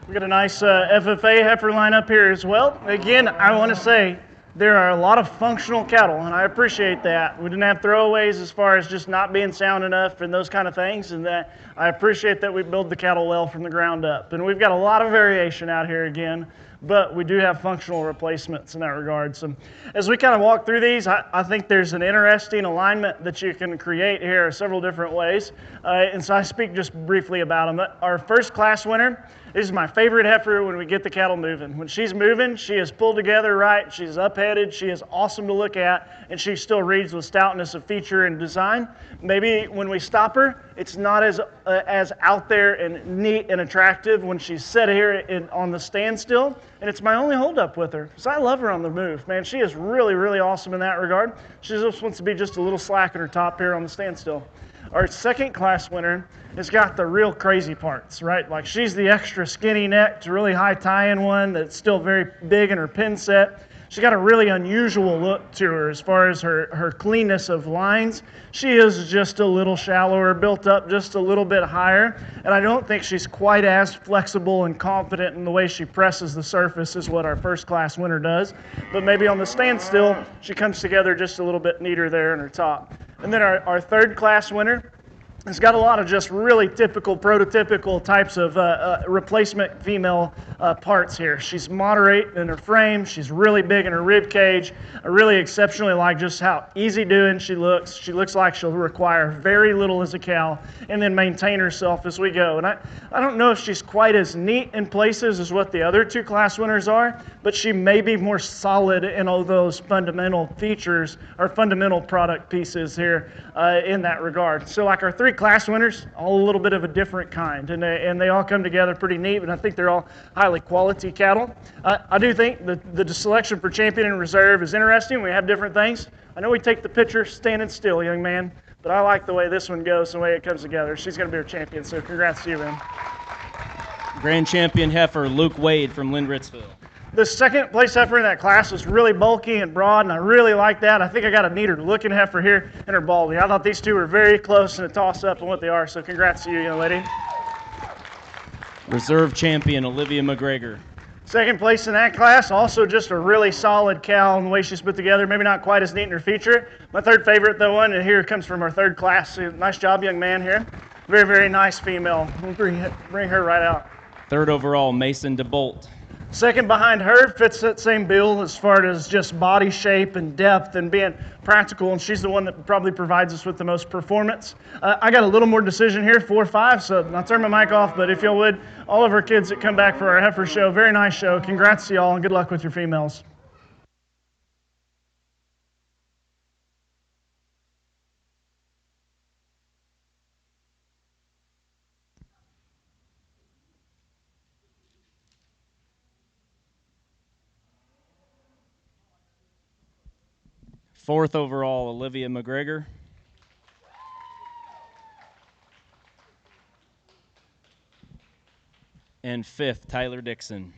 We got a nice FFA heifer line up here as well. Again, I want to say there are a lot of functional cattle, and I appreciate that. We didn't have throwaways as far as just not being sound enough and those kind of things, and that I appreciate that we build the cattle well from the ground up. And we've got a lot of variation out here again, but we do have functional replacements in that regard. So as we kind of walk through these, I think there's an interesting alignment that you can create here several different ways. And so I speak just briefly about them. Our first class winner, this is my favorite heifer when we get the cattle moving. When she's moving, she is pulled together right, she's up-headed, she is awesome to look at, and she still reads with stoutness of feature and design. Maybe when we stop her, it's not as out there and neat and attractive when she's set here on the standstill, and it's my only holdup with her, because I love her on the move. Man, she is really, really awesome in that regard. She just wants to be just a little slack in her top here on the standstill. Our second class winner has got the real crazy parts, right? Like she's the extra skinny necked, really high tie-in one that's still very big in her pin set. She's got a really unusual look to her as far as her cleanness of lines. She is just a little shallower, built up just a little bit higher, and I don't think she's quite as flexible and confident in the way she presses the surface as what our first class winner does. But maybe on the standstill, she comes together just a little bit neater there in her top. And then our third class winner has got a lot of just really typical, prototypical types of replacement female parts here. She's moderate in her frame. She's really big in her rib cage. I really exceptionally like just how easy doing she looks. She looks like she'll require very little as a cow and then maintain herself as we go. And I don't know if she's quite as neat in places as what the other two class winners are, but she may be more solid in all those fundamental features or fundamental product pieces here in that regard. So like our three class winners, all a little bit of a different kind, and they all come together pretty neat, and I think they're all highly quality cattle. I do think the selection for champion and reserve is interesting. We have different things. I know we take the picture standing still, young man, but I like the way this one goes, the way it comes together. She's going to be our champion, so congrats to you, man. Grand champion heifer Luke Wade from Lindritzville. The second place heifer in that class was really bulky and broad, and I really like that. I think I got a neater looking heifer here in her balding. I thought these two were very close in a toss-up on what they are, so congrats to you, young lady. Reserve champion Olivia McGregor. Second place in that class, also just a really solid cow in the way she's put together. Maybe not quite as neat in her feature. My third favorite, though, one, and here comes from our third class. Nice job, young man here. Very, very nice female. We'll bring her right out. Third overall, Mason DeBolt. Second behind her fits that same bill as far as just body shape and depth and being practical, and she's the one that probably provides us with the most performance. I got a little more decision here, 4-5, so I'll turn my mic off, but if y'all would, all of our kids that come back for our heifer show, very nice show. Congrats to y'all, and good luck with your females. Fourth overall, Olivia McGregor. and 5th, Tyler Dixon.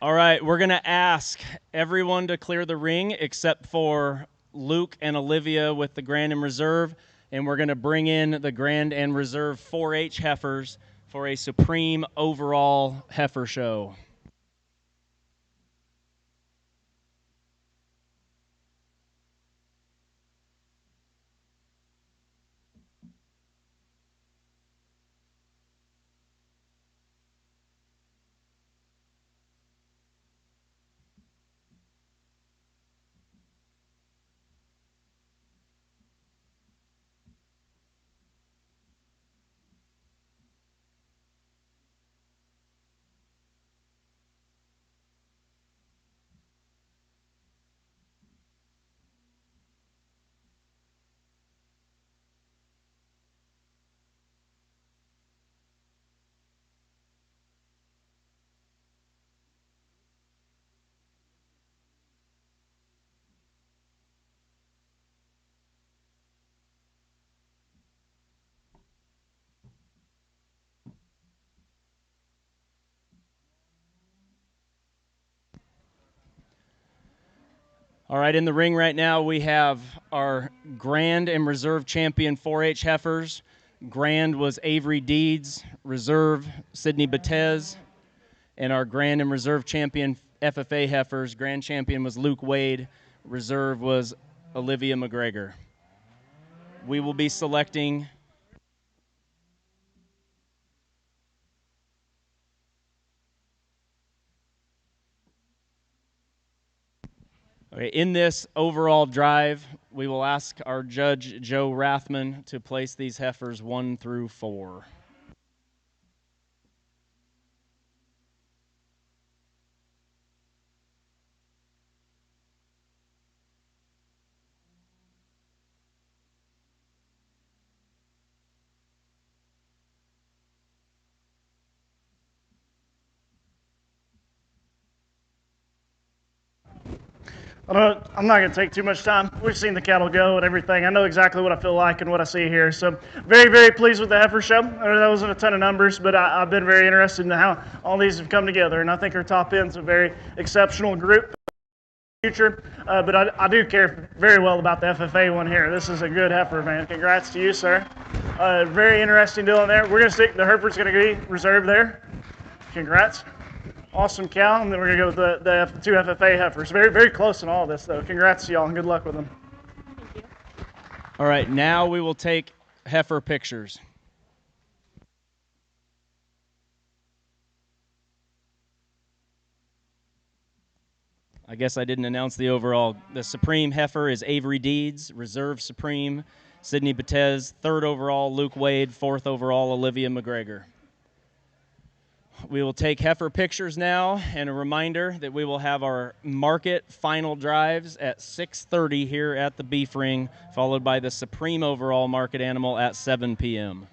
All right, we're going to ask everyone to clear the ring except for Luke and Olivia with the Grand and Reserve, and we're going to bring in the Grand and Reserve 4-H heifers for a Supreme overall heifer show. All right, in the ring right now we have our Grand and Reserve champion 4-H heifers. Grand was Avery Deeds, Reserve Sydney Batez, and our Grand and Reserve champion FFA heifers. Grand champion was Luke Wade, Reserve was Olivia McGregor. We will be selecting in this overall drive, we will ask our judge, Joe Rathman, to place these heifers 1 through 4. I'm not going to take too much time. We've seen the cattle go and everything. I know exactly what I feel like and what I see here. So very, very pleased with the heifer show. I know that wasn't a ton of numbers, but I've been very interested in how all these have come together. And I think our top end's a very exceptional group. Future, but I do care very well about the FFA one here. This is a good heifer, man. Congrats to you, sir. Very interesting deal in there. We're going to stick, the Hereford's going to be reserved there. Congrats. Awesome cow, and then we're going to go with the 2 FFA heifers. Very, very close in all this, though. Congrats to y'all, and good luck with them. Thank you. All right, now we will take heifer pictures. I guess I didn't announce the overall. The Supreme heifer is Avery Deeds, Reserve Supreme, Sydney Batez, 3rd overall, Luke Wade, 4th overall, Olivia McGregor. We will take heifer pictures now, and a reminder that we will have our market final drives at 6:30 here at the beef ring, followed by the Supreme overall market animal at 7 p.m.